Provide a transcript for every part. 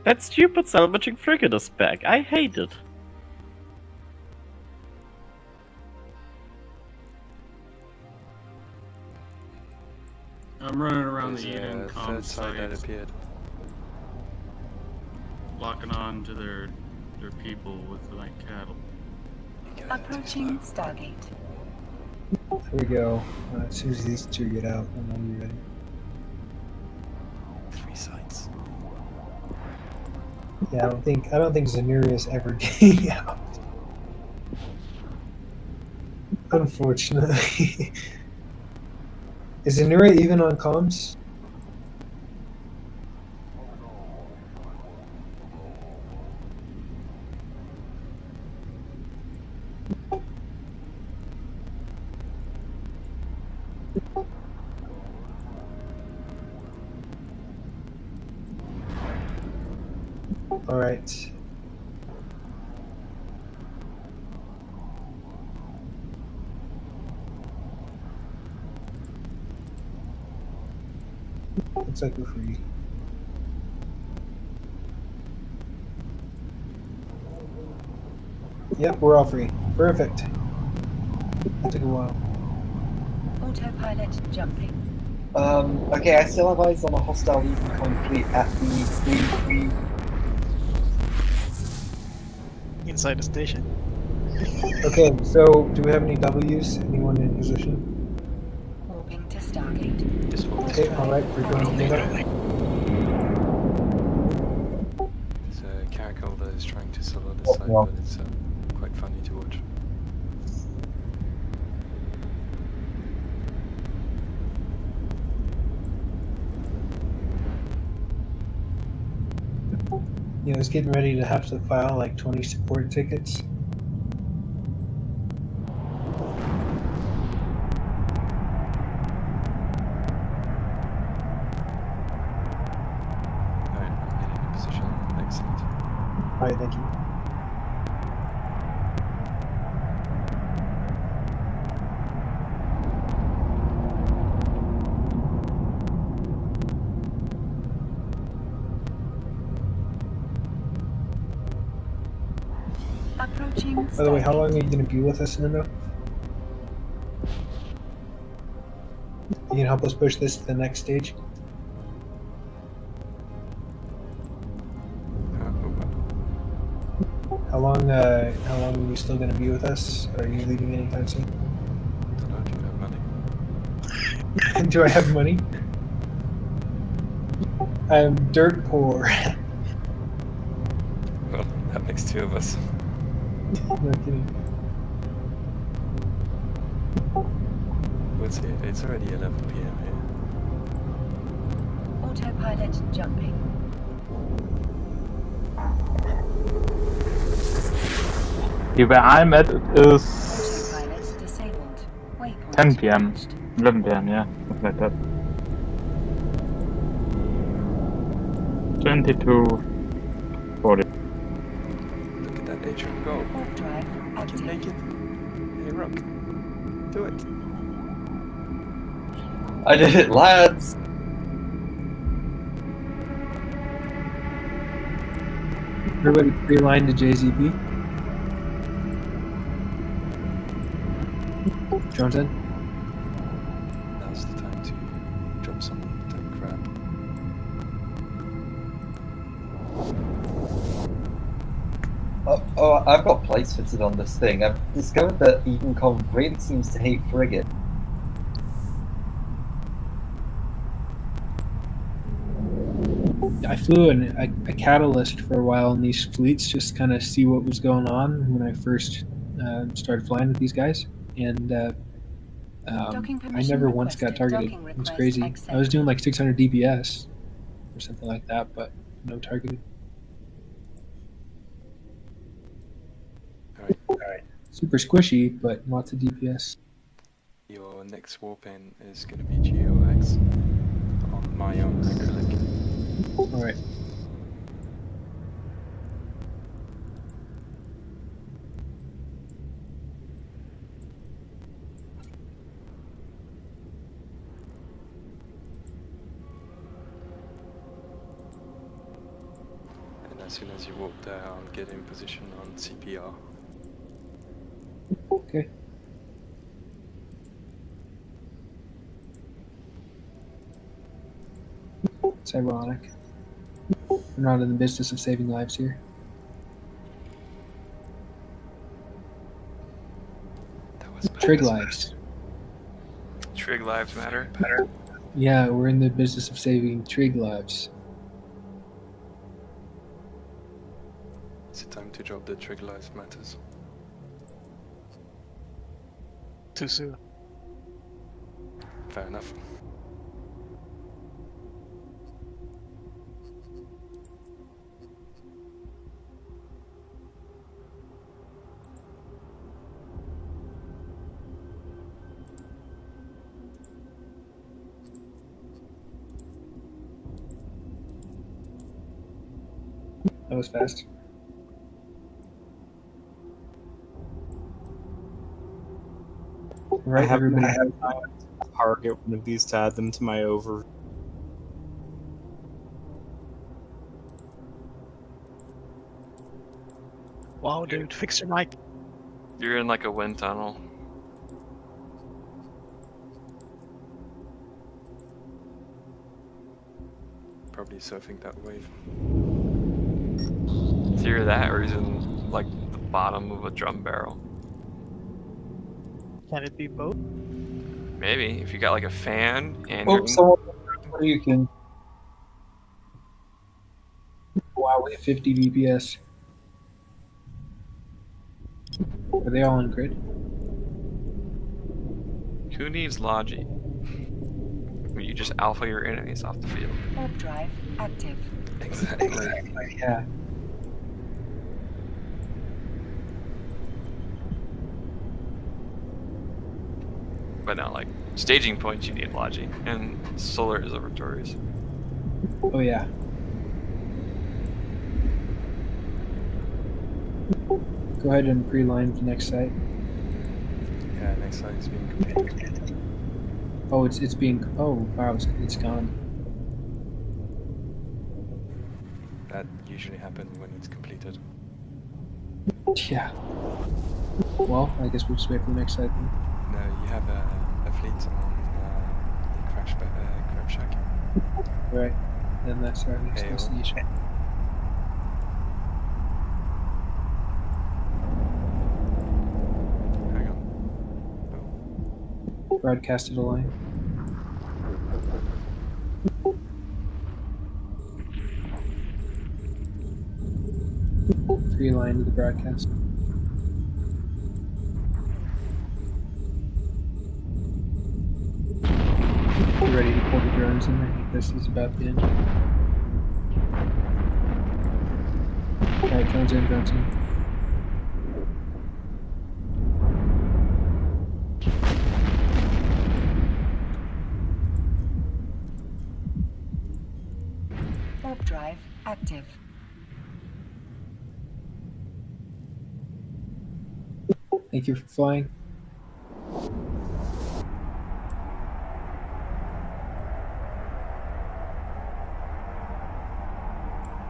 That stupid salvaging frigate is back. I hate it. I'm running around the There's Eden a comm third side that site, appeared. locking on to their people with like cattle. Approaching Stargate. Here we go. As soon as these two get out, then I'll be ready. 3 sites. Yeah, I don't think Zenuria's ever getting out. Unfortunately. Is Zenuria even on comms? All right. Looks like we're free. Yep, we're all free. Perfect. That took a while. Autopilot jumping. Okay, I still have eyes on a hostile Econ fleet at the 3-3. Inside the station. Okay, so do we have any W's? Anyone in position? Warping to Stargate. This one. Okay, all right, we're going together. There's a caracal that is trying to solo this side, but it's quite funny to watch. You know, it's getting ready to have to file like 20 support tickets. Alright, I'm getting in position. Excellent. All right, thank you. Approaching By the way, how Stargate. long are you going to be with us, Nando? You can help us push this to the next stage? How long are you still going to be with us? Are you leaving anytime soon? Don't know if you have money. Do I have money? I'm dirt poor. Well, that makes 2 of us. No kidding. Let's see, it's already 11 PM here. Autopilot jumping. Where I'm at it is Autopilot disabled. Waypoint 10 PM. reached. 11 PM, yeah, something like that. 22:40. Look at that nature go. Warp drive You can active. make it. Hey, Rock. Do it. I did it, lads! Everybody pre-line to JZP. Drones in. Now's the time to drop some tank crap. Oh, I've got plates fitted on this thing. I've discovered that Edencom really seems to hate frigate. I flew a catalyst for a while in these fleets just kind of see what was going on when I first started flying with these guys, and Docking I permission never once got requested. targeted. Docking It's request crazy. I was accepted. doing like 600 DPS or something like that, but no targeted. Alright, Super squishy, but lots of DPS. your next warp in is going to be GeoX on my own acrylic. All right. as soon as you walk there, I'll get in position on CPR. Okay. It's ironic. We're not in the business of saving lives here. That was bad. Trig lives. Trig lives matter. Yeah, we're in the business of saving trig lives. Is it time to drop the Trig Lives Matters? Too soon. Fair enough. That was fast. Right, I have everybody. target one of these to add them to my over. Wow, dude, fix your mic. You're in like a wind tunnel. Probably surfing that wave. It's either that or he's in like the bottom of a drum barrel. Can it be both? Maybe if you got like a fan and Oh, you're someone, you can. Wow, we have 50 DPS. Are they all on grid? who needs logi? When you just alpha your enemies off the field. Warp drive active. Exactly. Yeah. But now like staging points you need logi and solar observatories. Oh yeah. Go ahead and pre-line the next site. Yeah, next site is being completed. Oh, it's being. Oh wow, it's gone. That usually happens when it's completed. Yeah. Well, I guess we'll just wait for the next site then. No, you have a fleet on the crab shack. Right. Then that's our next Okay, destination. Hang on. Broadcasted a line. Free line to the broadcast. Get ready to pull the drones in. I think this is about the end. Alright, drones in, drones in. Warp drive active. Thank you for flying.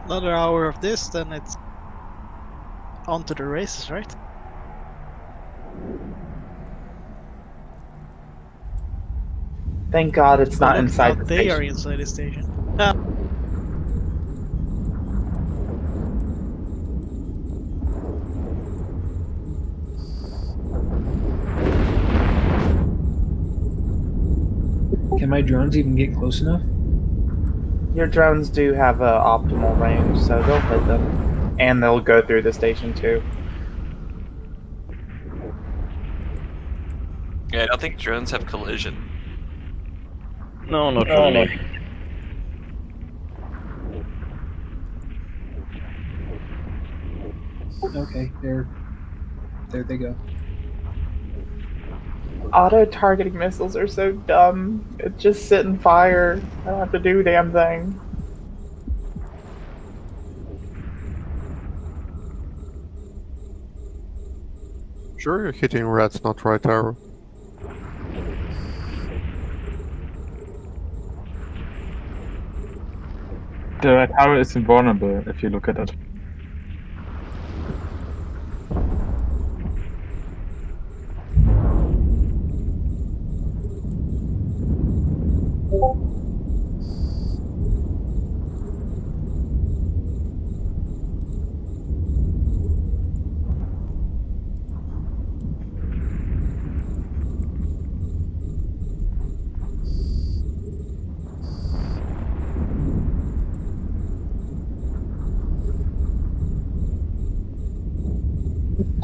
Another hour of this, then it's on to the races, right? Thank God it's not Look inside how the they are station. inside the station. Can my drones even get close enough? Your drones do have a optimal range, so they'll hit them. And they'll go through the station too. Yeah, I don't think drones have collision. No, not really. Okay, there they go. Auto-targeting missiles are so dumb. It just sit and fire. I don't have to do a damn thing. Sure, you're hitting reds, not right arrow. The tower is invulnerable if you look at it.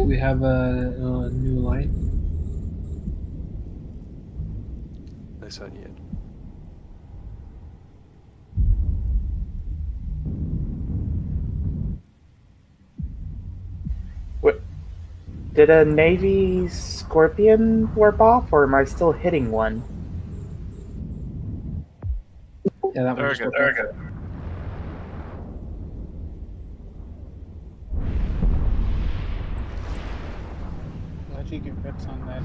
we have a new line? This side yet. What? Did a Navy Scorpion warp off, or am I still hitting one? Yeah, that one Very just good. warped Very off. good. Why'd you get rips on that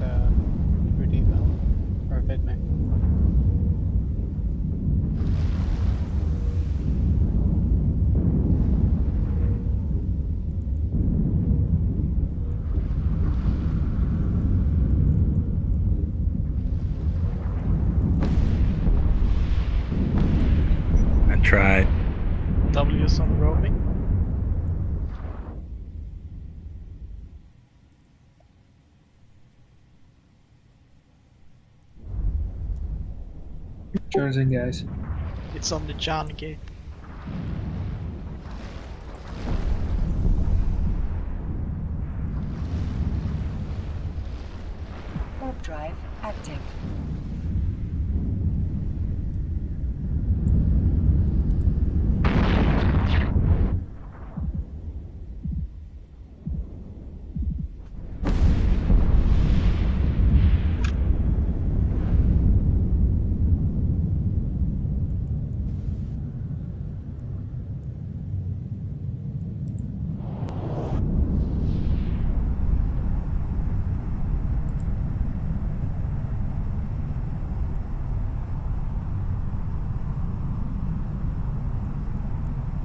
Rudiva or Vidmec? I tried. W's on roaming. Jones in, guys. It's on the John gate. Warp drive active.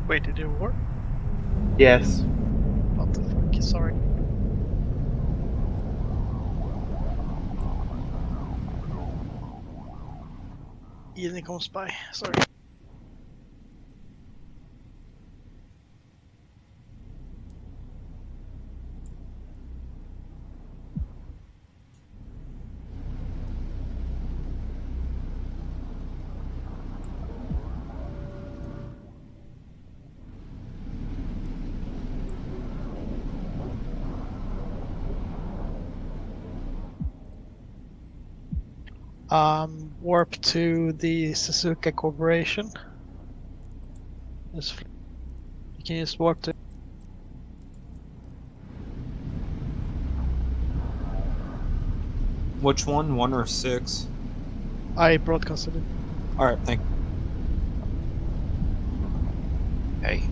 Wait, did it work? Yes. What the fuck? Sorry. Eden comes by. Sorry. Warp to the Suzuka Corporation. Just you can just warp to. Which one? 1 or 6? I broadcasted it. Alright, thank you. Hey.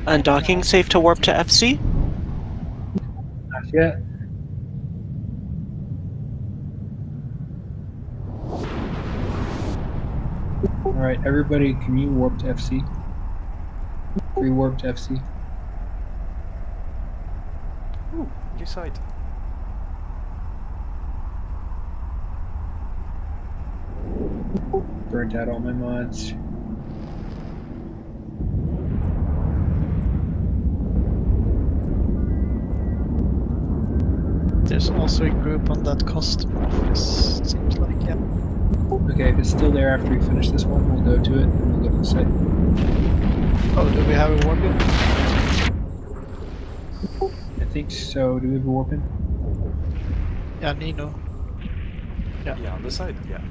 Undocking safe to warp to FC? Not yet. Alright, everybody, can you warp to FC? Free warp to FC. Ooh, new site. Burnt out all my mods. There's also a group on that custom office. Seems like, yeah. Okay, if it's still there after we finish this one, we'll go to it and we'll go to the site. Oh, do we have a warp in? I think so. Do we have a warp in? Yeah, Nino. Yeah, on the side, yeah.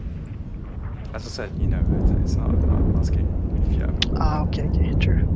As I said, you know, it's not asking if you have. Ah, okay, true.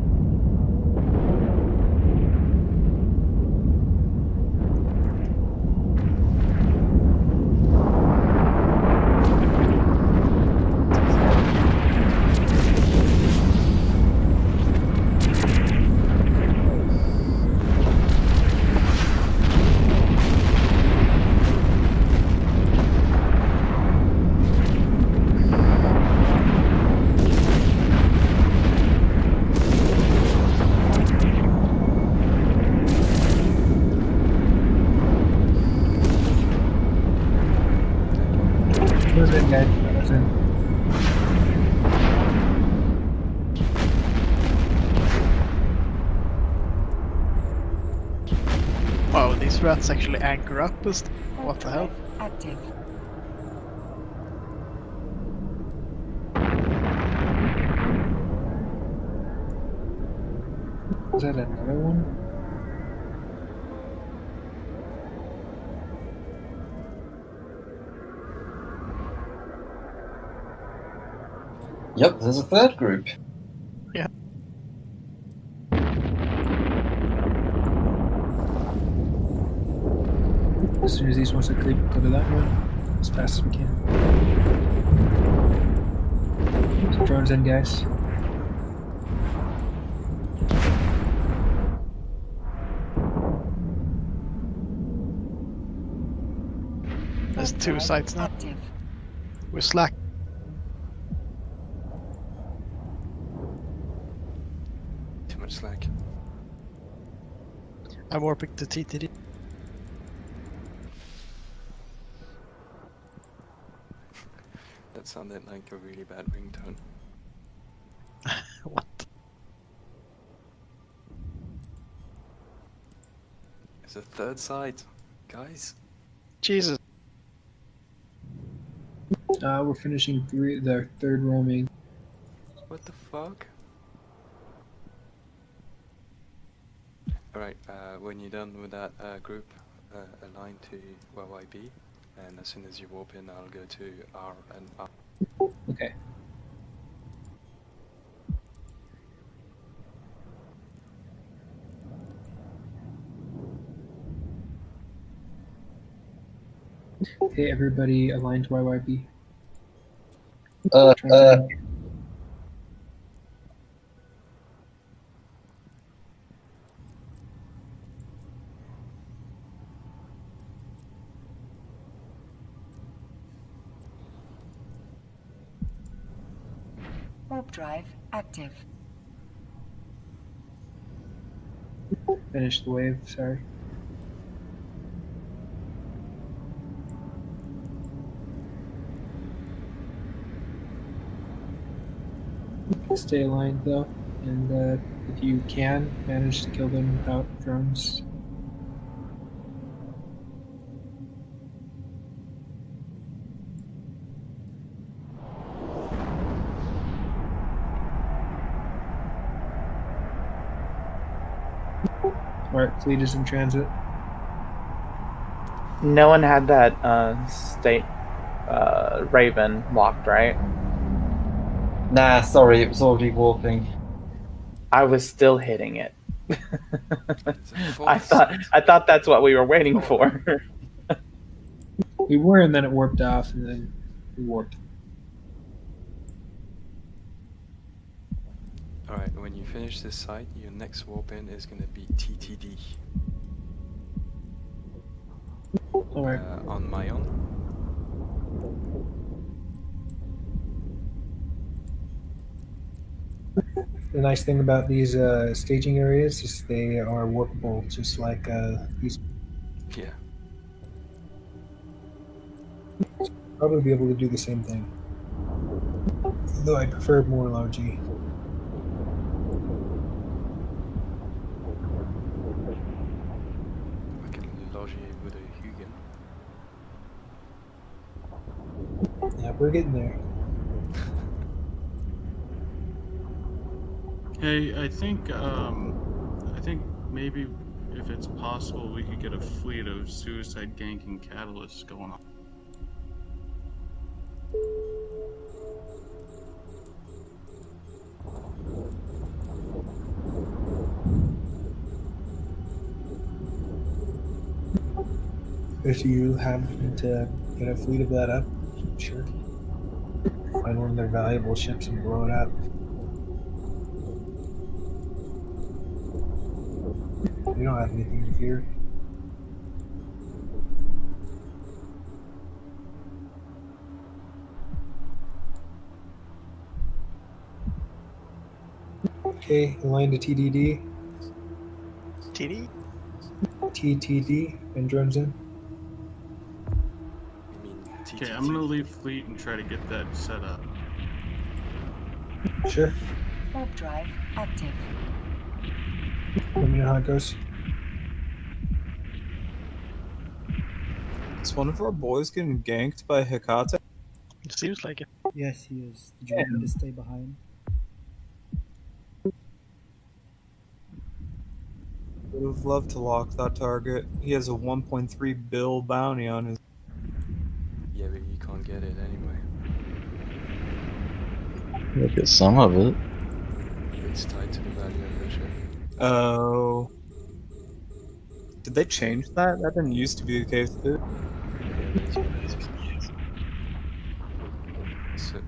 Goes in, guys. Goes in. these rats actually anchor up? What the hell? Active. Is that another one? Yep, there's a third group. Yeah. As soon as these ones are creep, go to that one as fast as we can. So drones in, guys. There's 2 sites now. Active. We're slack. Too much slack. I'm warping to TTD. That sounded like a really bad ringtone. What? It's a third site, guys. Jesus. We're finishing the third roaming. What the fuck? Alright, when you're done with that group, align to YYB, and as soon as you warp in, I'll go to R and R. Okay. Okay, everybody aligned to YYB. Warp drive active. Finish the wave, sorry. Stay aligned though, and if you can, manage to kill them without drones. Alright, fleet is in transit. No one had that state Raven locked, right? Nah, sorry, it was already warping. I was still hitting it. I thought that's what we were waiting for. We were, and then it warped off, and then we warped. Alright, when you finish this site, your next warp in is going to be TTD. Alright. On my own. The nice thing about these staging areas is they are warpable, just like these. Yeah. Probably be able to do the same thing. Though I prefer more low G. I can lodge it with a Hugin. Yeah, we're getting there. Hey, I think maybe if it's possible, we could get a fleet of suicide ganking catalysts going on. If you happen to get a fleet of that up, sure. Find one of their valuable ships and blow it up. You don't have anything to fear. Okay, align to TDD. TD? TTD, and drones in. Okay, I'm gonna leave fleet and try to get that set up. Sure. Warp drive active. Let me know how it goes. Is one of our boys getting ganked by Hecate? It seems like it. Yes, he is. Do you want me to stay behind? Would have loved to lock that target. He has a 1.3 bill bounty on his. Yeah, but you can't get it anyway. Look at some of it. It's tied to the value of the ship. Oh. Did they change that? That didn't used to be the case, did it?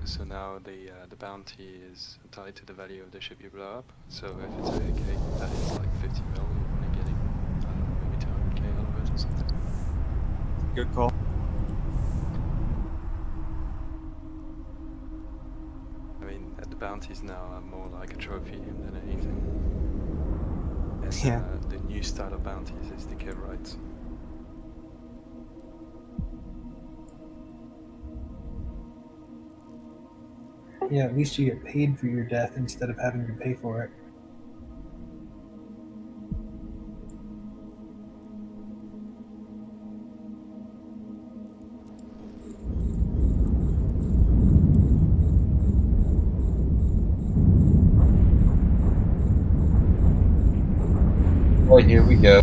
So now the bounty is tied to the value of the ship you blow up. So if it's a cake that is like 50 mil, you're only getting maybe 200k out of it or something. Good call. I mean, the bounties now are more like a trophy than anything. And Yeah. the new style of bounties is the kill rights. Yeah, at least you get paid for your death instead of having to pay for it. Right, here we go.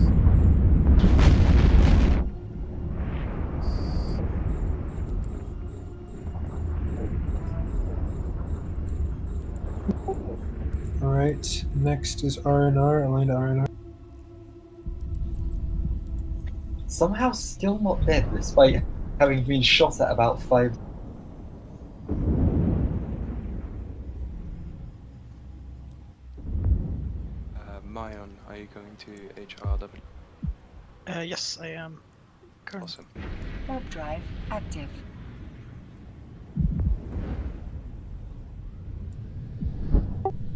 Alright, next is R&R, aligned to R&R. Somehow still not dead despite having been shot at about 5. Mayon, are you going to HRW? Yes, I am. Awesome. Warp drive active.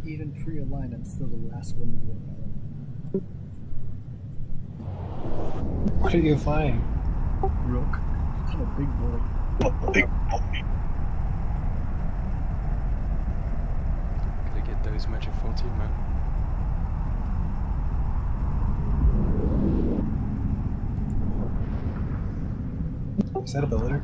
Even pre-aligned, I'm still the last one to warp out. What are you flying? Rook. I'm a big boy. Gotta get those magic 14, man. Is that a builder?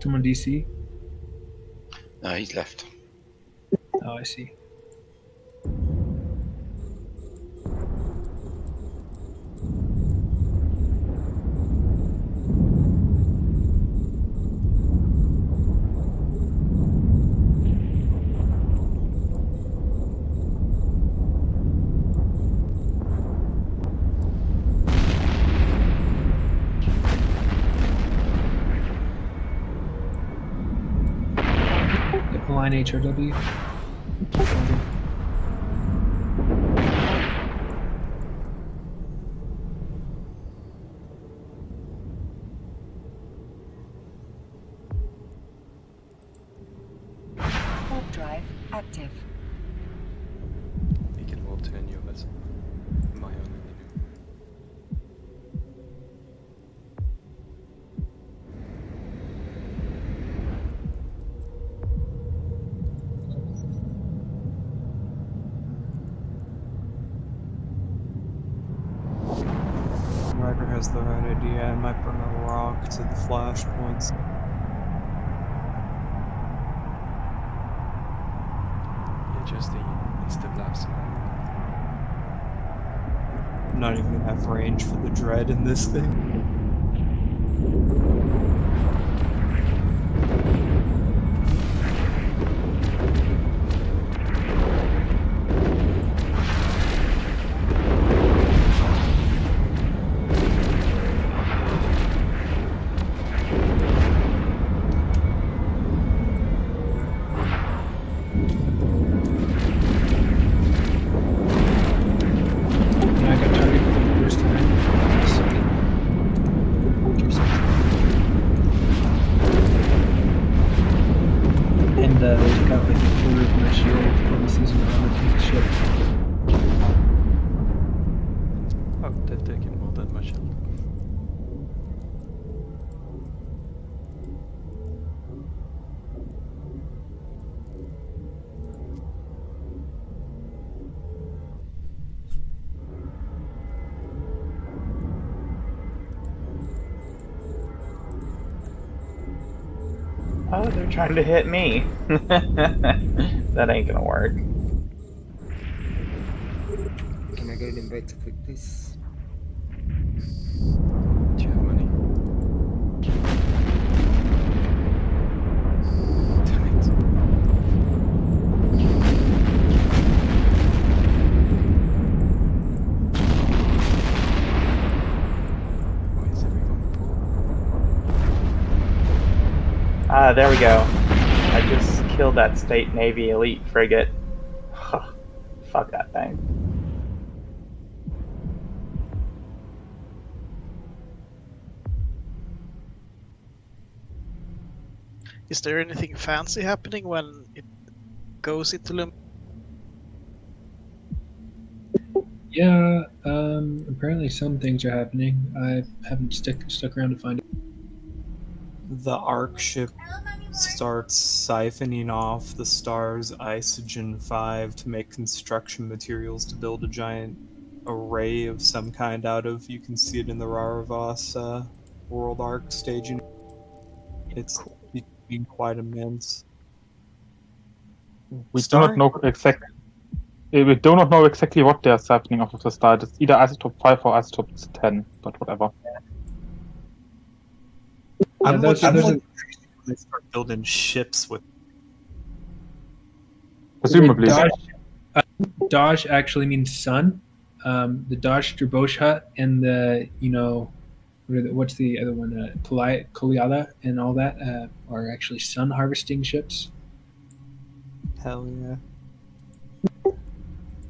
Someone DC? No, he's left. Oh, I see. Line HRW. Warp drive active. You can warp to any of us. Mayon and you. Ryder has the right idea. I might bring a rock to the flash points. Yeah, just the insta-blast. I'm not even gonna have range for the dread in this thing. and they've got like a quarter of my shield, and this is an armor tank ship. Oh, they've taken more than my shield. Oh, they're trying to hit me. That ain't gonna work. Can I get an invite to click this? Do you have money? Damn it. Why is everyone poor? There we go. I just killed that State Navy elite frigate. Fuck that thing. Is there anything fancy happening when it goes into limbo? Yeah, apparently some things are happening. I haven't stuck around to find it. The Ark ship starts siphoning off the star's Isogen 5 to make construction materials to build a giant array of some kind out of. You can see it in the Raravas World Ark staging. It's becoming quite immense. We do not know exactly. We do not know exactly what they are siphoning off of the star. It's either isotope 5 or isotope 10, but whatever. I'm those- looking those for they start building ships with. Presumably. Daj actually means sun. The Daj Drabosha and the, what's the other one? Koliada and all that are actually sun harvesting ships. Hell yeah.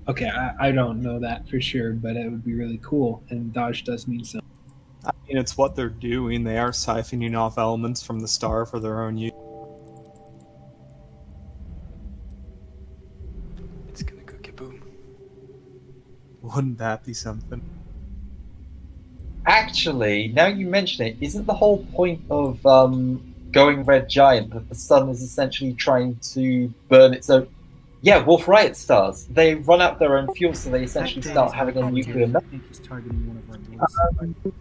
Okay, I don't know that for sure, but it would be really cool. And Daj does mean sun. I mean, it's what they're doing. They are siphoning off elements from the star for their own use. It's gonna go kaboom. Wouldn't that be something? Actually, now you mention it, isn't the whole point of going Red Giant that the sun is essentially trying to burn its own? Yeah, Wolf Riot stars. They run out their own fuel, so they essentially start having a nuclear. I think he's targeting one of our boats.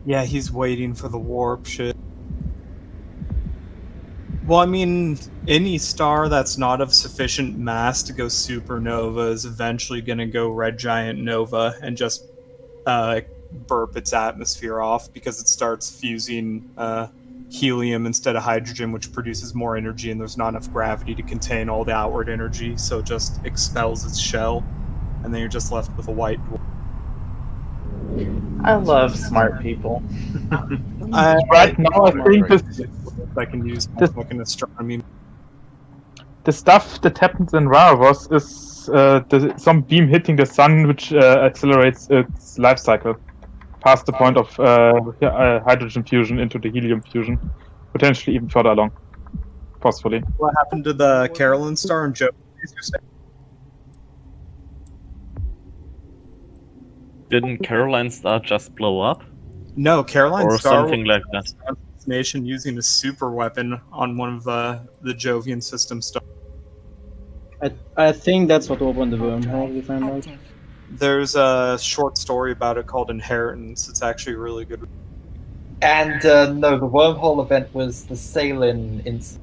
Yeah, he's waiting for the warp shit. Well, I mean, any star that's not of sufficient mass to go supernova is eventually going to go red giant nova and just burp its atmosphere off because it starts fusing helium instead of hydrogen, which produces more energy, and there's not enough gravity to contain all the outward energy, so it just expels its shell, and then you're just left with a white dwarf. I love smart people. Right now, I think I can use my fucking astronomy. the stuff that happens in Raravos is some beam hitting the sun, which accelerates its life cycle past the point of hydrogen fusion into the helium fusion, potentially even further along, possibly. What happened to the Carolyn star and Joe? Didn't Caroline Star just blow up? No, Caroline or Star something like that. Nation using a super weapon on one of the Jovian system stars. I think that's what opened the wormhole, if I'm right. There's a short story about it called Inheritance. It's actually really good. And no, the wormhole event was the Salin incident.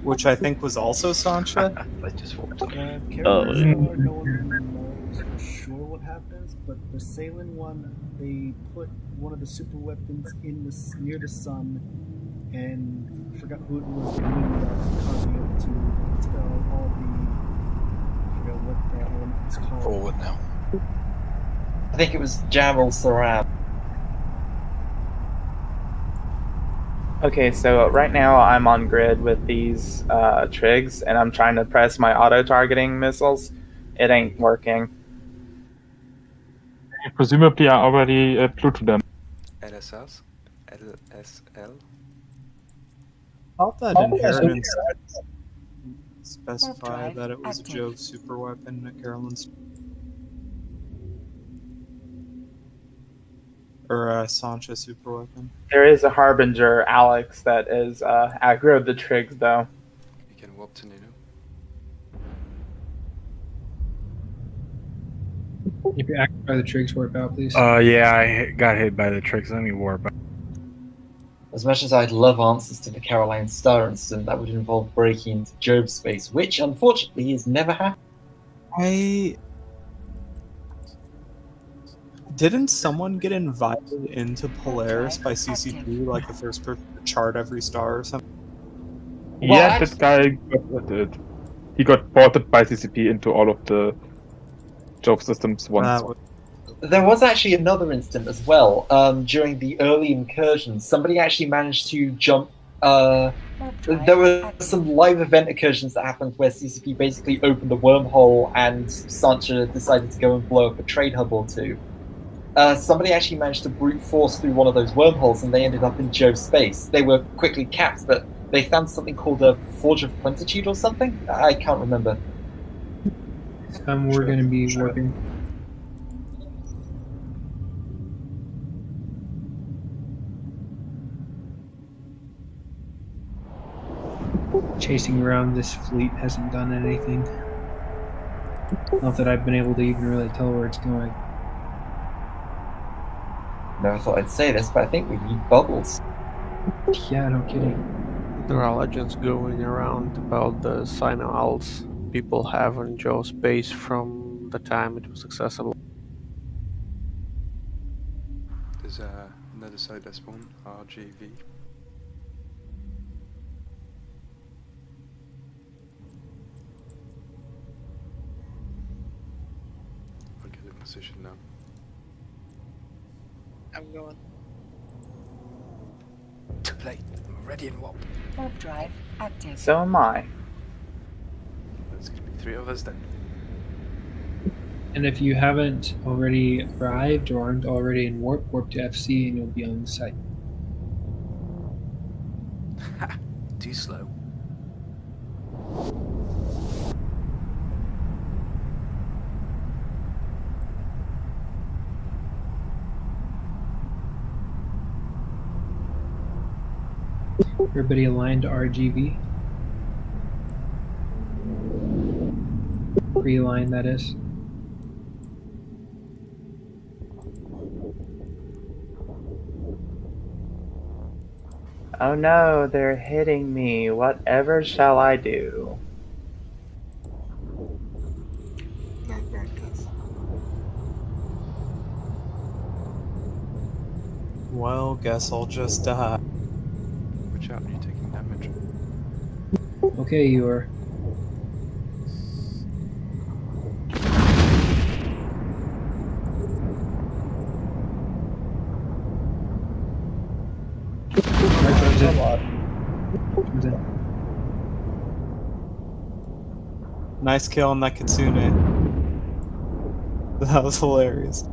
Which I think was also Sancha. I just walked up. No one knows for sure what happens, but the Salin one, they put one of the super weapons in near the sun, and I forgot who it was doing that, causing it to expel all the. I forgot what that one is called. Forward now. I think it was Jamal Saram. Okay, so right now I'm on grid with these trigs, and I'm trying to press my auto-targeting missiles. It ain't working. Presumably, I already blew to them. LSS? LSL? Thought that inheritance specified that it was a Jove super weapon at Carolyn's. Or a Sancha super weapon. There is a Harbinger, Alex, that is aggro the Trigs, though. You can warp to Nunu. If you're active by the Trigs, warp out, please. Yeah, I got hit by the Trigs. Let me warp out. As much as I'd love answers to the Caroline Star incident, that would involve breaking into Job space, which unfortunately has never happened. Didn't someone get invited into Polaris by CCP, like the first person to chart every star or something? Yeah, that guy he got ported by CCP into all of the Jove systems once. There was actually another incident as well. During the early incursions, somebody actually managed to jump. There were some live event incursions that happened where CCP basically opened a wormhole and Sancha decided to go and blow up a trade hub or two. Somebody actually managed to brute force through one of those wormholes and they ended up in Jove space. They were quickly capped, but they found something called a Forge of Plenitude or something? I can't remember. We're going to be warping. Chasing around this fleet hasn't done anything. Not that I've been able to even really tell where it's going. Never thought I'd say this, but I think we need bubbles. Yeah, no kidding. There are legends going around about the signals people have on Joe space from the time it was accessible. There's another side that's one, RGV. I'll get in position now. I'm going. To play. I'm ready and warp. Warp drive active. So am I. There's gonna be 3 of us then. And if you haven't already arrived or aren't already in warp, warp to FC and you'll be on the site. Ha! Too slow. Everybody aligned to RGV. Pre-align, that is. Oh no, they're hitting me. Whatever shall I do? Well, guess I'll just die. Watch out, you're taking damage. Okay, you are. Nice kill on that Kitsune. That was hilarious.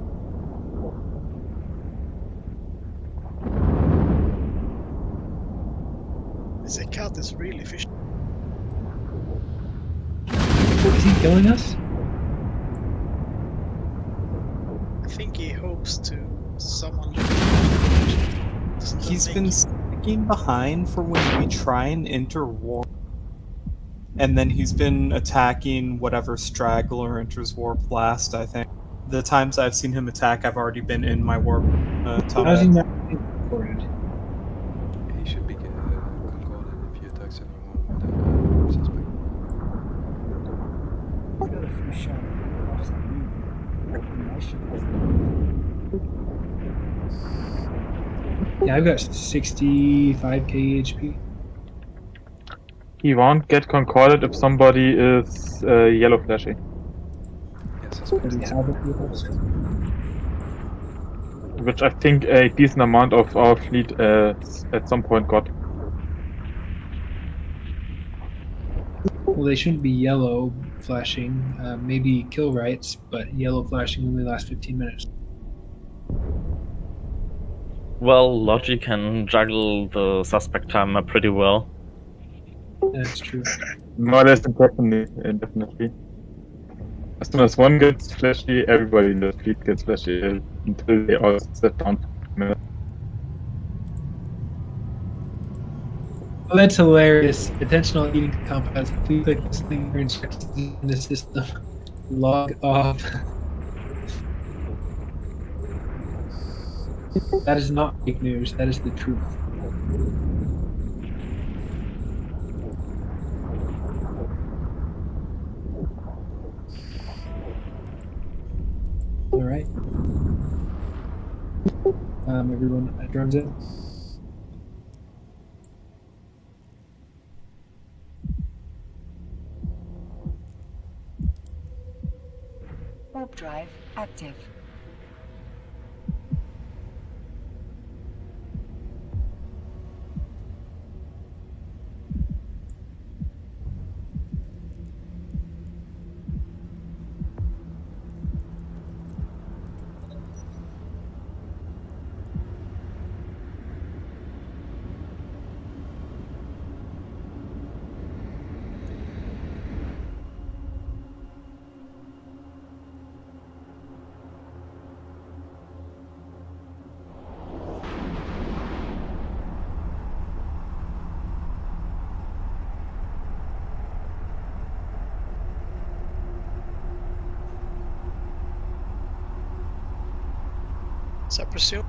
This cat is really efficient. Is he killing us? I think he hopes to someone. He's been sticking behind for when we try and enter warp. And then he's been attacking whatever straggler enters warp last, I think. The times I've seen him attack, I've already been in my warp tunnel. How's he not recorded? He should be concorded if he attacks anyone with a suspect. I got a free shot off my ship. Yeah, I've got 65k HP. He won't get concorded if somebody is yellow flashy. Yes, Does he have it with us? Which I think a decent amount of our fleet at some point got. Well, they shouldn't be yellow flashing. Maybe kill rights, but yellow flashing only lasts 15 minutes. Well, Logi can juggle the suspect timer pretty well. That's true. More or less, definitely. As soon as one gets flashy, everybody in the fleet gets flashy until they all sit down. Well, that's hilarious. Attentional eating compounds. Please click this link for instructions in the system. Log off. That is not fake news. That is the truth. All right. Everyone, drones in. Warp drive active. So I presume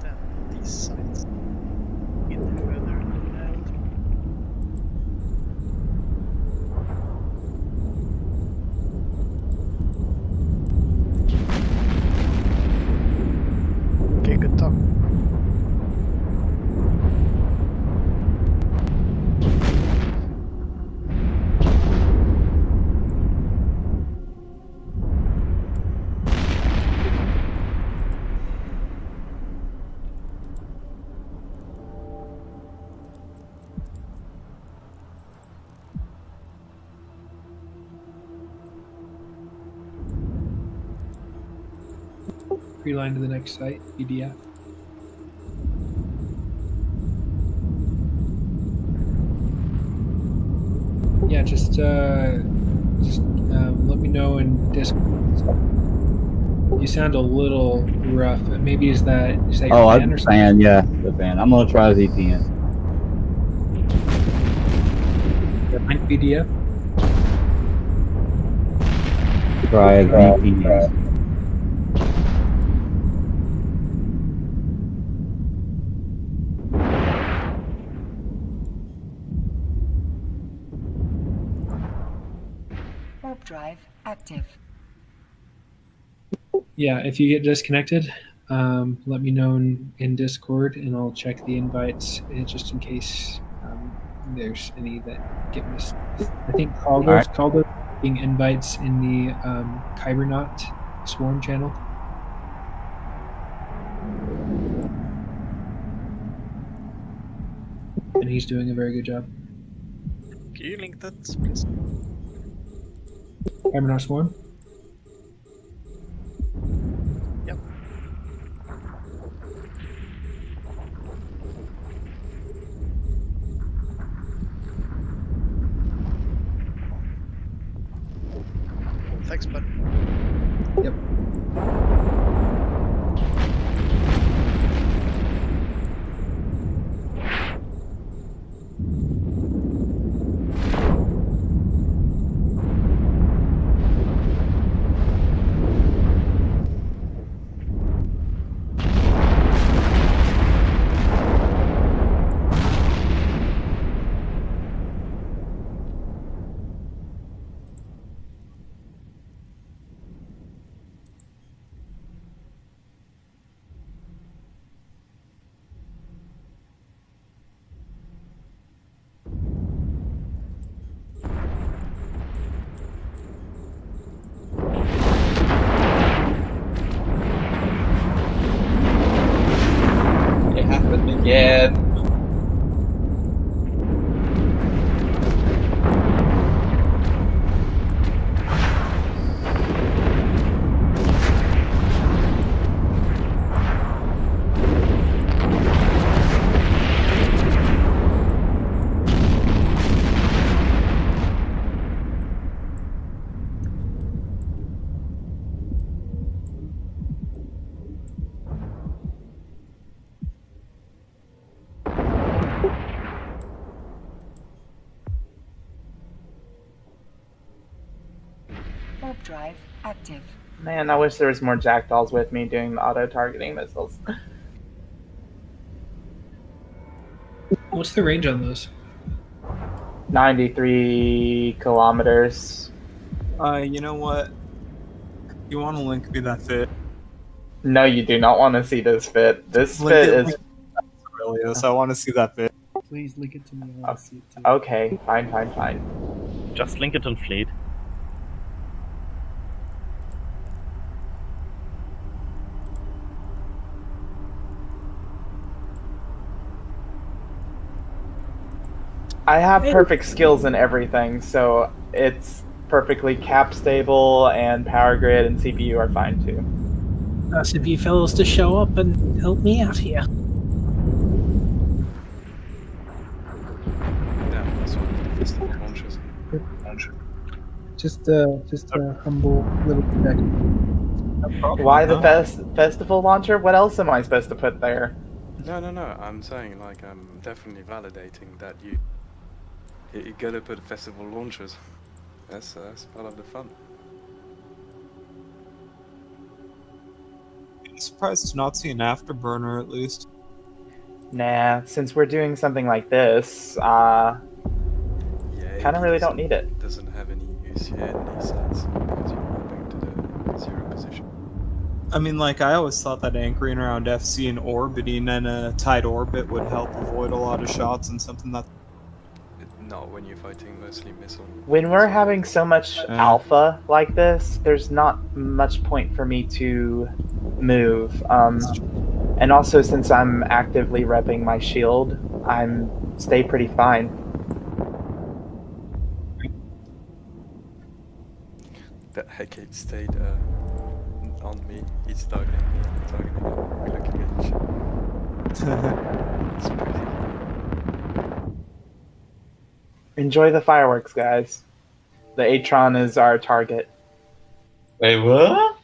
that these sites in the weather loadout. Okay, good talk. Pre-line to the next site. EDF. Yeah, just let me know in Discord. You sound a little rough. Maybe is that your Oh, fan I'm or a something? fan, yeah, the fan. I'm gonna try VPN. PDF. Try VPN. Warp drive active. Yeah, if you get disconnected, let me know in Discord, and I'll check the invites just in case there's any that get missed. I think Caldo's being invites in the Kybernaut Swarm channel. And he's doing a very good job. Can you link that, please? Kybernaut Swarm? Yep. Thanks, bud. Yep. drive active. Man, I wish there was more jackdaws with me doing the auto-targeting missiles. What's the range on those? 93 kilometers. You know what? You want to link me that fit? No, you do not want to see this fit. This Link fit it, is... link it, Aurelius. I want to see that fit. Please link it to me. I want to see it too. Okay, fine. Just link it on Fleet. I have perfect skills in everything, so it's perfectly cap stable, and power grid and CPU are fine too. Nice of you fellas to show up and help me out here. Yeah, that's one of the festival launches. Just a humble little connection. Why the festival launcher? What else am I supposed to put there? No, I'm saying, like, I'm definitely validating that you gotta put festival launchers. That's part of the fun. I'm surprised to not see an afterburner at least. Nah, since we're doing something like this, kind of really don't need it. Doesn't have any use yet in these sets because you're moving to the 0 position. I mean, like, I always thought that anchoring around FC and orbiting in a tight orbit would help avoid a lot of shots and something that... Not when you're fighting mostly missile. When we're having so much alpha like this, there's not much point for me to move. And also, since I'm actively repping my shield, stay pretty fine. That Hecate stayed on me. He's targeting me. I'm targeting him. We're looking at each other. It's crazy. Enjoy the fireworks, guys. The Atron is our target. Wait, what?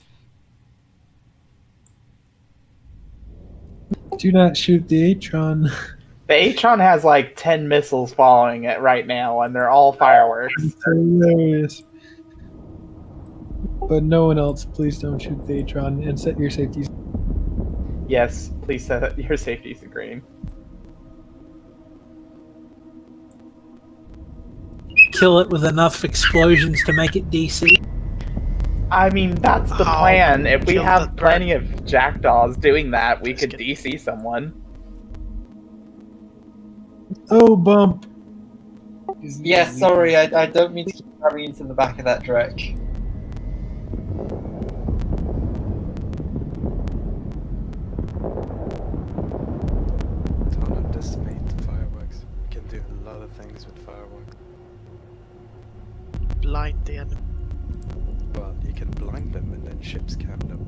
Do not shoot the Atron. The Atron has like 10 missiles following it right now, and they're all fireworks. It's hilarious. But no one else, please don't shoot the Atron and set your safeties. Yes, please set your safeties to green. Kill it with enough explosions to make it DC. I mean, that's the plan. If we have plenty of jackdaws doing that, we could DC someone. Oh, bump. Yeah, sorry, I don't mean to keep carrying into the back of that Drek. Don't underestimate the fireworks. You can do a lot of things with fireworks. Blind the enemy. Well, you can blind them and then ships count them.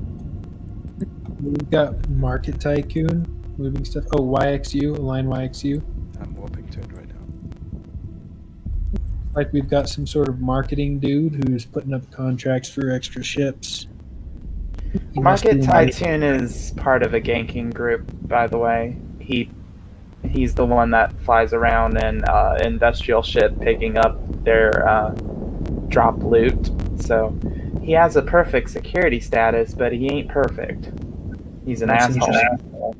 We've got Market Tycoon, moving stuff. Oh, YXU, align YXU. I'm warping to it right now. Like we've got some sort of marketing dude who's putting up contracts for extra ships. Market Tycoon is part of a ganking group, by the way. He's the one that flies around in industrial ship picking up their drop loot. So he has a perfect security status, but he ain't perfect. He's an asshole.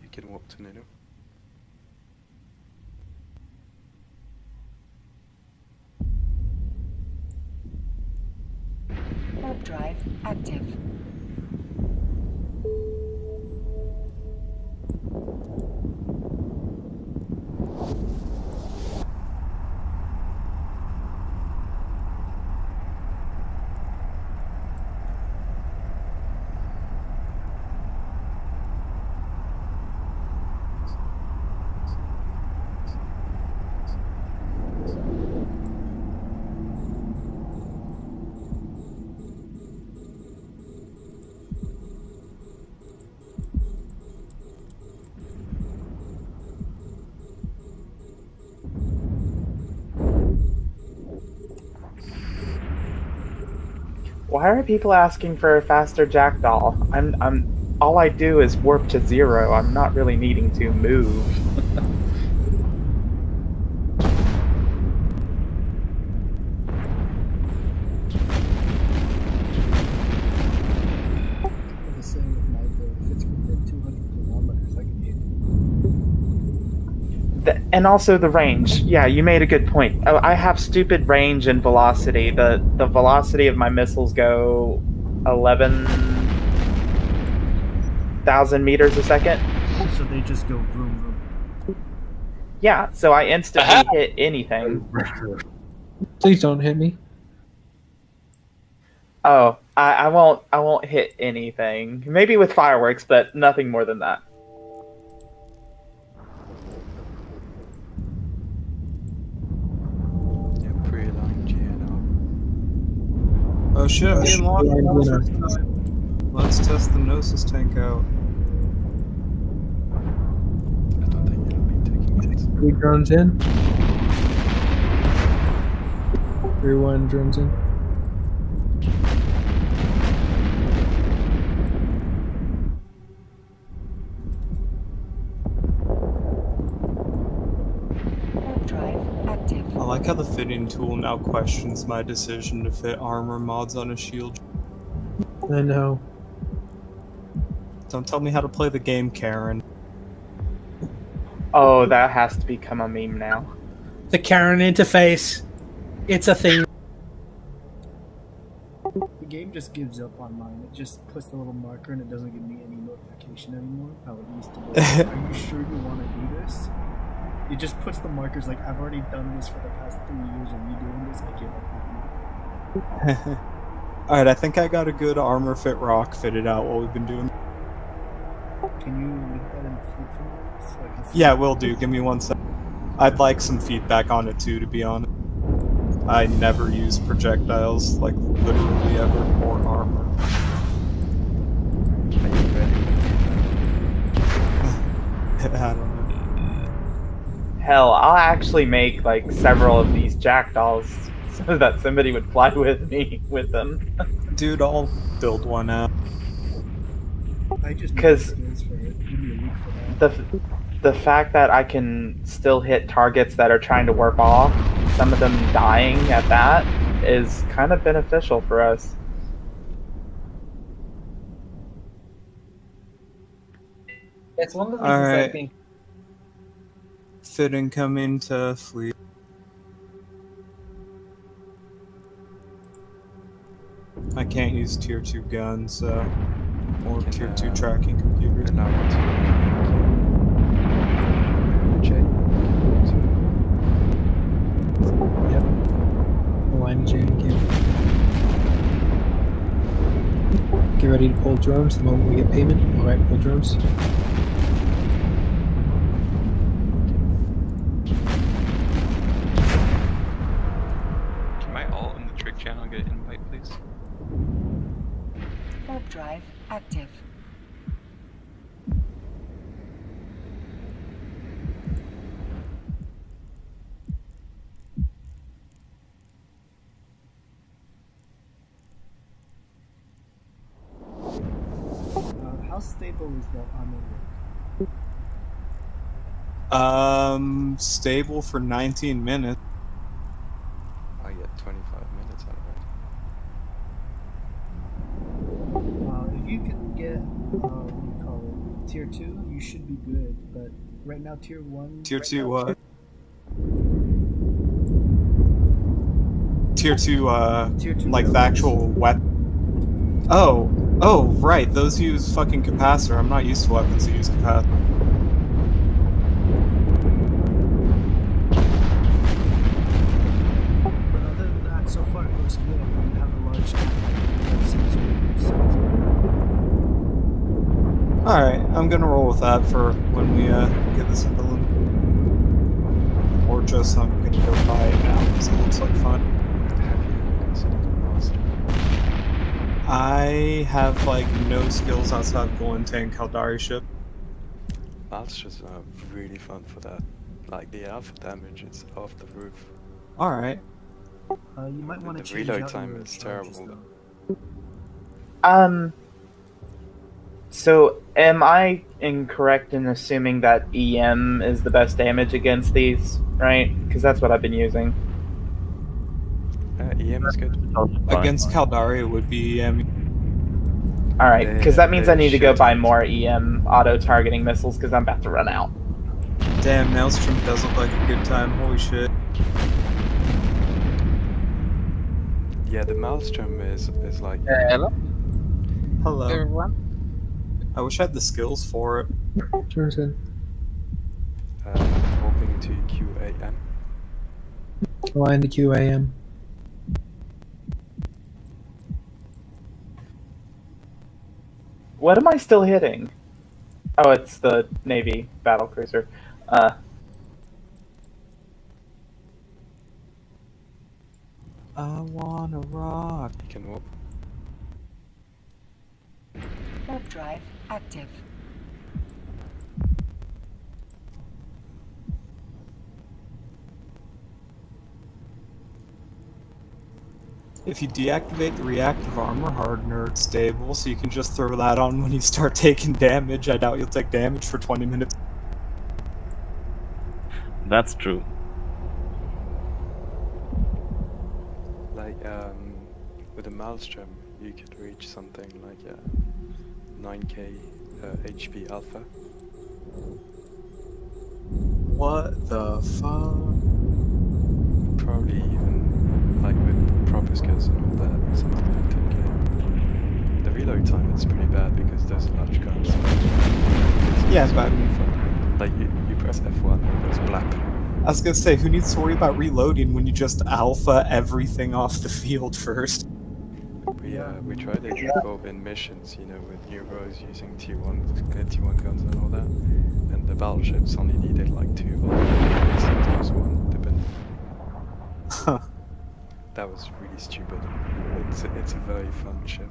You can warp to Nunu. Warp drive active. Why are people asking for a faster jackdaw? All I do is warp to 0. I'm not really needing to move. And also the range. Yeah, you made a good point. Oh, I have stupid range and velocity. The velocity of my missiles go 11,000 meters a second. So they just go boom boom. Yeah, so I instantly hit anything. Please don't hit me. Oh, I won't hit anything. Maybe with fireworks, but nothing more than that. Yeah, pre-aligned GNR. Oh shit, I'm getting lost. Let's test the Gnosis tank out. I don't think it'll be taking it. 3 drones in. 3-1 drones in. I like how the fitting tool now questions my decision to fit armor mods on a shield. I know. Don't tell me how to play the game, Karen. Oh, that has to become a meme now. The Karen interface. It's a thing. The game just gives up on mine. It just puts the little marker and it doesn't give me any notification anymore. How it used to be. Are you sure you want to do this? It just puts the markers like, I've already done this for the past 3 years. Are you doing this? I give up with you. Alright, I think I got a good armor fit rock fitted out while we've been doing. Can you link that in flip for me? So I can see Yeah, will do. Give me 1 second. I'd like some feedback on it too, to be honest. I never use projectiles, like literally ever, or armor. Are you ready? I don't know. Hell, I'll actually make like several of these jackdaws so that somebody would fly with me with them. Dude, I'll build one out. I just need Because skills for it. Give me a week for that. the fact that I can still hit targets that are trying to warp off, some of them dying at that, is kind of beneficial for us. It's one of the reasons Alright. I've been. Fitting coming to fleet. I can't use tier 2 guns, or tier 2 tracking computers. And now Yep. Align chain. Get ready to pull drones the moment we get payment. Alright, pull drones. Can my alt in the trick channel get an invite, please? Warp drive active. How stable is that armor work? Stable for 19 minutes. I get 25 minutes out of it. If you can get, what do you call it, tier 2, you should be good, but right now tier 1... Tier right 2 now, what? Tier 2, Tier 2 like the actual weapon. Oh, right, those use fucking capacitor. I'm not used to weapons that use capacitor. But other than that, so far it looks good. You have a large Alright, I'm gonna roll with that for when we get this into limit. Or just I'm gonna go buy it now because it looks like fun. Have you considered a master? I have like no skills outside of Golden Tank Caldari ship. That's just really fun for that. Like the alpha damage is off the roof. Alright. You might want to The change reload out time your is charges, terrible. though. So am I incorrect in assuming that EM is the best damage against these, right? Because that's what I've been using. EM is good. Against Caldari it would be EM. Alright, because that means I need to go buy more EM auto-targeting missiles because I'm about to run out. Damn, Maelstrom does look like a good time. Holy shit. Yeah, the Maelstrom is like. Hello? Hello. Everyone? I wish I had the skills for it. Johnson. Hoping to QAM. Line to QAM. What am I still hitting? Oh, it's the Navy battlecruiser. I wanna rock. You can warp. Warp drive active. If you deactivate the reactive armor hardener, it's stable, so you can just throw that on when you start taking damage. I doubt you'll take damage for 20 minutes. That's true. Like, with the Maelstrom, you could reach something like 9k HP alpha. What the fuck? Probably even, like, with proper skills and all that, something like 10k. The reload time is pretty bad because there's a large guns. Yeah, but like, you press F1 and it goes black. I was gonna say, who needs to worry about reloading when you just alpha everything off the field first? We tried it before in missions, you know, with new rows using T1 guns and all that, and the battleships only needed like 2 or sometimes 1, depending. That was really stupid. It's a very fun ship.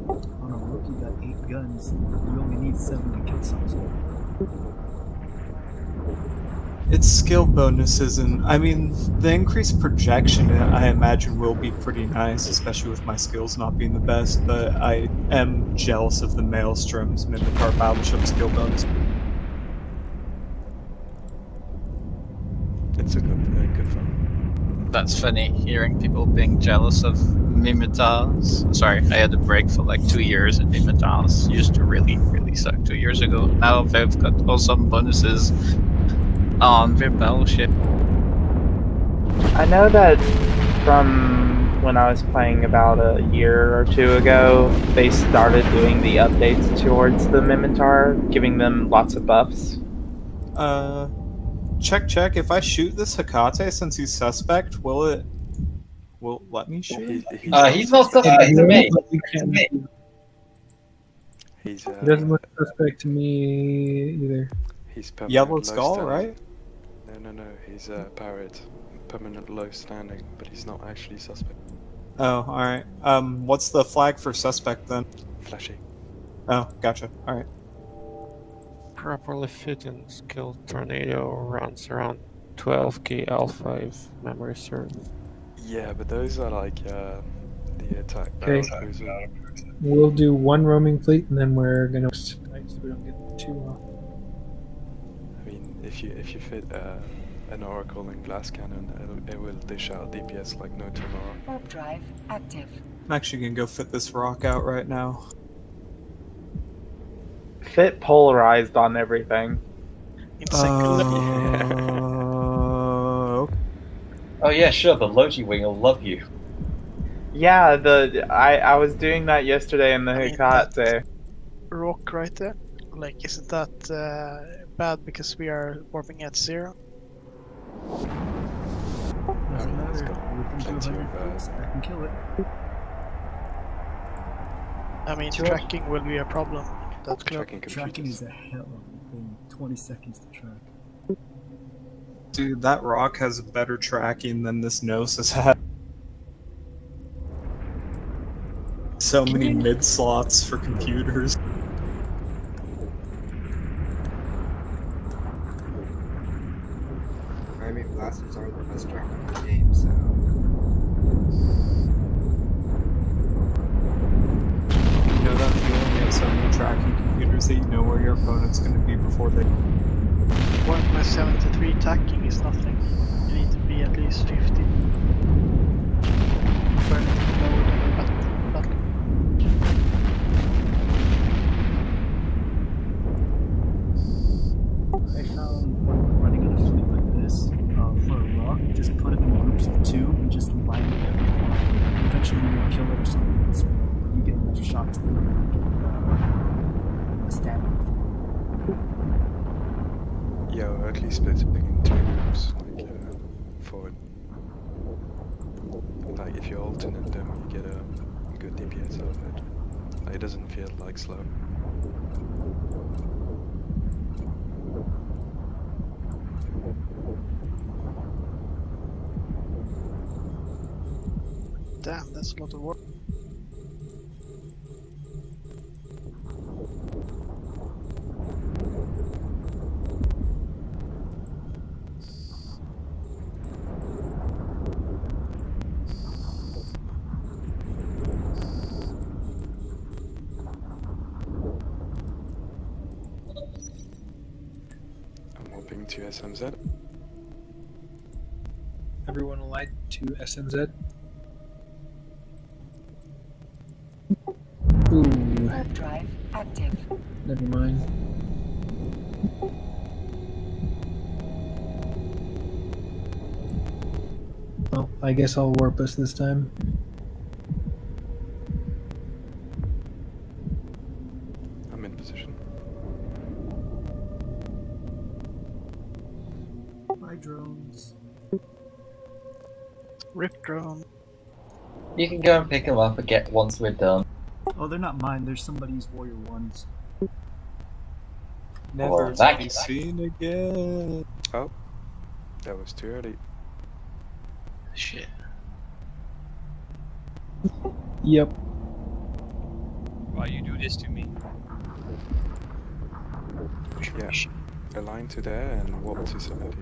On a rook, you got 8 guns. You only need 7 to kill something. Its skill bonuses, and I mean, the increased projection I imagine will be pretty nice, especially with my skills not being the best, but I am jealous of the Maelstrom's Minotaur battleship skill bonus. It's a good fun. That's funny, hearing people being jealous of Minotaurs. Sorry, I had a break for like 2 years, and Minotaurs used to really suck 2 years ago. Now they've got awesome bonuses on their battleship. I know that from when I was playing about a year or 2 ago, they started doing the updates towards the Minotaur, giving them lots of buffs. Check. If I shoot this Hecate since he's suspect, will it let me shoot? He's not suspect to me. He doesn't look suspect to me either. He's permanent Yellow low skull, standing. right? No. He's a pirate. Permanent low standing, but he's not actually suspect. Oh, alright. What's the flag for suspect then? Flashy. Oh, gotcha. Alright. Properly fitting skill tornado runs around 12k alpha if memory serves. Yeah, but those are like the attack Okay. battlecruiser. We'll do 1 roaming fleet, and then we're gonna tonight so we don't get too off. I mean, if you fit an oracle and glass cannon, it will dish out DPS like no tomorrow. Warp drive active. I'm actually gonna go fit this rock out right now. Fit polarized on everything. Oh yeah, sure, the Logi wing will love you. Yeah, I was doing that yesterday in the Hecate. Rock right there. Like, isn't that bad because we are warping at 0? Doesn't matter. Within 200 feet, I can kill it. I mean, tracking will be a problem. That's Tracking is a hell of a thing. 20 seconds to track. Dude, that rock has better tracking than this Gnosis has. So many mid slots for computers. I mean, blasters are the best tracker in the game, so. You know that feeling you have so many tracking computers that you know where your opponent's going to be before they. 1.73 tacking is nothing. You need to be at least 50. Burn it lower than the battle. talk to them. A standing thing. Yeah, or at least split it in two groups, like forward. Like if you alternate them, you get a good DPS out of it. Like, it doesn't feel like slow. Damn, that's a lot of work. I'm hoping to SMZ. Everyone aligned to SMZ. Ooh. Warp drive active. Never mind. Well, I guess I'll warp us this time. I'm in position. My drones. Rip drone. You can go and pick them up again once we're done. Oh, they're not mine. There's somebody's Warrior Ones. Never that to be guy. seen again. Oh, that was too early. Shit. Yep. Why you do this to me? Yeah, align to there and warp to 70.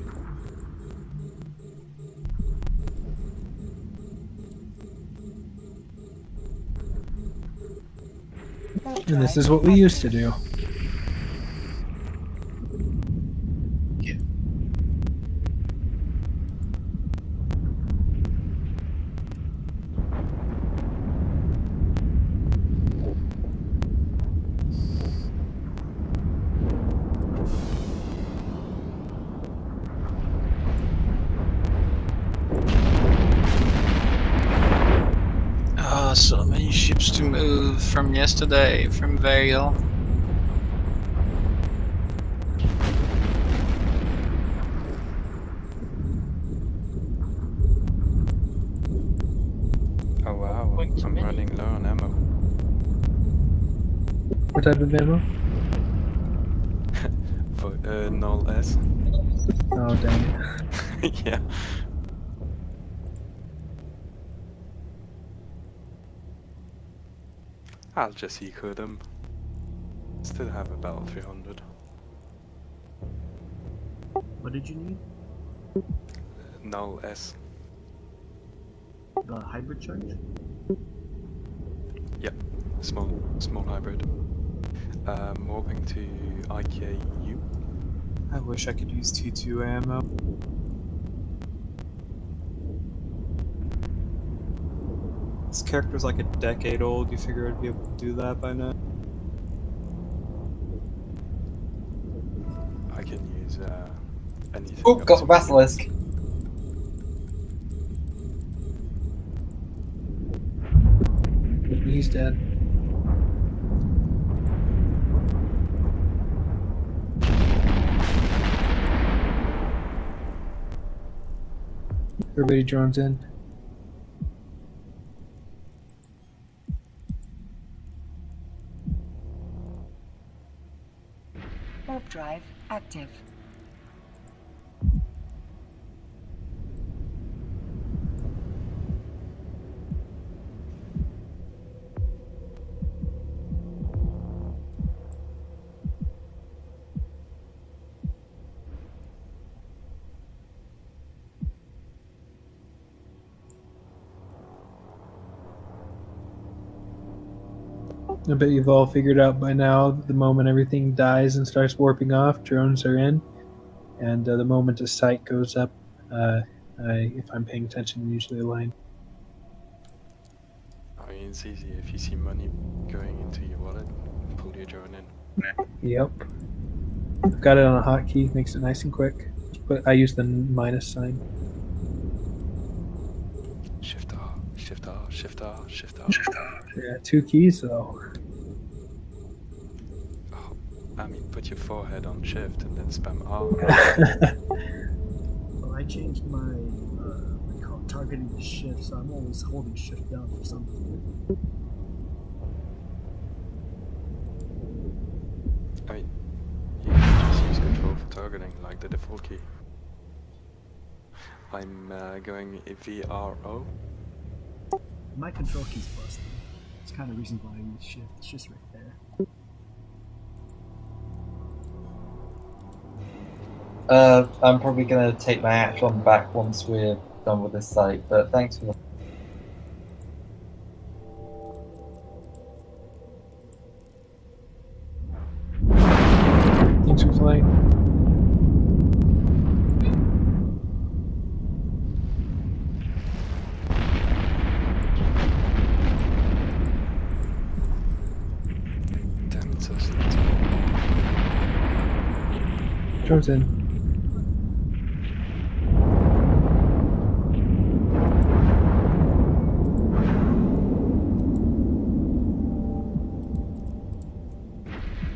And this is what we used to do. Oh, so many ships to move from yesterday, from Vale. Oh wow, I'm running low on ammo. What type of ammo? For null S. Oh, dang it. Yeah. I'll just eco them. Still have about 300. What did you need? Null S. The hybrid charge? Yep, small hybrid. Warping to IKU. I wish I could use T2 ammo. This character's like a decade old. You figure I'd be able to do that by now? I can use anything. Oh, up got to a basilisk. He's dead. Everybody drones in. Warp drive active. I bet you've all figured out by now the moment everything dies and starts warping off, drones are in. And the moment a sight goes up, if I'm paying attention, usually align. I mean, it's easy. If you see money going into your wallet, pull your drone in. Yep. I've got it on a hotkey, makes it nice and quick. But I use the minus sign. Shift R. Shift R, Shift R, Shift R. Yeah, 2 keys though. I mean, put your forehead on Shift and then spam R. Well, I changed my what do you call it, targeting to shift, so I'm always holding shift down for something. I mean, you can just use control for targeting, like the default key. I'm going VRO. My control key's busted. It's kind of the reason why I use shift. It's just right there. I'm probably going to take my Atron back once we're done with this site, but thanks for the... Thanks for flight. Damn, it's so slow. Drone's in.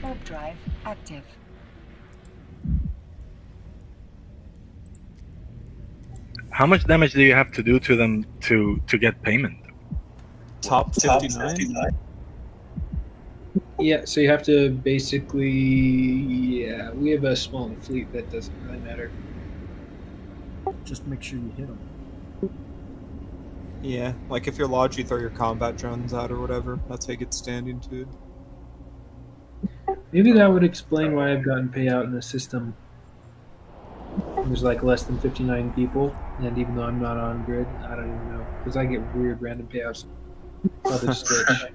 Warp drive active. How much damage do you have to do to them to get payment? Top 59? Yeah, so you have to basically, yeah, we have a small fleet that doesn't really matter. Just make sure you hit them. Yeah, like if you're lodged, you throw your combat drones out or whatever. That's how you get standing to. Maybe that would explain why I've gotten payout in the system. There's like less than 59 people, and even though I'm not on grid, I don't even know. Because I get weird random payouts. Probably just glitch.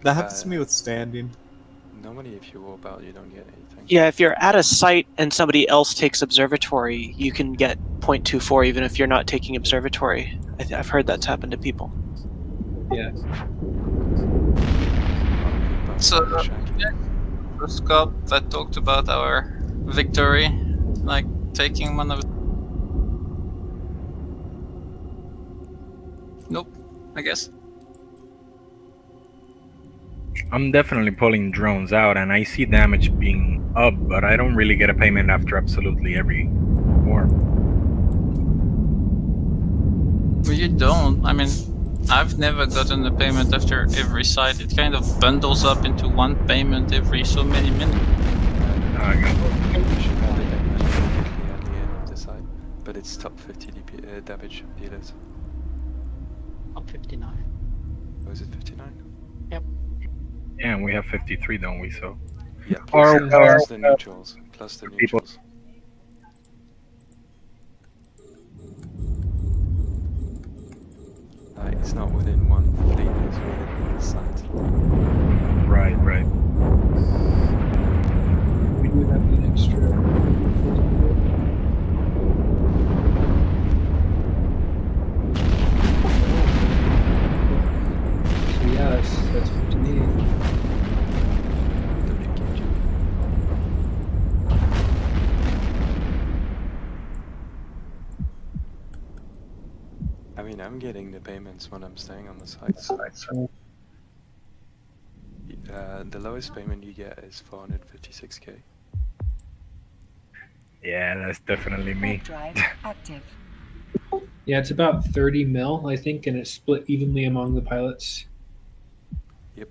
That happens to me with standing. Normally, if you warp out, you don't get anything. Yeah, if you're at a site and somebody else takes observatory, you can get 0.24 even if you're not taking observatory. I've heard that's happened to people. Yeah. So, the scope that talked about our victory, like taking one of. Nope, I guess. I'm definitely pulling drones out, and I see damage being up, but I don't really get a payment after absolutely every warp. Well, you don't. I mean, I've never gotten a payment after every site. It kind of bundles up into one payment every so many minutes. But it's top 50 damage dealers. I'm 59. Oh, is it 59? Yep. Yeah, and we have 53, don't we? So. Yeah. Or plus the neutrals. Plus the neutrals. It's not within one fleet, it's within one site. Right, right. We do have an extra. So yeah, that's 58. I mean, I'm getting the payments when I'm staying on the sites. The lowest payment you get is 456k. Yeah, that's definitely me. Drive active. Yeah, it's about 30 mil, I think, and it's split evenly among the pilots. Yep.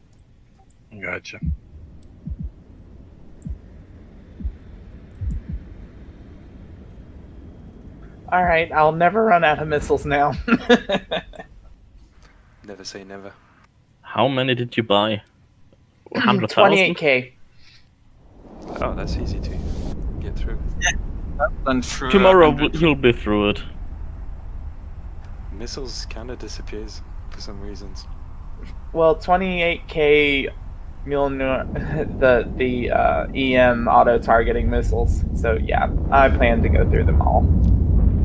Gotcha. All right, I'll never run out of missiles now. Never say never. How many did you buy? 100,000? 28k. Oh, that's easy to get through. And through Tomorrow you'll be through it. Missiles kind of disappears for some reasons. Well, 28k Mjolnir, the EM auto targeting missiles. So yeah, I plan to go through them all.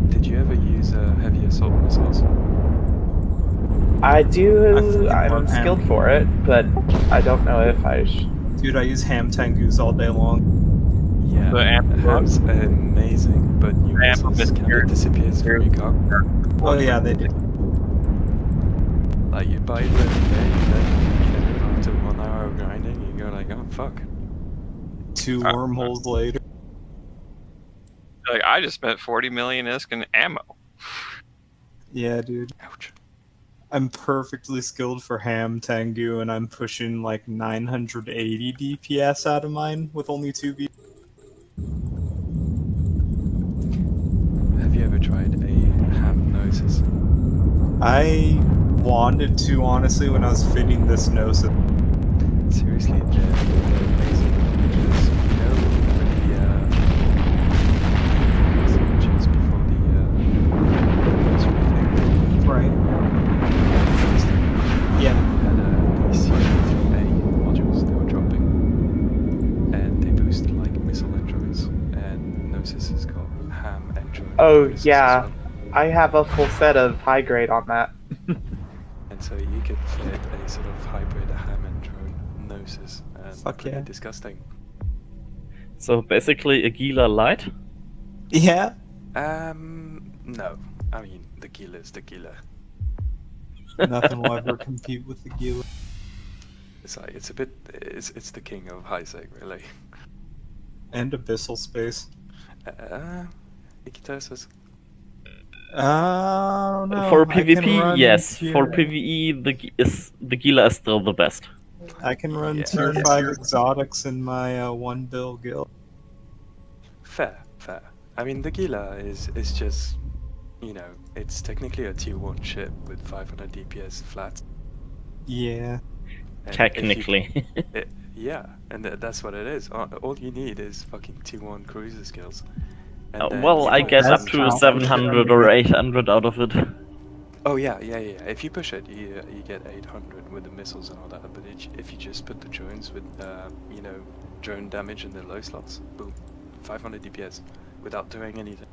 Did you ever use heavy assault missiles? I do. I'm skilled for it, but I don't know if I should. Dude, I use ham tangoos all day long. Yeah, ham's amazing, but new missiles kind of disappears from your cock. Oh yeah, they do. Like you buy it for the day, then after 1 hour of grinding, you go like, oh fuck. 2 wormholes later. Like, I just spent 40 million ISK in ammo. Yeah, dude. Ouch. I'm perfectly skilled for Ham Tengu, and I'm pushing like 980 DPS out of mine with only 2 V. Have you ever tried a ham Gnosis? I wanted to, honestly, when I was fitting this Gnosis. Seriously, they're amazing. Because, you know, with the just before the Right. Yeah. And these C3A modules they were dropping. And they boost like missile androids. And Gnosis has got ham android. Oh bonuses yeah, as well. I have a full set of high grade on that. And so you could fit a sort of hybrid ham and drone Gnosis. And Fuck pretty yeah. disgusting. So basically a Gila light? Yeah. No. I mean, the Gila is the Gila. Nothing will ever compete with the Gila. It's like, it's a bit, it's the king of high sec, really. And abyssal space. Ikitosis. I don't know. For I can PvP, run yes. tier- For PvE, the Gila is still the best. I can run Yeah. tier 5 exotics in my 1 bill guild. Fair. I mean, the Gila is just, you know, it's technically a tier 1 ship with 500 DPS flat. Yeah. And Technically. Yeah, and that's what it is. All you need is fucking tier 1 cruiser skills. And then Well, you I can get up run to fast. 700 or 800 out of it. Oh yeah. If you push it, you get 800 with the missiles and all that. But if you just put the drones with, you know, drone damage in the low slots, boom, 500 DPS without doing anything.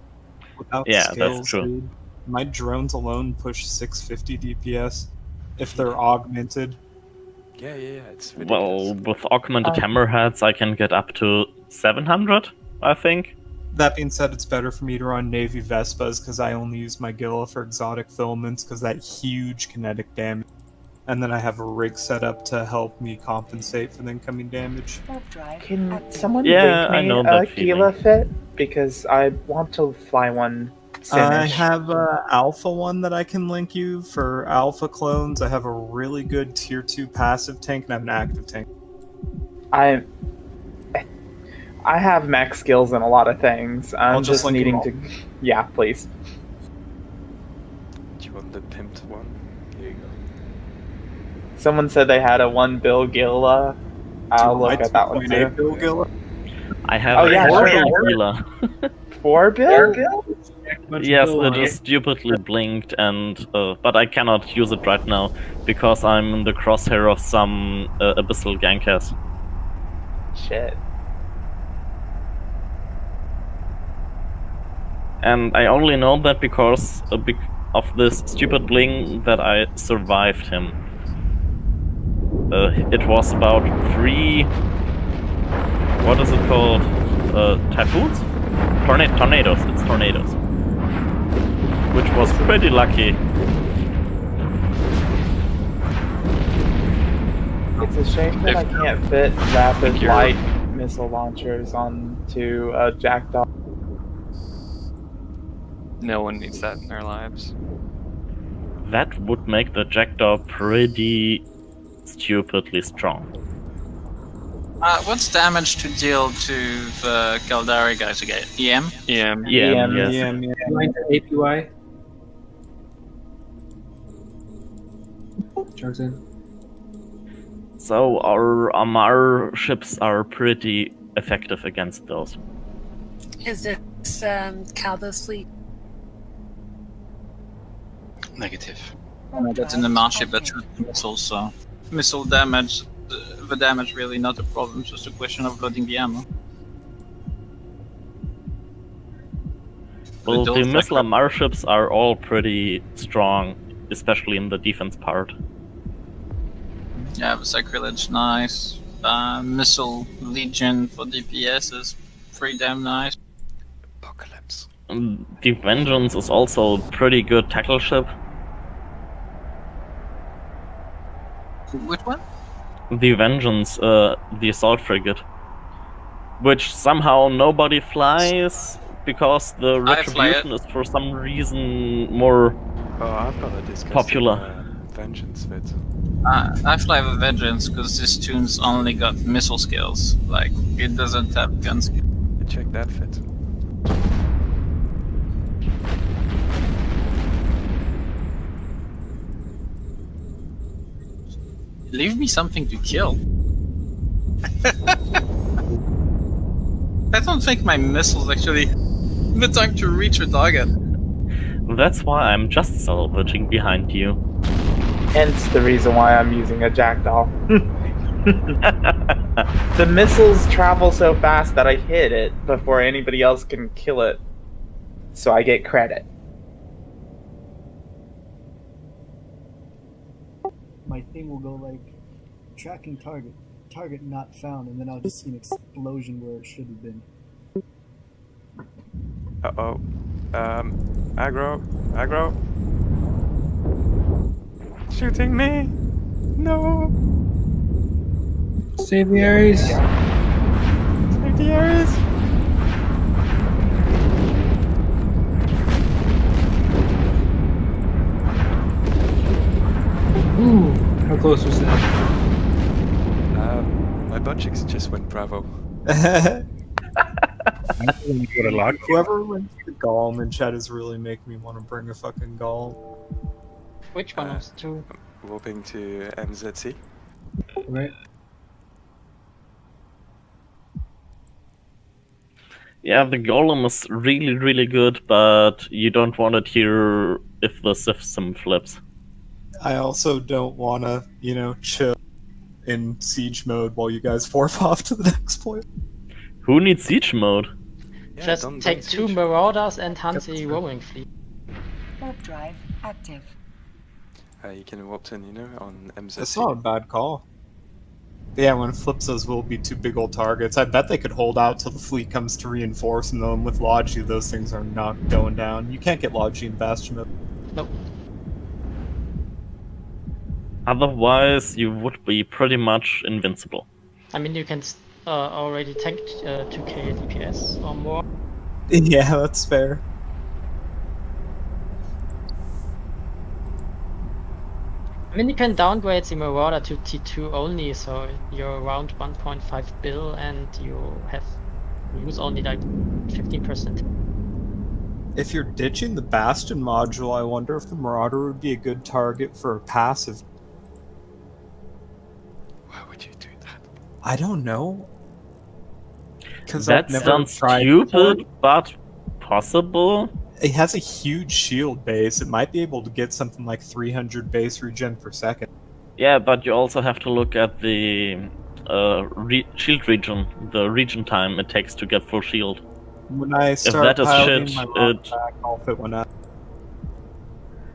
Without Yeah, skills, that's true. dude. My drones alone push 650 DPS if they're augmented. Yeah, it's ridiculous. Well, with augmented hammerheads, I can get up to 700, I think. That being said, it's better for me to run Navy Vespas because I only use my Gila for exotic filaments because that huge kinetic damage. And then I have a rig set up to help me compensate for the incoming damage. Can someone Yeah, link I me know a that Gila feeling. fit? Because I want to fly one soonish. I have an alpha one that I can link you for alpha clones. I have a really good tier 2 passive tank and I have an active tank. I have max skills in a lot of things. I'm I'll just link needing them to. Yeah, please. Do you want the pimped one? Here you go. Someone said they had a 1 bill Gila. I'll look at that one too. Bill Gila? I have Oh, a yeah, 4 sure. bill Gila. 4 bill? Yes, it is stupidly blinked, and but I cannot use it right now because I'm in the crosshair of some abyssal gankers. Shit. And I only know that because of this stupid bling that I survived him. It was about 3... What is it called? Typhoons? Tornadoes. It's tornadoes. Which was pretty lucky. It's a shame that I can't fit rapid light missile launchers onto a Jackdaw. No one needs that in their lives. That would make the Jackdaw pretty stupidly strong. What's damage to deal to the Galdari guys again? EM? EM. Yes. APY. Johnson. So our ships are pretty effective against those. Is this Caldo's fleet? Negative. That's in the Mars ship that shoots missiles, so missile damage, the damage really not a problem, just a question of loading the ammo. Well, the missile Mars ships are all pretty strong, especially in the defense part. Yeah, the Sacrilege, nice. Missile Legion for DPS is pretty damn nice. Apocalypse. The Vengeance is also a pretty good tackle ship. Which one? The Vengeance, the assault frigate, which somehow nobody flies because the I fly it. retribution is for some reason more Oh, I've got a disgusting popular. vengeance fit. I fly with Vengeance because this tune's only got missile skills. Like, it doesn't have gun skills. Check that fit. Leave me something to kill. I don't think my missiles actually have the time to reach a target. That's why I'm just salvaging behind you. Hence the reason why I'm using a jackdaw. The missiles travel so fast that I hit it before anybody else can kill it. So I get credit. My thing will go like tracking target, target not found, and then I'll just see an explosion where it should have been. Uh-oh. Aggro. Aggro. Shooting me. No. Save the Ares. Save the Ares. Ooh, how close was that? My butt cheeks just went bravo. Whoever went to the Golem in chat is really making me want to bring a fucking Golem. Which one was two? Warping to MZC. Right. Yeah, the Golem is really, really good, but you don't want it here if the system flips. I also don't want to, chill in siege mode while you guys warp off to the next point. Who needs siege mode? Yeah, Just take two Marauders and hunt the roaming fleet. Warp drive active. You can warp in, on MZC. That's not a bad call. But yeah, when it flips, those will be two big old targets. I bet they could hold out till the fleet comes to reinforce, and then with Logi, those things are not going down. You can't get Logi in Bastion mode. Nope. Otherwise, you would be pretty much invincible. I mean, you can already tank 2k DPS or more. Yeah, that's fair. I mean, you can downgrade the Marauder to T2 only, so you're around 1.5 bill and you use only like 15%. If you're ditching the Bastion module, I wonder if the Marauder would be a good target for a passive. Why would you do that? I don't know. That sounds stupid, but possible. It has a huge shield base. It might be able to get something like 300 base regen per second. Yeah, but you also have to look at the shield regen, the regen time it takes to get full shield. When I start if that piloting is my shit, back, I'll fit one up.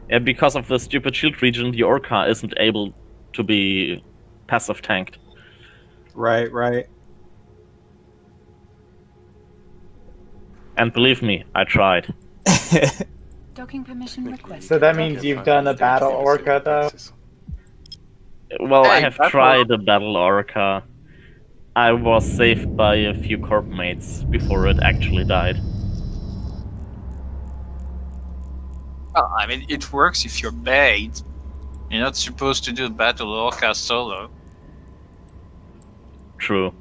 Yeah, because of the stupid shield regen, the Orca isn't able to be passive tanked. Right, right. And believe me, I tried. Docking permission requested. So that means you've done a battle orca, though? Well, I have tried a battle orca. I was saved by a few corp mates before it actually died. Well, I mean, it works if you're bait. You're not supposed to do battle orca solo. True.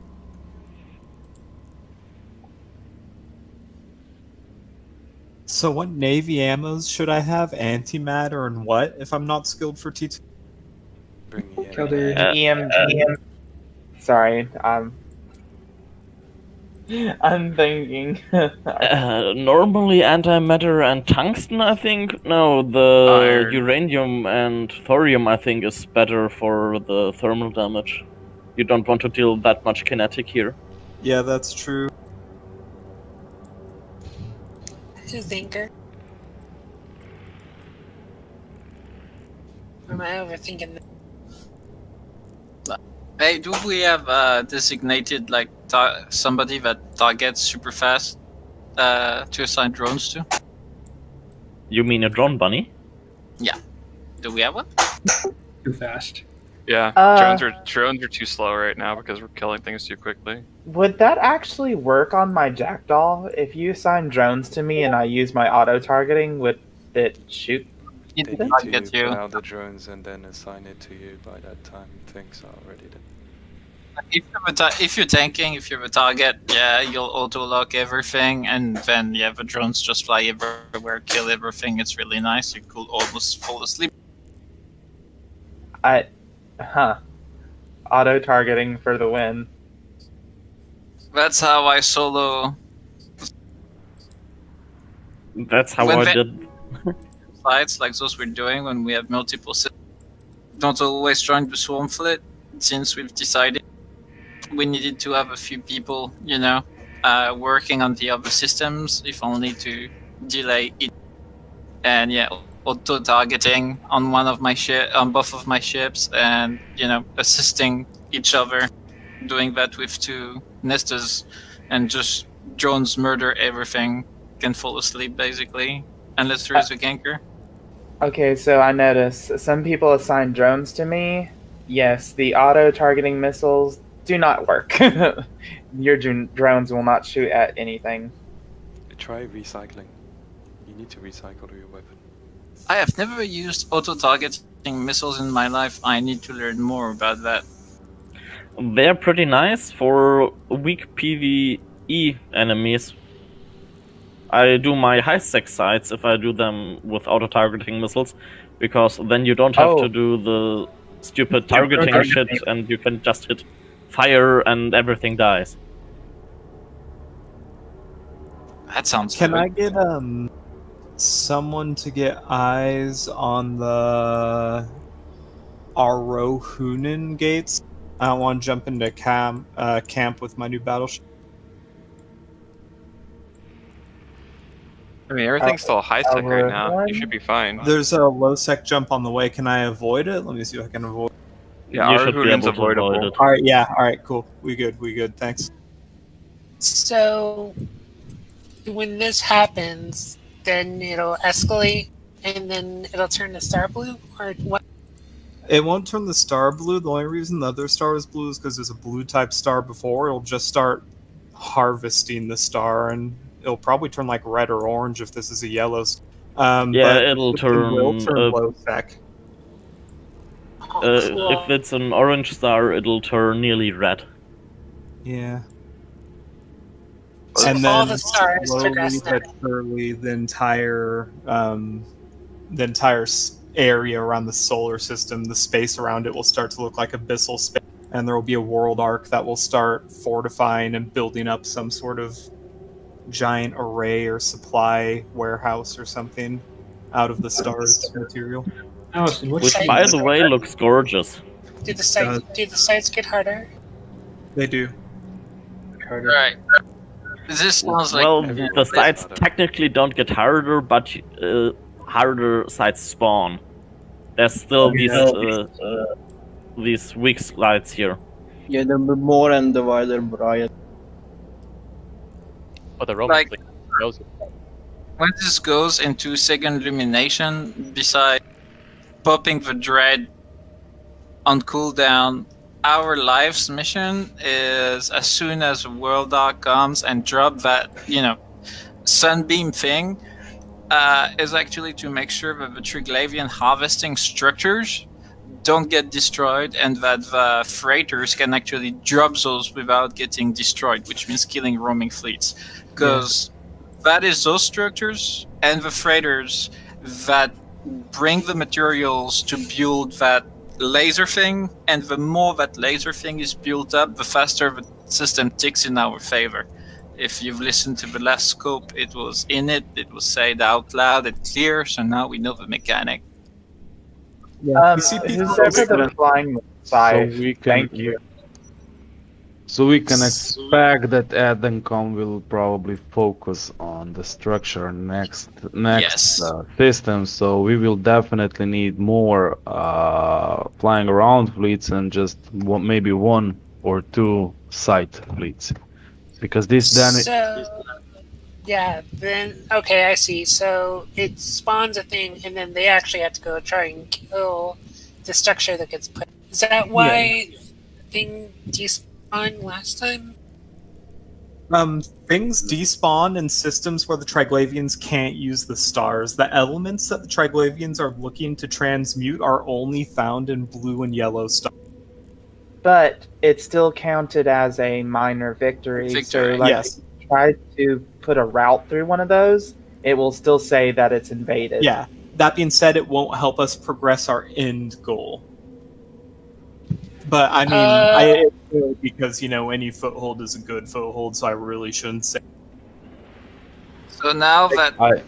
So what Navy ammos should I have? Antimatter and what if I'm not skilled for T2? EMG. Sorry, I'm thinking. Normally antimatter and tungsten, I think. No, the uranium and thorium, I think, is better for the thermal damage. You don't want to deal that much kinetic here. Yeah, that's true. Who's the anchor? Or am I overthinking this? Hey, do we have designated like somebody that targets super fast to assign drones to? You mean a drone bunny? Yeah. Do we have one? Too fast. Yeah, drones are too slow right now because we're killing things too quickly. Would that actually work on my Jackdaw? If you assign drones to me and I use my auto targeting, would it shoot? They need to put out the drones and then assign it to you. By that time, things are already done. If you're tanking, if you're the target, yeah, you'll auto-lock everything, and then yeah, the drones just fly everywhere, kill everything. It's really nice. You could almost fall asleep. Auto targeting for the win. That's how I solo. That's how I did. Fights like those we're doing when we have multiple systems. Don't always join the swarm fleet, since we've decided we needed to have a few people, you know, working on the other systems, if only to delay it. And yeah, auto targeting on on both of my ships, and you know, assisting each other, doing that with two nesters, and just drones murder everything. Can fall asleep basically, unless there is a ganker. Okay, so I notice some people assign drones to me. Yes, the auto targeting missiles do not work. Your drones will not shoot at anything. Try recycling. You need to recycle your weapon. I have never used auto-targeting missiles in my life. I need to learn more about that. They're pretty nice for weak PvE enemies. I do my high-sec sites if I do them with auto-targeting missiles, because then you don't have to do the stupid targeting shit, and you can just hit fire and everything dies. That sounds Can good. I get someone to get eyes on the Arohunin gates? I don't want to jump into camp with my new battleship. I mean, everything's still high sec right now. You should be fine. There's a low sec jump on the way. Can I avoid it? Let me see if I can avoid. Yeah, you should be Arohunin's able to avoid avoidable. it. All right, yeah, all right, cool. We good. Thanks. So when this happens, then it'll escalate, and then it'll turn to star blue, or what? It won't turn the star blue. The only reason the other star is blue is because there's a blue type star before. It'll just start harvesting the star, and it'll probably turn like red or orange if this is a yellow. Yeah, but it'll turn low sec. if it's an orange star, it'll turn nearly red. Yeah. So And all then the stars slowly progress now. but surely the entire area around the solar system, the space around it will start to look like abyssal space, and there will be a world arc that will start fortifying and building up some sort of giant array or supply warehouse or something out of the stars material. Allison, Which, by the way, looks gorgeous. Do the sites get harder? They do. Right. This sounds like Well, the sites technically don't get harder, but harder sites spawn. There's still these weak sites here. Yeah, the more and the wider variety. But the Roman Like- fleet knows it. when this goes into second illumination, besides popping the dread on cooldown, our life's mission is, as soon as the world arc comes and drop that, you know, sunbeam thing, is actually to make sure that the Triglavian harvesting structures don't get destroyed, and that the freighters can actually drop those without getting destroyed, which means killing roaming fleets. Because that is those structures and the freighters that bring the materials to build that laser thing, and the more that laser thing is built up, the faster the system ticks in our favor. If you've listened to the last scope, it was in it was said out loud and clear, so now we know the mechanic. Who's over the flying side? So we can, Thank you. So we can expect that Adencom will probably focus on the structure next Yes. system. So we will definitely need more flying around fleets and just maybe one or two site fleets, because this then Yeah, then okay, I see. So it spawns a thing, and then they actually have to go try and kill the structure that gets put. Is that why thing despawned last time? Things despawn in systems where the Triglavians can't use the stars. The elements that the Triglavians are looking to transmute are only found in blue and yellow stars. But it's still counted as a minor victory. So, like, yes. if you try to put a route through one of those, it will still say that it's invaded. Yeah. That being said, it won't help us progress our end goal. But I mean, because any foothold is a good foothold, so I really shouldn't say. So now that I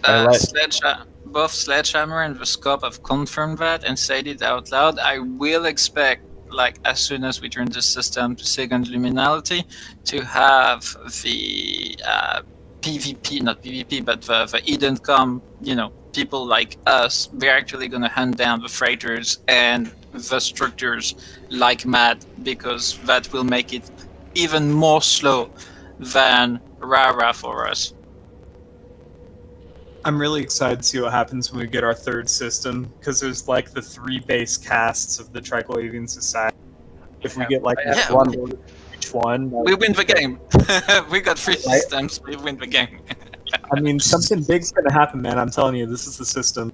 both Sledgehammer and the Scope have confirmed that and said it out loud, I will expect, like, as soon as we turn the system to second luminality, to have the PvP, not PvP, but the Eden Com, people like us, we're actually going to hunt down the freighters and the structures like mad, because that will make it even more slow than Rara for us. I'm really excited to see what happens when we get our third system, because there's like the 3 base casts of the Triglavian Society. If we get like one each one, we win the game. We got 3 systems, we win the game. I mean, something big's gonna happen, man. I'm telling you, this is the system.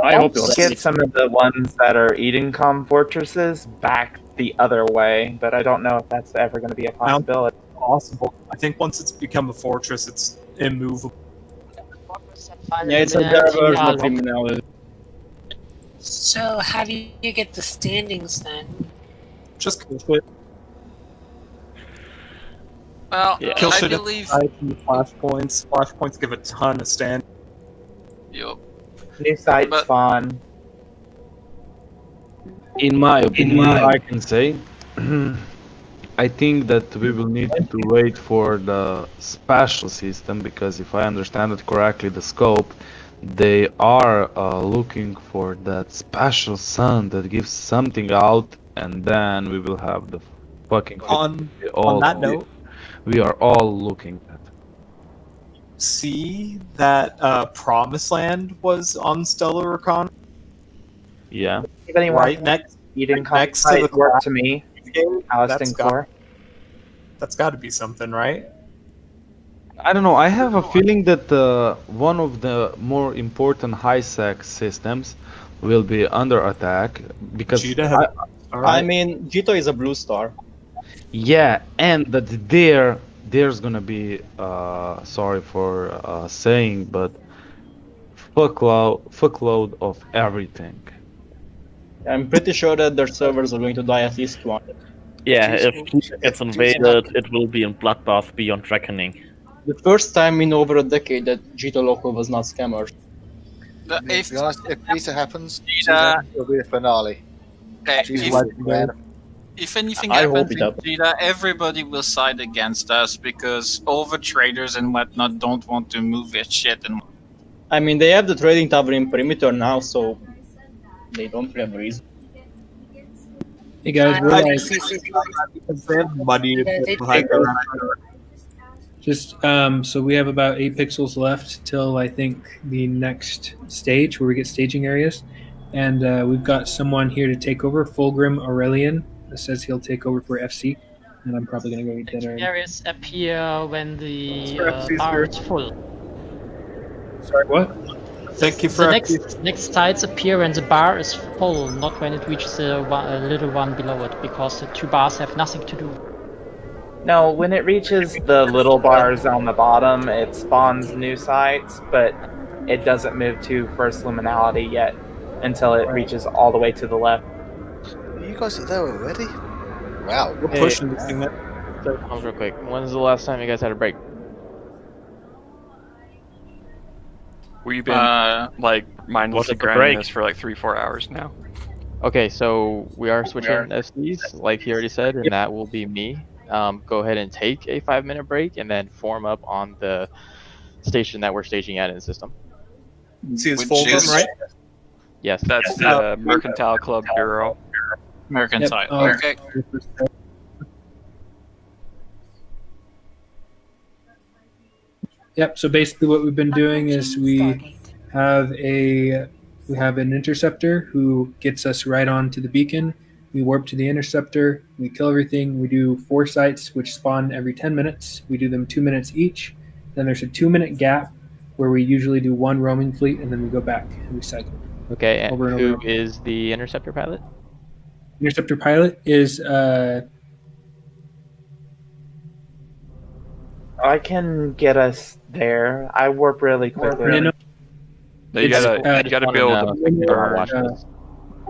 I hope you'll get some of the ones that are Edencom fortresses back the other way, but I don't know if that's ever going to be a possibility. Possible. I think once it's become a fortress, it's immovable. Yeah, it's a diversion of criminality. So how do you get the standings then? Just kill shit. Well, Kill I shit believe. Flashpoints. Flashpoints give a ton of stand. Yup. New site spawn. In my opinion, I can say, I think that we will need to wait for the spatial system, because if I understand it correctly, the scope, they are looking for that spatial sun that gives something out, and then we will have the fucking. On that note, we are all looking at. See that Promised Land was on Stellar Recon? Yeah. Anybody right next to the work to me? That's got to be something, right? I don't know. I have a feeling that one of the more important high-sec systems will be under attack, because I mean, Jito is a blue star. Yeah, and that there's gonna be sorry for saying, but fuckload of everything. I'm pretty sure that their servers are going to die at least one. Yeah, if it gets invaded, it will be in bloodbath beyond reckoning. The first time in over a decade that Jito Loco was not scammers. To be honest, if Visa happens, Jita- it'll be a finale. Okay, Jesus, if anything I hope happens it in happens. Jita, everybody will side against us, because all the traders and whatnot don't want to move their shit. And I mean, they have the trading tower in perimeter now, so they don't have a reason. Hey guys, we're just so we have about 8 pixels left till I think the next stage where we get staging areas, and we've got someone here to take over. Fulgrim Aurelian says he'll take over for FC, and I'm probably gonna go eat dinner. Areas appear when the FC's bar here. is full. Sorry, what? Thank you for the next tides appear when the bar is full, not when it reaches a little one below it, because the 2 bars have nothing to do. No, when it reaches the little bars on the bottom, it spawns new sites, but it doesn't move to first luminality yet until it reaches all the way to the left. You guys are there already? Wow. We're pushing this thing. Real quick, when's the last time you guys had a break? We've been mindlessly grinding this for like 3-4 hours now. Okay, so we are switching SDs, like he already said, and that will be me. Go ahead and take a 5-minute break, and then form up on the station that we're staging at in the system. See, it's Fulgrim, right? Yes. That's the Mercantile Club Bureau. Mercantile. Okay. Yep. So basically, what we've been doing is we have an interceptor who gets us right onto the beacon. We warp to the interceptor. We kill everything. We do 4 sites, which spawn every 10 minutes. We do them 2 minutes each. Then there's a 2-minute gap where we usually do 1 roaming fleet, and then we go back and we cycle. Okay, and Over and who over. is the interceptor pilot? Interceptor pilot is I can get us there. I warp really quickly. Nino. You gotta be able to burn.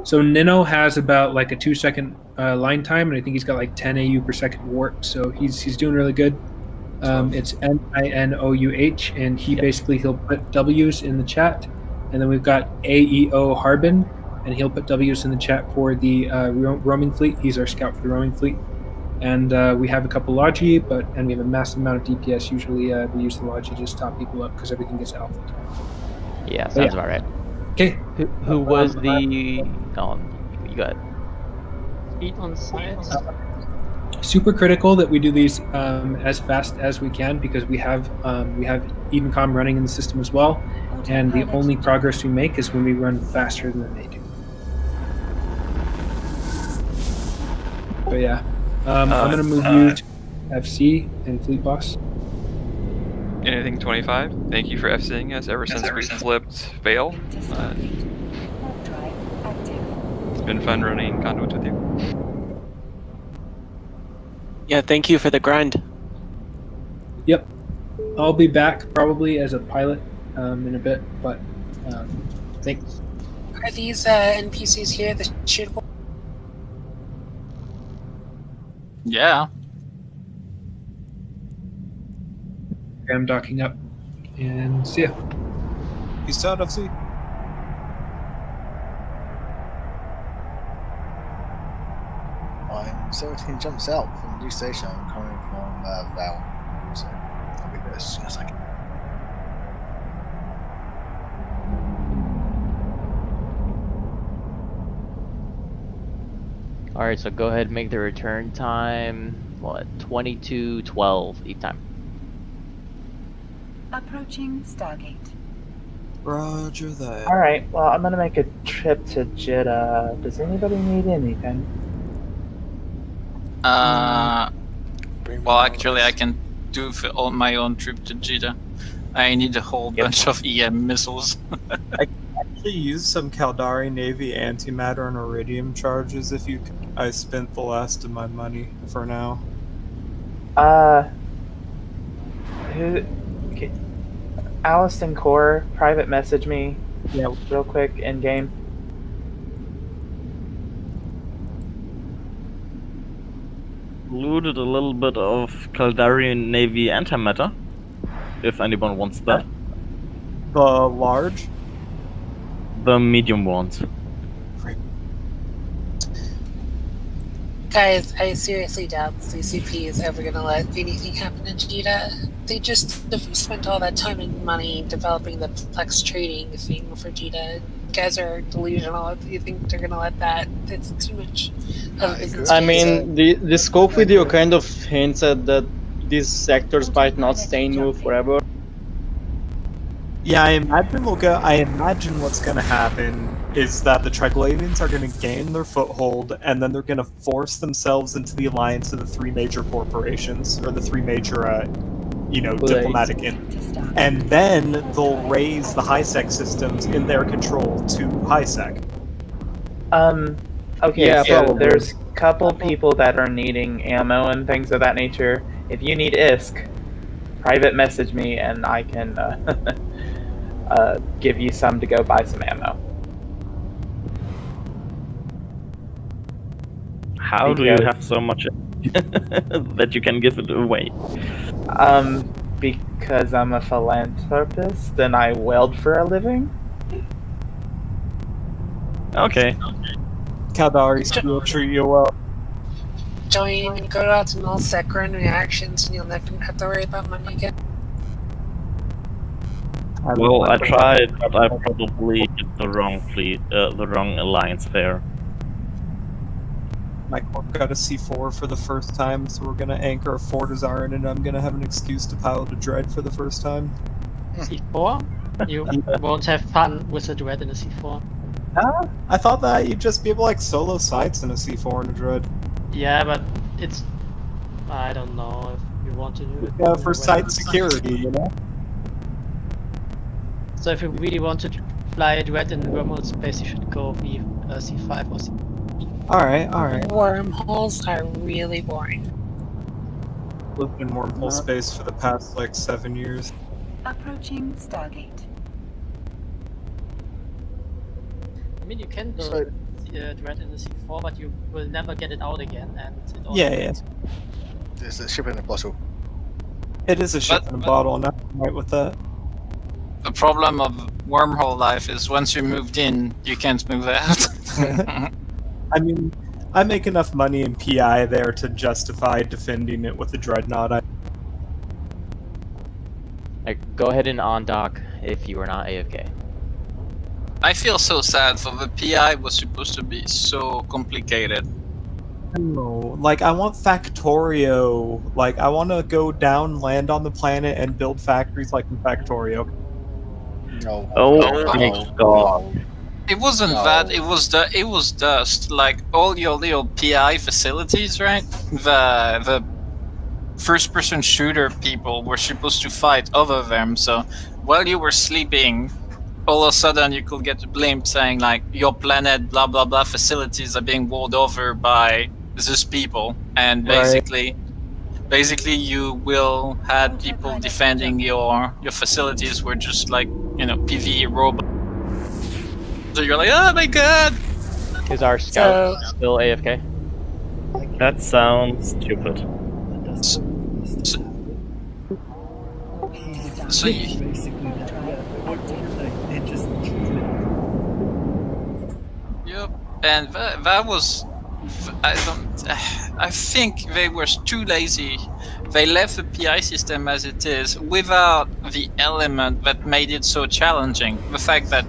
So Nino has about like a 2-second line time, and I think he's got like 10 AU per second warp. So he's doing really good. It's NINOUH, and he'll put W's in the chat, and then we've got AEO Harbin, and he'll put W's in the chat for the roaming fleet. He's our scout for the roaming fleet. And we have a couple Logi, and we have a massive amount of DPS. Usually we use the Logi to just top people up because everything gets alpha. Yeah, sounds about right. Okay. Who was the... you got... Speed on site. Super critical that we do these as fast as we can because we have Evencom running in the system as well. And the only progress we make is when we run faster than they do. But yeah. I'm going to move you to FC and Fleet Boss. Anything 25? Thank you for FCing us ever since we flipped Vale. It's been fun running conduits with you. Yeah, thank you for the grind. Yep. I'll be back probably as a pilot in a bit, but thanks. Are these NPCs here the shootable? Yeah. I'm docking up, and see ya. Peace out, FC. I'm 17 jumps out from the new station. I'm coming from Val, so I'll be there as soon as I can. Alright, so go ahead and make the return time, 22:12 leave time. Approaching Stargate. Roger that. Alright, well, I'm gonna make a trip to Jeddah. Does anybody need anything? Well, actually, I can do my own trip to Jeddah. I need a whole bunch of EM missiles. I can actually use some Caldari Navy antimatter and iridium charges if you. I spent the last of my money for now. Alliston Core, private message me. Yeah, real quick in game. Looted a little bit of Caldarian Navy antimatter, if anyone wants that. The large? The medium ones. Guys, I seriously doubt CCP is ever going to let anything happen in Jeddah. They just spent all that time and money developing the Plex trading thing for Jeddah. You guys are delusional if you think they're going to let that. It's too much of a business. I mean, the scope video kind of hints at that these sectors might not stay new forever. Yeah, I imagine what's going to happen is that the Triglavians are going to gain their foothold, and then they're going to force themselves into the alliance of the 3 major corporations, or the 3 major, diplomatic and then they'll raise the high-sec systems in their control to high-sec. Okay, Yeah, so probably. there's a couple people that are needing ammo and things of that nature. If you need ISK, private message me and I can give you some to go buy some ammo. How do you have so much that you can give it away? Because I'm a philanthropist and I weld for a living. Okay. Caldari will treat you well. Go out to null-sec, run reactions, and you'll never have to worry about money again. Well, I tried, but I probably did the wrong fleet, the wrong alliance there. My corp got a C4 for the first time, so we're gonna anchor a Fort Azarin, and I'm gonna have an excuse to pilot a Dread for the first time. C4? You won't have fun with a Dread in a C4. Huh? I thought that you'd just be able to like solo sites in a C400. Yeah, but it's... I don't know if you want to do it. Yeah, for site security, you know? So if you really want to fly Dread in wormhole space, you should go C5 or C. Alright. Wormholes are really boring. Lived in wormhole space for the past like 7 years. Approaching Stargate. I mean, you can build Dread in the C4, but you will never get it out again, and it also Yeah. There's a ship in a bottle. It is a ship in a bottle, and I'm right with that. The problem of wormhole life is once you moved in, you can't move out. I mean, I make enough money in PI there to justify defending it with a dreadnought. Go ahead and on-dock if you are not AFK. I feel so sad for the PI was supposed to be so complicated. No, like I want Factorio. Like I want to go down, land on the planet, and build factories like in Factorio. No. Oh my god. It wasn't that. It was dust. Like all your little PI facilities, right? The first-person shooter people were supposed to fight over them. So while you were sleeping, all of a sudden you could get a blimp saying like your planet blah blah blah facilities are being walled over by these people, and basically you will have people defending your facilities were just like, you know, PvE robots. So you're like, oh my god! Is our scout still AFK? That sounds stupid. So you, basically it just yep, and that was, I think they were too lazy. They left the PI system as it is without the element that made it so challenging. The fact that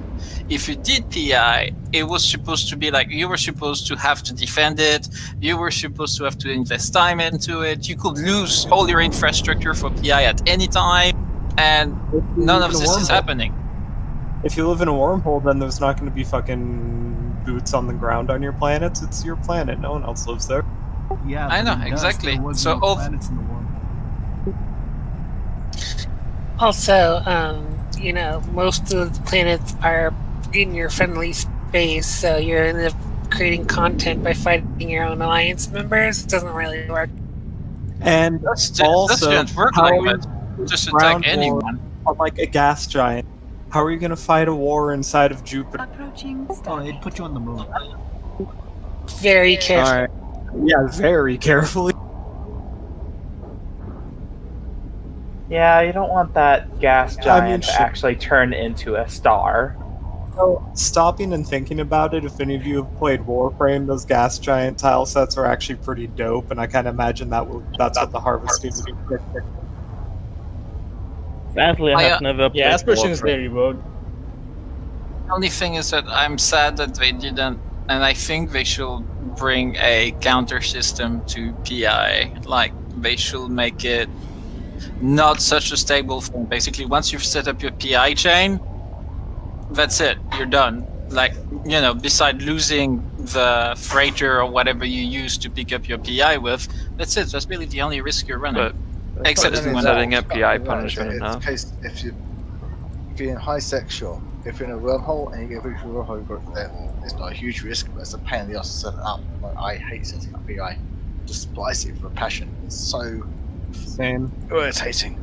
if you did PI, it was supposed to be like you were supposed to have to defend it, you were supposed to have to invest time into it, you could lose all your infrastructure for PI at any time, and none of this is happening. If you live in a wormhole, then there's not going to be fucking boots on the ground on your planets. It's your planet. No one else lives there. Yeah, I know, exactly. There was so no all planets in the wormhole. Also, you know, most of the planets are in your friendly space, so you're in the creating content by fighting your own alliance members. It doesn't really work. And that also, didn't work how like are that. you Just ground attack war anyone. on like a gas giant? How are you going to fight a war inside of Jupiter? Approaching Oh, Stargate. it put you on the moon. Very careful. Alright. Yeah, very carefully. Yeah, you don't want that gas giant to shit. actually turn into a star. So, stopping and thinking about it, if any of you have played Warframe, those gas giant tile sets are actually pretty dope, and I kind of imagine that's what the harvesting would be. Sadly, I have never played Aspersion is Warframe. very good. The only thing is that I'm sad that they didn't, and I think they should bring a counter system to PI. Like, they should make it not such a stable thing. Basically, once you've set up your PI chain, that's it. You're done. Like, you know, beside losing the freighter or whatever you use to pick up your PI with, that's it. That's really the only risk you're running. But except when setting up PI Right, punishment it's enough. case if you're in high sexual, if you're in a wormhole and you get through a wormhole, then it's not a huge risk, but it's a pain in the ass to set it up. Like, I hate setting up PI. Just splice it for a passion. It's so Same. irritating.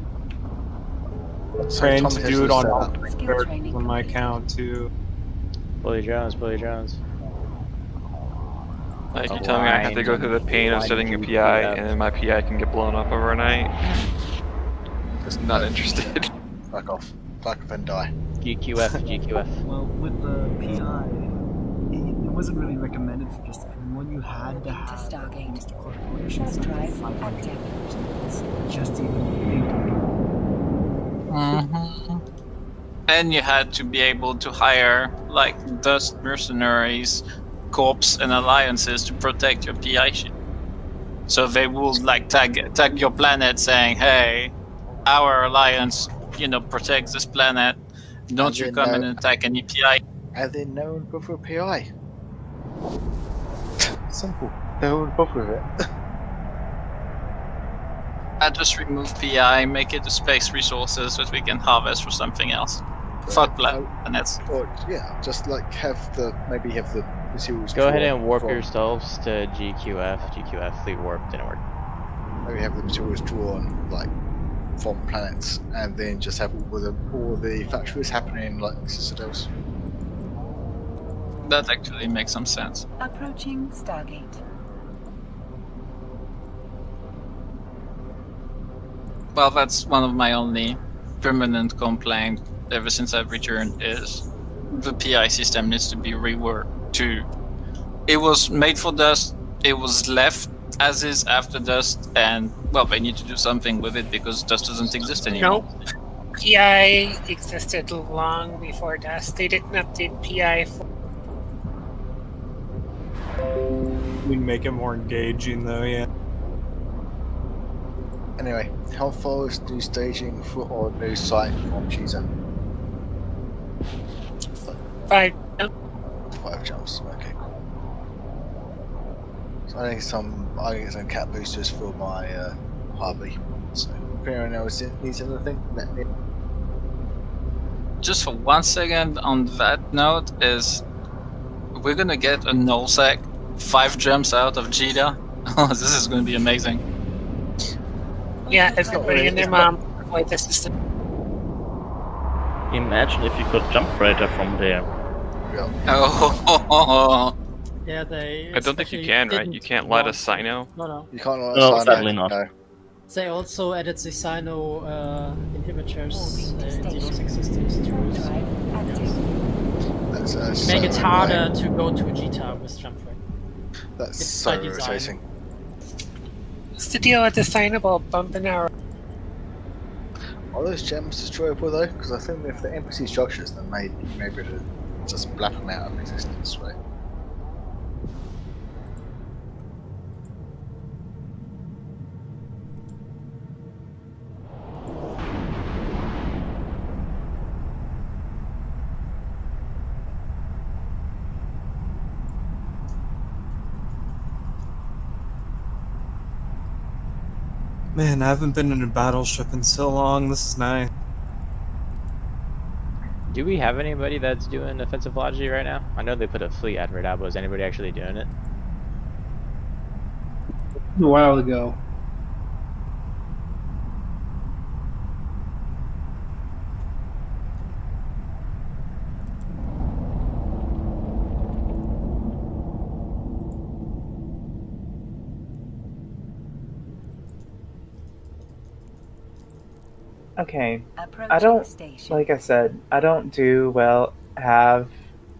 Trying to do it on Skill training on my account too. Bully Jones. Like, you tell me I have to go through the pain of setting a PI, and then my PI can get blown up overnight. Just not interested. Fuck off. Fuck off and die. GQF. Well, with the PI, it wasn't really recommended for just everyone. You had to have Stargate. almost a corporation Test drive 500 active. just to even think of it. And you had to be able to hire, like, dust mercenaries, corps, and alliances to protect your PI ship. So they would, like, tag your planet saying, hey, our alliance, you know, protects this planet. Don't you come and attack any PI. and then no one bother with PI. Simple. No one bother with it. I just remove PI, make it the space resources that we can harvest for something else. Fuck planets. Or yeah, just like have the materials. Go ahead drawn and warp from- yourselves to GQF. GQF fleet warp didn't work. Maybe have the materials drawn like from planets, and then just have all the factories happening like Studeos. That actually makes some sense. Approaching Stargate. Well, that's one of my only permanent complaint ever since I've returned is the PI system needs to be reworked too. It was made for dust, it was left as is after dust, and well, they need to do something with it because dust doesn't exist anymore. Nope. PI existed long before dust. They didn't update PI for We make it more engaging though, yeah. Anyway, how far is new staging for our new site from Cheezer? 5. 5 jumps. Okay, cool. So I need some cat boosters for my hobby. So if anyone else needs anything, let me. Just for 1 second on that note is we're gonna get a nullsec 5 jumps out of Jita. This is gonna be amazing. Yeah, everybody and their mom avoid the system. Imagine if you could jump freighter from there. Oh. Yeah, they. I don't think you can, right? You can't light a Sino. No. You can't light No, a Sino. sadly not. No. They also added the Sino inhibitors in the OSX systems too. That's Make so it harder annoying. to go to Jita with jump rate. That's It's so by design. irritating. What's the deal with the signable bump and arrow? Are those gems destroyable though? Because I think if the NPC structures, then maybe to just blap them out of existence, right? Man, I haven't been in a battleship in so long. This is nice. Do we have anybody that's doing offensive logi right now? I know they put a fleet advert out, but is anybody actually doing it? A while ago. Okay, I don't, like I said, I don't have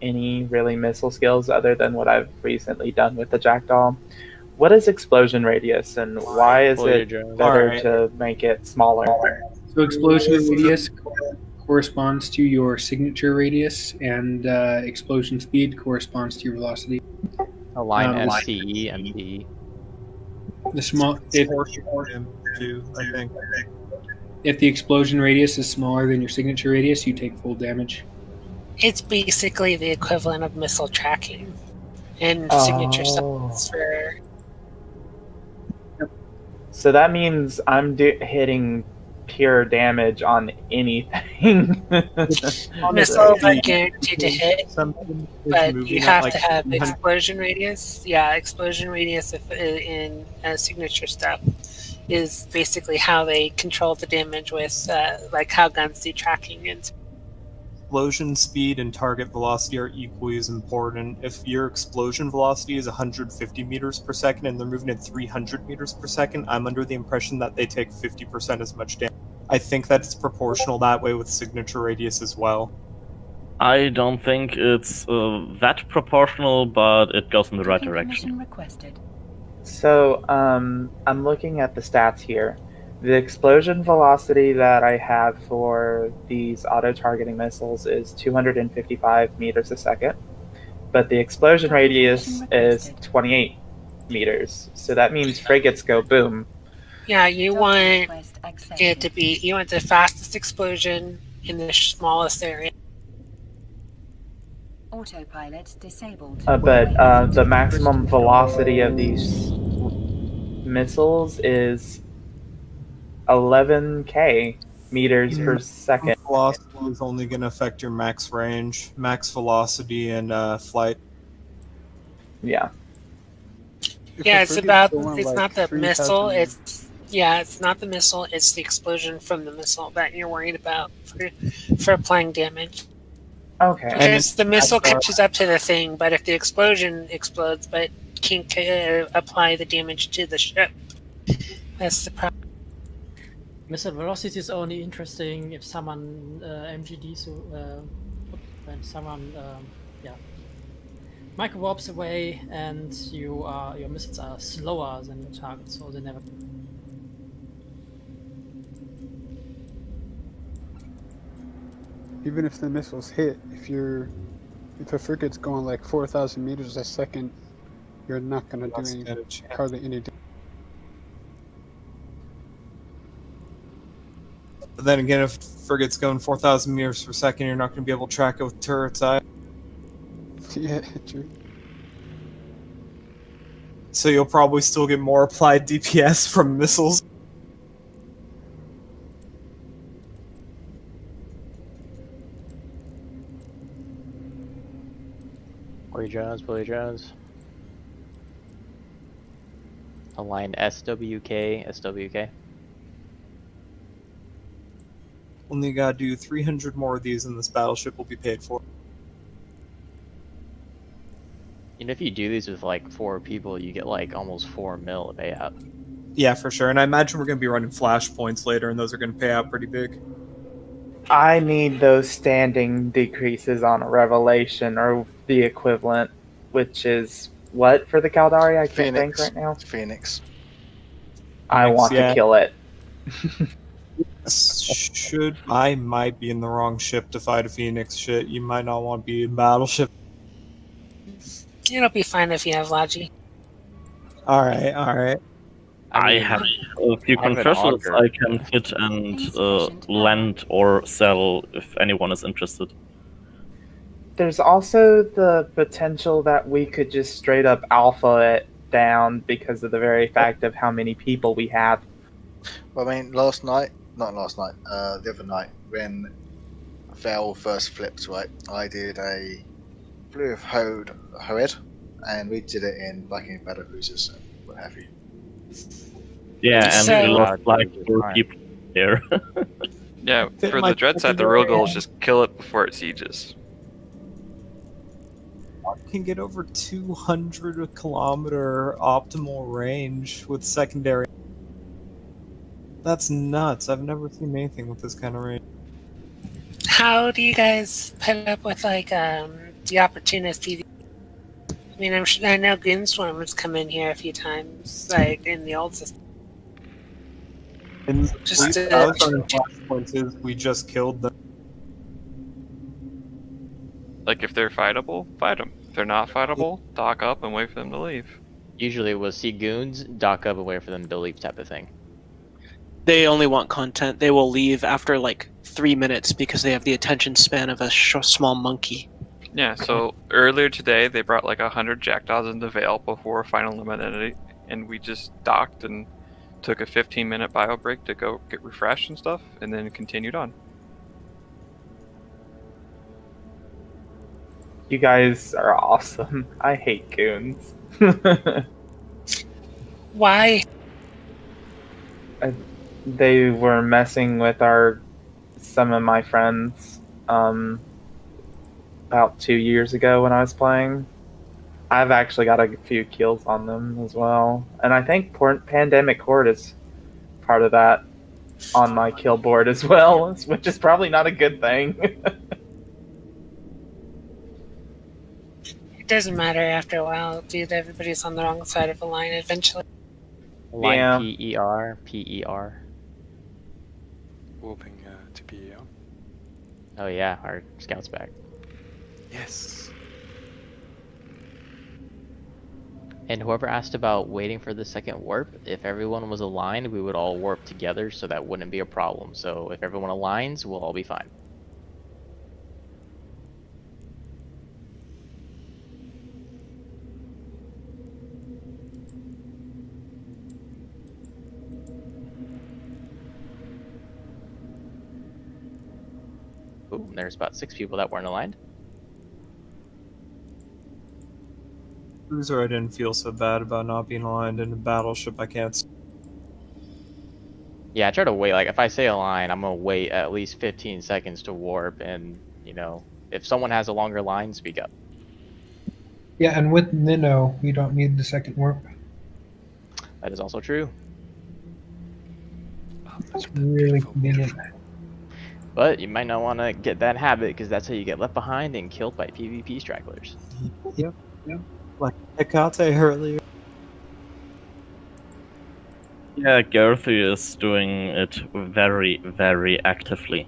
any really missile skills other than what I've recently done with the Jackdaw. What is explosion radius and why is it better to make it smaller? So explosion radius corresponds to your signature radius, and explosion speed corresponds to your velocity. Align SCE and PE. The small I think. If the explosion radius is smaller than your signature radius, you take full damage. It's basically the equivalent of missile tracking and signature stuff for. So that means I'm hitting pure damage on anything. Missiles are guaranteed to hit, but you have to have explosion radius. Yeah, explosion radius in signature stuff is basically how they control the damage with like how guns do tracking and. Explosion speed and target velocity are equally as important. If your explosion velocity is 150 meters per second and they're moving at 300 meters per second, I'm under the impression that they take 50% as much damage. I think that it's proportional that way with signature radius as well. I don't think it's that proportional, but it goes in the right direction. Requested. So, I'm looking at the stats here. The explosion velocity that I have for these auto-targeting missiles is 255 meters a second, but the explosion radius is 28 meters. So that means frigates go boom. Yeah, you want it to be. You want the fastest explosion in the smallest area. Autopilot disabled. But the maximum velocity of these missiles is 11k meters per second. Velocity is only going to affect your max range, max velocity, and flight. Yeah. Yeah, it's about. It's not the 3,000 missile. It's not the missile. It's the explosion from the missile that you're worried about for applying damage. Okay. Because the missile catches up to the thing, but if the explosion explodes, but can't apply the damage to the ship, that's the problem. Missile velocity is only interesting if someone MGD, so when someone micro warps away and your missiles are slower than your target, so they never. Even if the missiles hit, if a frigate's going like 4,000 meters a second, you're not going to do hardly any damage. But then again, if frigate's going 4,000 meters per second, you're not going to be able to track it with turrets either. Yeah, true. So you'll probably still get more applied DPS from missiles. Billy Jones. Align SWK. Only gotta do 300 more of these and this battleship will be paid for. You know, if you do these with like 4 people, you get like almost 4 mil of payout. Yeah, for sure. And I imagine we're gonna be running flashpoints later, and those are gonna pay out pretty big. I need those standing decreases on a revelation or the equivalent, which is what for the Caldari? I can't think right now. Phoenix. I want to kill it. I might be in the wrong ship to fight a Phoenix shit. You might not want to be in battleship. It'll be fine if you have Logi. Alright. I have a few confessions I can hit and lend or sell if anyone is interested. There's also the potential that we could just straight up alpha it down because of the very fact of how many people we have. Well, I mean, the other night, when Val first flipped, right, I did a Blue of Hoed, and we did it in battle cruisers and what have you. Yeah, and we lost like 4 people here. Yeah, for the Dread side, the real goal is just kill it before it sieges. Can get over 200 kilometer optimal range with secondary. That's nuts. I've never seen anything with this kind of range. How do you guys put up with the opportunist PV? I mean, I know Goonswarm has come in here a few times, like in the old system. And Just flashpoints is we just killed them. Like, if they're fightable, fight them. If they're not fightable, dock up and wait for them to leave. Usually we'll see goons, dock up and wait for them to leave type of thing. They only want content. They will leave after like 3 minutes because they have the attention span of a small monkey. Yeah, so earlier today they brought like 100 jackdaws into Vale before final elimination, and we just docked and took a 15-minute bio break to go get refreshed and stuff, and then continued on. You guys are awesome. I hate goons. Why? They were messing with some of my friends about 2 years ago when I was playing. I've actually got a few kills on them as well, and I think Pandemic Horde is part of that on my kill board as well, which is probably not a good thing. It doesn't matter after a while, dude. Everybody's on the wrong side of the line eventually. Line PER. Warping to PER. Oh yeah, our scout's back. Yes. And whoever asked about waiting for the second warp, if everyone was aligned, we would all warp together, so that wouldn't be a problem. So if everyone aligns, we'll all be fine. There's about 6 people that weren't aligned. Cruiser, I didn't feel so bad about not being aligned. In a battleship, I can't. Yeah, I try to wait. Like, if I say a line, I'm gonna wait at least 15 seconds to warp, and you know, if someone has a longer line, speak up. Yeah, and with Nino, we don't need the second warp. That is also true. It's really convenient. But you might not want to get that habit, because that's how you get left behind and killed by PvP stragglers. Yep. Like Hecate earlier. Yeah, Gerthy is doing it very, very actively.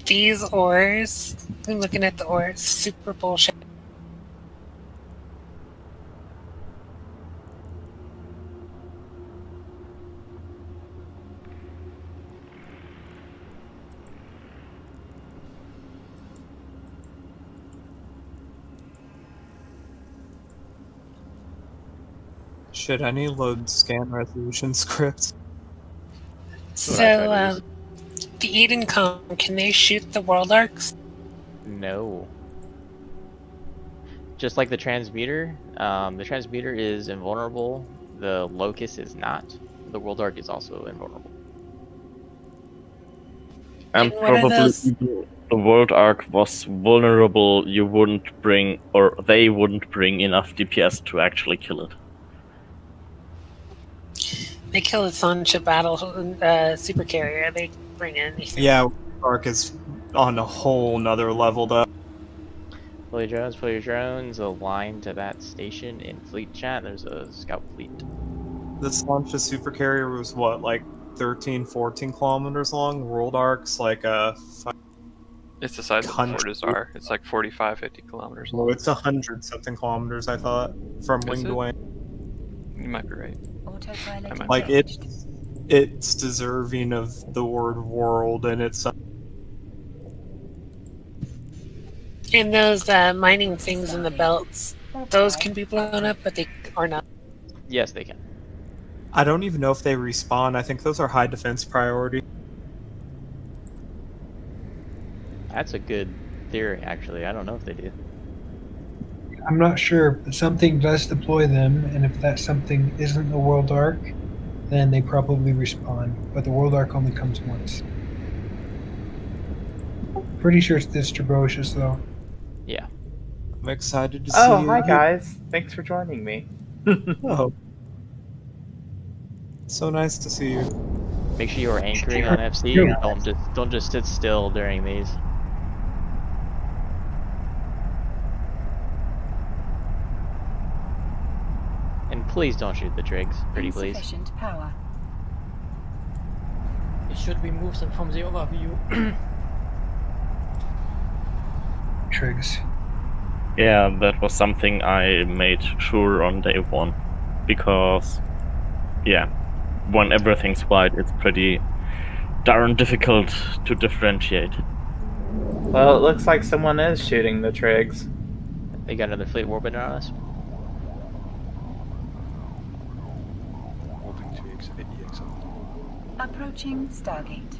These ores, I'm looking at the ores, super bullshit. Shit, I need load scan resolution scripts. So, the Edencom, can they shoot the world arcs? No. Just like the transmuter is invulnerable. The locust is not. The world arc is also invulnerable. And what are probably those? even the world arc was vulnerable, you wouldn't bring, or they wouldn't bring enough DPS to actually kill it. They kill its on-ship battle super carrier. They bring in anything. Yeah, Arc is on a whole nother level though. Pull your drones, align to that station in fleet chat. There's a scout fleet. This launch of super carrier was what, like 13, 14 kilometers long? World Arc's like a... It's the size of the Fortizar. It's like 45, 50 kilometers long. Oh, it's 100 something kilometers, I thought, from wing to wing. You might be right. Like it's deserving of the word world, and it's And those mining things in the belts, those can be blown up, but they are not. Yes, they can. I don't even know if they respawn. I think those are high defense priority. That's a good theory, actually. I don't know if they do. I'm not sure, but something does deploy them, and if that something isn't the world arc, then they probably respawn. But the world arc only comes once. Pretty sure it's this Tribocious, though. Yeah. I'm excited to see Oh, you. hi guys. Thanks for joining me. Oh. So nice to see you. Make sure you're anchoring on FC. Don't just sit still during these. And please don't shoot the trigs, pretty please. Insufficient power. It should remove them from the overview. Trigs. Yeah, that was something I made sure on day one. Because, yeah, when everything's white, it's pretty darn difficult to differentiate. Well, it looks like someone is shooting the trigs. They got another fleet warping on us. Approaching Stargate.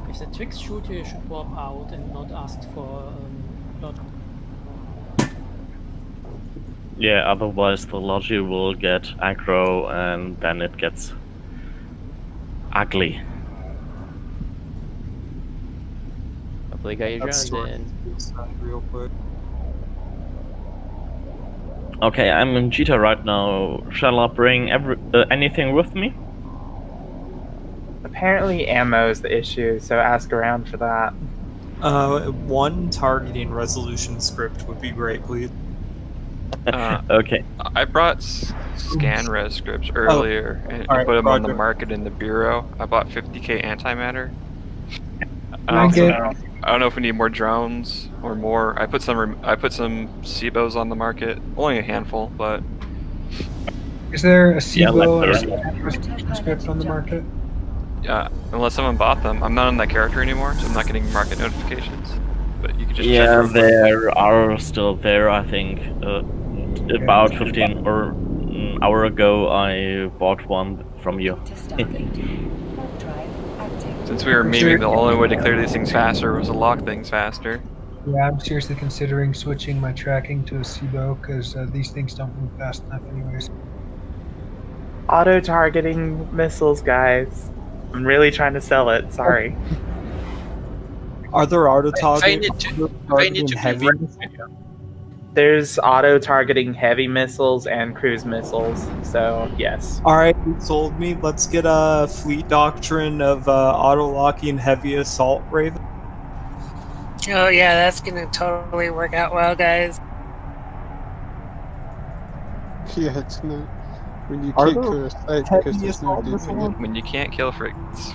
If the Twix shoot you, you should warp out and not ask for Lord. Yeah, otherwise the Logi will get aggro and then it gets ugly. Hopefully got your drones in. Real quick. Okay, I'm in Jita right now. Shall I bring anything with me? Apparently ammo is the issue, so ask around for that. One targeting resolution script would be great, please. Okay. I brought scan res scripts earlier and Alright, put them on the Roger. market in the bureau. I bought 50k antimatter. I get- I don't know if we need more drones or more. I put some SIBOs on the market. Only a handful, but Is there a Yeah, SIBO like and a script on the market? unless someone bought them, I'm not on that character anymore, so I'm not getting market notifications. Just Yeah, check real quick. there are still there, I think. About 15 or an hour ago, I bought one from you. Since we were memeing, the only way to clear these things faster was to lock things faster. Yeah, I'm seriously considering switching my tracking to a SIBO because these things don't move fast enough anyways. Auto-targeting missiles, guys. I'm really trying to sell it. Sorry. Are there I need auto-targeting heavy? There's auto-targeting heavy missiles and cruise missiles, so yes. Alright, you sold me. Let's get a fleet doctrine of auto-locking heavy assault Raven. Oh yeah, that's gonna totally work out well, guys. Yeah, it's not. When you Are can't there clear a site because heavy there's no assault missile DP. When you can't kill frigates.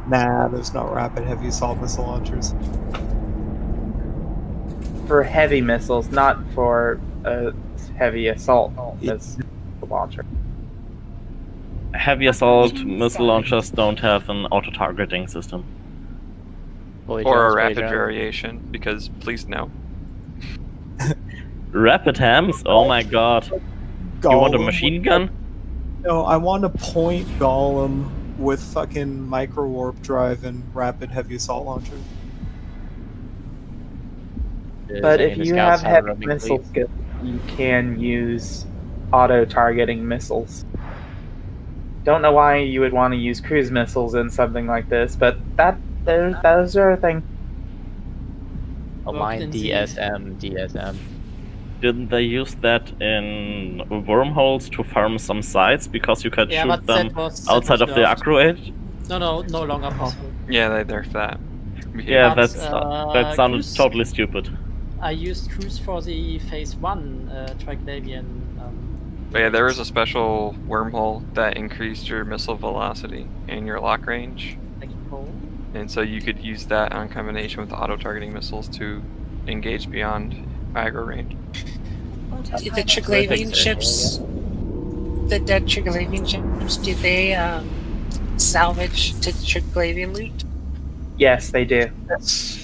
Nah, there's no rapid heavy assault missile launchers. For heavy missiles, not for a heavy assault missile launcher. Heavy assault missile launchers don't have an auto-targeting system. Or a rapid variation, because please no. Rapid hams? Oh my god. You want a Golem machine with- gun? No, I want a point golem with fucking micro warp drive and rapid heavy assault launcher. But if you have heavy missile skills, you can use auto-targeting missiles. Don't know why you would want to use cruise missiles in something like this, but those are a thing. Oh, mine DSM. Didn't they use that in wormholes to farm some sites because you could Yeah, shoot but them that was outside of the nerfed. aggro edge? No longer possible. Yeah, they nerfed that. Yeah, But, that sounded cruise- totally stupid. I used cruise for the phase 1 Triglavian. But yeah, there was a special wormhole that increased your missile velocity and your lock range. And so you could use that in combination with auto-targeting missiles to engage beyond aggro range. The Triglavian ships, the dead Triglavian ships, did they salvage to Triglavian loot? Yes, they do.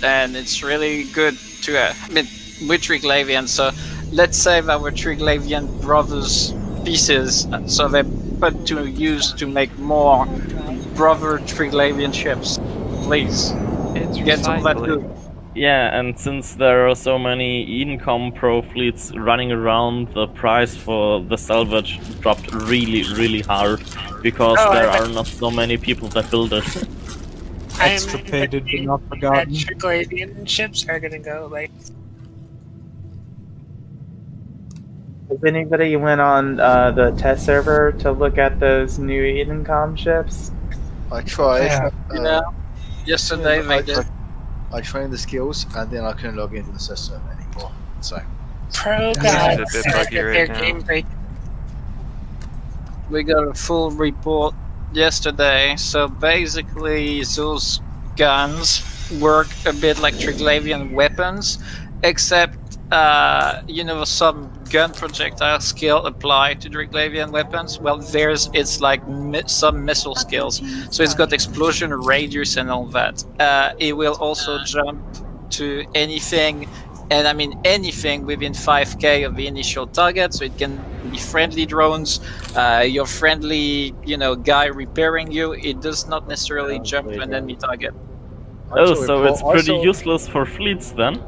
And it's really good to with Triglavian. So let's save our Triglavian brothers pieces, so they're put to use to make more brother Triglavian ships. Please, get all that good. Yeah, and since there are so many Edencom Pro fleets running around, the price for the salvage dropped really hard because there are not so many people that build it. Extirpated but not That forgotten. Triglavian ships are gonna go like. Has anybody went on the test server to look at those new Edencom ships? I tried. Yesterday they did. I trained the skills and then I couldn't log into the system anymore. So. Pro It's gods a bit said buggy that right their now. game break. We got a full report yesterday. So basically, those guns work a bit like Triglavian weapons, except some gun projectile skill apply to Triglavian weapons. Well, it's like some missile skills. So it's got explosion radius and all that. It will also jump to anything, and I mean anything within 5k of the initial target. So it can be friendly drones, your friendly, guy repairing you. It does not necessarily jump to an enemy target. Oh, so it's pretty useless for fleets then?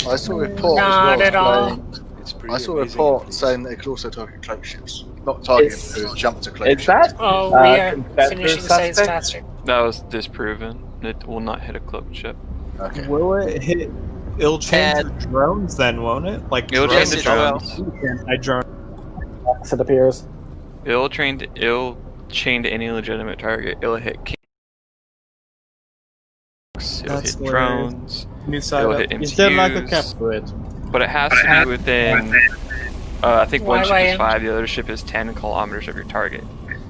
I saw a report Not as well at saying, I saw a report saying that it could also target cloak ships. Not target, but jump to cloak ships. Is that Oh, we are competitor finishing sites suspect? faster. That was disproven. It will not hit a cloak ship. Okay. Will it hit ill-trained drones then, won't it? Like Ill-trained drones. drones. I drone. It appears. Ill-chained any legitimate target. It'll hit tanks, it'll That's hit hilarious. drones, New it'll side hit up. MCUs. Is there like a cap to it? But it has to be within, I think one ship is YYM? 5, the other ship is 10 kilometers of your target.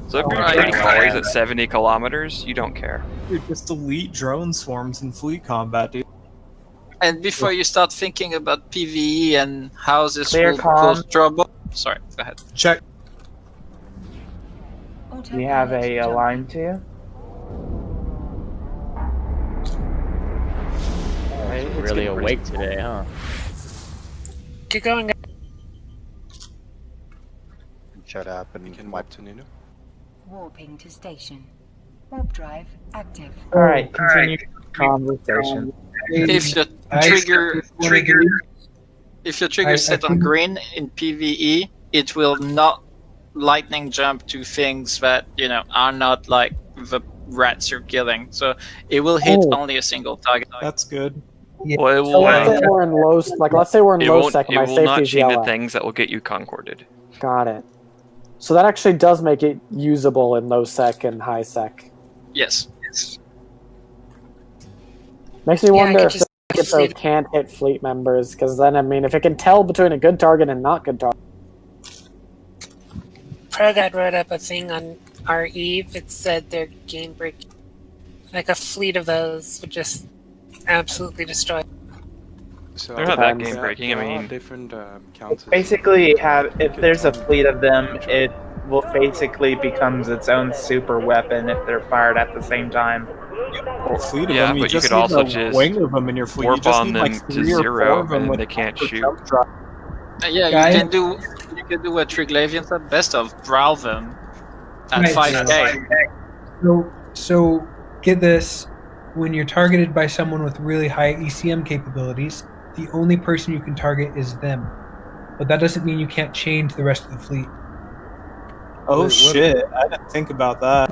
So if you're Right. shooting always at 70 kilometers, you don't care. Dude, just elite drone swarms in fleet combat, dude. And before you start thinking about PvE and how this Clear will comm. cause trouble, sorry, go ahead. Check. We have a line to. It's really awake today, huh? Keep going, guys. Shut up and wipe to Nunu. Warping to station. Warp drive active. All right, continue conversation. If the trigger set on green in PvE, it will not lightning jump to things that are not like the rats you're killing. So it will hit only a single target. That's good. Well, it So will, let's say we're in low, let's say we're in low sec, and my it will not safety's chain the yellow. things that will get you concorded. Got it. So that actually does make it usable in low sec and high sec. Yes. Makes me Yeah, I wonder could if just it fleet- can't hit fleet members, because then, I mean, if it can tell between a good target and not good target. Progad wrote up a thing on our Eve. It said their game break, like a fleet of those, would just absolutely destroy. So They're not that game breaking. I mean, different counters. Basically, if there's a fleet of them, it will basically becomes its own super weapon if they're fired at the same time. A fleet of yeah, them, you but you just could need also a just wing of them in your fleet. You warp just on need them like to 3 or 4 0, of them and with they can't proper shoot. jump drive. Yeah, Guys? you can do what Triglavian said best of, brawl them at Right, 5k. So get this: when you're targeted by someone with really high ECM capabilities, the only person you can target is them. But that doesn't mean you can't chain to the rest of the fleet. Oh shit! I didn't think about that.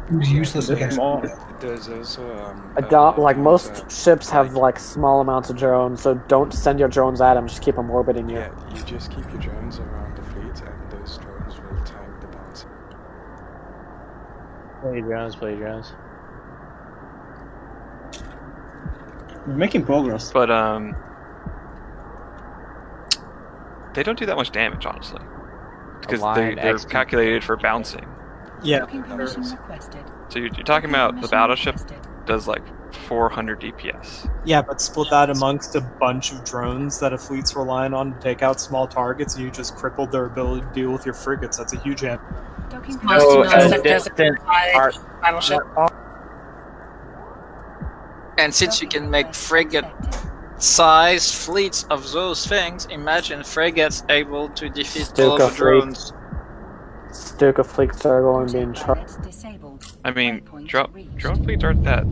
It was useless against them. There's also Adopt, like, most ships have, like, small amounts of drones, so don't send your drones at them, just keep them orbiting you. Yeah, you just keep your drones around the fleet, and those drones will tank the bounce. Play drones. We're making progress. But they don't do that much damage, honestly, because Align they're XP. calculated for bouncing. Yeah. So you're talking about the battleship does like 400 DPS. Yeah, but split that amongst a bunch of drones that a fleet's relying on to take out small targets, and you just crippled their ability to deal with your frigates. That's a huge hit. So a distant battleship. And since you can make frigate-sized fleets of those things, imagine frigates able to defeat all Stuka the drones. Stuka fleets are going to be in trouble. I mean, drone fleets aren't that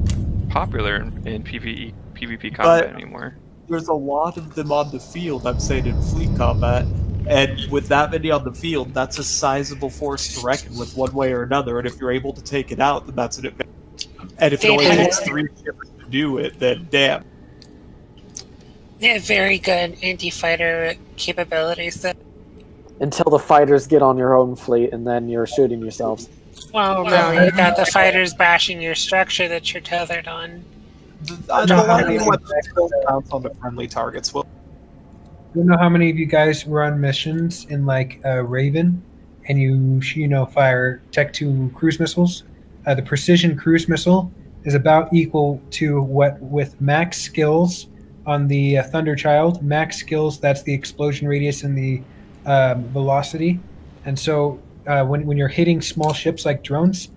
popular in PvP combat anymore. There's a lot of them on the field, I'm saying, in fleet combat. And with that many on the field, that's a sizable force to reckon with one way or another. And if you're able to take it out, then that's an advantage. And if it only takes 3 ships to do it, then damn. They have very good anti-fighter capabilities. Until the fighters get on your own fleet, and then you're shooting yourselves. Well, no, you got the fighters bashing your structure that you're tethered on. The lightning weapons don't bounce on the friendly targets. Well, I don't know how many of you guys run missions in like Raven, and you fire Tech 2 cruise missiles. The precision cruise missile is about equal to what with max skills on the Thunderchild. Max skills, that's the explosion radius and the velocity. And so when you're hitting small ships like drones,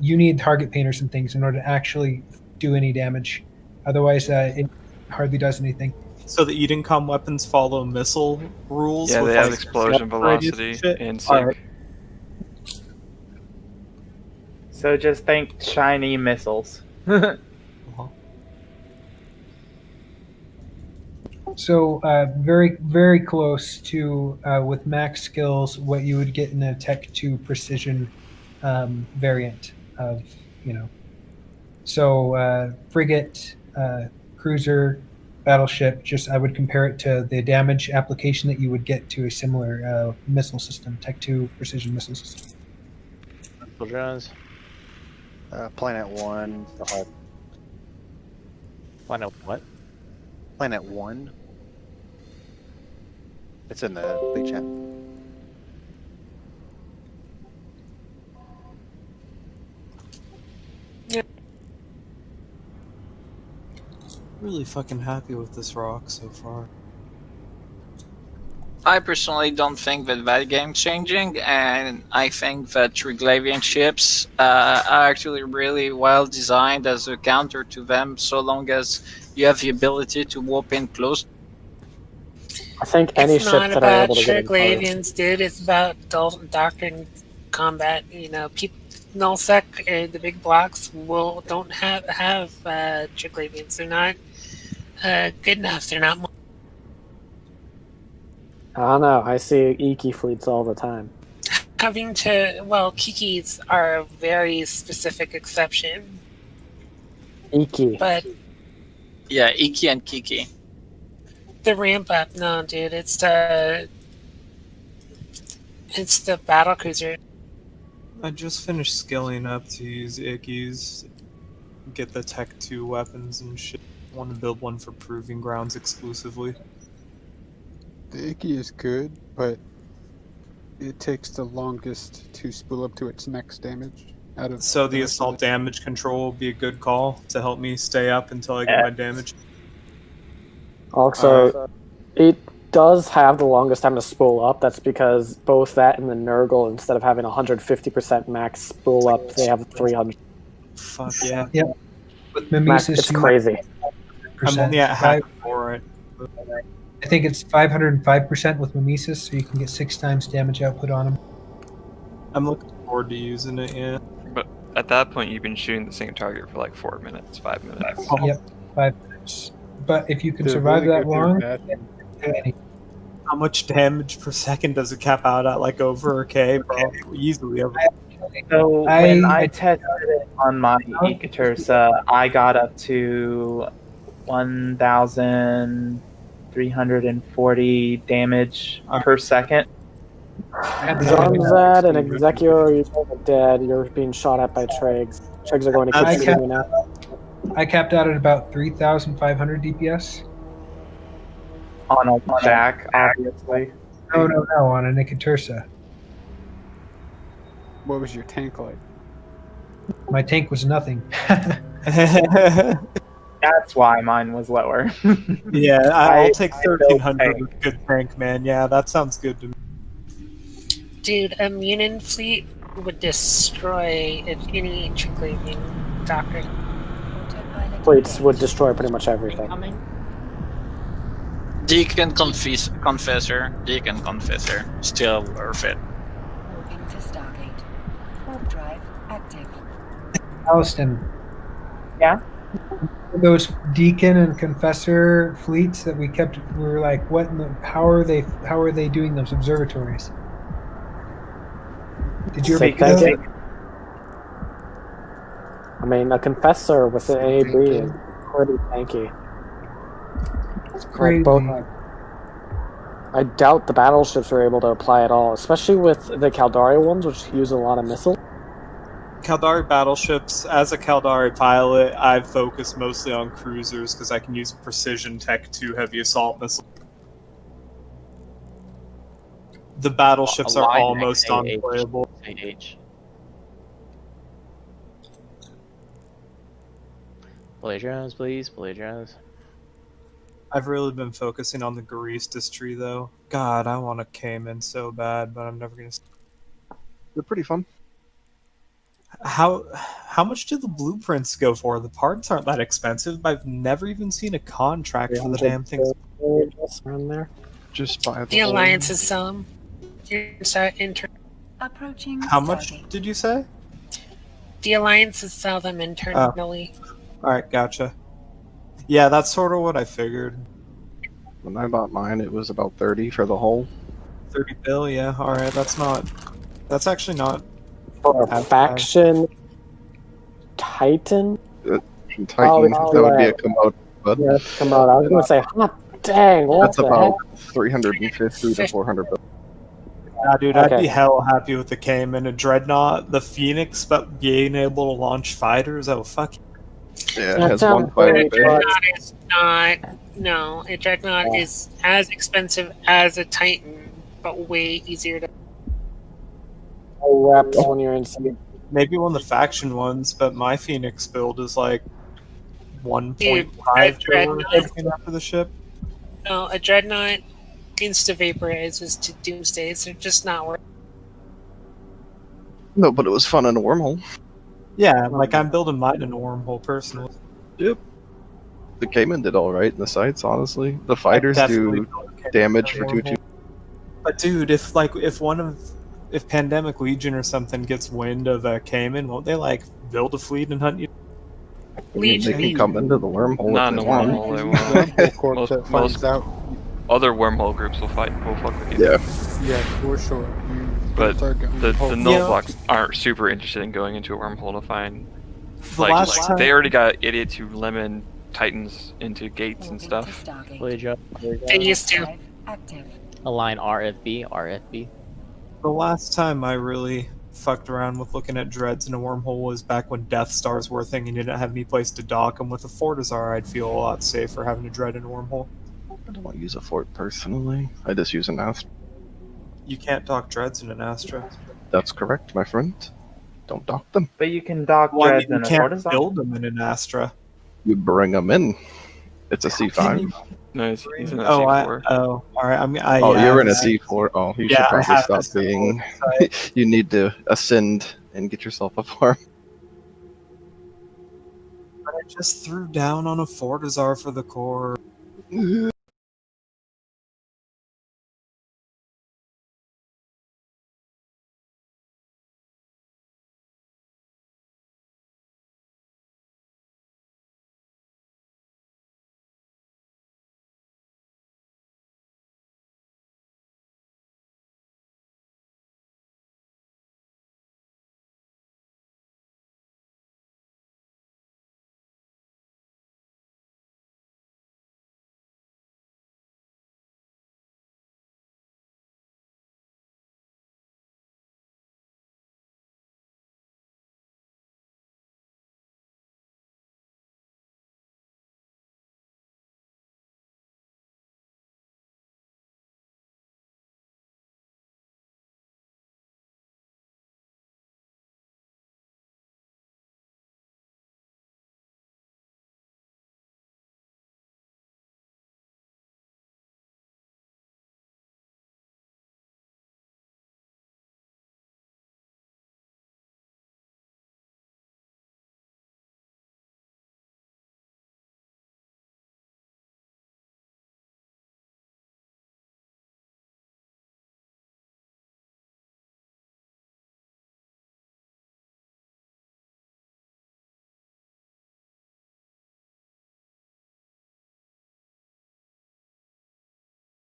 you need target painters and things in order to actually do any damage. Otherwise, it hardly does anything. so the Edencom weapons follow missile rules. Yeah, with, they have like, explosion radius velocity shit? and sync. Alright. So just think shiny missiles. So very, very close to, with max skills, what you would get in a Tech 2 precision variant of, So frigate, cruiser, battleship, just I would compare it to the damage application that you would get to a similar missile system, Tech 2 precision missile system. Drones. Planet 1. Planet what? Planet 1. It's in the big chat. Really fucking happy with this rock so far. I personally don't think that game's changing, and I think that Triglavian ships are actually really well designed as a counter to them, so long as you have the ability to warp in close. I think any It's ship not that are about able to get in close. Triglavians, dude. It's about doctrine combat. You know, people, nullsec, the big blocks don't have Triglavians. They're not good enough. They're not. I don't know. I see Iki fleets all the time. Having to, well, Kikis are a very specific exception. Iki. But yeah, Iki and Kiki. The ramp up, no, dude. It's the battle cruiser. I just finished skilling up to use Ickies, get the Tech 2 weapons and shit. I want to build one for Proving Grounds exclusively. The Icky is good, but it takes the longest to spool up to its next damage. So the assault damage control will be a good call to help me stay up until I get my damage. Also, it does have the longest time to spool up. That's because both that and the Nurgle, instead of having 150% max spool up, they have 300. Fuck yeah. Yeah. With Mimesis, it's crazy. I'm only at half for it. I think it's 505% with Mimesis, so you can get 6 times damage output on them. I'm looking forward to using it, yeah. But at that point, you've been shooting the same target for like 4 minutes, 5 minutes. Yep, 5 minutes. But if you can They're survive really that good long, through How much damage per second does it cap out at? Like over a K? Probably easily over. So when I tested it on my Ikatursa, I got up to 1,340 damage per second. Zomzad and Executor, you guys are dead. You're being shot at by Tregs. Tregs are going to keep shooting you now. I capped out at about 3,500 DPS. On a Jack, obviously. No, on an Ikatursa. What was your tank like? My tank was nothing. That's why mine was lower. Yeah, I'll take 1,300 with good tank, man. Yeah, that sounds good to me. Dude, a Munin fleet would destroy any Triglavian doctrine. Fleets would destroy pretty much everything. Deacon Confessor, still worth it. Moving to Stargate. Warp drive active. Alston. Yeah? Those Deacon and Confessor fleets that we were like, what in the, how are they doing those observatories? Did you ever do those? I mean, a Confessor with an AB is pretty tanky. It's crazy. I doubt the battleships are able to apply at all, especially with the Caldari ones, which use a lot of missiles. Caldari battleships, as a Caldari pilot, I've focused mostly on cruisers because I can use precision Tech 2 heavy assault missiles. The battleships are almost unplayable. Pelagians, please. Pelagians. I've really been focusing on the Garistas tree, though. God, I want a Cayman so bad, but I'm never gonna. They're pretty fun. How much do the blueprints go for? The parts aren't that expensive. I've never even seen a contract for the damn things. Around there. Just buy The Alliance is some. Approaching. How much did you say? The Alliances sell them internally. Alright, gotcha. Yeah, that's sort of what I figured. When I bought mine, it was about 30 for the whole. 30 bill, yeah. Alright, that's actually not. For a faction Titan? Titan, that would be a Komodo. Bud. Yeah, Komodo. I was going to say, hot dang, what That's the about heck? 350 to 400 bill. Yeah, dude, I'd be hell happy with the Cayman. A Dreadnought, the Phoenix, but being able to launch fighters, oh fuck. Yeah, it has one fighter bay. A Dreadnought is as expensive as a Titan, but way easier to. Reps when you're in. Maybe one of the faction ones, but my Phoenix build is like 1.5 Dreadnought. after the ship. No, a Dreadnought insta-vaporizes to doomsdays. They're just not worth. No, but it was fun in a wormhole. Yeah, like I'm building mine in a wormhole personally. Yep. The Cayman did all right in the sights, honestly. The fighters do damage for 2-2. But dude, if Pandemic Legion or something gets wind of a Cayman, won't they like build a fleet and hunt you? I mean, they can come into the wormhole Not in if the they want. wormhole, they won't. Corp that finds out. Other wormhole groups will fuck with you. Yeah. Yeah, for sure. You But target the wormhole. null blocks aren't super interested in going into a wormhole to find. The last time- they already got idiots who lemon Titans into gates and stuff. They used to. Align RFB, RFB. The last time I really fucked around with looking at dreads in a wormhole was back when Death Stars were a thing and you didn't have any place to dock them. With a Fortizar, I'd feel a lot safer having a dread in a wormhole. I don't use a fort personally. I just use an Astra. You can't dock dreads in an Astra. That's correct, my friend. Don't dock them. But you can dock Well, I dreads mean, in you a can't Fortizar. build them in an Astra. You bring them in. It's a C5. No, he's in a Oh, C4. Alright. Oh, yeah, you're in a I- C4. Oh, you Yeah, I should probably have stop to sell being. You need to ascend and get yourself a farm. But I just threw down on a Fortizar for the core.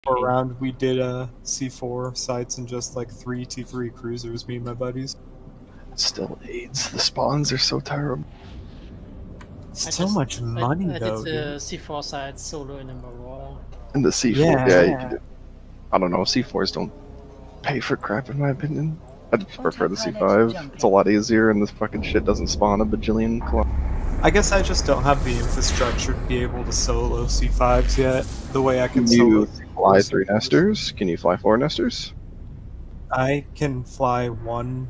Around, we did C4 sites and just like 3 T3 cruisers, me and my buddies. It still aids. The spawns are so terrible. So much money I though. did the dude. C4 side solo in a Marauder. And the C4, Yeah. you can do. I don't know. C4s don't pay for crap, in my opinion. I prefer the C5. It's a lot easier, and this fucking shit doesn't spawn a bajillion kilometers. I guess I just don't have the infrastructure to be able to solo C5s yet. The way I can Can you solo. fly 3 nesters? Can you fly 4 nesters? I can fly one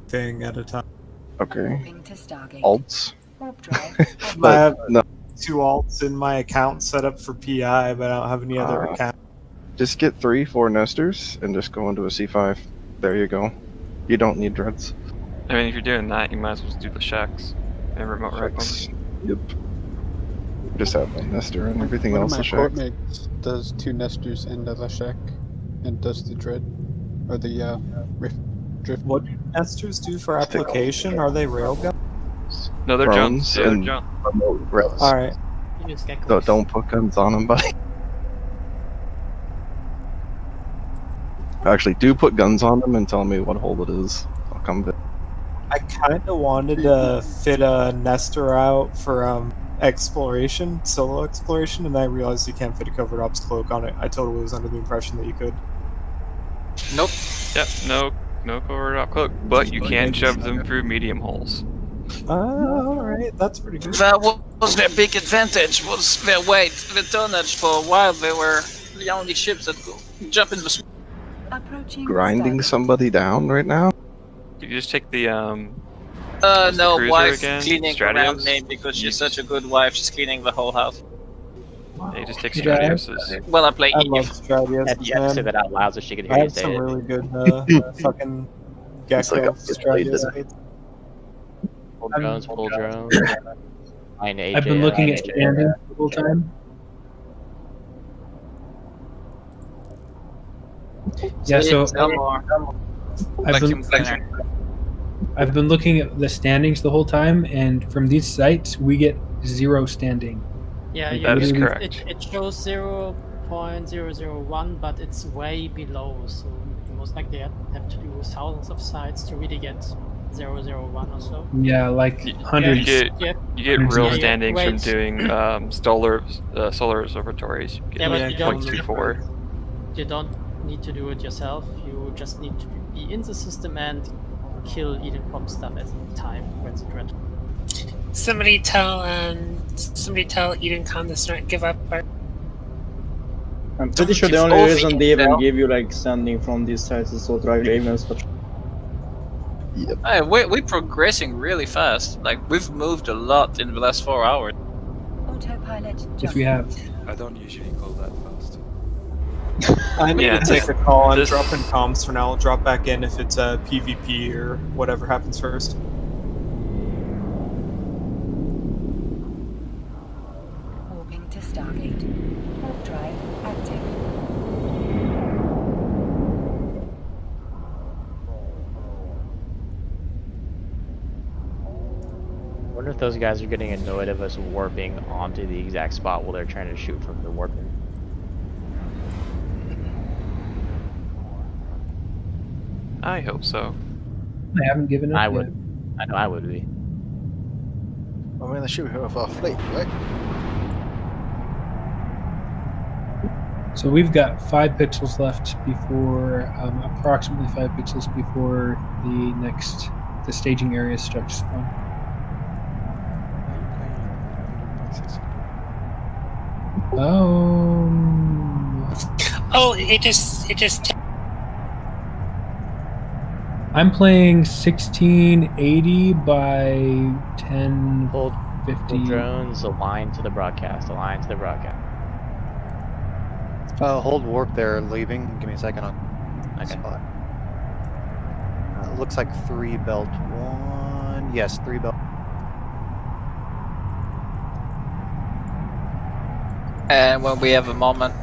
thing at a time. Okay. Alts? I But have no. 2 alts in my account set up for PI, but I don't have any other account. Just get 3 4 nesters and just go into a C5. There you go. You don't need dreads. I mean, if you're doing that, you might as well just do the shacks and remote wreck them. Yep. Just have one nester and everything One else of a my shack. courtmates does 2 nesters and does a shack, and does the dread, or the drift. What do nesters do for application? Are they railgun? No, they're Drones jumps. Yeah, they're and jump. remote res. Alright. Don't put guns on them, buddy. Actually, do put guns on them and tell me what hole it is. I'll come visit. I kind of wanted to fit a nester out for exploration, solo exploration, and I realized you can't fit a covert ops cloak on it. I totally was under the impression that you could. Nope. Yep. No covert op cloak, but you can shove them through medium holes. Alright, that's pretty good. That was their big advantage, was their weight, the tonnage. For a while, they were the only ships that could jump in the Grinding somebody down right now? You just take the no, cruiser wife again? cleaning around Studeos? me because she's such a good wife. She's cleaning the whole house. Hey, just take Yeah. Studeos'. Well, I play I EU. love Studeos, You have to say man. that out loud so she can I hear you have say some it. really good fucking It's like Gecko I just played Studeos today. speeds. Full drones, full drones. I've been looking at standings the whole time. Yeah, so I've been looking at the standings the whole time, and from these sites we get 0 standing. Yeah, Like, you That is literally- correct. It shows 0.001, but it's way below. So you most likely have to do thousands of sites to really get 001 or so. Yeah, like hundreds. You get Hundreds real of- standings from Wait. doing solar observatories. You get Yeah, but like you don't. 0.24. You don't need to do it yourself. You just need to be in the system and kill Eden Pop stuff at the time when it's red. Somebody tell Eden Con to start give up. I'm pretty sure the only reason they even give you like standing from these sites is so Triglavians, but Hey, we're progressing really fast. Like, we've moved a lot in the last 4 hours. Autopilot. Yes, we have. I don't usually go that fast. I need Yeah, to take a call. I'm this- dropping comms for now. I'll drop back in if it's a PvP or whatever happens first. Warping to Stargate. Warp drive active. I wonder if those guys are getting annoyed of us warping onto the exact spot while they're trying to shoot from the warp. I hope so. I haven't given up I yet. would. I know I would be. I'm going to shoot her with our fleet, right? So we've got 5 pixels left before, approximately 5 pixels before the staging area starts to spawn. Oh, it just. I'm playing 1680 by 1050. Full drones aligned to the broadcast. Aligned to the broadcast. Hold warp there, leaving. Give me a second on spot. Looks like 3 belt 1. Yes, 3 belt. And when we have a moment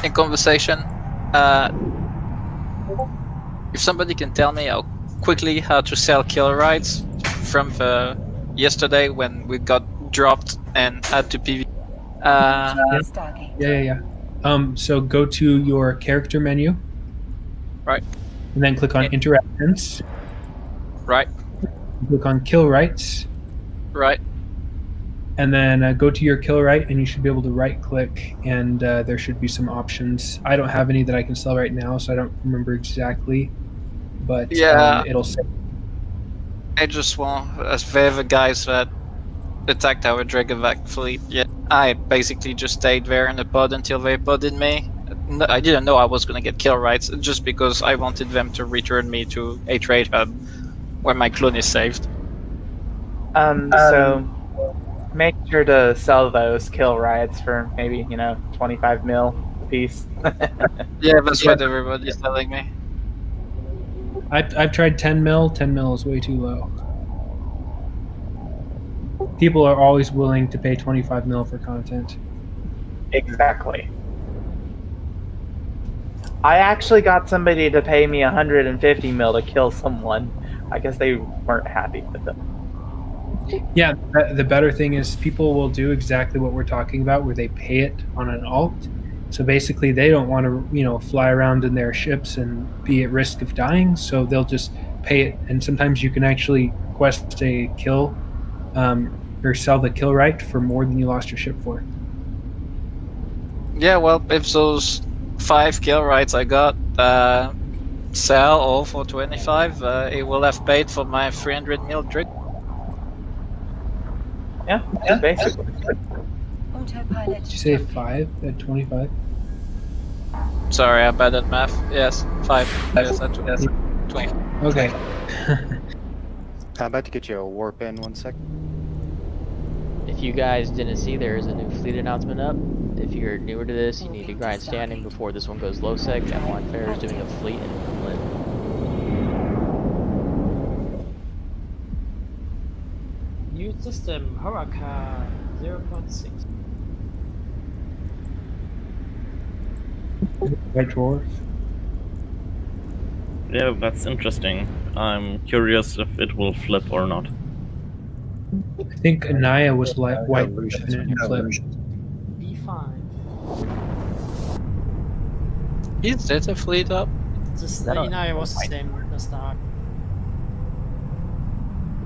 in conversation, if somebody can tell me how to sell kill rights from yesterday when we got dropped and had to PV. Yeah. So go to your character menu. Right. And then click on interactions. Right. Click on kill rights. Right. And then go to your kill right, and you should be able to right click, and there should be some options. I don't have any that I can sell right now, so I don't remember exactly. But Yeah. it'll say. I just want, as they're the guys that attacked our Dragavac fleet, yeah, I basically just stayed there in the pod until they podded me. No, I didn't know I was gonna get kill rights, just because I wanted them to return me to a trade hub where my clone is saved. So make sure to sell those kill rights for maybe 25 mil a piece. Yeah, that's what everybody's telling me. I've tried 10 mil. 10 mil is way too low. People are always willing to pay 25 mil for content. Exactly. I actually got somebody to pay me 150 mil to kill someone. I guess they weren't happy with them. Yeah, the better thing is people will do exactly what we're talking about, where they pay it on an alt. So basically, they don't want to, fly around in their ships and be at risk of dying. So they'll just pay it, and sometimes you can actually quest a kill, or sell the kill right for more than you lost your ship for. Yeah, well, if those 5 kill rights I got sell all for 25, it will have paid for my 300 mil drink. Yeah, basically. Autopilot. Did you say 5 at 25? Sorry, I'm bad at math. Yes, 5. Yes, that's 20. Okay. I'm about to get you a warp in 1 sec. If if you guys didn't see, there is a new fleet announcement up. If you're newer to this, you need to grind standing before this one goes low sec. M1 Fair is doing a fleet in Finland. New system, Hurricane 0.6. Red dwarf. Yeah, that's interesting. I'm curious if it will flip or not. I think Anaya was like white and it flipped. B5. Is that a fleet up? The Inaya was the same at the start.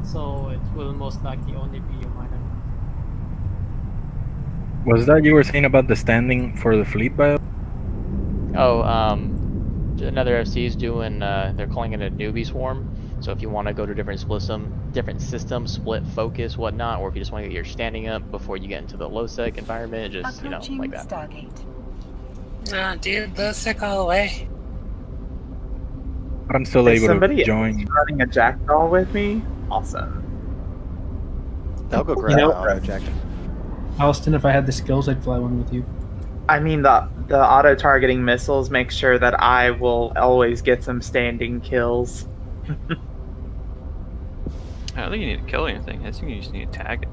So it will most likely only be a minor. Was that you were saying about the standing for the fleet bio? Oh, another FC is doing, they're calling it a newbie swarm. So if you want to go to different systems, split focus, whatnot, or if you just want to get your standing up before you get into the low sec environment, just, you know, like that. Nah, dude, low sec all the way. I'm still Is able somebody to join. else running a jackdaw with me? Awesome. I'll go grab auto jacket. Alston, if I had the skills, I'd fly one with you. I mean, the auto-targeting missiles make sure that I will always get some standing kills. I don't think you need to kill anything. I think you just need to tag it.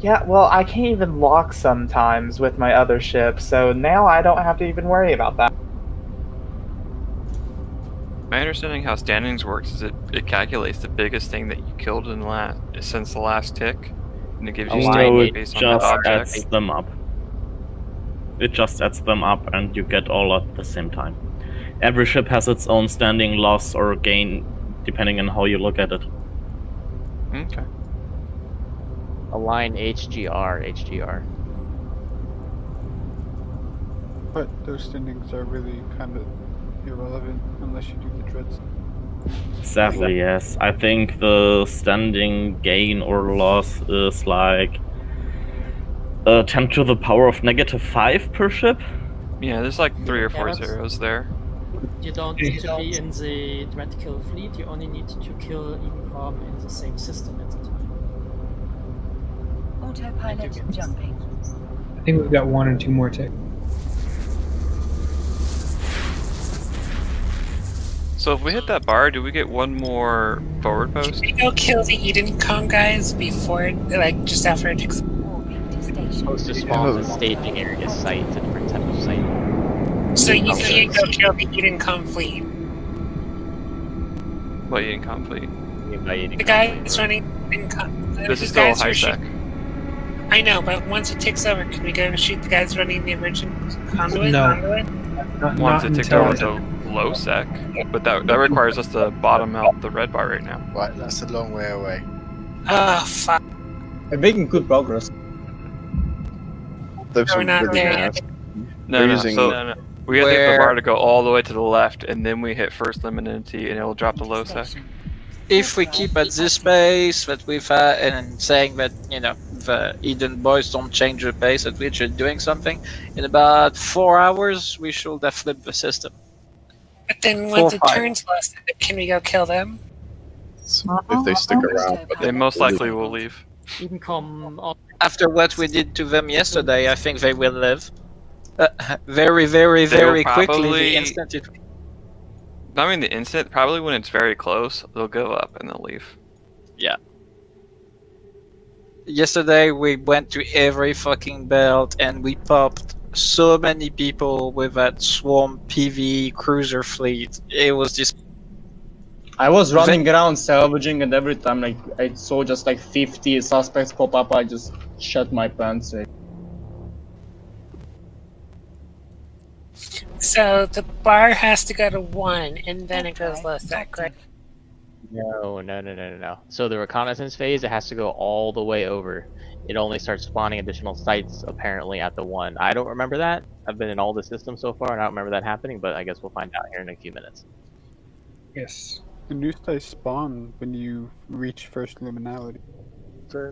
Yeah, well, I can't even lock sometimes with my other ship, so now I don't have to even worry about that. My understanding how standings works is it calculates the biggest thing that you killed in since the last tick, and it gives you standing based on the object. Adds them up. It just adds them up, and you get all at the same time. Every ship has its own standing loss or gain, depending on how you look at it. Okay. Align HGR. But those standings are really kind of irrelevant unless you do the dreads. Sadly, yes. I think the standing gain or loss is like 10 to the power of -5 per ship. Yeah, there's like 3 or 4 zeros there. You don't need to be in the dread kill fleet, you only need to kill ECOM in the same system at the time. Autopilot jumping. I think we've got 1 or 2 more ticks. So if we hit that bar, do we get 1 more forward post? Can we go kill the EdenCom guys before, like, just after it takes... Supposed to spawn the staging area site, a different type of site. So you can't go kill the EdenCom fleet. What EdenCom fleet? The guy is running EdenCom. This is still high sec. I know, but once it takes over, can we go shoot the guys running the original conduit? No. Once it takes over to low sec, but that requires us to bottom out the red bar right now. Right, that's a long way away. Oh, fuck. We're making good progress. We're not there yet. No, we have to hit the bar to go all the way to the left, and then we hit first liminality, and it'll drop the low sec. If we keep at this pace that we've had, and saying that, you know, the Eden boys don't change the pace at which they're doing something, in about 4 hours, we should have flipped the system. But then once it turns low sec, can we go kill them? If they stick around, but they most likely will leave. ECOM. After what we did to them yesterday, I think they will live. Very, very, very quickly, the instant it... I mean the instant, probably when it's very close, they'll go up and they'll leave. Yeah. Yesterday we went to every fucking belt and we popped so many people with that swarm PV cruiser fleet. It was just... I was running around salvaging, and every time like I saw just like 50 suspects pop up, I just shut my pants. So the bar has to go to 1, and then it goes low sec, right? No. So the reconnaissance phase, it has to go all the way over. It only starts spawning additional sites, apparently, at the 1. I don't remember that. I've been in all the systems so far, and I don't remember that happening, but I guess we'll find out here in a few minutes. Yes. The new sites spawn when you reach first luminality. So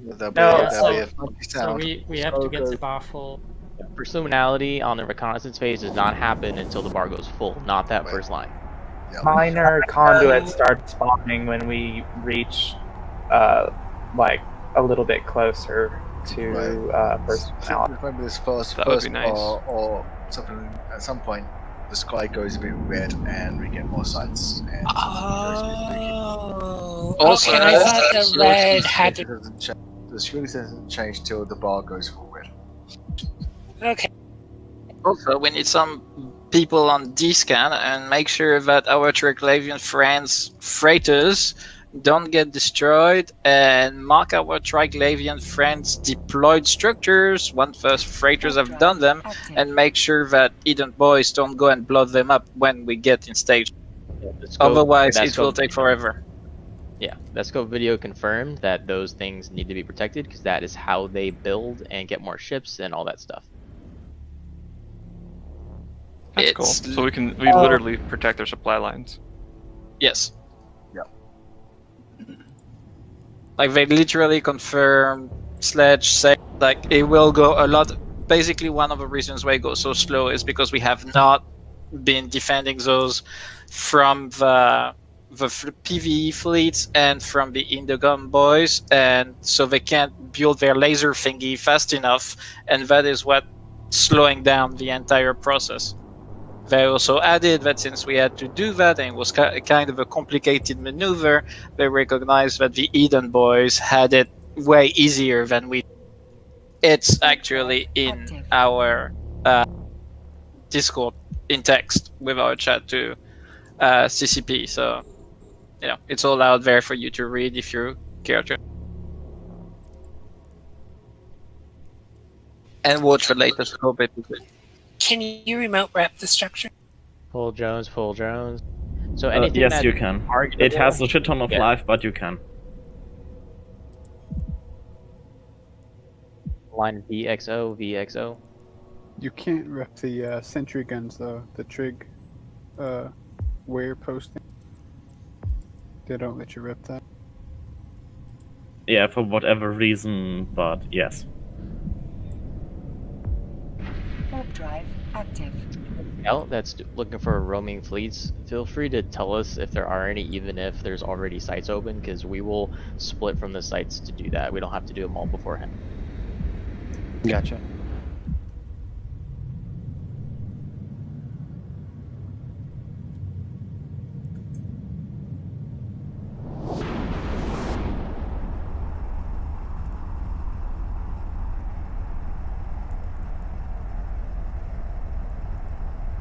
we have to get the bar full. First luminality on the reconnaissance phase does not happen until the bar goes full, not that first line. Minor conduits start spawning when we reach, like, a little bit closer to personnel. Maybe this first That would be nice. or something. At some point, the sky goes a bit red and we get more sights. And Also, okay, I thought the red had to. The screen doesn't change till the bar goes full red. Okay. Also, we need some people on D-scan and make sure that our Triglavian friends freighters don't get destroyed, and mark our Triglavian friends deployed structures once the freighters have done them, and make sure that Eden boys don't go and blow them up when we get in stage. Otherwise, it will take forever. Yeah, that scope video confirmed that those things need to be protected because that is how they build and get more ships and all that stuff. That's cool. So we literally protect their supply lines. Yes. Yeah. Like they literally confirm Sledge say like it will go a lot. Basically, one of the reasons why it goes so slow is because we have not been defending those from the PvE fleets and from the Indogun boys, and so they can't build their laser thingy fast enough, and that is what slowing down the entire process. They also added that since we had to do that and it was kind of a complicated maneuver, they recognized that the Eden boys had it way easier than we. It's actually in our Discord in text with our chat to CCP, so you know it's all out there for you to read if you care to. And watch the latest scope. Can you remote rep the structure? Pull drones, pull drones. So anything yes, that you can. arguable- It has a shit ton of Yeah. life, but you can. Line VXO, VXO. You can't rep the sentry guns though. The trig, wear posting. They don't let you rep that. Yeah, for whatever reason, but yes. Warp drive active. Out that's looking for roaming fleets, feel free to tell us if there are any, even if there's already sites open, because we will split from the sites to do that. We don't have to do them all beforehand. Gotcha.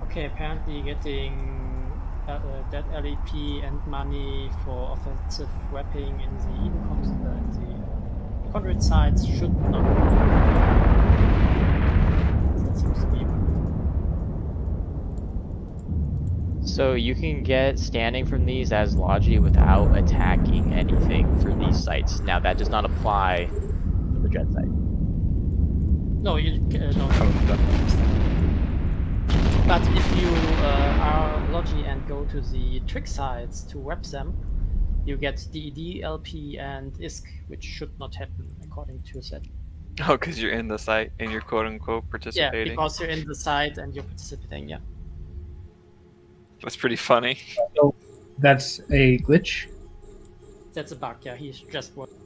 Okay, apparently getting that LEP and money for offensive wrapping in the Conrad sites should not. That seems to be. So you can get standing from these as Logi without attacking anything for these sites. Now that does not apply to the jet site. No, you no. But if you are Logi and go to the trick sites to wrap them, you get DED, LP, and ISK, which should not happen according to set. Oh, because you're in the site and you're quote unquote participating. Yeah, because you're in the site and you're participating, yeah. That's pretty funny. So that's a glitch. That's a bug, yeah, he's just working.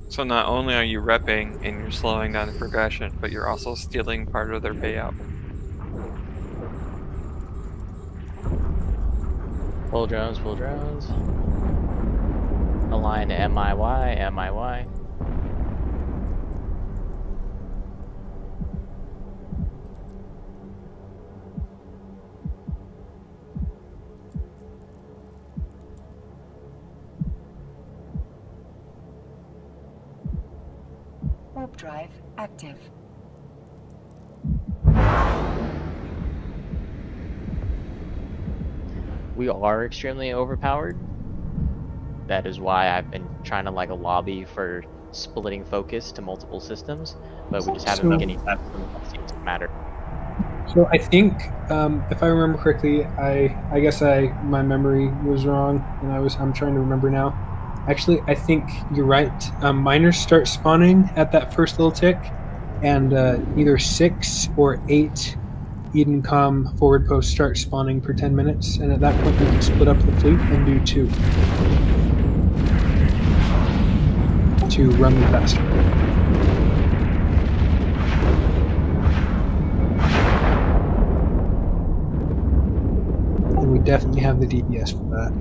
So not only are you repping and you're slowing down the progression, but you're also stealing part of their payout. Pull drones, pull drones. Align to MIY, MIY. Warp drive active. We are extremely overpowered. That is why I've been trying to like a lobby for splitting focus to multiple systems, but we just haven't been getting that seems to matter. So I think, if I remember correctly, I guess my memory was wrong, and I'm trying to remember now. Actually, I think you're right. Miners start spawning at that first little tick, and either 6 or 8 Edencom forward posts start spawning per 10 minutes, and at that point we can split up the fleet and do 2. to run them faster. And we definitely have the DPS for that.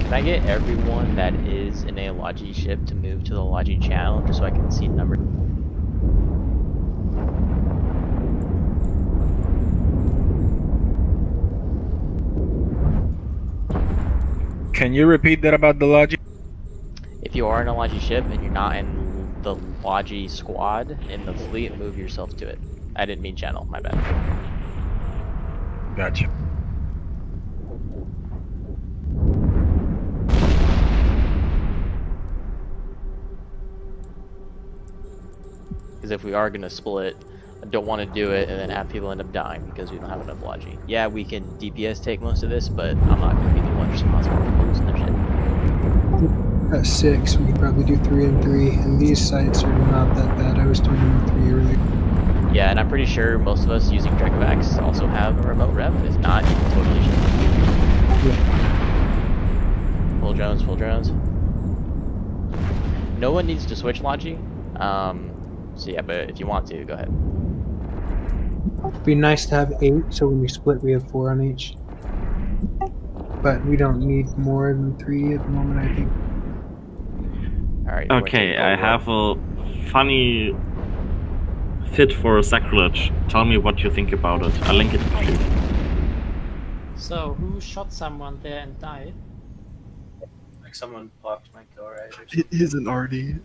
Can I get everyone that is in a Logi ship to move to the Logi channel just so I can see numbers? Can you repeat that about the logic? If you are in a Logi ship and you're not in the Logi squad in the fleet, move yourself to it. I didn't mean channel, my bad. Gotcha. Because if we are going to split, I don't want to do it and then have people end up dying because we don't have enough Logi. Yeah, we can DPS take most of this, but I'm not going to be the one responsible for losing their shit. At 6, we could probably do 3 and 3, and these sites are not that bad. I was doing them in 3 earlier. Yeah, and I'm pretty sure most of us using Triglavian also have a remote rep. If not, you can totally shoot. Yeah. Full drones, full drones. No one needs to switch Logi. So yeah, but if you want to, go ahead. It'd be nice to have 8, so when we split, we have 4 on each. But we don't need more than 3 at the moment, I think. Alright. Okay, I have a funny fit for sacrilege. Tell me what you think about it. I'll link it to the fleet. So, who shot someone there and died? Like someone blocked my kill right or It isn't already.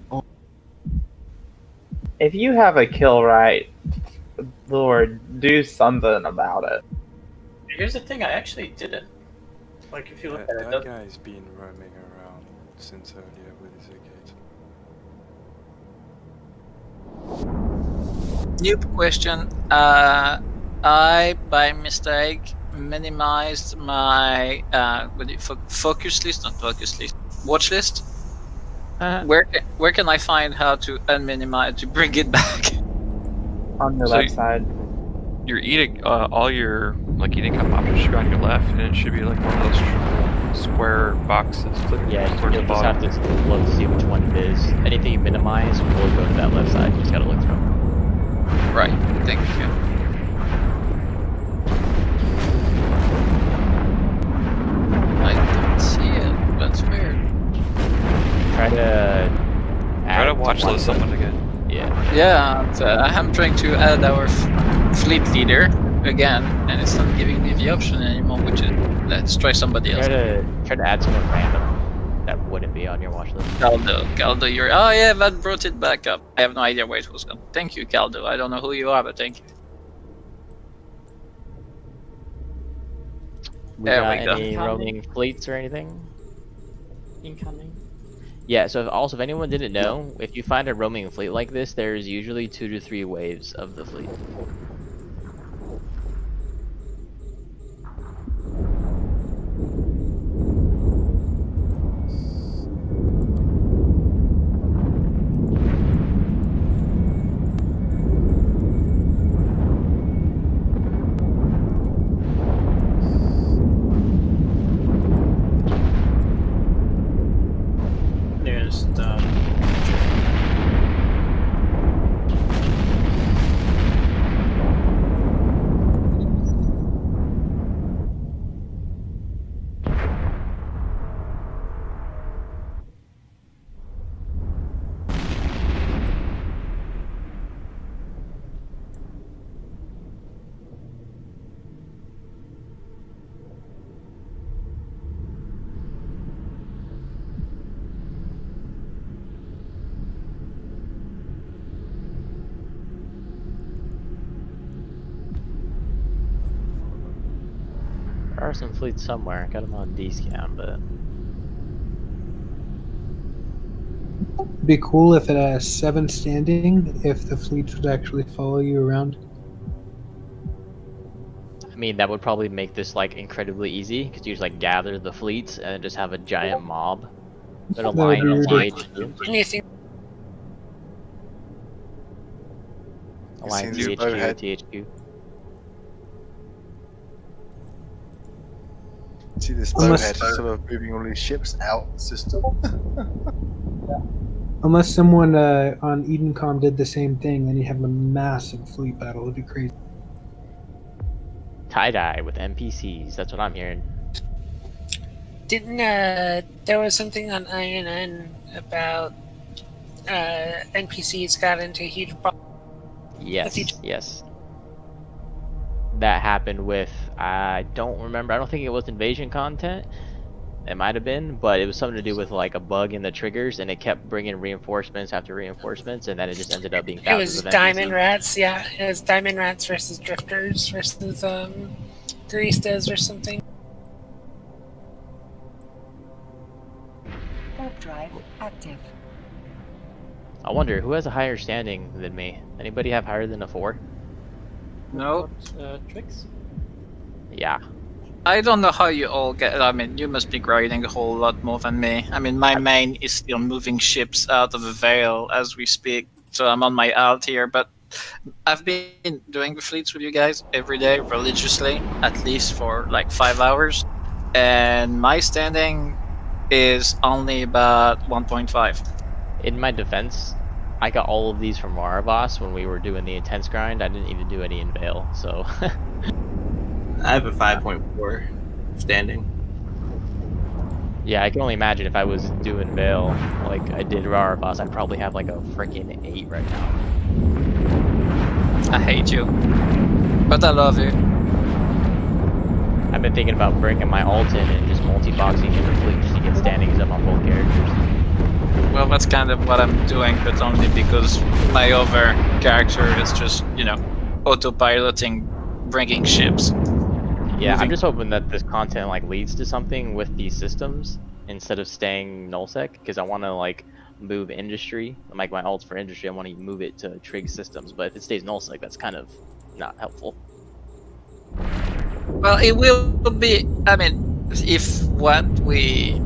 If you have a kill right, Lord, do something about it. Here's the thing, I actually didn't. Like, if you look at it, That guy's been roaming around since earlier with his AK. New question. I, by mistake, minimized my focus list, not focus list, watch list. Where can I find how to unminimize to bring it back? On the left side. Your eating, all your like eating options should be on your left, and it should be like one of those square boxes. Yeah, you'll just have to look to see which one it is. Anything you minimize will go to that left side. You just gotta look through them. Right. Thank you. I don't see it. That's weird. Try to watch list someone again. Yeah. Yeah, I'm trying to add our fleet leader again, and it's not giving me the option anymore. Which is let's try somebody else. Try to add someone random that wouldn't be on your watch list. Caldo, you're. Oh yeah, that brought it back up. I have no idea where it was going. Thank you, Caldo. I don't know who you are, but thank you. There we go. Any roaming fleets or anything? Incoming. Yeah, so if anyone didn't know, if you find a roaming fleet like this, there's usually 2 to 3 waves of the fleet. there's the There are some fleets somewhere. I got them on D-scan, but It'd be cool if it has 7 standing, if the fleets would actually follow you around. I mean that would probably make this like incredibly easy because you just like gather the fleets and then just have a giant mob that align on HQ. Anything. Align Seems THQ overhead. THQ. See this Unless- bowhead sort of moving all these ships out the system. Unless someone on Edencom did the same thing, then you have a massive fleet battle. It'd be crazy. Tie-dye with NPCs. That's what I'm hearing. Didn't there was something on INN about NPCs got into a huge problem? Yes. That happened with, I don't remember. I don't think it was invasion content. It might have been, but it was something to do with like a bug in the triggers, and it kept bringing reinforcements after reinforcements, and then it just ended up being It thousands was of Diamond NPCs. Rats, yeah. It was Diamond Rats versus Drifters versus Garistas or something. Warp drive active. I wonder who has a higher standing than me. Anybody have higher than a 4? No. Tricks? Yeah. I don't know how you all get. I mean, you must be grinding a whole lot more than me. I mean, my main is still moving ships out of the Veil as we speak, so I'm on my alt here. But I've been doing the fleets with you guys every day religiously, at least for like 5 hours, and my standing is only about 1.5. In my defense, I got all of these from Maravos when we were doing the intense grind. I didn't even do any in Veil, so. I have a 5.4 standing. Yeah, I can only imagine if I was doing Veil like I did Maravos, I'd probably have like a freaking 8 right now. I hate you, but I love you. I've been thinking about bringing my ult in and just multi-boxing in the fleet just to get standings up on both characters. Well, that's kind of what I'm doing, but only because my other character is just, you know, autopiloting, bringing ships. Yeah, I'm just hoping that this content like leads to something with these systems instead of staying nullsec, because I want to like move industry, like my ults for industry. I want to move it to trig systems, but if it stays nullsec, that's kind of not helpful. Well, it will be. I mean, if what we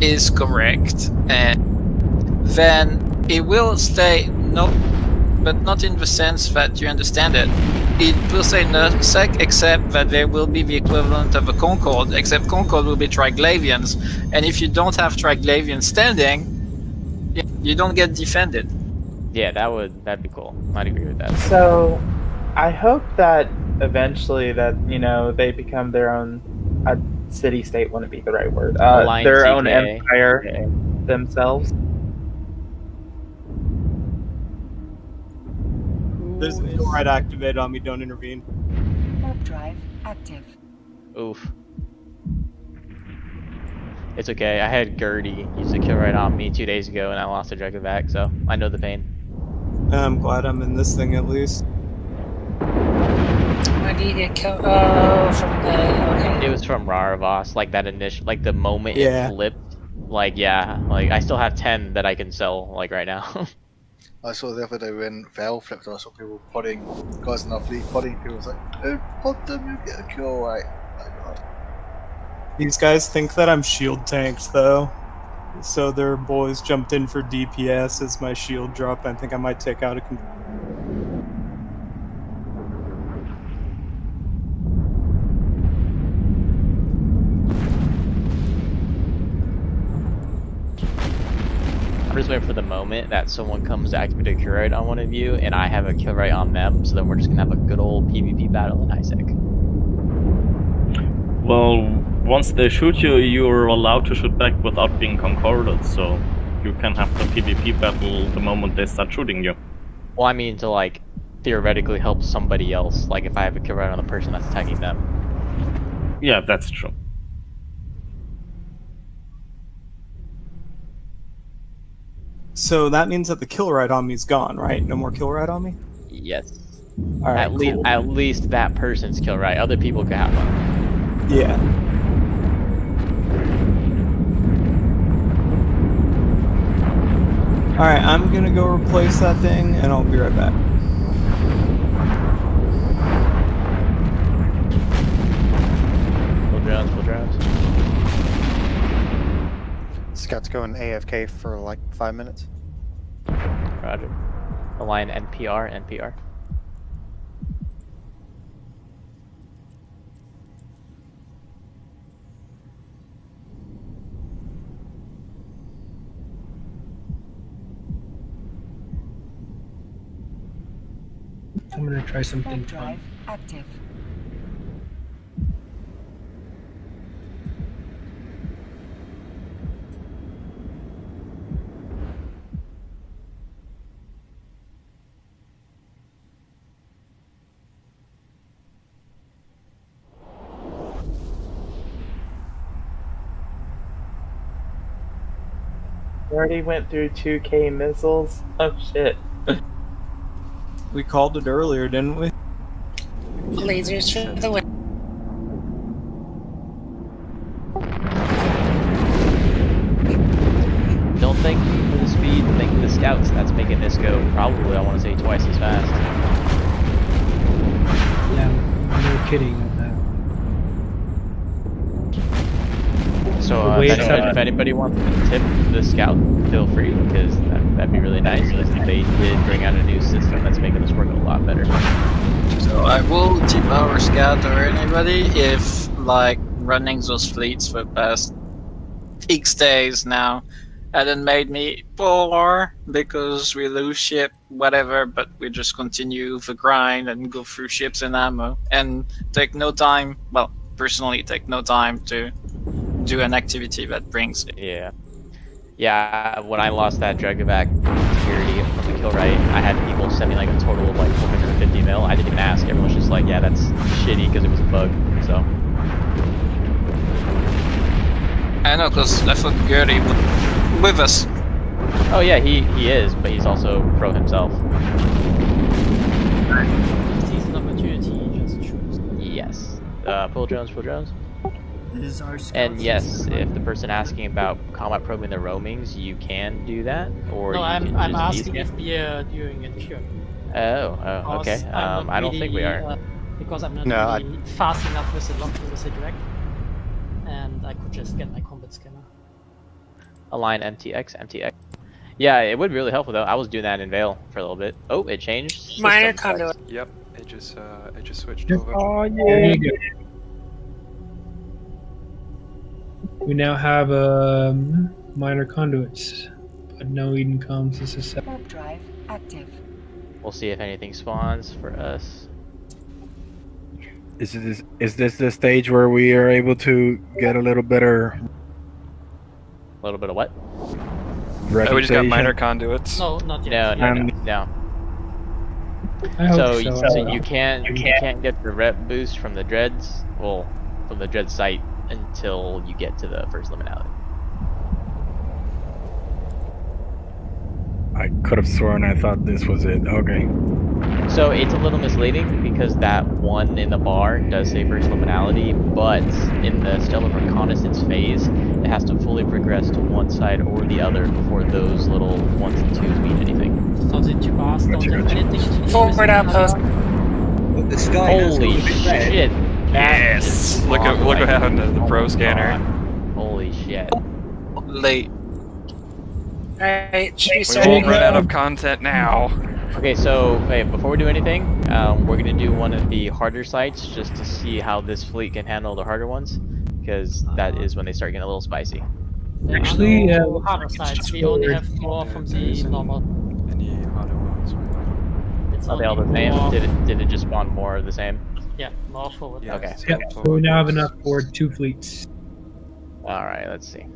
is correct, then it will stay no, but not in the sense that you understand it. It will say nullsec, except that there will be the equivalent of a Concord, except Concord will be Triglavians, and if you don't have Triglavian standing, you don't get defended. Yeah, that'd be cool. I'd agree with that. So, I hope that eventually that they become their own city-state. Wouldn't be the right word. Their own empire themselves. There's a kill right activated on me. Don't intervene. Warp drive active. Oof. It's okay. I had Gertie use a kill right on me 2 days ago, and I lost a Triglavian, so I know the pain. I'm glad I'm in this thing at least. Why do you get killed? Oh, from the. Okay. It was from Raravos, like that initial, like the moment Yeah. it flipped. Like like I still have 10 that I can sell like right now. I saw the other day when Val flipped, I saw people podding, guys in our fleet podding, people was like, oh, pod them, you get a kill, right? Like, God. These guys think that I'm shield tanked though, so their boys jumped in for DPS as my shield dropped. I think I might take out a. I'm just waiting for the moment that someone comes to activate a kill right on one of you, and I have a kill right on them, so then we're just gonna have a good old PvP battle in Isaac. Well, once they shoot you, you're allowed to shoot back without being concorded, so you can have the PvP battle the moment they start shooting you. Well, I mean to like theoretically help somebody else, like if I have a kill right on the person that's attacking them. Yeah, that's true. So that means that the kill right on me is gone, right? No more kill right on me? Yes. All right, cool. At least that person's kill right. Other people can have one. Yeah. Alright, I'm gonna go replace that thing, and I'll be right back. Full drones. Scout's going AFK for like 5 minutes. Roger. Align NPR. I'm gonna try something Warp drive fun. active. We already went through 2K missiles. Oh shit. We called it earlier, didn't we? Lasers for the win. Don't thank me for the speed, thank the scouts. That's making this go probably, I want to say, twice as fast. Yeah, no kidding on that. So if anybody wants to tip the scout, feel free, because that'd be really nice. They did bring out a new system that's making this work a lot better. So I will tip our scout or anybody if like running those fleets for the past X days now hadn't made me poor because we lose ship, whatever, but we just continue the grind and go through ships and ammo and take no time, well, personally take no time to do an activity that brings it. Yeah, when I lost that Triglavian security from the kill right, I had people send me like a total of like 450 mil. I didn't even ask. Everyone was just like, yeah, that's shitty because it was a bug. So. I know, because I thought Gertie would with us. Oh yeah, he is, but he's also pro himself. Sees an opportunity, just choose. Yes. Pull drones. And yes, if the person asking about combat probing the roamings, you can do that, or No, you I'm can asking just if we are doing it here. Oh, okay. I don't think we are. Because I'm not No, really fast enough with the drag, and I could just get my combat scanner. Align MTX. Yeah, it would be really helpful though. I was doing that in Vale for a little bit. Oh, it changed. Minor System. conduit. Yep, it just switched over. Oh yeah. We now have minor conduits, but no Eden comms. This is Warp drive active. We'll see if anything spawns for us. Is this the stage where we are able to get a little better? A little bit of what? Oh, we just got minor conduits. No, not yet. No. I hope So so. you can't get the rep boost from the dreads, well, from the dread site until you get to the first liminality. I could have sworn I thought this was it. Okay. So it's a little misleading because that one in the bar does say first liminality, but in the stellar reconnaissance phase, it has to fully progress to one side or the other before those little 1s and 2s mean anything. So the two bars don't have anything to do Forward with outpost. The sky Holy shit! Yes! Look what happened to the pro scanner. Holy shit. Late. Alright, should we We start? won't run out of content now. Okay, so hey, before we do anything, we're gonna do one of the harder sites just to see how this fleet can handle the harder ones, because that is when they start getting a little spicy. Actually, no harder sides. We only have 4 from the normal. Any harder ones right now? It's Are they all the only same? more- Did it just spawn more of the same? Yeah, more forward. Yeah, Okay. Yep. So we now have enough for 2 fleets. Alright, let's see.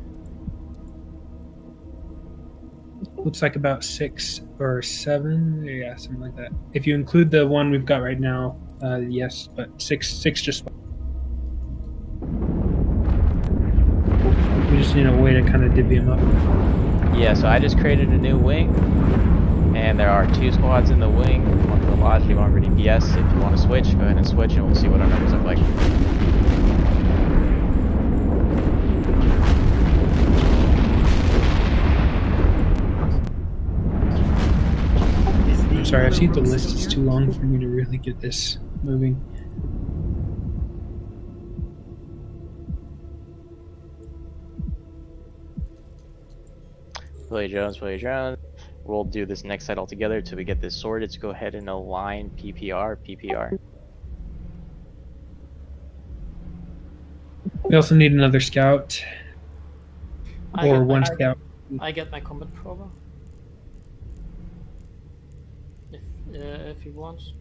Looks like about 6 or 7. Yeah, something like that. If you include the one we've got right now, yes, but 6 just. We just need a way to kind of divvy them up. Yeah, so I just created a new wing, and there are 2 squads in the wing, 1 for the lodge, you already PS. If you want to switch, go ahead and switch, and we'll see what our numbers look like. I'm sorry, I've seen the list. It's too long for me to really get this moving. Play Jones. We'll do this next side all together till we get this sorted. So go ahead and align PPR. We also need another scout. Or one scout. I get my combat prober. If he wants.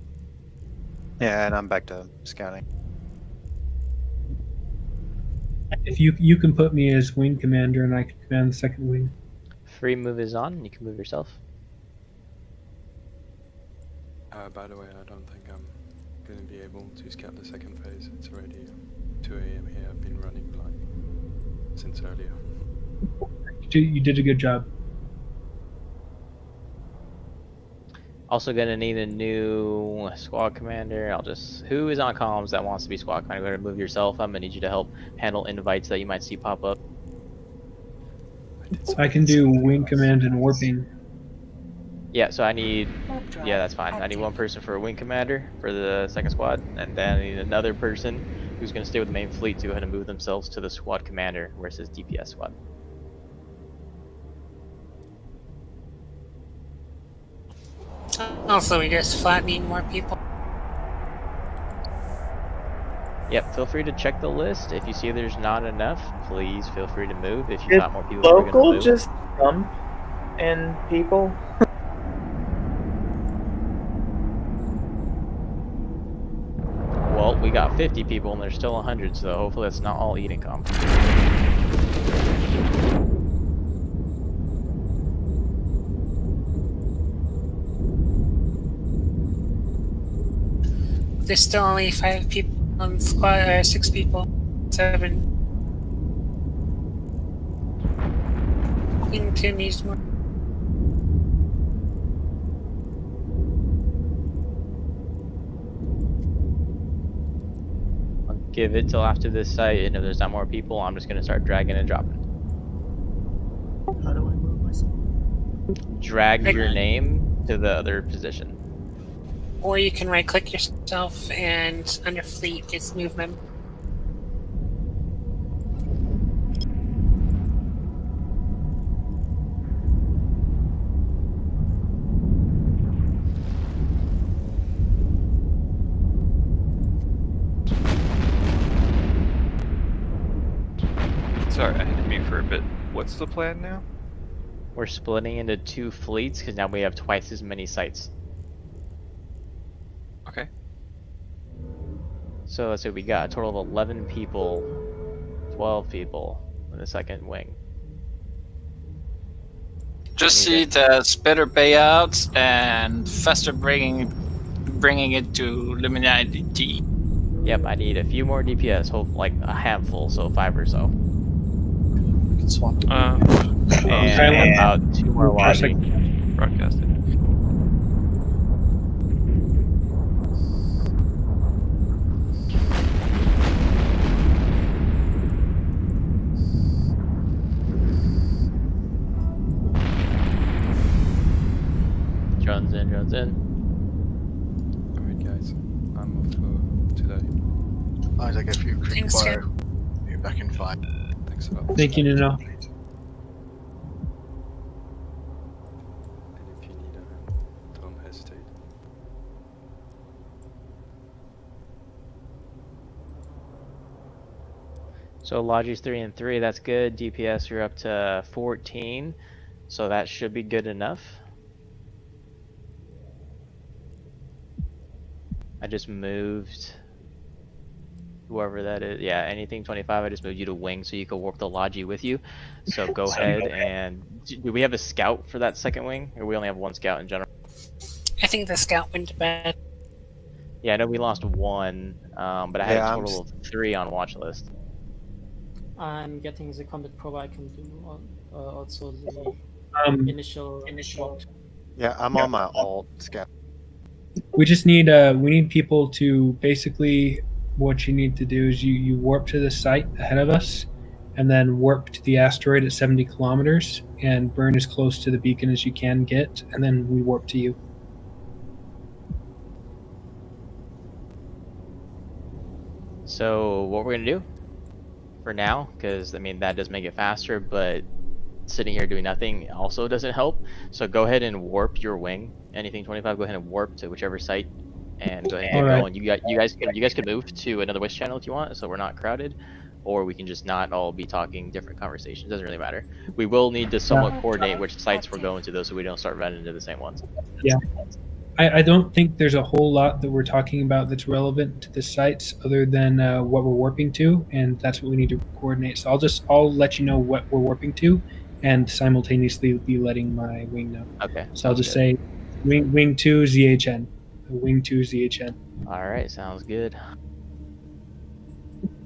Yeah, and I'm back to scouting. If you can put me as wing commander, and I can command the second wing. Free move is on. You can move yourself. By the way, I don't think I'm gonna be able to scout the second phase. It's already 2 AM here. I've been running like since earlier. You did a good job. Also gonna need a new squad commander. Who is on comms that wants to be squad commander? Go ahead and move yourself. I'm gonna need you to help handle invites that you might see pop up. I can do wing command and warping. Yeah, so I need, yeah, that's fine. I need one person for a wing commander for the second squad, and then I need another person who's going to stay with the main fleet to go ahead and move themselves to the squad commander, where it says DPS squad. Also, we just flat need more people. Yep, feel free to check the list. If you see there's not enough, please feel free to move. If you've Did got more people, we're going to local move. just dump in people? Well, we got 50 people and there's still 100, so hopefully that's not all eating comp. There's still only 5 people on the squad, or 6 people. 7. Wington needs more. I'll give it till after this site, and if there's not more people, I'm just going to start dragging and dropping. How do I move myself? Drag your name to the other position. Or you can right click yourself and under fleet it's movement. Sorry, I had to mute for a bit. What's the plan now? We're splitting into 2 fleets because now we have twice as many sites. Okay. So let's say we got a total of 11 people, 12 people in the second wing. Just see it as better payouts and faster bringing it to Luminity. Yep, I need a few more DPS, hope like a handful, so 5 or so. Swap. And about 2 more lobby. Broadcasted. Drones in. Alright guys, I'm off for today. I'll take a few quick Thanks, bio. Be back in 5. Thanks a lot. Thank you, Nuno. And if you need a hand, don't hesitate. So Logi's 3 and 3, that's good. DPS you're up to 14, so that should be good enough. I just moved whoever that is. Yeah, anything 25, I just moved you to wing so you can warp the Logi with you. So go ahead and... Do we have a scout for that second wing? Or we only have 1 scout in general? I think the scout went to bed. Yeah, I know we lost 1, but I had a total of 3 on watch list. I'm getting the combat probe. I can do also the initial walk. Yeah, I'm on my alt scout. We just need we need people to basically, what you need to do is you warp to the site ahead of us and then warp to the asteroid at 70 kilometers and burn as close to the beacon as you can get, and then we warp to you. So what we're gonna do for now, because I mean that does make it faster, but sitting here doing nothing also doesn't help. So go ahead and warp your wing. Anything 25, go ahead and warp to whichever site, and go ahead and get going. You guys can move to another Wish channel if you want, so we're not crowded, or we can just not all be talking different conversations. Doesn't really matter. We will need to somewhat coordinate which sites we're going to, though, so we don't start running into the same ones. Yeah. I don't think there's a whole lot that we're talking about that's relevant to the sites other than what we're warping to, and that's what we need to coordinate. So I'll let you know what we're warping to, and simultaneously be letting my wing know. Okay. So I'll just good. say wing 2 ZHN, wing 2 ZHN. All right, sounds good.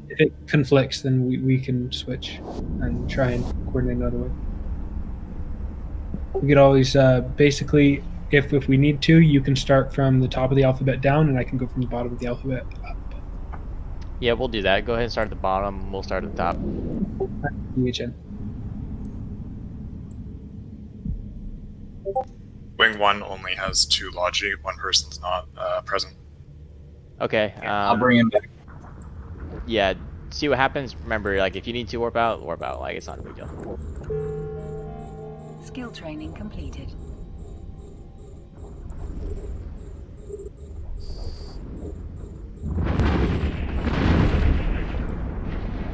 If it conflicts, then we can switch and try and coordinate another way. We could always basically, if we need to, you can start from the top of the alphabet down, and I can go from the bottom of the alphabet up. Yeah, we'll do that. Go ahead and start at the bottom. We'll start at the top. ZHN. Wing 1 only has 2 Logi, one person's not present. Okay. I'll bring him back. Yeah, see what happens. Remember, like, if you need to warp out, warp out. Like, it's not a big deal. Skill training completed.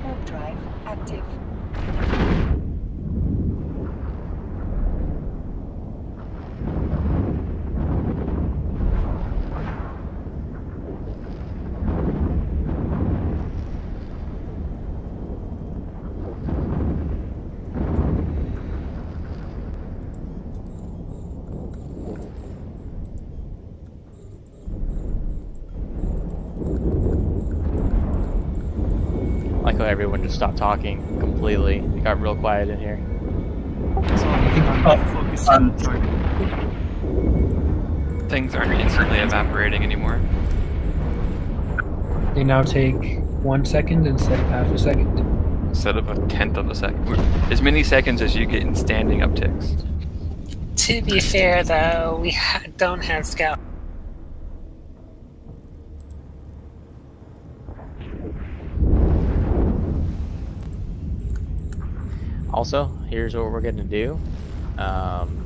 Warp drive active. I like how everyone just stopped talking completely. It got real quiet in here. Things aren't instantly evaporating anymore. They now take 1 second instead of half a second. Instead of a tenth of a second. As many seconds as you get in standing upticks. To be fair, though, we don't have scout. Also, here's what we're gonna do.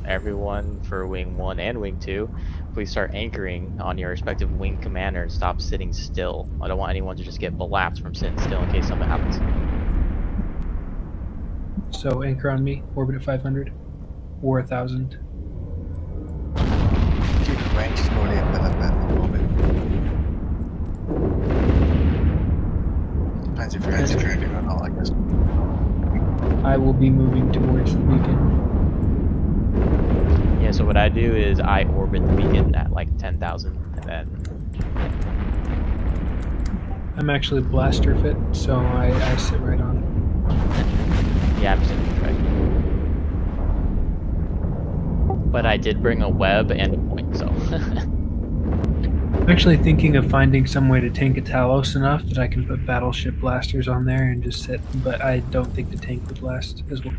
Everyone for Wing 1 and Wing 2, please start anchoring on your respective wing commander and stop sitting still. I don't want anyone to just get blapped from sitting still in case something happens. So anchor on me, orbit at 500 or 1,000. Keep the range is already a minute orbit. Depends if you're anti-tracking or not, I guess. I will be moving towards the beacon. Yeah, so what I do is I orbit the beacon at like 10,000 and then... I'm actually blaster fit, so I sit right on it. Yeah, I'm sitting right. But I did bring a web and a point, so... I'm actually thinking of finding some way to tank a Talos enough that I can put battleship blasters on there and just sit, but I don't think the tank would last as well.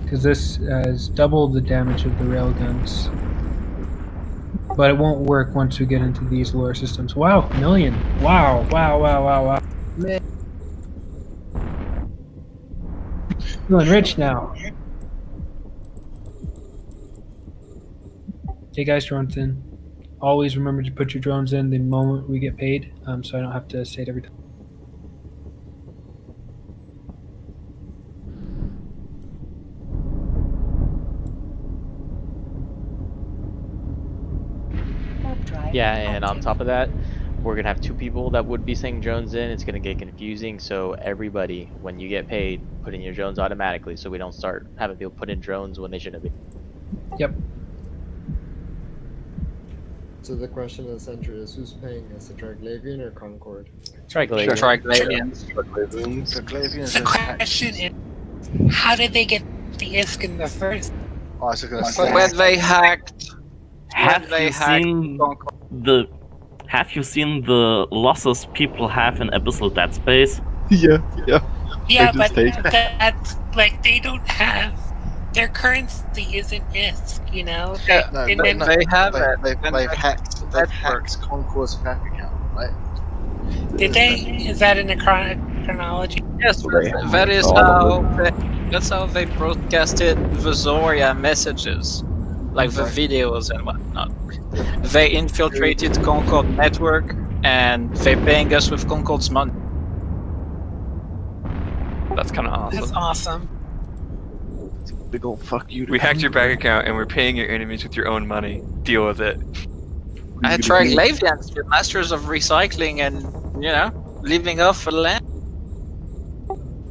Because this has doubled the damage of the railguns. But it won't work once we get into these lower systems. Wow, million! Wow, wow, wow, wow, wow. Feeling rich now. Hey guys, drones in. Always remember to put your drones in the moment we get paid, so I don't have to say it every time. Yeah, and on top of that, we're gonna have 2 people that would be saying drones in. It's gonna get confusing, so everybody, when you get paid, put in your drones automatically so we don't start having people put in drones when they shouldn't be. Yep. So the question in the center is who's paying? Is it Triglavian or Concord? Triglavian. The question is, how did they get the ISK in the first? Oh, I was gonna say. When they hacked. Have you seen the losses people have in Abyssal Dead Space? Yeah. Yeah, but that's like they don't have their currency isn't ISK, you know. They have it. They've hacked Concord's bank account, right? Did they? Is that in the chronology? Yes, that is that's how they broadcasted the Zoria messages, like the videos and whatnot. They infiltrated Concord network and they're paying us with Concord's money. That's kind of awesome. That's awesome. Big old fuck you. We hacked your bank account and we're paying your enemies with your own money. Deal with it. Triglavians, the masters of recycling and, you know, living off the land.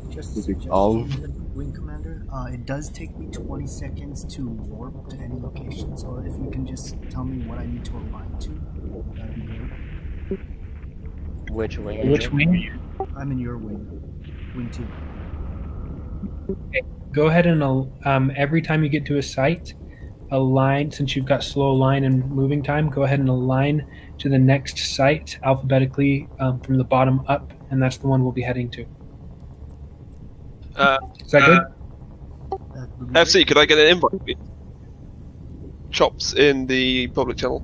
Just a Big suggestion, Alv. Wing Commander. It does take me 20 seconds to warp to any location, so if you can just tell me what I need to align to, that'd be great. Which wing? Which wing? I'm in your wing. Wing 2. Okay. Go ahead and every time you get to a site, align, since you've got slow align and moving time, go ahead and align to the next site alphabetically from the bottom up, and that's the one we'll be heading to. Is that good? FC, could I get an invite? Chops in the public channel.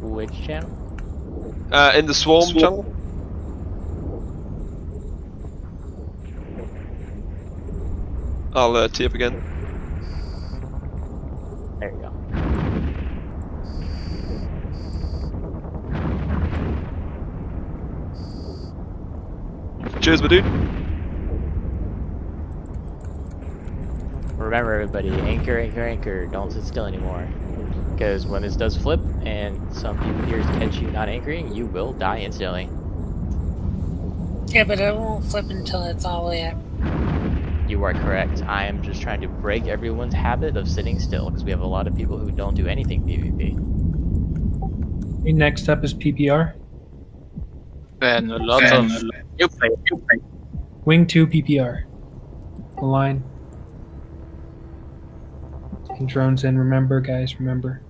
Which channel? In the Swarm channel. I'll tee up again. There you go. Cheers, my dude. Remember, everybody, anchor, anchor, anchor. Don't sit still anymore. Because when this does flip and some people here catch you not anchoring, you will die instantly. Yeah, but it won't flip until it's all the way up. You are correct. I am just trying to break everyone's habit of sitting still, because we have a lot of people who don't do anything PvP. Next up is PPR. And a lot of you play. Wing 2 PPR. Align. And drones in. Remember, guys, remember.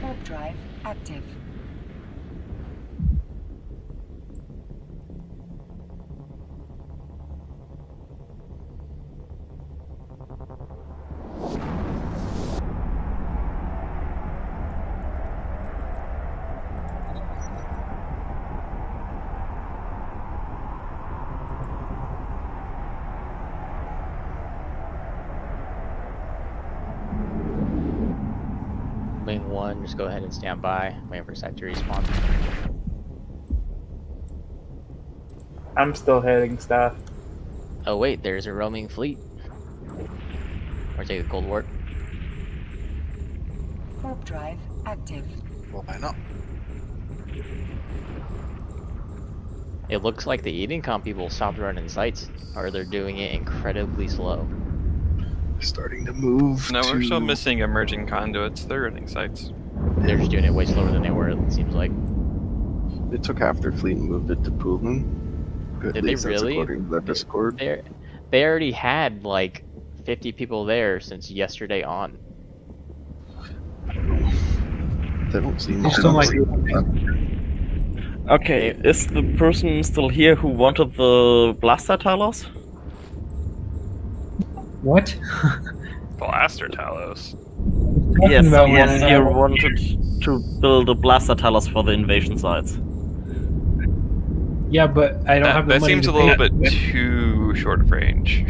Warp drive active. Wing 1, just go ahead and stand by, waiting for site to respawn. I'm still heading stuff. Oh wait, there's a roaming fleet. Or take a cold warp. Warp drive active. Why not? It looks like the Eating Con people stopped running sites, or they're doing it incredibly slow. Starting to move. No, we're still missing emerging conduits. They're running sites. They're just doing it way slower than they were, it seems like. They took half their fleet and moved it to Pullman. Did they really? According to their Discord. They already had like 50 people there since yesterday on. They don't seem Okay, is the person still here who wanted the blaster Talos? What? Blaster Talos. Yes, about someone one here wanted to build a blaster Talos for the invasion sites. Yeah, but I don't have the That money seems to a little pay. bit too short of range.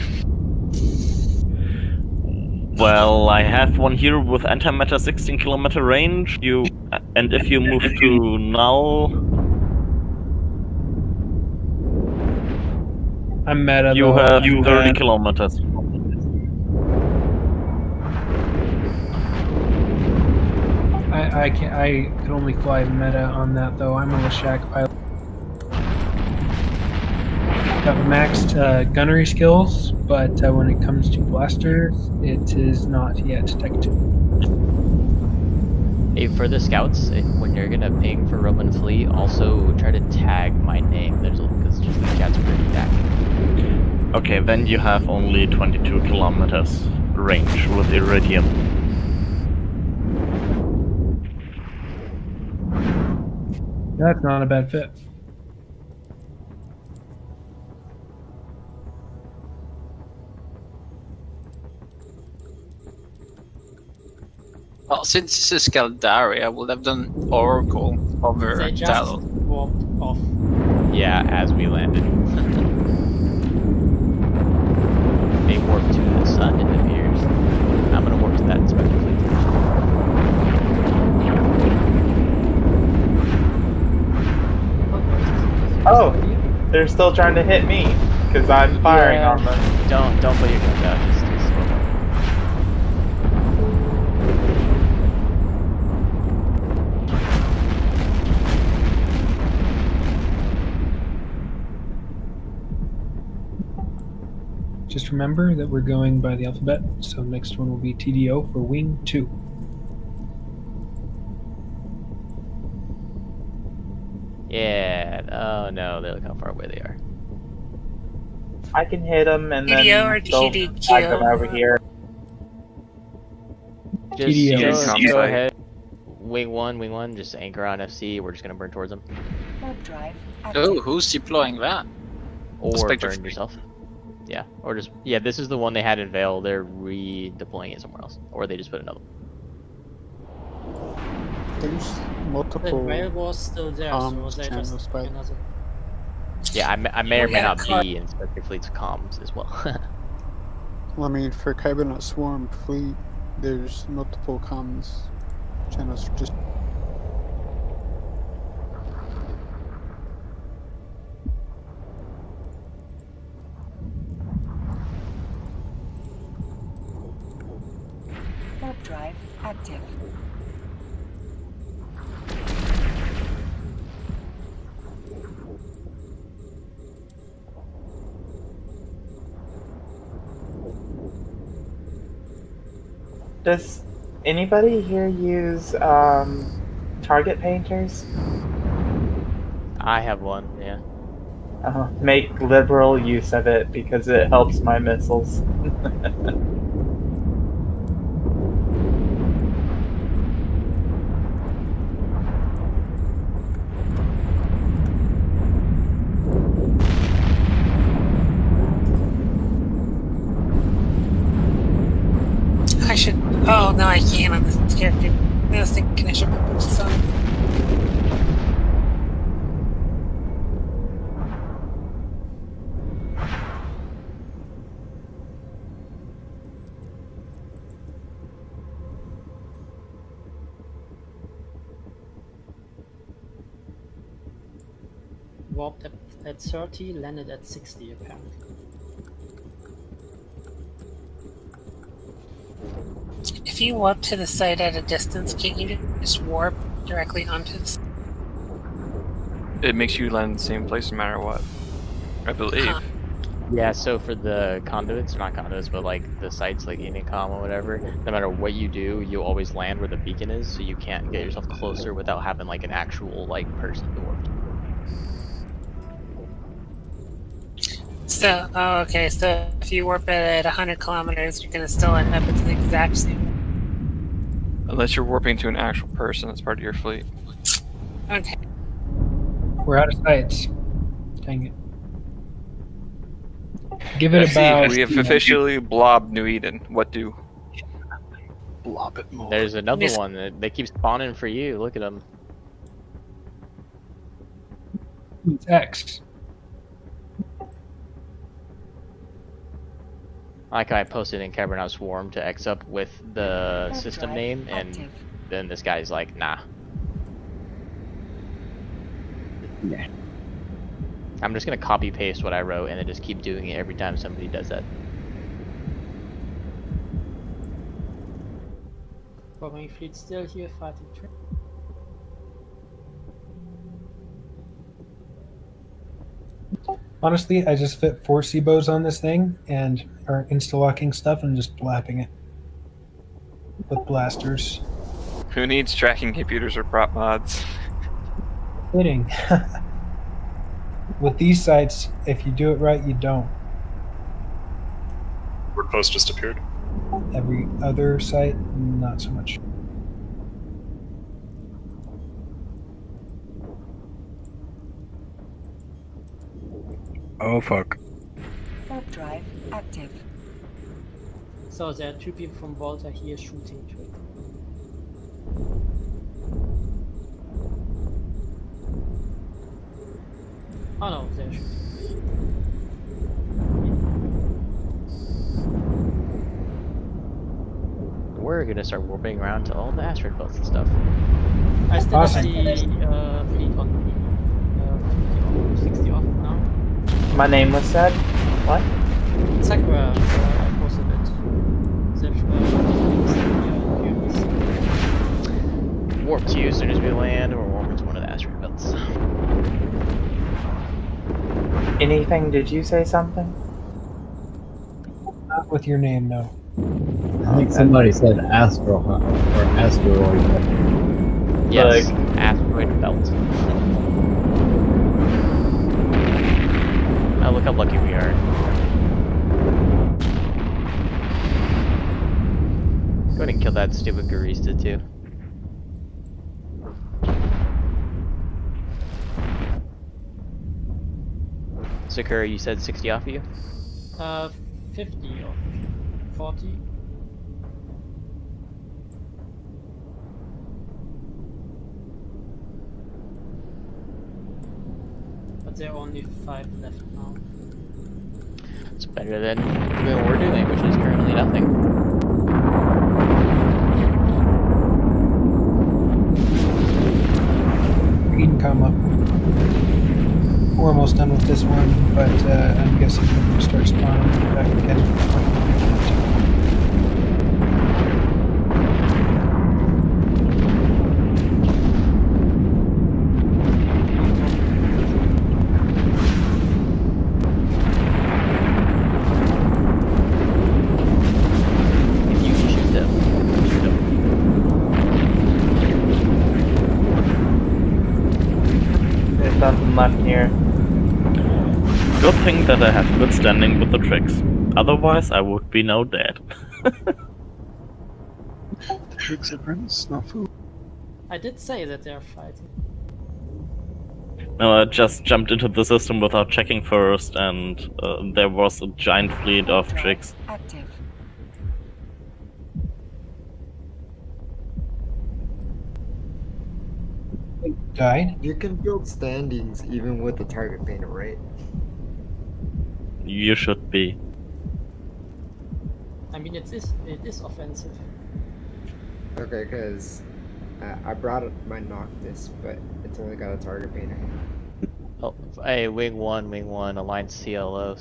Well, I have one here with antimatter 16 kilometer range. And if you move to null, I'm meta. you though. have 30 kilometers. I can't. I can only fly meta on that though. I'm a Lashak pilot. Got maxed gunnery skills, but when it comes to blasters, it is not yet Tech 2. Hey, for the scouts, when you're gonna ping for Roman Fleet, also try to tag my name. Because just the chat's pretty active. Okay, then you have only 22 kilometers range with Iridium. That's not a bad fit. Well, since this is Caldari, I would have done Oracle over They just Talon. warped off. Yeah, as we landed. They warped to the sun, it appears. I'm gonna warp to that inspector fleet. Oh, they're still trying to hit me because I'm firing Yeah, on them. Don't put your guns out. Just slow down. Just remember that we're going by the alphabet, so next one will be TDO for Wing 2. Yeah. Oh no, look how far away they are. I can hit them and then TDO or they'll TDQ? drag them over here. Just TDO. go ahead. Wing one, just anchor on FC. We're just gonna burn towards them. Warp drive Oh, who's deploying that? Or Spectre burn fleet. yourself. Yeah, or just this is the one they had in Vale. They're redeploying it somewhere else, or they just put another. There's The multiple rail was still there, so comms they channels, just but another. Yeah, I may or may Yeah, not be in Spectre Fleet's comms as well. well, I mean, for Cabinet Swarm Fleet, there's multiple comms channels. Just warp drive active. Does anybody here use target painters? I have one. Yeah. Make liberal use of it because it helps my missiles. I should. Oh no, I can't on this character. I was thinking I should put some. Warped at 30, landed at 60 apparently. If you warp to the site at a distance, can't you just warp directly onto the site? It makes you land in the same place no matter what, I believe. Huh. Yeah, so for the conduits, not conduits, but like the sites like Unicom or whatever, no matter what you do, you always land where the beacon is, so you can't get yourself closer without having like an actual like person to warp to. So, oh, okay, so if you warp it at 100 kilometers, you're gonna still end up at the exact same. Unless you're warping to an actual person that's part of your fleet. Okay. We're out of sights. Dang it. Give it FC, about. we have officially blobbed New Eden. What do? Blob it more. There's another one that they keep spawning for you. Look at them. It's X. I like how I posted in Cabernet Swarm to X up with the system name, and then this guy's like, nah. Nah. I'm just gonna copy paste what I wrote and then just keep doing it every time somebody does that. Bombing fleet still here fighting. Honestly, I just fit 4 SIBOs on this thing and are insta-locking stuff and just blapping it with blasters. Who needs tracking computers or prop mods? Kidding. With these sites, if you do it right, you don't. Word post just appeared. Every other site, not so much. Oh fuck. Warp drive active. So there are 2 people from Volta here shooting to it. Oh no, there should be. We're gonna start warping around to all the asteroid belts and stuff. I still Awesome. have the fleet on 50 off, 60 off now. My name was said. What? Sakura, I posted it. Warp to you as soon as we land, or warp into one of the asteroid belts. Anything? Did you say something? Not with your name, no. I think somebody said astro or asteroid. Yes, asteroid belt. Oh, look how lucky we are. Go ahead and kill that stupid Garista too. Sakura, you said 60 off of you? 50 off. 40. But there are only 5 left now. It's better than what we're doing, which is currently nothing. You can come up. We're almost done with this one, but I'm guessing we're going to start spawning back again. If you can shoot them, shoot them. There's nothing left here. Good thing that I have good standing with the tricks. Otherwise, I would be now dead. The tricks are friends, not food. I did say that they're fighting. No, I just jumped into the system without checking first, and there was a giant fleet of tricks. Active. Died? You can build standings even with the target painter, right? You should be. I mean, it is offensive. Okay, because I brought my Noctis, but it's only got a target painter. Oh, hey, wing one, align CLO.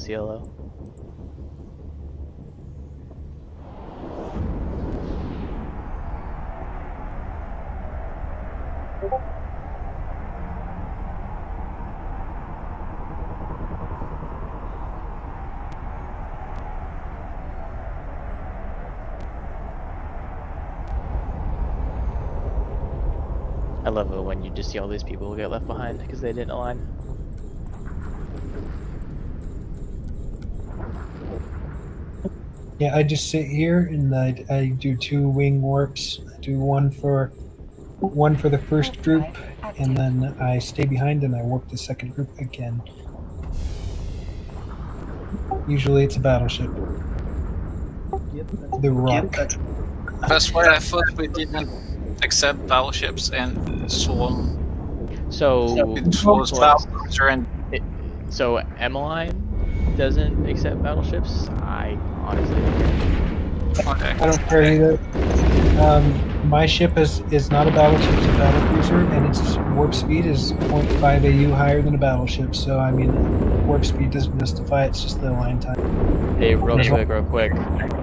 I love it when you just see all these people get left behind because they didn't align. Yeah, I just sit here and I do 2 wing warps. I do one for the first group, and then I stay behind and I warp the second group again. Usually it's a battleship. Yep. The Rock. That's why I thought we didn't accept battleships and swarm. So, It was battleship and so Emmeline doesn't accept battleships? I honestly don't care. Okay. I don't care either. My ship is not a battleship, it's a battlecruiser, and its warp speed is 0.5 AU higher than a battleship. So I mean, warp speed doesn't justify it, it's just the line time. Hey, real quick.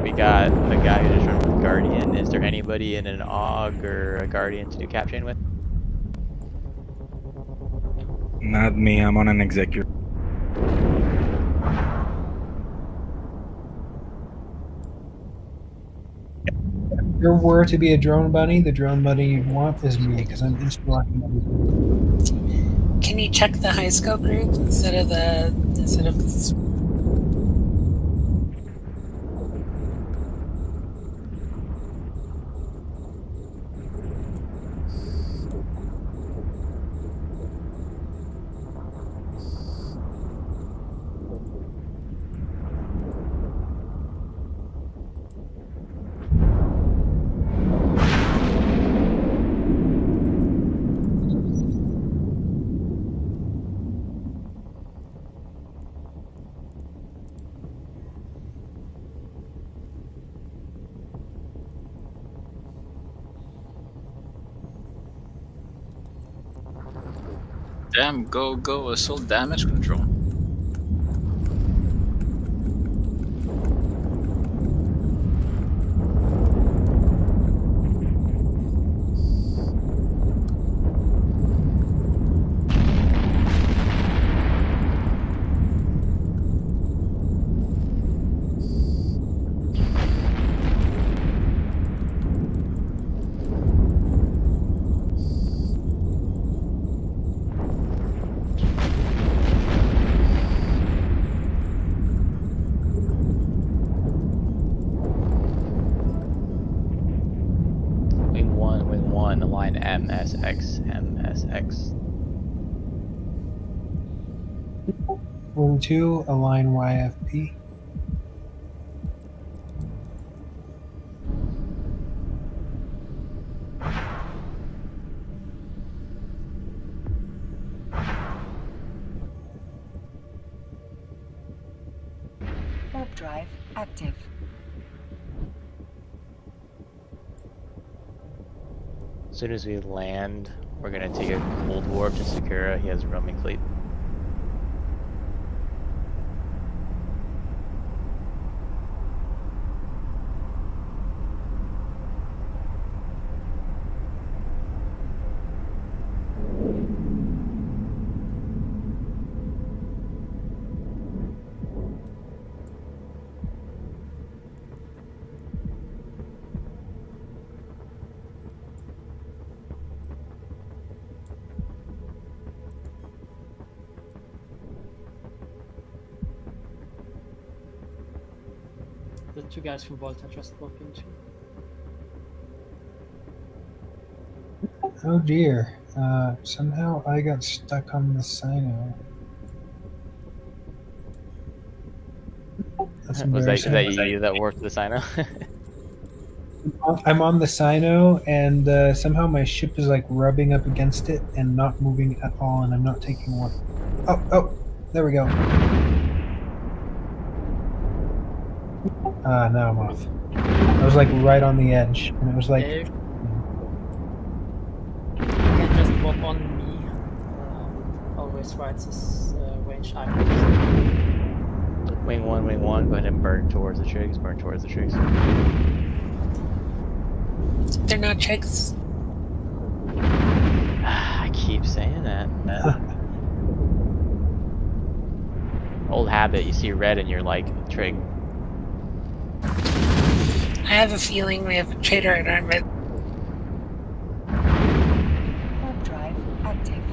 We got a guy who just run with Guardian. Is there anybody in an AUG or a Guardian to do cap chain with? Not me, I'm on an executor. If there were to be a drone bunny, the drone bunny you'd want is me, because I'm insta-locking everything. Can you check the high school group instead of the Damn, go, assault damage control. Wing 1, align MSX, MSX. Wing 2, align YFP. Warp drive active. As soon as we land, we're gonna take a cold warp to Sakura. He has a roaming fleet. The two guys from Volta just walked into. Oh dear. Somehow I got stuck on the Sino. That's Was that embarrassing. you that worked the Sino? I'm on the Sino, and somehow my ship is like rubbing up against it and not moving at all, and I'm not taking one. Oh, there we go. Now I'm off. I was like right on the edge, and it was like. You can just walk on me. Always writes this range icon. Wing 1, go ahead and burn towards the trigs, burn towards the trigs. They're not trigs. I keep saying that. Old habit, you see red and you're like, trig. I have a feeling we have a traitor in our midst. Warp drive active.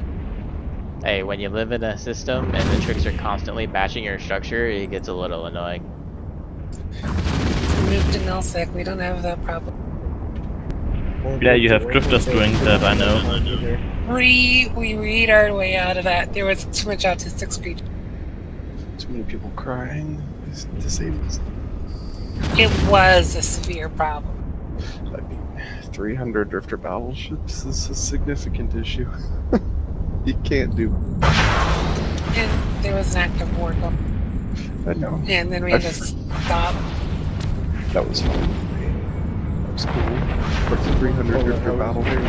Hey, when you live in a system and the trigs are constantly bashing your structure, it gets a little annoying. Moved to Nullsec, we don't have that problem. Yeah, you have drifters doing that, I know. We read our way out of that. There was too much autistic speech. Too many people crying. It's disabled. It was a severe problem. I mean, 300 drifter battleships is a significant issue. You can't do. And there was an act of war going. I know. And then we had to stop. That was fun. That was cool. But the 300 drifter battleship.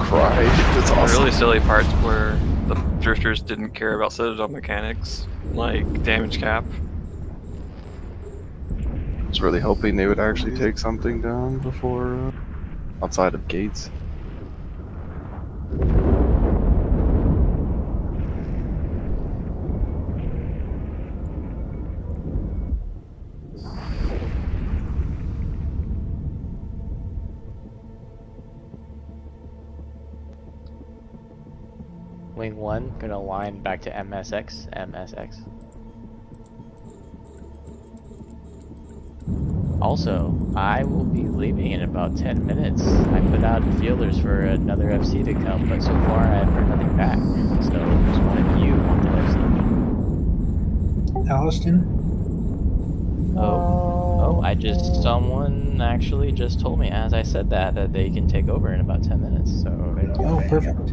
Cry. That's awesome. The really silly parts were the drifters didn't care about Citadel mechanics, like damage cap. I was really hoping they would actually take something down before outside of gates. Wing 1, gonna line back to MSX, MSX. Also, I will be leaving in about 10 minutes. I put out feelers for another FC to come, but so far I have heard nothing back. So, just one of you want the FC. Alliston? Oh, someone actually just told me as I said that they can take over in about 10 minutes, so. Oh, perfect.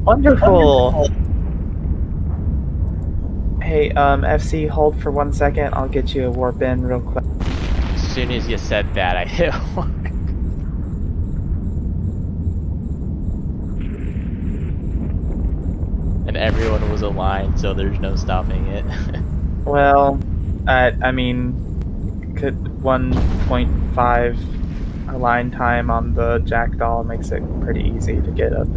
Wonderful! Hey, FC, hold for 1 second. I'll get you a warp in real quick. As soon as you said that, I hit one. everyone was aligned, so there's no stopping it. Well, I mean, could 1.5 align time on the Jackdaw makes it pretty easy to get up.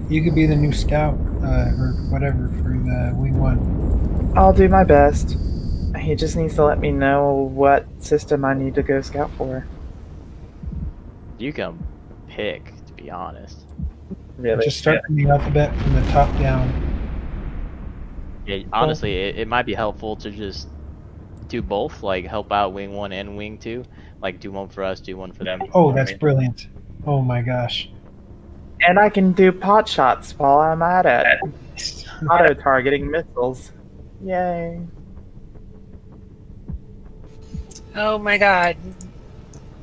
You could be the new scout, or whatever, for the Wing 1. I'll do my best. He just needs to let me know what system I need to go scout for. You can pick, to be honest. Really? Just start from the alphabet from the top down. Yeah, honestly, it might be helpful to just do both, like help out Wing 1 and Wing 2. Like do one for us, do one for them. Oh, that's brilliant. Oh my gosh. And I can do pot shots while I'm at it. Auto-targeting missiles. Yay. Oh my god.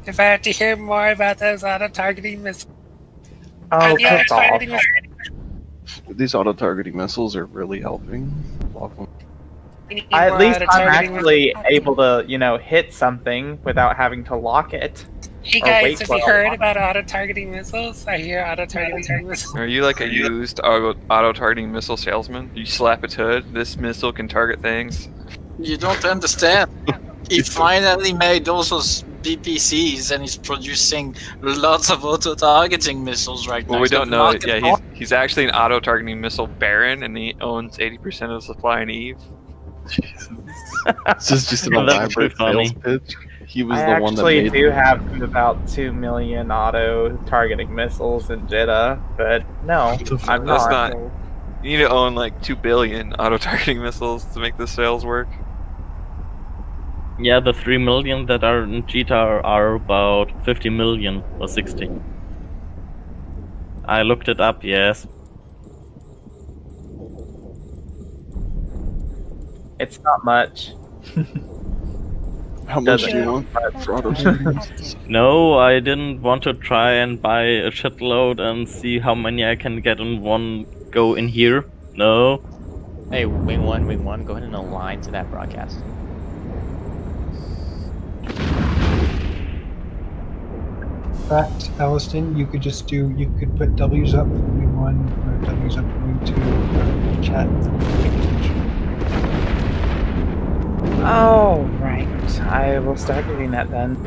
If I have to hear more about those auto-targeting missiles. Oh, the auto-targeting missiles. These auto-targeting missiles are really helping. At least I'm actually able to, hit something without having to lock it. Hey guys, have you heard about auto-targeting missiles? I hear auto-targeting missiles. Are you like a used auto-targeting missile salesman? You slap its hood, this missile can target things. You don't understand. He finally made those BPCs and he's producing lots of auto-targeting missiles right now. Well, we don't know. Market Yeah, he's actually an auto-targeting missile baron, and he owns 80% of the supply in Eve. This is just an elaborate sales pitch. He was the one that made. I actually do have about 2 million auto-targeting missiles in Jeddah, but no, I'm That's not. not. You need to own like 2 billion auto-targeting missiles to make the sales work. Yeah, the 3 million that are in Jita are about 50 million or 60. I looked it up, yes. It's not much. How much do you want for auto-targeting? No, I didn't want to try and buy a shitload and see how many I can get in one go in here. No. Hey, Wing 1, go ahead and align to that broadcast. In fact, Aliston, you could put W's up for Wing 1 or W's up for Wing 2 chat. Oh, right. I will start doing that then.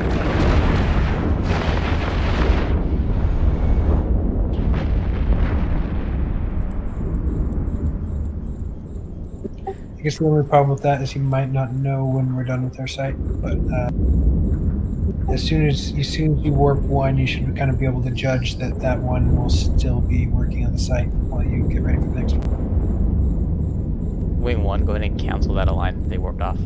I guess the only problem with that is you might not know when we're done with our site, but as soon as you warp one, you should kind of be able to judge that one will still be working on the site while you get ready for the next one. Wing 1, go ahead and cancel that align. They warped off.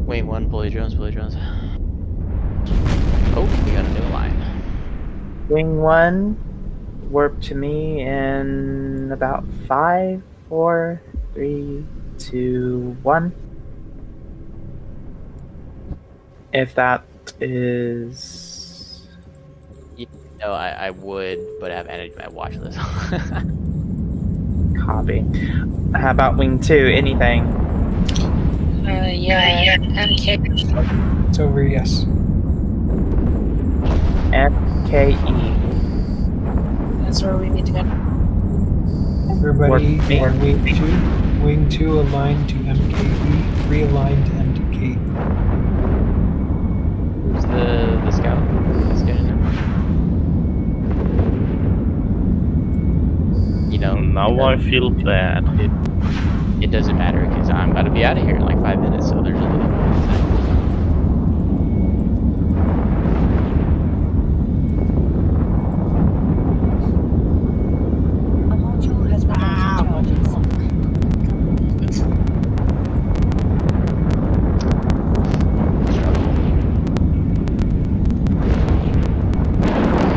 Wing 1, pull your drones. Oh, we got a new line. Wing 1, warp to me in about 5, 4, 3, 2, 1. If that is... No, I would, but I have entered my watch list. Copy. How about Wing 2? Anything? Yeah, MK. It's over, yes. FKE. That's where we need to go. Everybody, Wing 2 aligned to MKE, realigned to MKE. Who's the scout? Let's get in there. Now I feel bad. It doesn't matter because I'm about to be out of here in like 5 minutes, so there's nothing. A module has run out of charges.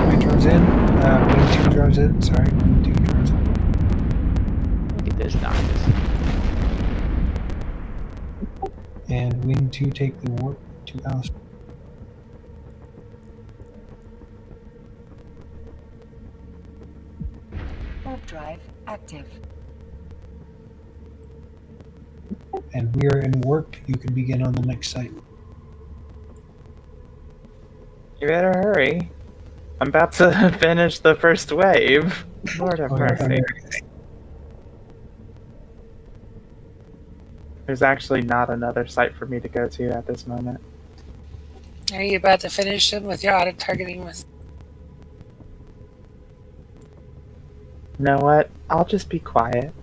Wing drones in. Wing 2 drones in. Sorry, Wing 2 drones in. Look at this nonsense. And Wing 2 take the warp to Alice. Warp drive active. And we are in warp. You can begin on the next site. You better hurry. I'm about to finish the first wave. Lord have mercy. There's actually not another site for me to go to at this moment. Are you about to finish them with your auto targeting with? You know what? I'll just be quiet.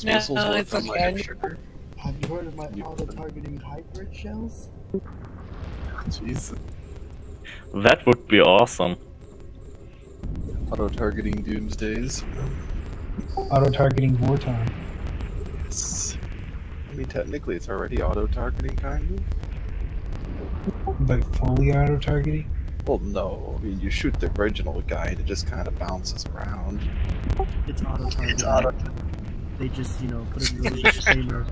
No, it's okay. Have you heard of my auto-targeting hybrid shells? Jeez. That would be awesome. Auto-targeting doomsdays. Auto-targeting wartime. Yes. I mean, technically it's already auto-targeting, kind of. Like fully auto-targeting? Well, no. I mean, you shoot the original guy and it just kind of bounces around. It's auto-targeting. They just, put a little disclaimer.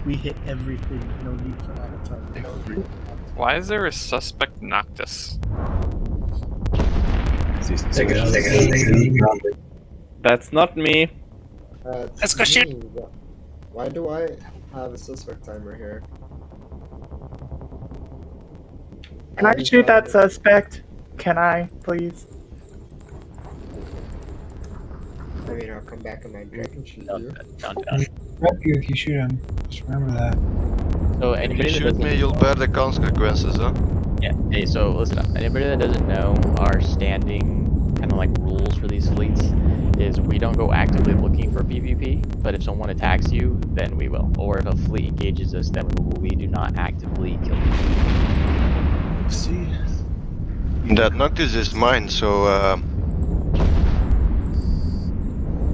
We hit everything. No need for auto-targeting. Why is there a suspect Noctis? That's not me. Let's go shoot. Why do I have a suspect timer here? Can I shoot that suspect? Can I, please? I mean, I'll come back in my drink and shoot you. Rep you if you shoot him. Just remember that. So If anybody you that shoot me, doesn't- you'll bear the consequences, huh? Yeah. Hey, so listen up. Anybody that doesn't know our standing kind of like rules for these fleets is we don't go actively looking for PvP, but if someone attacks you, then we will. Or if a fleet engages us, then we do not actively kill them. See? That Noctis is mine, so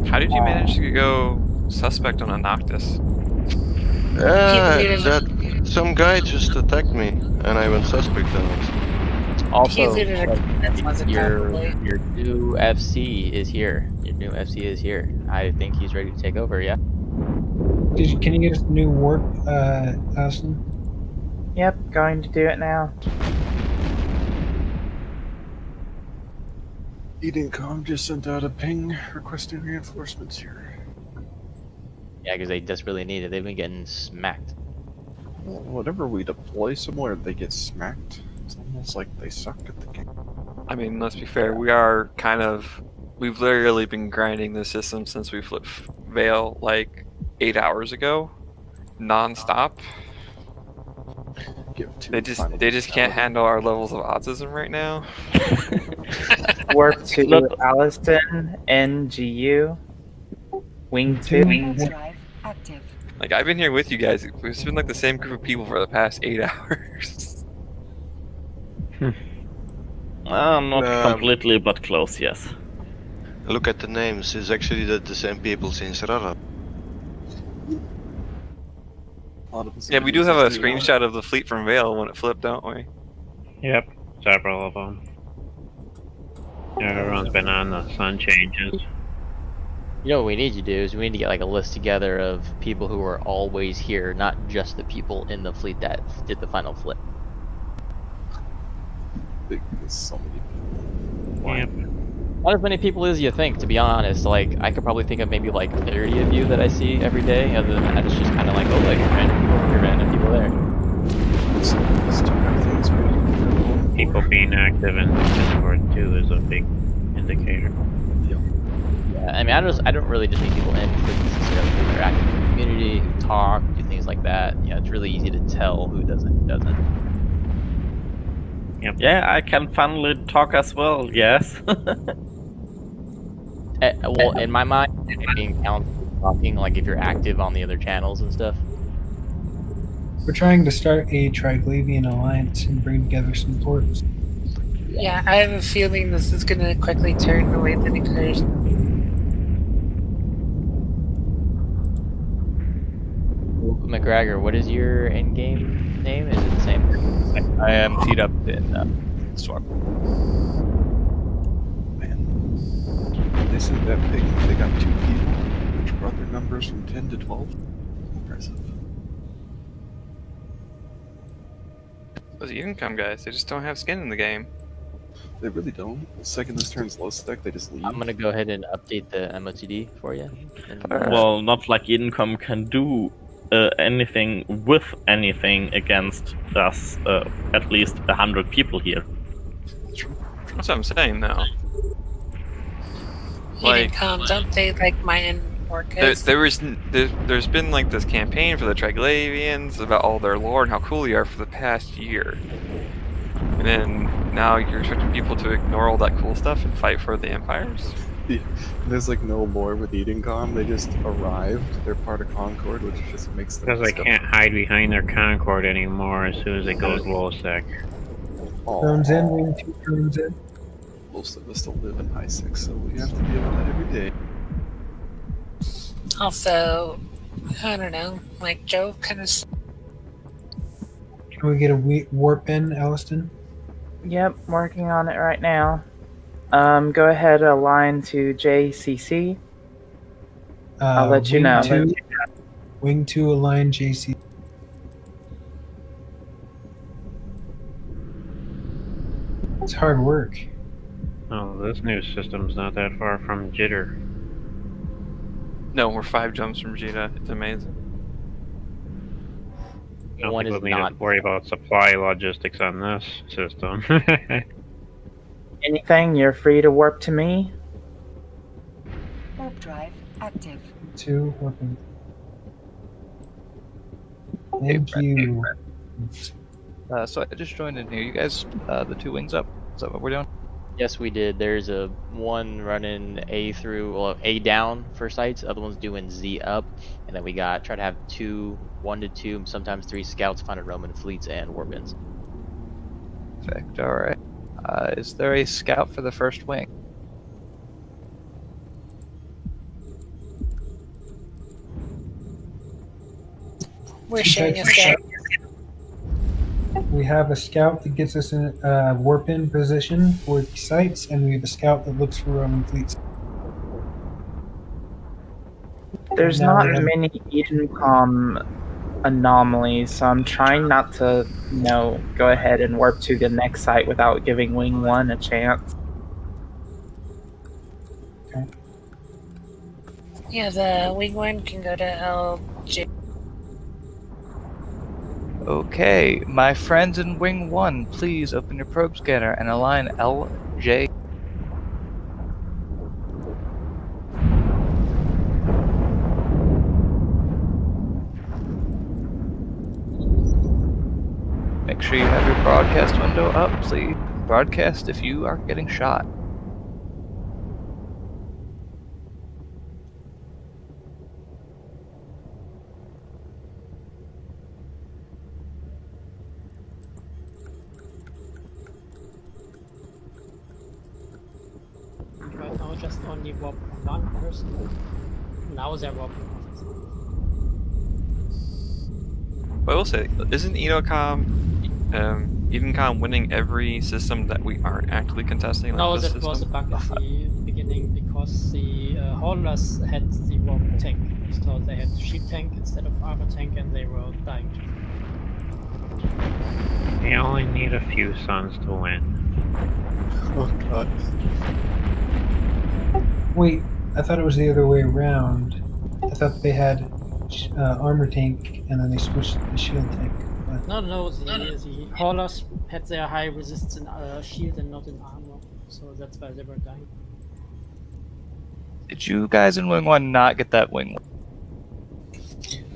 How did you manage to go suspect on a Noctis? that some guy just attacked me, and I went suspect on it. Also, wasn't your probably. new FC is here. Your new FC is here. I think he's ready to take over. Yeah. Can you get us a new warp, Austin? Yep, going to do it now. EdenCom just sent out a ping requesting reinforcements here. Yeah, because they desperately need it. They've been getting smacked. Well, whenever we deploy somewhere, they get smacked. It's almost like they suck at the game. I mean, let's be fair, we've literally been grinding the system since we flipped Vale like 8 hours ago, non-stop. They just can't handle our levels of autism right now. Warp to Alliston, NGU, Wing 2. Drive active. Like, I've been here with you guys. It's been like the same group of people for the past 8 hours. Not completely, but close, yes. Look at the names. It's actually the same people since Rara. Yeah, we do have a screenshot of the fleet from Vale when it flipped, don't we? Yep, several of them. Everyone's been on the sun changes. You know what we need to do is we need to get like a list together of people who are always here, not just the people in the fleet that did the final flip. There's so many people. Yep. Not as many people as you think, to be honest. Like, I could probably think of maybe like 30 of you that I see every day. Other than that, it's just kind of like, oh, like random people here, random people there. People being active in Discord too is a big indicator. Yeah, I mean, I don't really just mean people in necessarily who are active in the community, who talk, do things like that. Yeah, it's really easy to tell who doesn't, who doesn't. Yep. Yeah, I can finally talk as well, yes. Well, in my mind, it being counted talking, like if you're active on the other channels and stuff. We're trying to start a Triglavian alliance and bring together some ports. Yeah, I have a feeling this is going to quickly turn the way that it occurs. McGregor, what is your in-game name? Is it the same? I am teed up in Swap. This isn't that big. They got 2 people, which brought their numbers from 10 to 12. Impressive. Those Edencom guys, they just don't have skin in the game. They really don't. The second this turns low spec, they just leave. I'm gonna go ahead and update the MOTD for you. And, Well, not like Edencom can do anything with anything against us, at least 100 people here. That's what I'm saying, though. Like, don't they like mine orcas? There's been like this campaign for the Triglavians about all their lore and how cool they are for the past year. And then now you're expecting people to ignore all that cool stuff and fight for the empires? There's like no lore with EdenCom. They just arrived. They're part of Concord, which just makes them. Because they can't hide behind their Concord anymore as soon as it goes low sec. Turns in, wing 2 turns in. Most of us still live in high 6, so we have to deal with that every day. Also, I don't know, like Joe kind of. Can we get a warp in, Alliston? Yep, working on it right now. Go ahead, align to JCC. I'll let you know. Wing 2 align JC. It's hard work. Oh, this new system's not that far from Jitter. No, we're 5 jumps from Jita. It's amazing. I don't think we'll need to worry about supply logistics on this system. Anything, you're free to warp to me. Warp drive active. 2 warping. Thank you. So I just joined in here. You guys, the 2 wings up. Is that what we're doing? Yes, we did. There's a one running A through, well, A down for sites. Other one's doing Z up, and then we try to have 1 to 2, sometimes 3 scouts find Roman fleets and warp-ins. Perfect. All right. Is there a scout for the first wing? We're sharing a scout. We have a scout that gets us in a warp-in position for the sites, and we have a scout that looks for Roman fleets. There's not many EdenCom anomalies, so I'm trying not to, go ahead and warp to the next site without giving Wing 1 a chance. Okay. Yeah, the wing 1 can go to LJ. Okay, my friends in Wing 1, please open your probe scanner and align LJ. Make sure you have your broadcast window up, please. Broadcast if you are getting shot. Right now, just only warp 1 person. Now they're warping. But I will say, isn't EdenCom winning every system that we aren't actually contesting? No, like that this was a system? bug at the beginning because the haulers had the wrong tank. So they had sheep tank instead of armor tank and they were dying. You only need a few suns to win. Oh god. Wait, I thought it was the other way around. I thought they had armor tank and then they switched to the shield tank. But No, the haulers had their high resistance in shield and not in armor. So that's why they were dying. Did you guys in Wing 1 not get that Wing 1?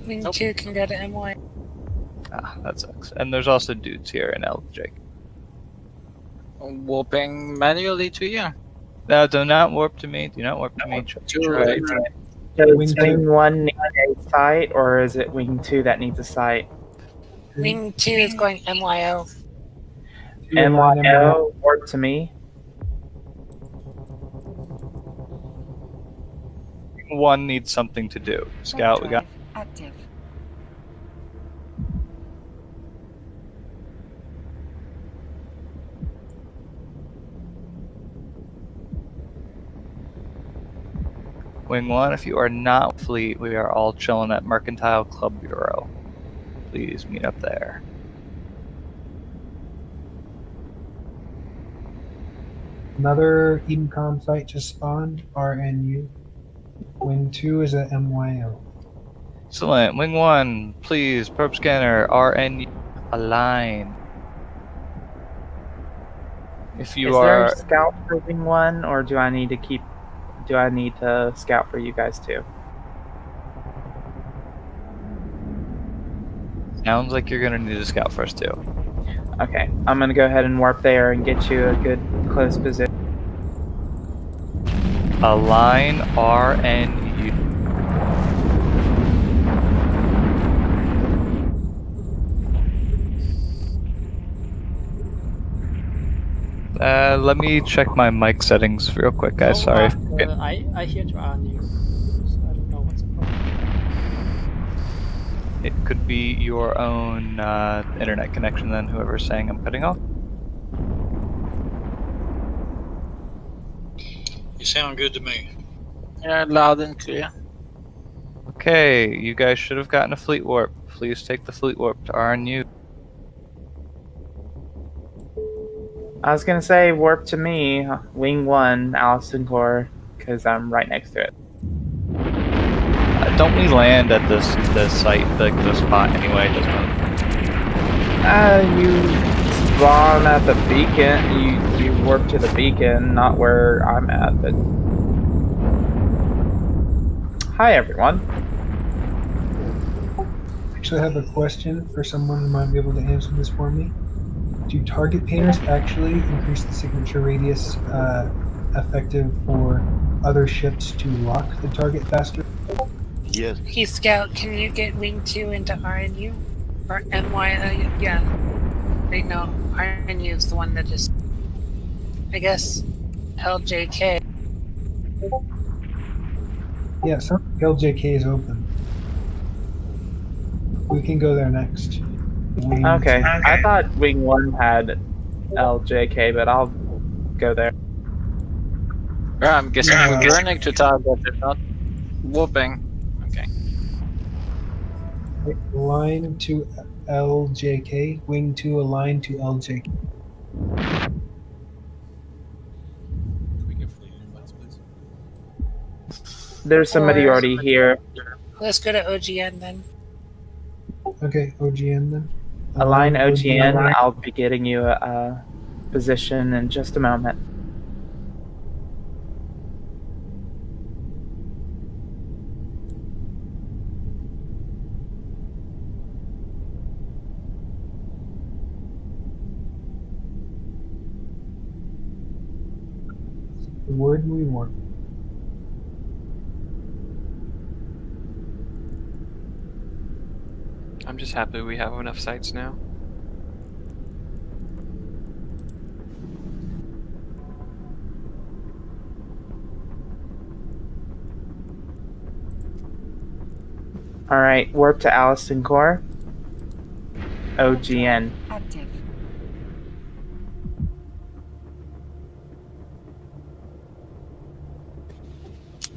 Wing 2 can go to MY. Ah, that sucks. And there's also dudes here in LJ. Warping manually to you. No, do not warp to me. Do not warp to me. Right. Does Wing 1 need a site, or is it Wing 2 that needs a site? Wing 2 is going MYO. MYO, warp to me. Wing 1 needs something to do. Scout, we got. Active. Wing 1, if you are not fleet, we are all chilling at Mercantile Club Bureau. Please meet up there. another EdenCom site just spawned, RNU. Wing 2 is a MYO. Excellent. Wing 1, please, probe scanner, RN, align. If you Is are, there a scout for Wing 1, or do I need to scout for you guys too? sounds like you're gonna need a scout first too. Okay, I'm gonna go ahead and warp there and get you a good close position. Align RNU. Let me check my mic settings real quick, guys. Sorry. I hear to RNU, so I don't know what's the problem. It could be your own internet connection then, whoever's saying I'm cutting off. You sound good to me. Yeah, loud and clear. Okay, you guys should have gotten a fleet warp. Please take the fleet warp to RNU. I was gonna say warp to me, Wing 1, Allison Core, because I'm right next to it. Don't we land at this site, the spot anyway? Doesn't it? You spawn at the beacon. You warp to the beacon, not where I'm at. But hi, everyone. Actually, I have a question for someone who might be able to answer this for me. Do target painters actually increase the signature radius effective for other ships to lock the target faster? Yes. Hey, Scout, can you get Wing 2 into RNU? Or NY? Yeah. Wait, no. RNU is the one that just, I guess, LJK. Yeah, some LJK is open. We can go there next. Okay, I thought Wing 1 had LJK, but I'll go there. Yeah, I'm guessing Yeah. we're burning to target, if not whooping. Okay. Align to LJK. Wing 2 align to LJK. There's somebody already here. Let's go to OGN then. Okay, OGN then. Align OGN. I'll be getting you a position in just a moment. The word we want. I'm just happy we have enough sites now. All right, warp to Allison Core. OGN. Active.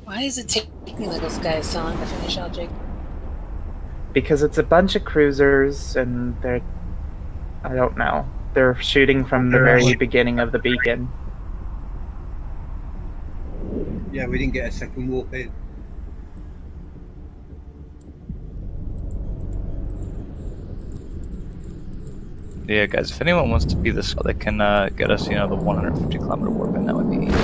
Why is it taking like those guys so long to finish LJ? Because it's a bunch of cruisers and they're, I don't know, they're shooting from the very beginning of the beacon. Yeah, we didn't get a second warp in. Yeah, guys, if anyone wants to be this, they can get us, the 150 kilometer warp in. That would be easy.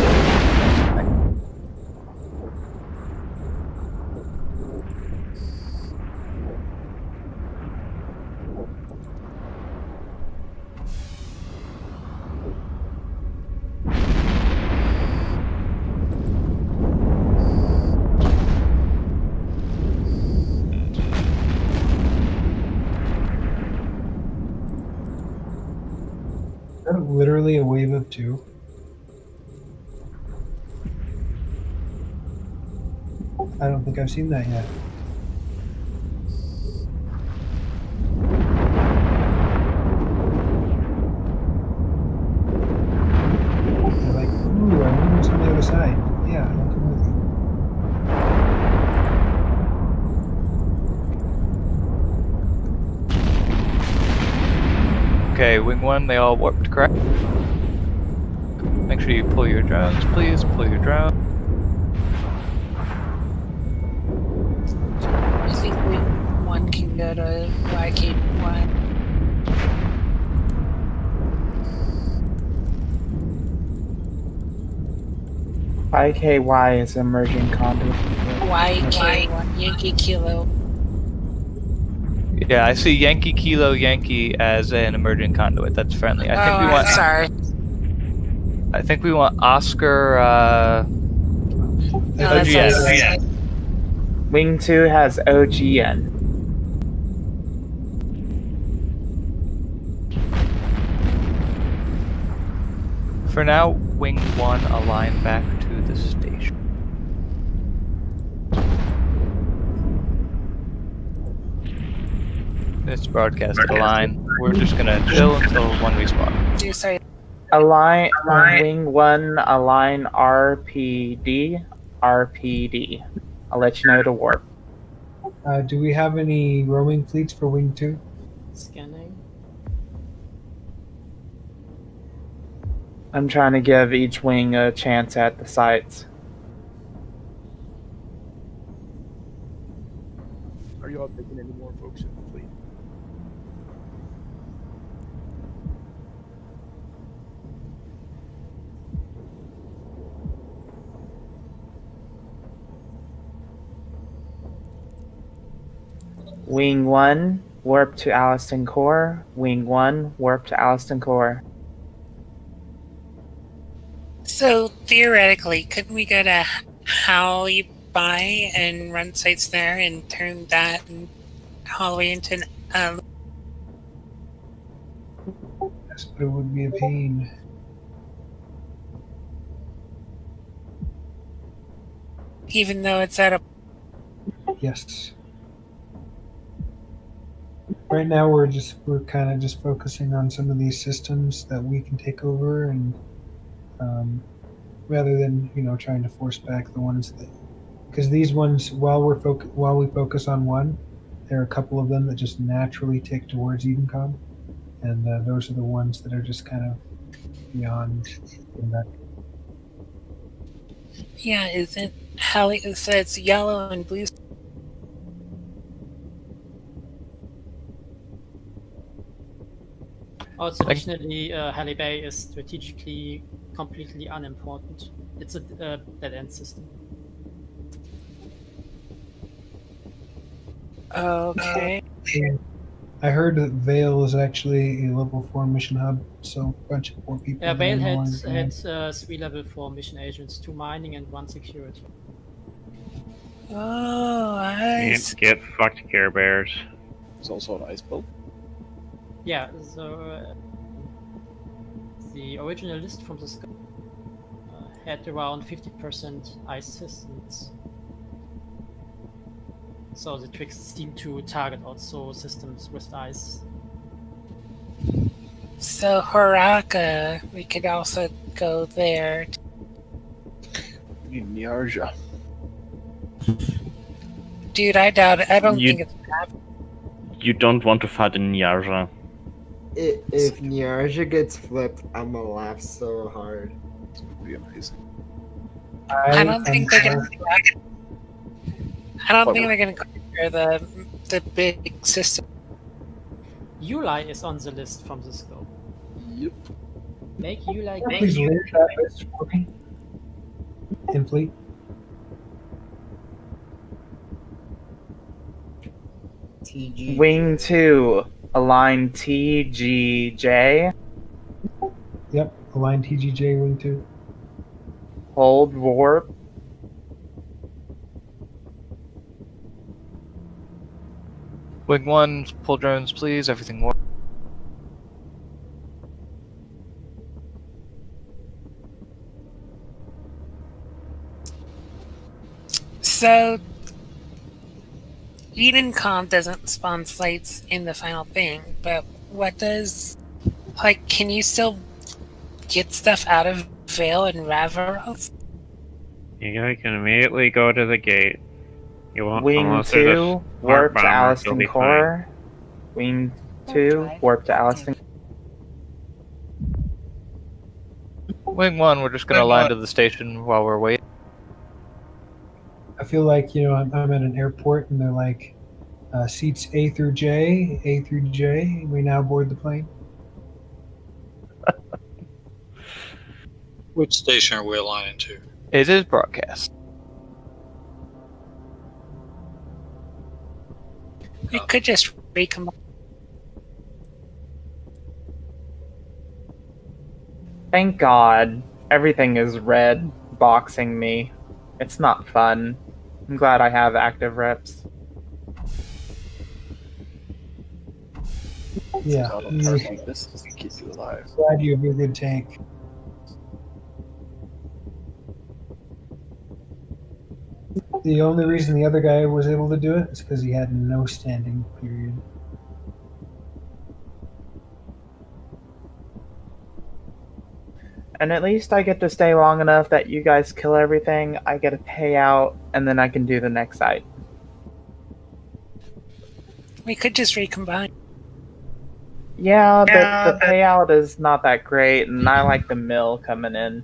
Is that literally a wave of 2? I don't think I've seen that yet. They're like, ooh, I wonder what's on the other side. Yeah, I'll come with you. Okay, Wing 1, they all warped, correct? Make sure you pull your drones, please. Pull your drone. I think Wing 1 can go to YK1. IKY is emerging conduit. YK, Yankee Kilo. Yeah, I see Yankee Kilo Yankee as an emerging conduit. That's friendly. I think we want. Sorry. I think we want Oscar. No, that's OGN. Wing 2 has OGN. For now, Wing 1 align back to the station. This broadcast align. We're just gonna chill until one respawn. Sorry. Align Wing 1, align RPD. RPD. I'll let you know to warp. Do we have any roaming fleets for Wing 2? Scanning. I'm trying to give each wing a chance at the sites. Are you all taking any more folks in the fleet? Wing 1, warp to Alliston Core. Wing 1, warp to Alliston Core. So theoretically, couldn't we go to Howley Bay and run sites there and turn that all the way into Yes, but it would be a pain. even though it's at a Yes. Right now, we're kind of just focusing on some of these systems that we can take over, and rather than trying to force back the ones that, because these ones, while we focus on one, there are a couple of them that just naturally take towards Edencom, and those are the ones that are just kind of beyond that. Yeah, isn't Halley? So it's yellow and blue. Also, additionally, Halley Bay is strategically completely unimportant. It's a dead-end system. Okay. I heard that Vale is actually a level 4 mission hub, so a bunch of poor people. Yeah, Vale no had longer 3 level 4 mission agents, 2 mining and 1 security. Oh, Can't get fucked, Care Bears. There's also an ice boat. Yeah, so the original list from the scope had around 50% ice systems. So the tricks seem to target also systems with ice. So Horaka, we could also go there. Nyarja. Dude, I doubt it. I don't think it's happening. You don't want to fight in Nyarja. If Nyarja gets flipped, I'm gonna laugh so hard. It would be amazing. I don't think they're gonna. I don't think they're gonna clear the big system. Uli is on the list from the scope. Yep. Make Uli Please link that list for me. In fleet. Wing 2, align TGJ. Yep, align TGJ Wing 2. Hold warp. Wing 1, pull drones, please. Everything warp. So Edencom doesn't spawn sites in the final thing, but what does, like, can you still get stuff out of Vale and Ravaros? You can immediately go to the gate. You won't. Wing 2, warp to Alliston Core. Wing 2, warp to Alliston. Wing 1, we're just gonna align to the station while we're waiting. I feel like I'm at an airport and they're like, seats A through J. We now board the plane. Which station are we aligning to? It is broadcast. We could just recombine. Thank God. Everything is red, boxing me. It's not fun. I'm glad I have active reps. Yeah. This doesn't keep you alive. Glad you have a good tank. The only reason the other guy was able to do it is because he had no standing period. And at least I get to stay long enough that you guys kill everything, I get a payout, and then I can do the next site. We could just recombine. Yeah, but the payout is not that great, and I like the mill coming in.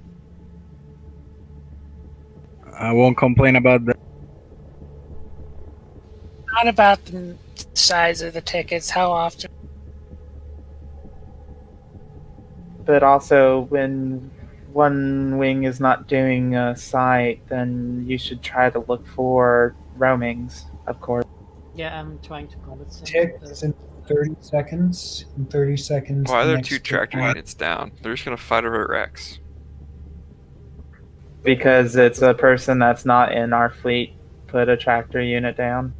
I won't complain about that. Not about the size of the tickets, how often. But also, when one wing is not doing a site, then you should try to look for roamings, of course. Yeah, I'm trying to compensate. Tick is in 30 seconds. In 30 seconds. Why are the there next 2 tick tractor will- units down? They're just gonna fight over Rex. Because it's a person that's not in our fleet put a tractor unit down.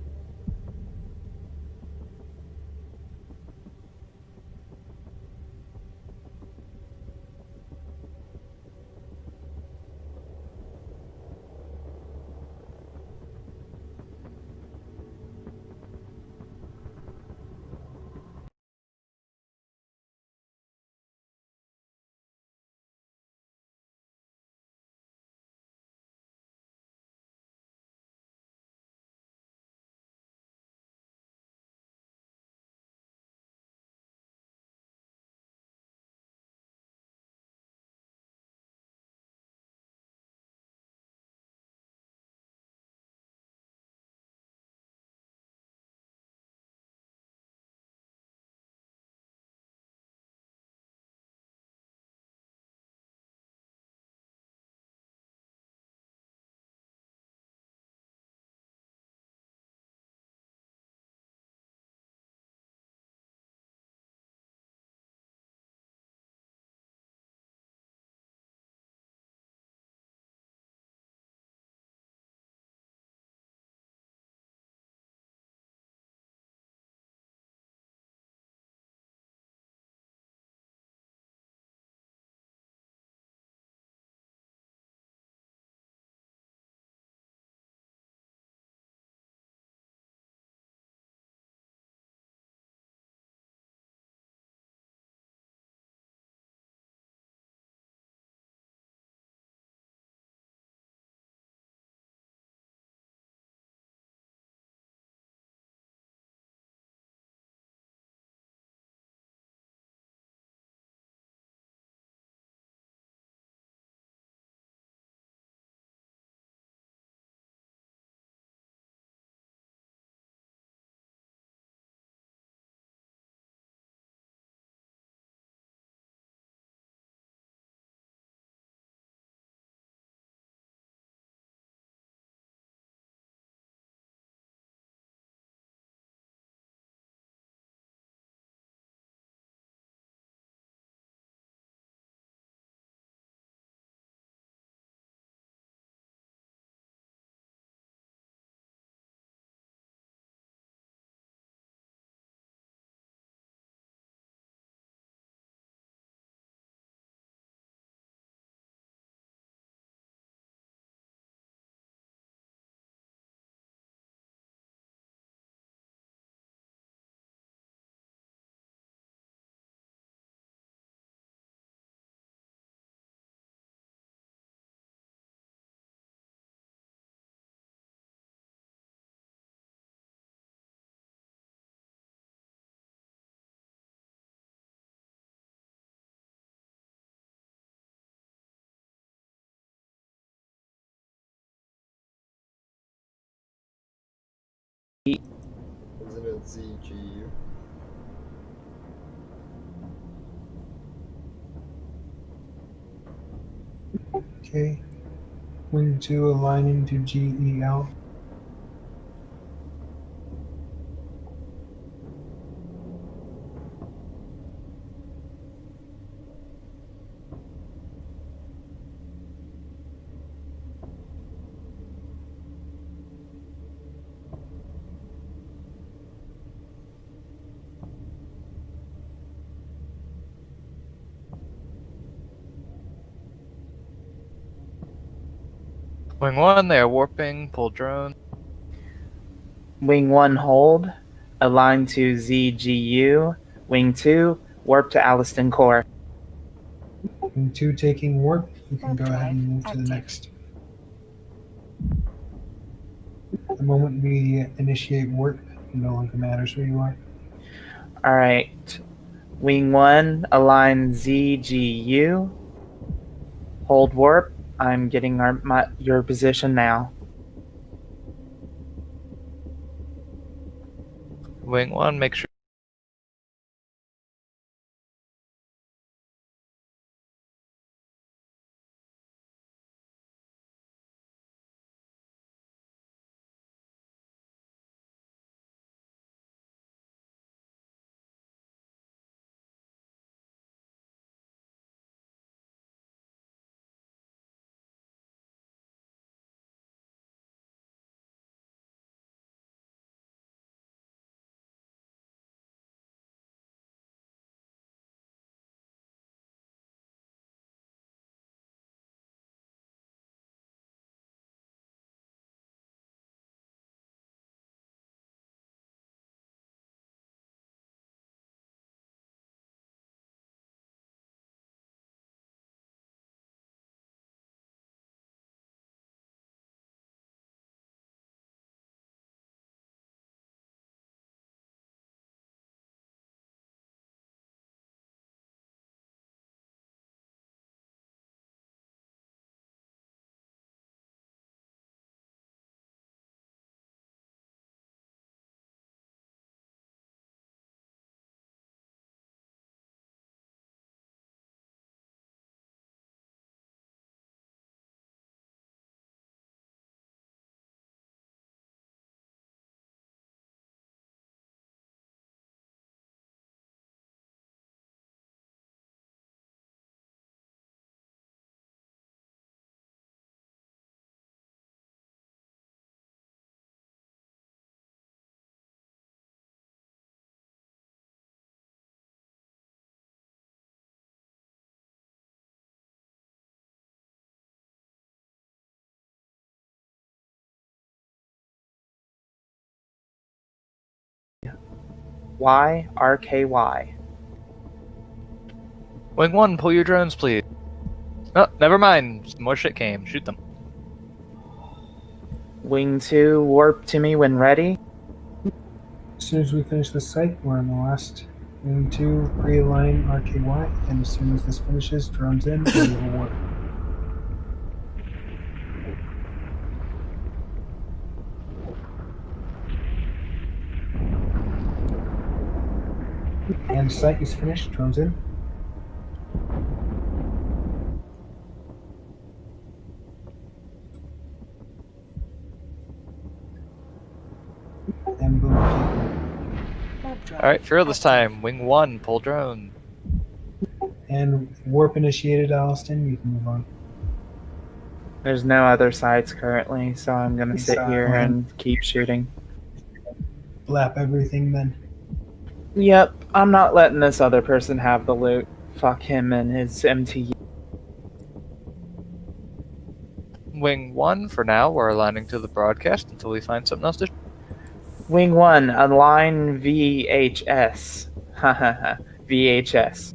Isn't it ZGU? Okay. Wing 2 aligning to GEL. Wing 1, they are warping, pull drone. Wing 1 hold, align to ZGU. Wing 2 warp to Alliston Core. Wing 2 taking warp. You can go ahead and move to the next. The moment we initiate warp, it no longer matters where you are. Alright. Wing 1, align ZGU. Hold warp. I'm getting your position now. Wing 1, make sure. YRKY. Wing 1, pull your drones, please. Oh, never mind. More shit came. Shoot them. Wing 2, warp to me when ready. As soon as we finish this site, we're on the last. Wing 2, realign RKY, and as soon as this finishes, drones in, and we will warp. And site is finished, drones in. And boom. Alright, fearless time. Wing 1, pull drone. And warp initiated, Alliston. You can move on. There's no other sites currently, so I'm gonna sit here and keep shooting. Blap everything then. Yep, I'm not letting this other person have the loot. Fuck him and his MTU. Wing 1, for now, we're aligning to the broadcast until we find something else to. Wing 1, align VHS. Hahaha, VHS.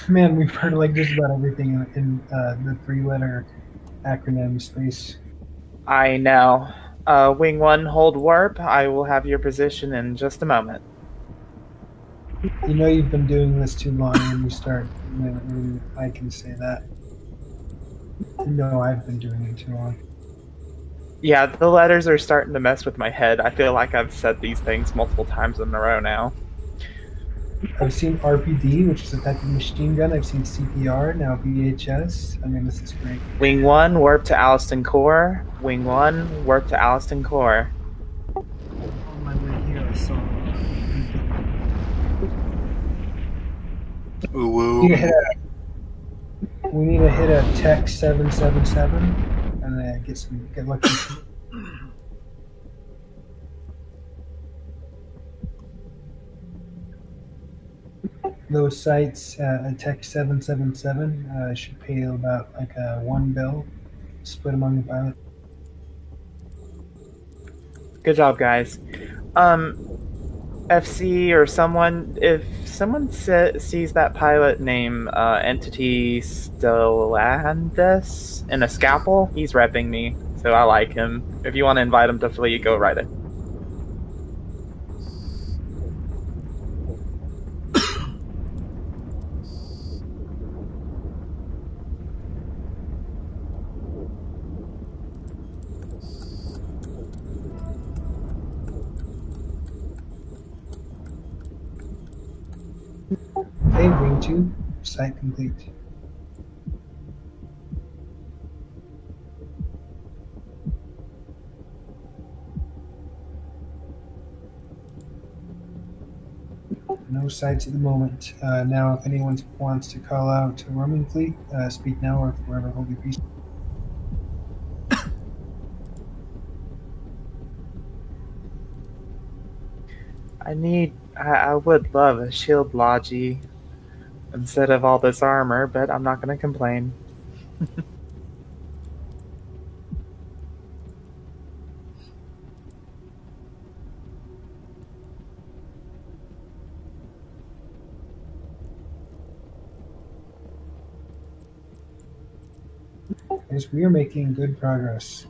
Man, we've heard like just about everything in the three-letter acronym space. I know. Wing 1, hold warp. I will have your position in just a moment. You know you've been doing this too long when you start. When I can say that. You know I've been doing it too long. Yeah, the letters are starting to mess with my head. I feel like I've said these things multiple times in a row now. I've seen RPD, which is a type of machine gun. I've seen CPR, now VHS. I mean, this is great. Wing 1, warp to Alliston Core. Wing 1, warp to Alliston Core. On my way here, I saw we need to hit a Tech 777 and get lucky. Those sites, a Tech 777 should pay about like $1 bill, split among the pilot. Good job, guys. FC or someone, if someone sees that pilot name Entity Stellandus in a scalpel, he's repping me, so I like him. If you want to invite him to fleet, go right it. Okay, Wing 2, site complete. No sites at the moment. Now, if anyone wants to call out a roaming fleet, speak now or forever hold your peace. I would love a shield logi instead of all this armor, but I'm not going to complain. Yes, we are making good progress.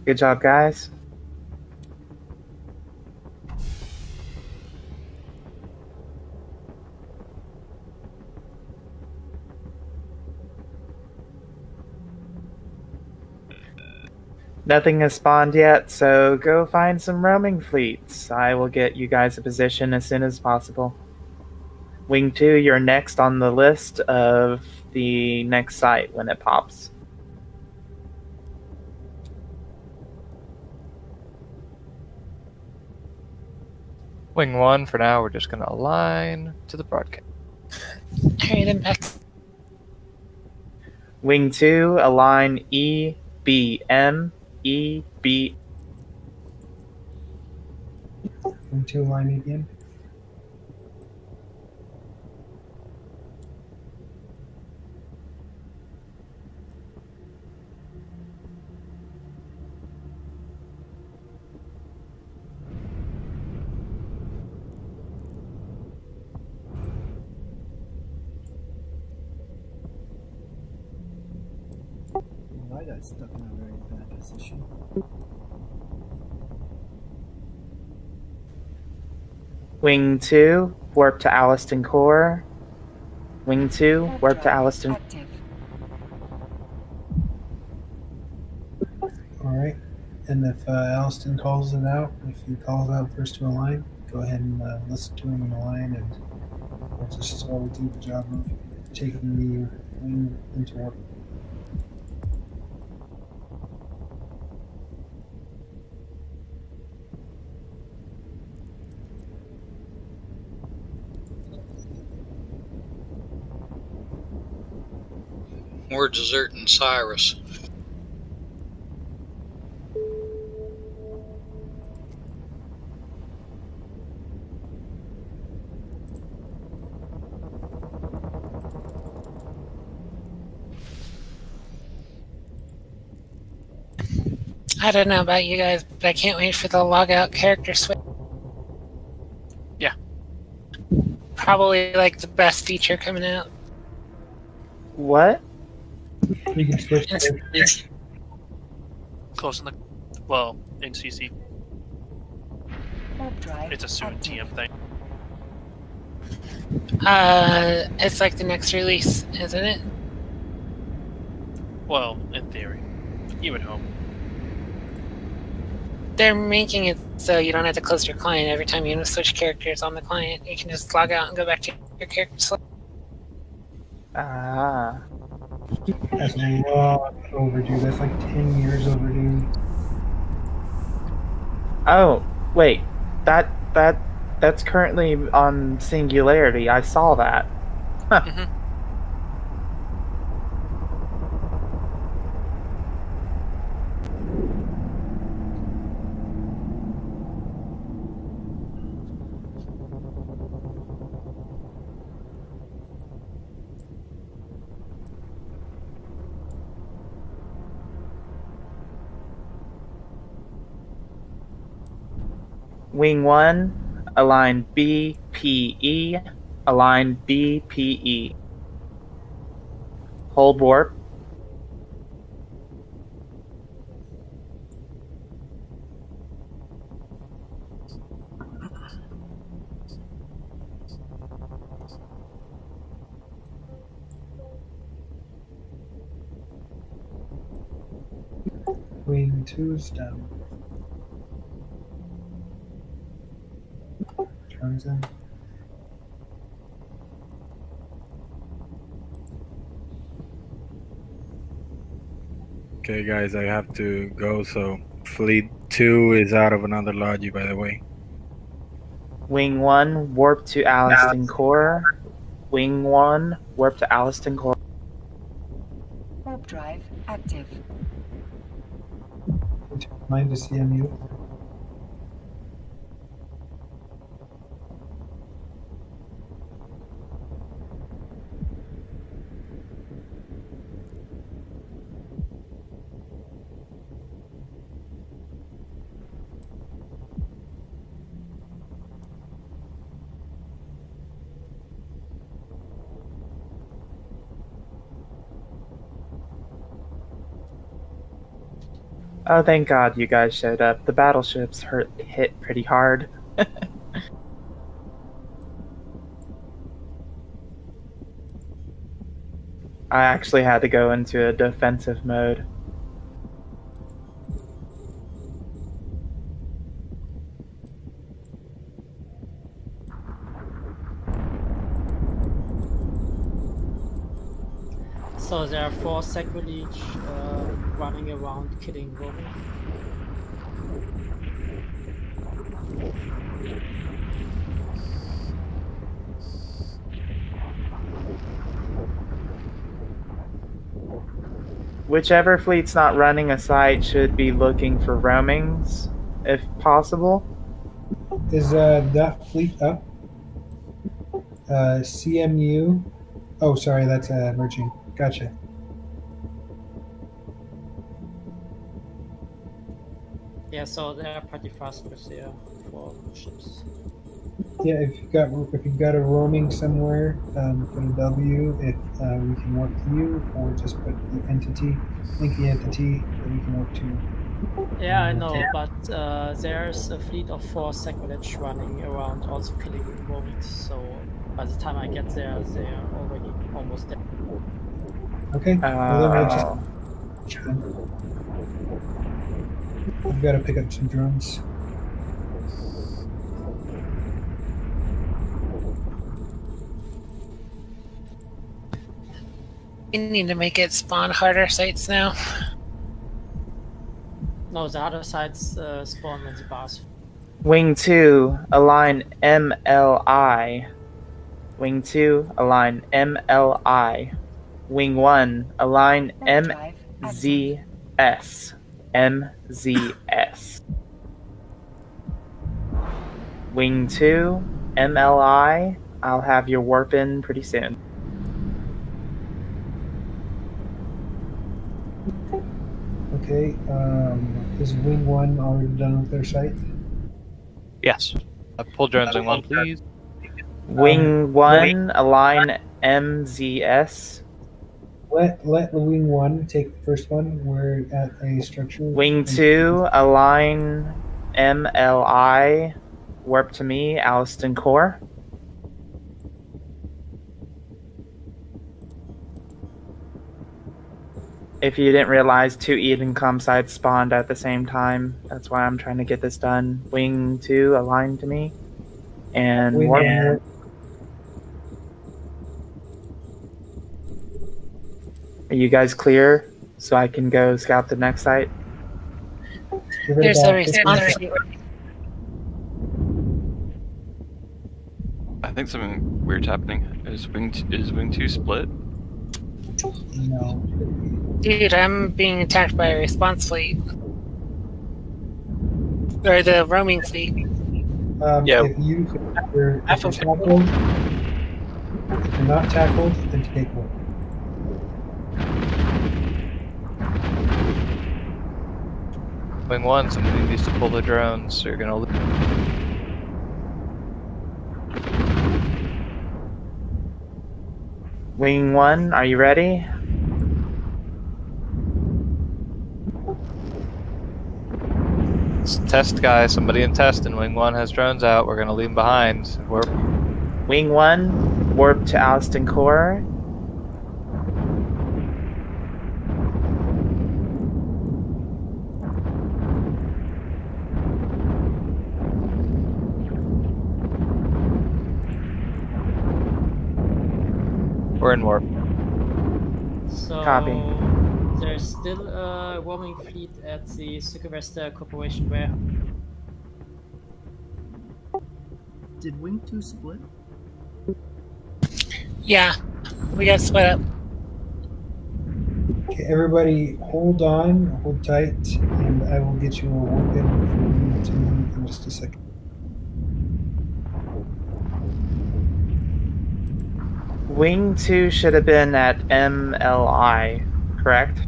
Good job, guys. Nothing has spawned yet, so go find some roaming fleets. I will get you guys a position as soon as possible. Wing 2, you're next on the list of the next site when it pops. Wing 1, for now, we're just going to align to the broadcast. Alright, I'm back. Wing 2, align EBM, EB. Wing 2, align again. I got stuck in a very bad position. Wing 2, warp to Alliston Core. Wing 2, warp to Alliston. Alright, and if Alliston calls it out, if he calls out first to align, go ahead and listen to him and align, and we'll just slowly do the job of taking the wing into orbit. We're deserting Cyrus. I don't know about you guys, but I can't wait for the logout character switch. Yeah. Probably like the best feature coming out. What? You can switch. It's Close in the, well, in CC. It's a soon TM thing. it's like the next release, isn't it? Well, in theory. You would hope. They're making it so you don't have to close your client every time you want to switch characters on the client. You can just log out and go back to your character select. Ah. That's long overdue. That's like 10 years overdue. Oh, wait. That's currently on Singularity. I saw that. Huh. Wing 1, align BPE, align BPE. Hold warp. Wing 2's down. Turns in. Okay, guys, I have to go. So Fleet 2 is out of another lodge, by the way. Wing 1, warp to Alliston Core. Wing 1, warp to Alliston Core. Warp drive active. Mind to CMU. Oh, thank God you guys showed up. The battleships hit pretty hard. I actually had to go into a defensive mode. So there are 4 sacrilege running around killing women. Whichever fleet's not running a site should be looking for roamings, if possible. Is that fleet up? CMU. Oh, sorry, that's merging. Gotcha. Yeah, so they are pretty fast with their 4 ships. Yeah, if you've got a roaming somewhere, put a W if we can work to you, or just put the entity, link the entity that we can work to. Yeah, I know, but there's a fleet of 4 sacrilege running around, also killing roamings. So by the time I get there, they are already almost dead. Okay. Well, then we'll just. I've got to pick up some drones. You need to make it spawn harder sites now. No, the other sides spawn when the bars. Wing 2, align MLI. Wing 2, align MLI. Wing 1, align MZS. MZS. Wing 2, MLI. I'll have your warp in pretty soon. Okay. Is Wing 1 already done with their site? Yes. Pull drones in 1, please. Wing 1, align MZS. Let Wing 1 take the first one. We're at a structure. Wing 2, align MLI. Warp to me, Alliston Core. If you didn't realize, 2 Eden com sites spawned at the same time. That's why I'm trying to get this done. Wing 2 aligned to me. And Wing warp. one. Are you guys clear? So I can go scout the next site? There's a response. I think something weird's happening. Is Wing 2 split? No. Dude, I'm being attacked by a response fleet. Or the roaming fleet. Yeah. If you're tackled, if you're not tackled, then take one. Wing 1, somebody needs to pull the drones, so you're gonna lose. Wing 1, are you ready? It's test, guys. Somebody in test, and Wing 1 has drones out. We're gonna leave them behind. Warp. Wing 1, warp to Alston Core. We're in warp. So Copy. there's still a roaming fleet at the Sylvester Corporation warehouse. Did Wing 2 split? Yeah, we got split up. Okay, everybody, hold on, hold tight, and I will get you a warp in for Wing 2 in just a second. Wing 2 should have been at MLI, correct?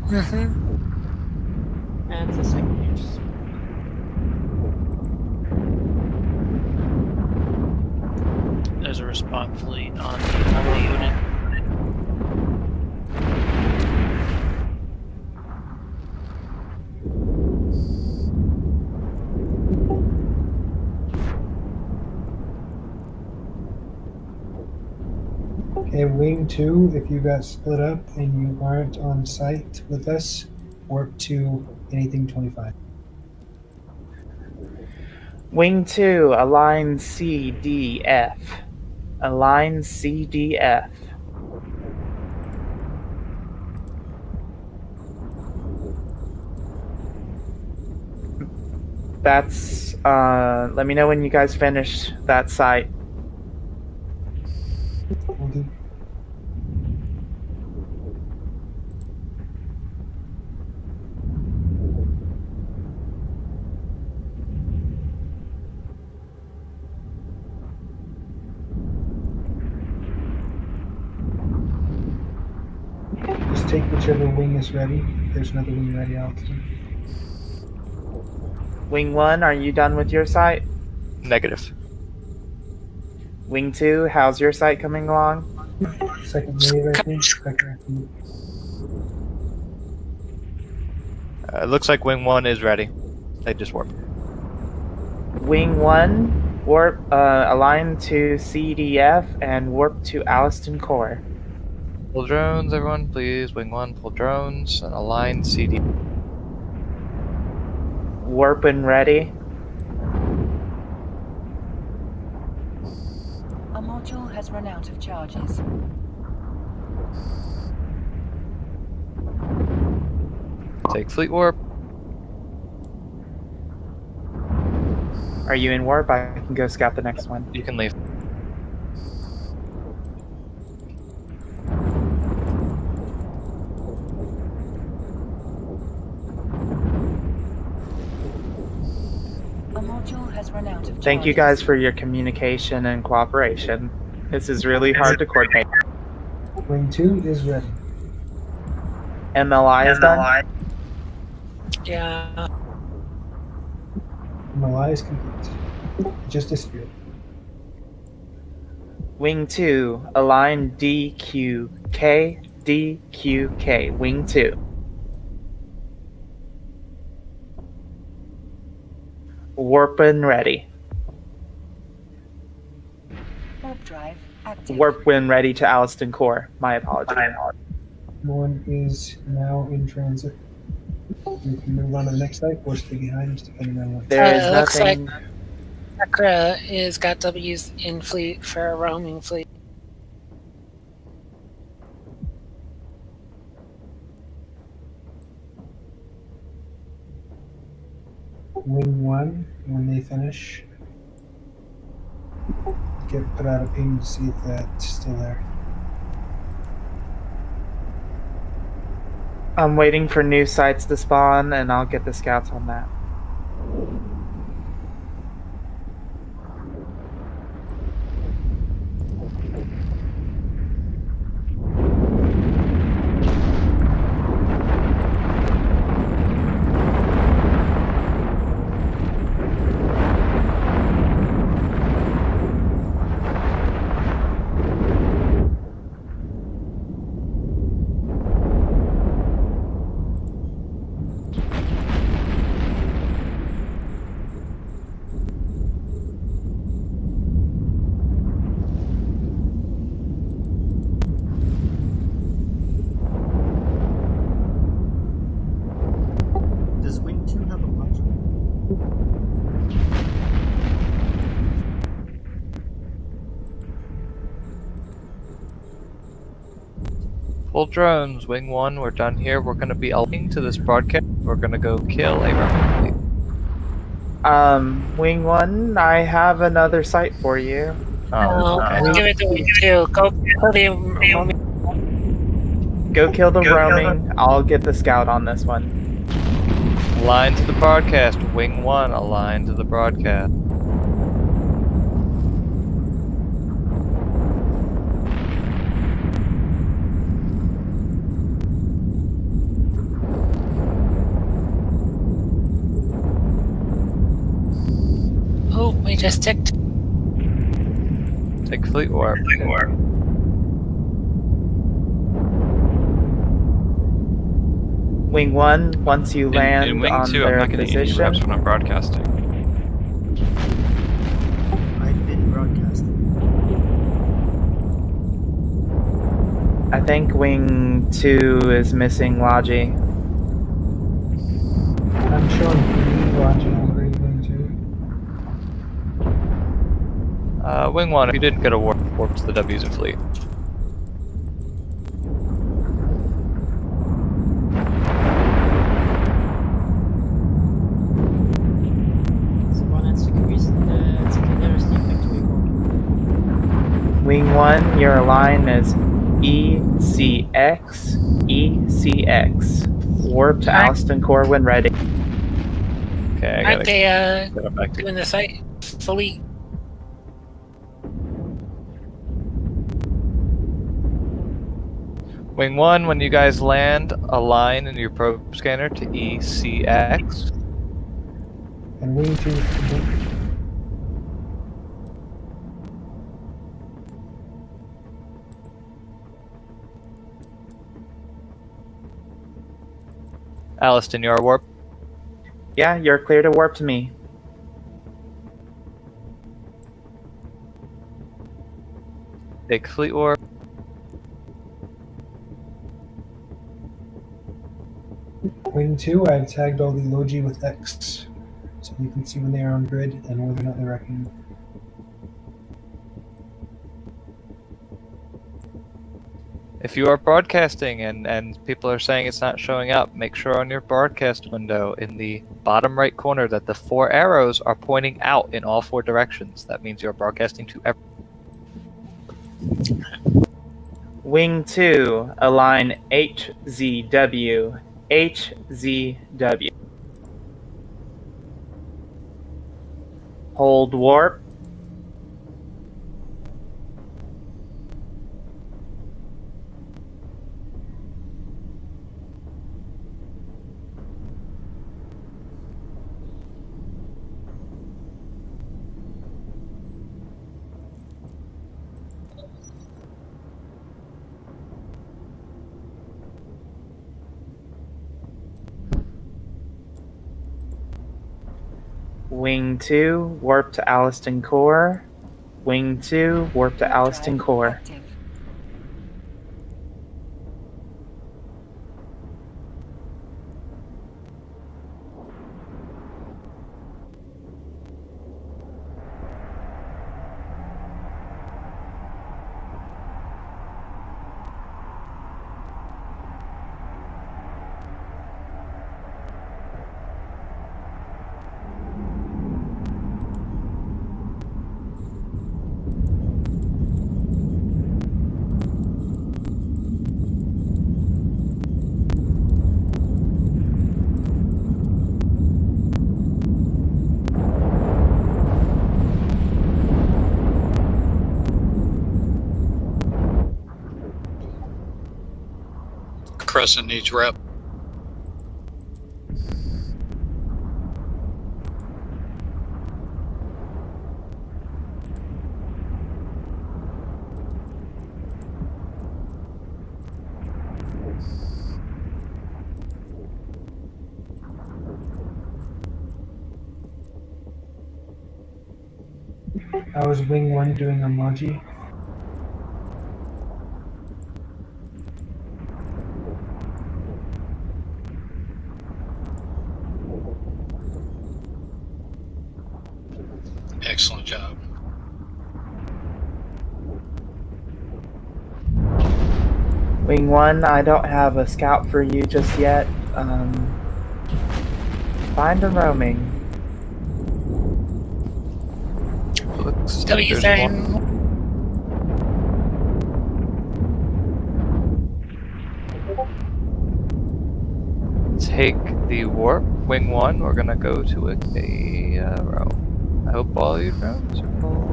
Mm-hmm. And the second news. There's a response fleet on the unit. Okay, Wing 2, if you got split up and you aren't on site with us, warp to anything 25. Wing 2, align CDF. Align CDF. That's, let me know when you guys finish that site. Okay. Just take whichever wing is ready. There's another wing ready, Alton. Wing 1, are you done with your site? Negative. Wing 2, how's your site coming along? Second wave, I think. Second. It looks like Wing 1 is ready. They just warped. Wing 1, warp, align to CDF and warp to Alston Core. Pull drones, everyone, please. Wing 1, pull drones and align CD. Warp and ready. A module has run out of charges. Take fleet warp. Are you in warp? I can go scout the next one. You can leave. A module has run out of charges. Thank you guys for your communication and cooperation. This is really hard to coordinate. Wing 2 is ready. MLI is done? Yeah. MLI is complete. It just disappeared. Wing 2, align DQK, DQK, Wing 2. Warp and ready. Warp drive active. Warp when ready to Alston Core. My apologies. One is now in transit. We can move on to the next site or stay behind, depending on what. There is It looks like nothing. Sakura is got W's in fleet for a roaming fleet. Wing 1, when they finish, get put out a ping to see if that's still there. I'm waiting for new sites to spawn, and I'll get the scouts on that. Does Wing 2 have a budget? Full drones, Wing 1, we're done here. We're going to be aligning to this broadcast. We're going to go kill a roaming fleet. Wing 1, I have another site for you. Oh, okay. Give it to Wing 2. Go kill the roaming. Go kill the roaming. I'll get the scout on this one. Align to the broadcast. Wing 1, align to the broadcast. Oh, we just ticked. Take fleet warp. Wing 1, once you land in Wing on 2, I'm their not getting any position. reps when I'm broadcasting. I've been broadcasting. I think Wing 2 is missing Logi. I'm showing 3 watching over Wing 2. Wing 1, if you didn't get a warp to the W's in fleet. Wing 1, your line is ECX. Warp to Alston Core when ready. Okay, Aren't they get it back to doing the site fully? Wing 1, when you guys land, align in your probe scanner to ECX. And Wing 2 is complete. Alliston, your warp. Yeah, you're clear to warp to me. Take fleet warp. Wing 2, I've tagged all the Logi with X, so you can see when they are on grid and whether or not they're wrecking. If you are broadcasting and people are saying it's not showing up, make sure on your broadcast window in the bottom right corner that the 4 arrows are pointing out in all 4 directions. That means you're broadcasting to everyone. Wing 2, align HZW. HZW. Hold warp. Wing 2, warp to Alston Core. Wing 2, warp to Alston Core. Crescent needs rep. I was Wing 1 doing emoji. Excellent job. Wing 1, I don't have a scout for you just yet. Find a roaming. Looks like W's there's are one. in. Take the warp, Wing 1. We're gonna go to a row. I hope all you drones are full.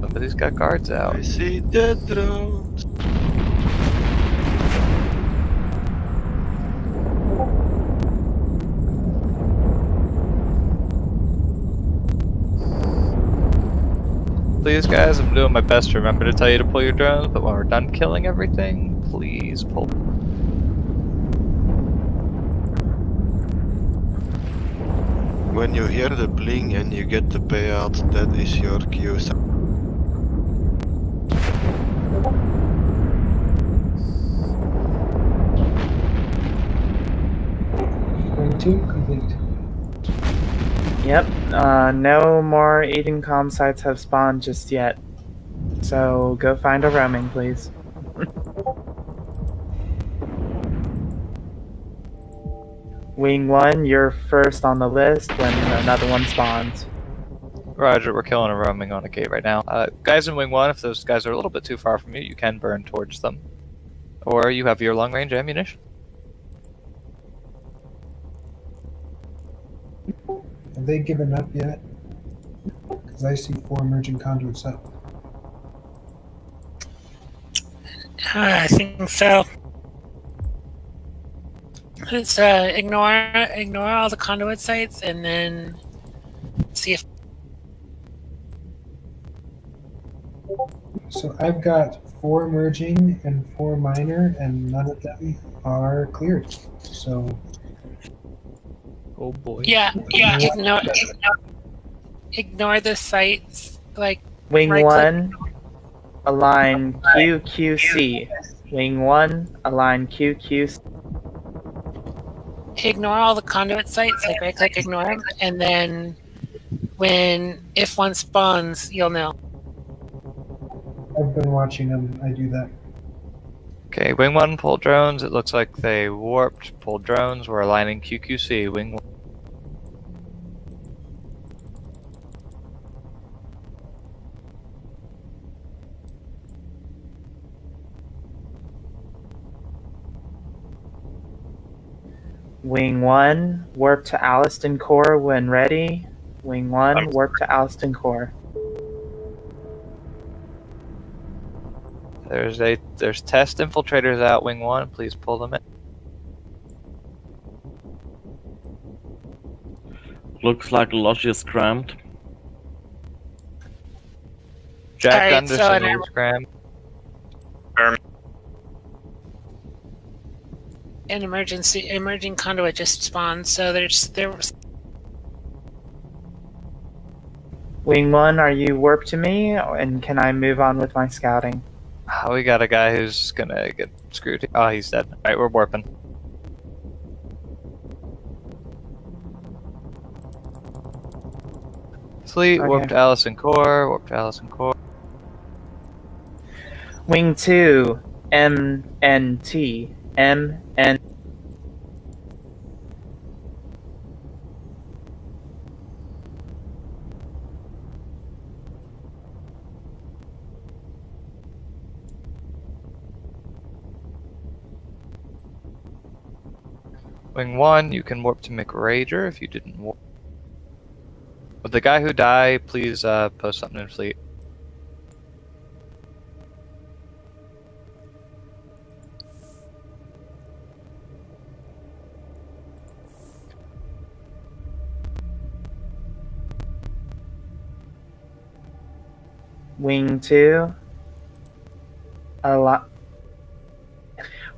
Somebody's got guards out. I see dead drones. Please, guys, I'm doing my best to remember to tell you to pull your drones, but when we're done killing everything, please pull. When you hear the bling and you get the payout, that is your cue. Wing 2 complete. Yep, no more Eden comm sites have spawned just yet. So go find a roaming, please. Wing 1, you're first on the list when another one spawns. Roger, we're killing a roaming on a gate right now. Guys in Wing 1, if those guys are a little bit too far from you, you can burn towards them. Or you have your long range ammunition. Have they given up yet? Because I see 4 emerging conduits up. I think so. Let's ignore all the conduit sites and then see if. So I've got 4 emerging and 4 minor, and none of them are cleared. So. Oh boy. Yeah. Ignore the sites. Like Wing right 1, align QQC. Wing 1, align QQC. ignore all the conduit sites. Like right click, ignore them, and then if one spawns, you'll know. I've been watching them. I do that. Okay, Wing 1, pull drones. It looks like they warped. Pull drones. We're aligning QQC. Wing 1. Wing 1, warp to Alliston Core when ready. Wing 1, warp to Alliston Core. There's test infiltrators out, Wing 1. Please pull them in. Looks like Lodge is crammed. Jack Gunderson is crammed. An emerging conduit just spawned, so there was. Wing 1, are you warped to me, and can I move on with my scouting? We got a guy who's gonna get screwed. Oh, he's dead. Alright, we're warping. Fleet, warp to Allison Core, warp to Allison Core. Wing 2, MNT. MN. Wing 1, you can warp to McRager if you didn't warp. Would the guy who died please post something in Fleet? Wing 2.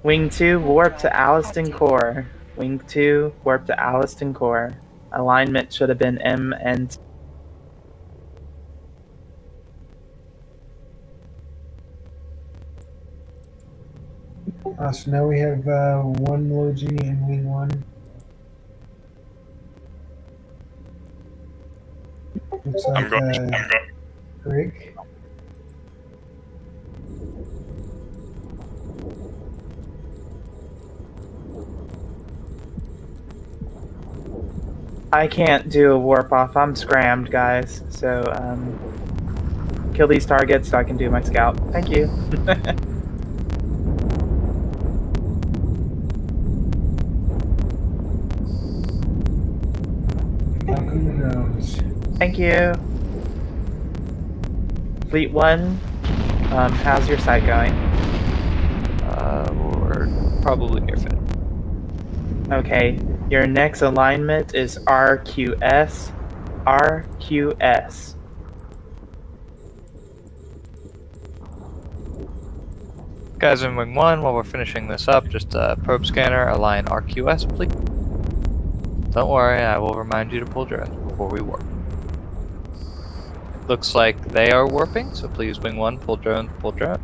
Wing 2, warp to Alliston Core. Wing 2, warp to Alliston Core. Alignment should have been M and T. So now we have one low genie in wing 1. Looks like Rick. I can't do a warp off. I'm scrammed, guys. So, kill these targets so I can do my scout. Thank you. Welcome to drones. Thank you. Fleet 1, how's your site going? We're probably near finish. Okay, your next alignment is RQS. RQS. Guys in Wing 1, while we're finishing this up, just probe scanner, align RQS, please. Don't worry, I will remind you to pull drones before we warp. Looks like they are warping, so please Wing 1, pull drone, pull drone.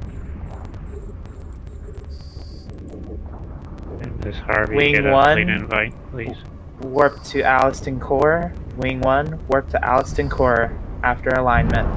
Does Harvey Wing get a 1, fleet invite, please? warp to Alliston Core. Wing 1, warp to Alliston Core after alignment.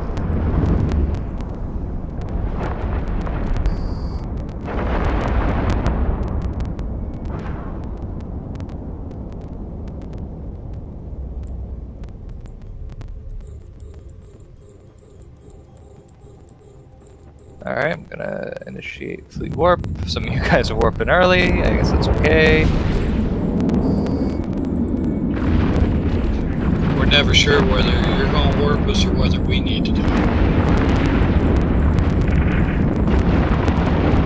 Alright, I'm gonna initiate fleet warp. Some of you guys are warping early, I guess that's okay. We're never sure whether you're going to warp us or whether we need to do it.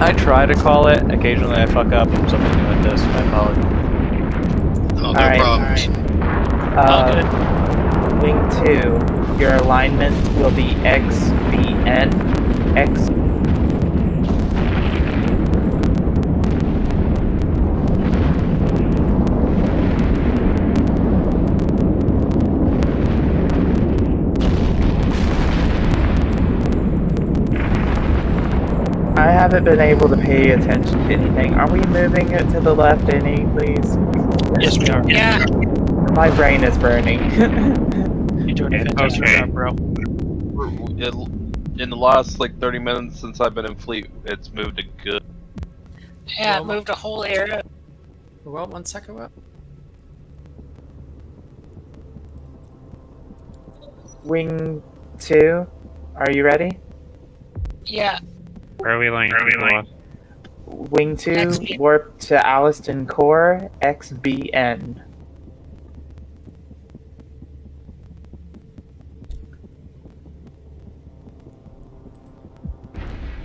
I try to call it, occasionally I fuck up, I'm something new at this, my apologies. Oh, no problems. Wing 2, your alignment will be XVN. X. I haven't been able to pay attention to anything. Are we moving it to the left any, please? Yes, we are. Yeah. My brain is burning. You're doing a fantastic job, bro. In the last like 30 minutes since I've been in fleet, it's moved a good. Yeah, it moved a whole area. Well, 1 second, well. Wing 2, are you ready? Yeah. Where are we laying? Wing 2, warp to Alliston Core, XBN.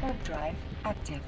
Warp drive active.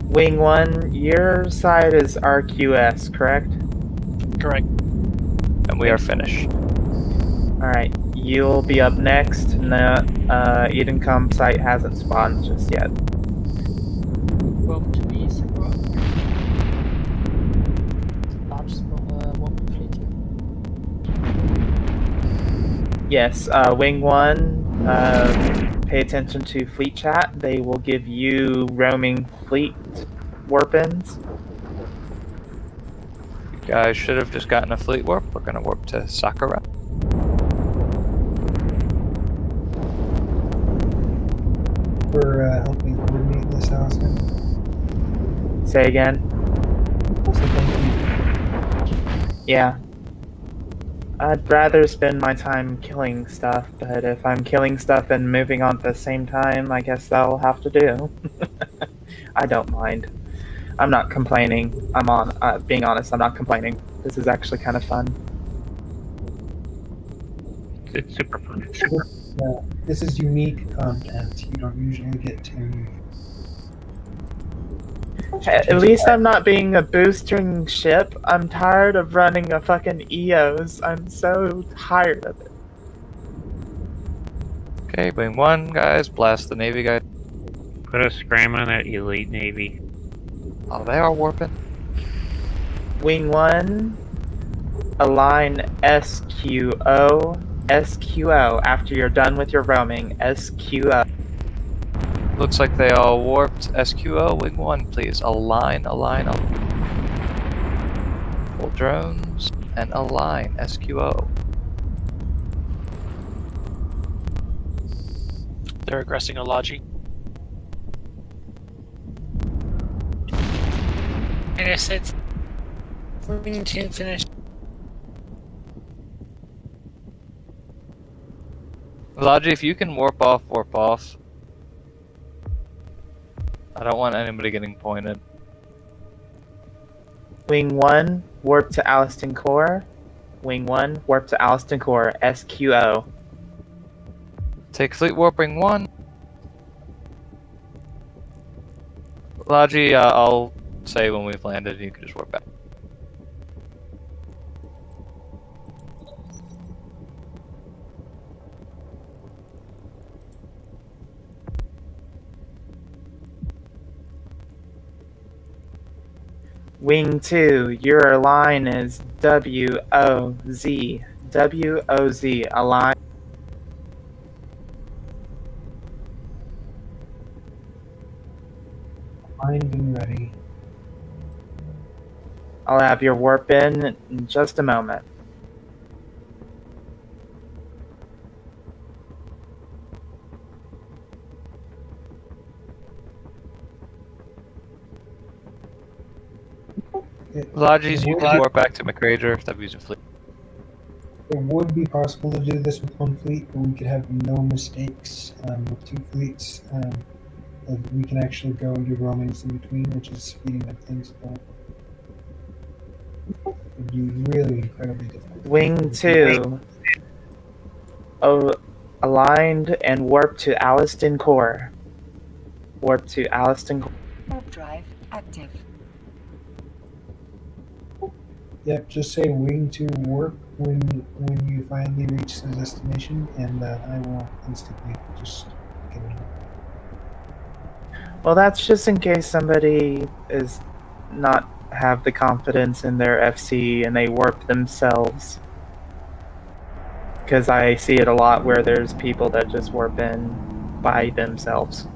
Wing 1, your side is RQS, correct? Correct. And we are finished. Alright, you'll be up next. No, Edencom site hasn't spawned just yet. Warp to me, Sakura. Large warp fleet here. Yes, Wing 1, pay attention to fleet chat. They will give you roaming fleet warp-ins. You guys should have just gotten a fleet warp. We're gonna warp to Sakura. We're helping coordinate this, Allison. Say again? So thank you. Yeah. I'd rather spend my time killing stuff, but if I'm killing stuff and moving on at the same time, I guess that'll have to do. I don't mind. I'm not complaining. Being honest, I'm not complaining. This is actually kind of fun. It's super fun. This is unique content. You don't usually get to. At least I'm not being a boostering ship. I'm tired of running a fucking EOS. I'm so tired of it. Okay, wing 1, guys. Blast the Navy guy. Put a scram on that elite Navy. Oh, they are warping. Wing 1, align SQO. SQO. After you're done with your roaming, SQO. Looks like they all warped. SQO, wing 1, please. Align. Full drones, and align. SQO. They're aggressing a Logi. And I said, wing 2 finished. Logi, if you can warp off, warp off. I don't want anybody getting pointed. Wing 1, warp to Alliston Core. Wing 1, warp to Alliston Core. SQO. Take fleet warping 1. Logi, I'll say when we've landed, you can just warp back. Wing 2, your line is WOZ. WOZ, align. Aligned and ready. I'll have your warp in just a moment. Logis, you can warp back to McRager if I'm using fleet. It would be possible to do this with one fleet, but we could have no mistakes with two fleets. We can actually go and do roamings in between, which is speeding up things along. It would be really incredibly difficult. Wing 2, aligned and warp to Alliston Core. Warp to Alliston Core. Warp drive active. Yep, just say wing 2 warp when you finally reach the destination, and I will instantly just get it. Well, that's just in case somebody is not have the confidence in their FC and they warp themselves. Because I see it a lot where there's people that just warp in by themselves.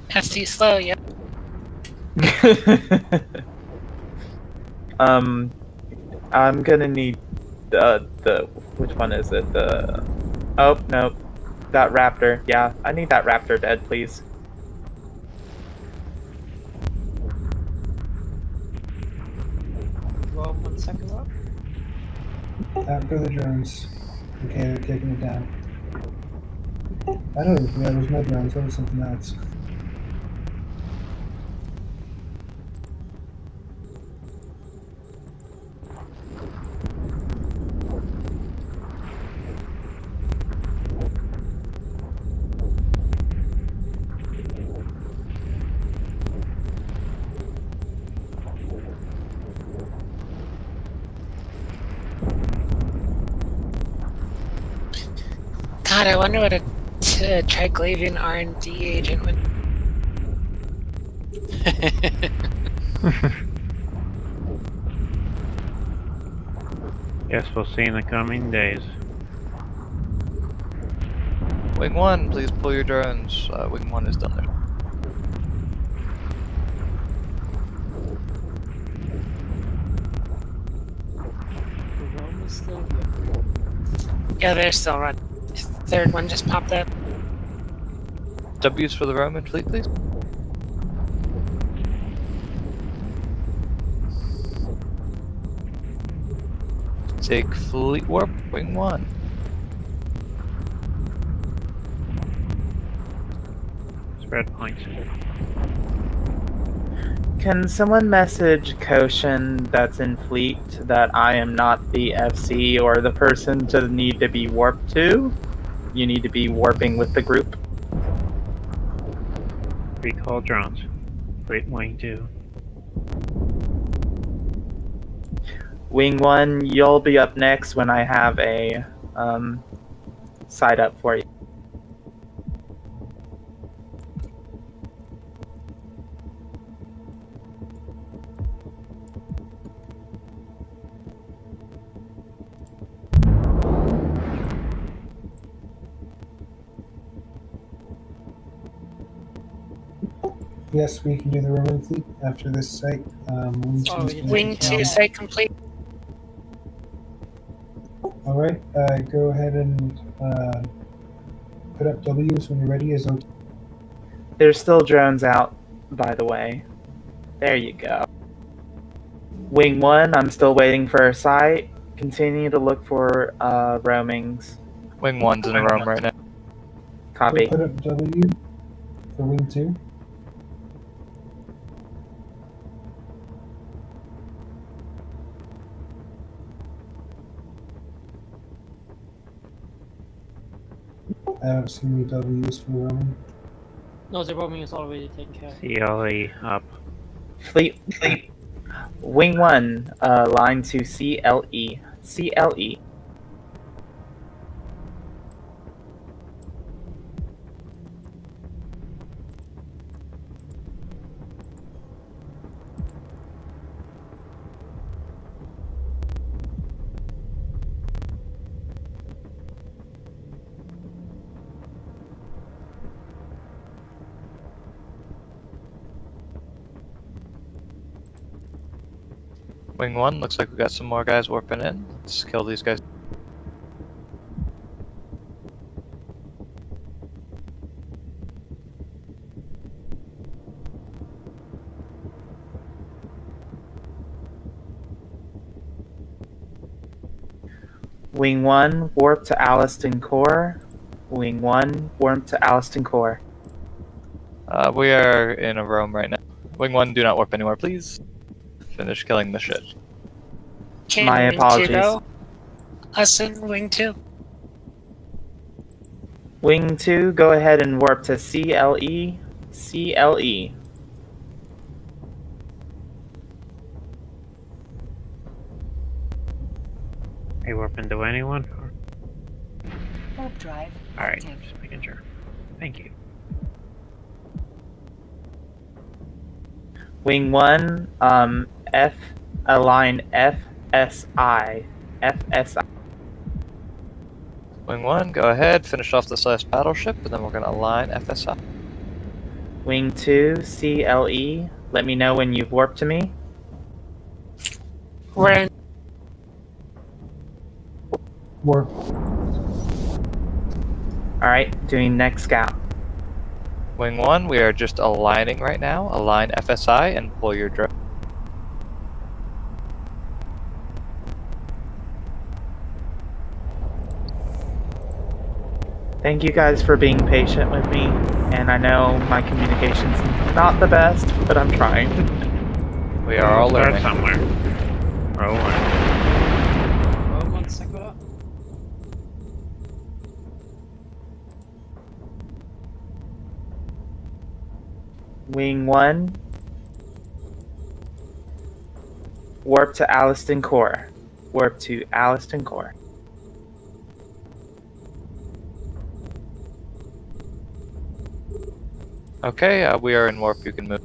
FC slow, yep. I'm gonna need the which one is it? Oh no, that raptor. Yeah, I need that raptor dead, please. Roll 1 second up. After the drones. Okay, they're taking it down. I don't know, that was no drones, that was something else. God, I wonder what a Triglavian R&D agent would... Guess we'll see in the coming days. Wing 1, please pull your drones. Wing 1 is done there. Yeah, they're still running. Third one just popped up. W's for the Roman fleet, please. Take fleet warp, wing 1. Spread points. Can someone message Koshin that's in fleet that I am not the FC or the person to need to be warped to? You need to be warping with the group. Recall drones. Fleet wing 2. Wing 1, you'll be up next when I have a side up for you. Yes, we can do the roaming fleet after this site. Wing 2 site complete. Alright, go ahead and put up W's when you're ready as OT. There's still drones out, by the way. There you go. Wing 1, I'm still waiting for a site. Continue to look for roamings. Wing 1's in a roam right now. Copy. Put up W for Wing 2. I don't see any W's for roaming. No, the roaming is already taken care of. CLE up. Fleet. Wing 1, line to CLE. CLE. Wing 1, looks like we got some more guys warping in. Let's kill these guys. Wing 1, warp to Alliston Core. Wing 1, warp to Alliston Core. We are in a roam right now. Wing 1, do not warp anywhere, please. Finish killing the shit. Can My Wing 2 apologies. go? Us in Wing 2. Wing 2, go ahead and warp to CLE. CLE. Are you warping to anyone? Warp drive Alright, active. just making sure. Thank you. Wing 1, align FSI. FSI. Wing 1, go ahead, finish off this last battleship, and then we're going to align FSI. Wing 2, CLE. Let me know when you've warped to me. We're in. Warp. Alright, doing next scout. Wing 1, we are just aligning right now. Align FSI and pull your drone. Thank you guys for being patient with me, and I know my communication's not the best, but I'm trying. We are all Start learning. somewhere. Roll one. Roam on Sakura. Wing 1, warp to Alliston Core. Warp to Alliston Core. Okay, we are in warp, you can move.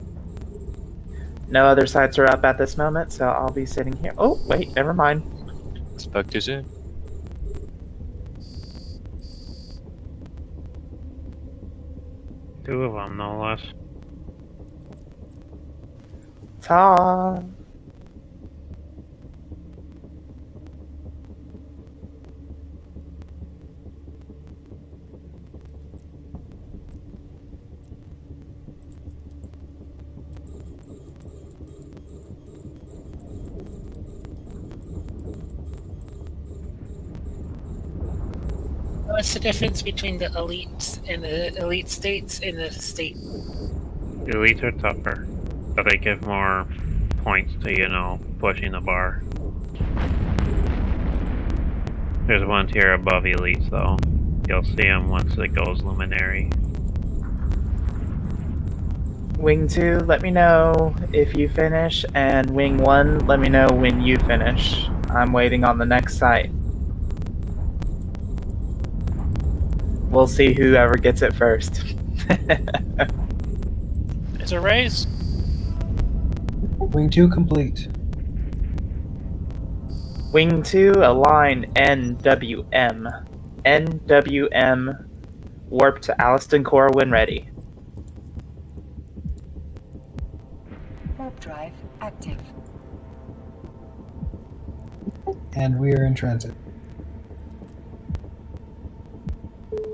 No other sites are up at this moment, so I'll be sitting here. Oh, wait, never mind. Spoke too soon. Two of them, no less. Ta. What's the difference between the elites and the elite states and the state? The elites are tougher, but they give more points to, pushing the bar. There's one tier above elites, though. You'll see them once it goes luminary. Wing 2, let me know if you finish, and Wing 1, let me know when you finish. I'm waiting on the next site. We'll see whoever gets it first. It's a race. Wing 2 complete. Wing 2, align NWM. NWM, warp to Alliston Core when ready. Warp drive active. And we are in transit.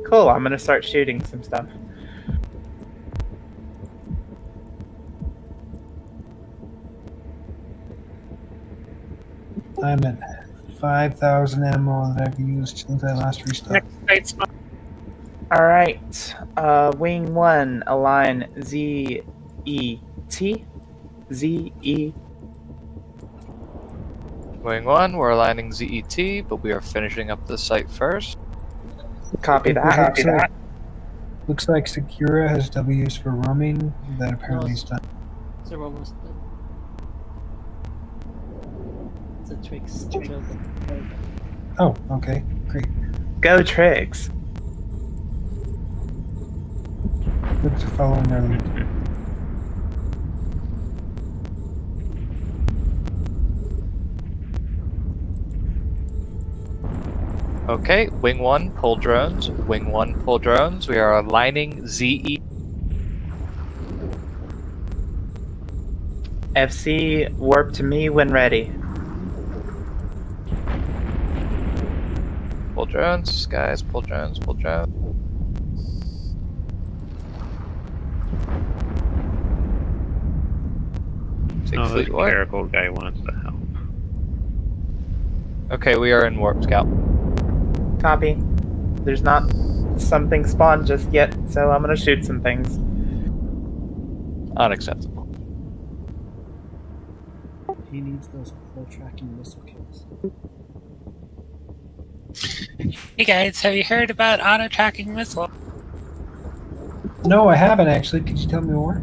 Cool, I'm gonna start shooting some stuff. I'm at 5,000 ammo that I've used since I last restocked. Alright, Wing 1, align ZET. ZE. Wing 1, we're aligning ZET, but we are finishing up the site first. Copy that. Looks like Secura has W's for roaming. That apparently is done. It's almost done. It's a Twix. Oh, okay, great. Go Trigs. Good to follow in their lead. Okay, Wing 1, pull drones. Wing 1, pull drones. We are aligning ZE. FC, warp to me when ready. Pull drones, guys, pull drones, pull drones. This clerical guy wants to help. Okay, we are in warp scout. Copy. There's not something spawned just yet, so I'm gonna shoot some things. Unacceptable. He needs those auto tracking missile kills. Hey guys, have you heard about auto tracking missile? No, I haven't actually. Could you tell me more?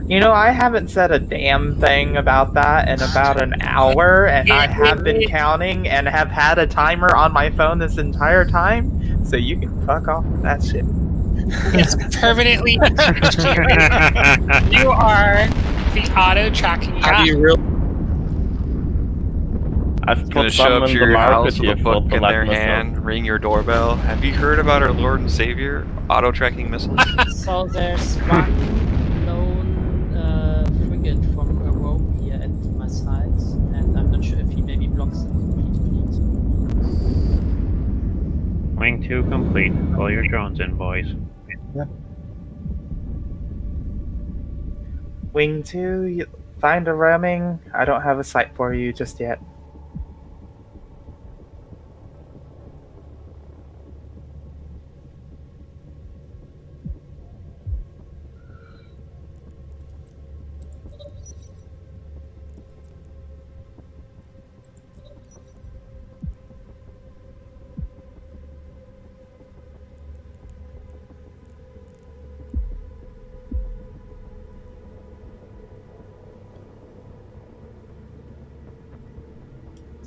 You know, I haven't said a damn thing about that in about an hour, and I have been counting and have had a timer on my phone this entire time, so you can fuck off with that shit. It's permanently you are the auto tracking guy. I've Gonna put show some up in to the your market house here with a for book the in their light missile. hand, ring your doorbell. Have you heard about our Lord and Savior auto tracking missiles? So there's one lone frigate from a rogue here at my side, and I'm not sure if he maybe blocks the complete fleet. Wing 2 complete. Pull your drones in, boys. Yep. Wing 2, you find a roaming. I don't have a site for you just yet.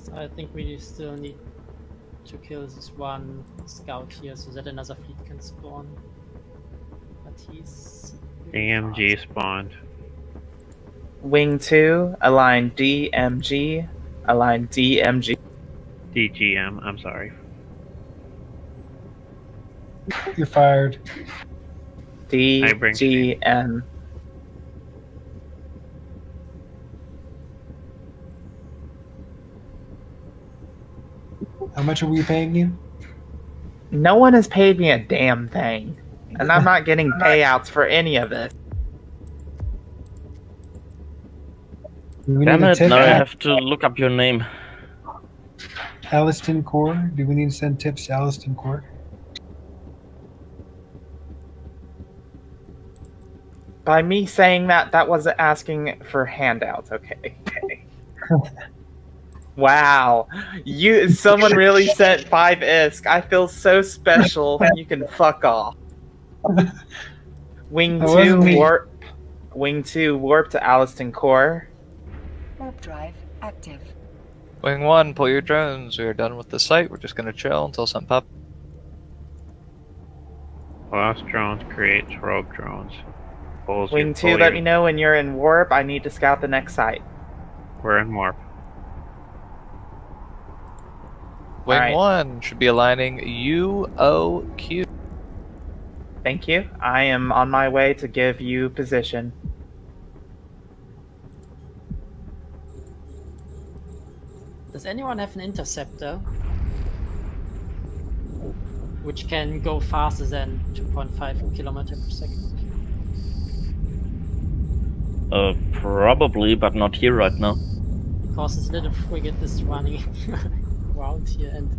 So I think we still need to kill this one scout here so that another fleet can spawn. But he's DMG spawned. Wing 2, align DMG. Align DMG. DGM, I'm sorry. You're fired. DGM. How much are we paying you? No one has paid me a damn thing, and I'm not getting payouts for any of this. We Damn need a it, tip now I pack. have to look up your name. Alliston Core. Do we need to send tips to Alliston Core? By me saying that, that wasn't asking for handouts, okay? Wow. Someone really sent 5 ISK. I feel so special. You can fuck off. Wing That 2 wasn't me. warp. Wing 2 warp to Alliston Core. Warp drive active. Wing 1, pull your drones. We are done with the site. We're just gonna chill until something pops. Lost drones creates rogue drones. Pulls Wing 2, let me know when you're in warp. I need to scout the next site. We're in warp. Wing Alright. 1 should be aligning UOQ. Thank you. I am on my way to give you position. Does anyone have an interceptor? Which can go faster than 2.5 kilometers per second? Probably, but not here right now. Because this little frigate is running around here, and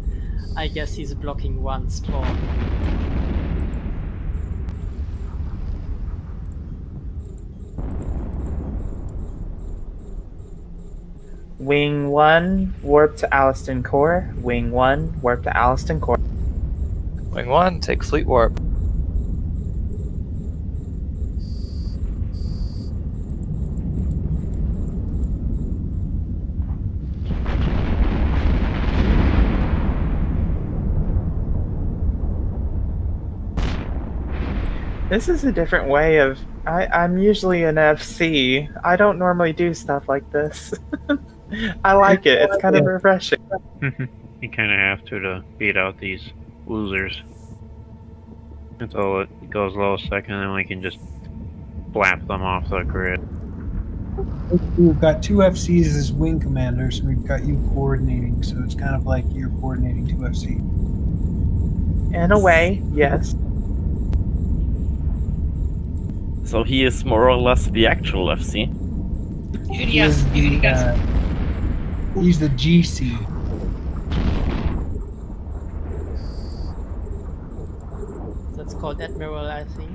I guess he's blocking one spawn. Wing 1, warp to Alliston Core. Wing 1, warp to Alliston Core. Wing 1, take fleet warp. This is a different way of... I'm usually an FC. I don't normally do stuff like this. I like it. It's kind of refreshing. You kind of have to beat out these losers. Until it goes low second, and we can just blap them off the grid. We've got 2 FCs as wing commanders, and we've got you coordinating, so it's kind of like you're coordinating 2 FC. In a way, yes. So he is more or less the actual FC. He's the GC. That's called Admiral, I think.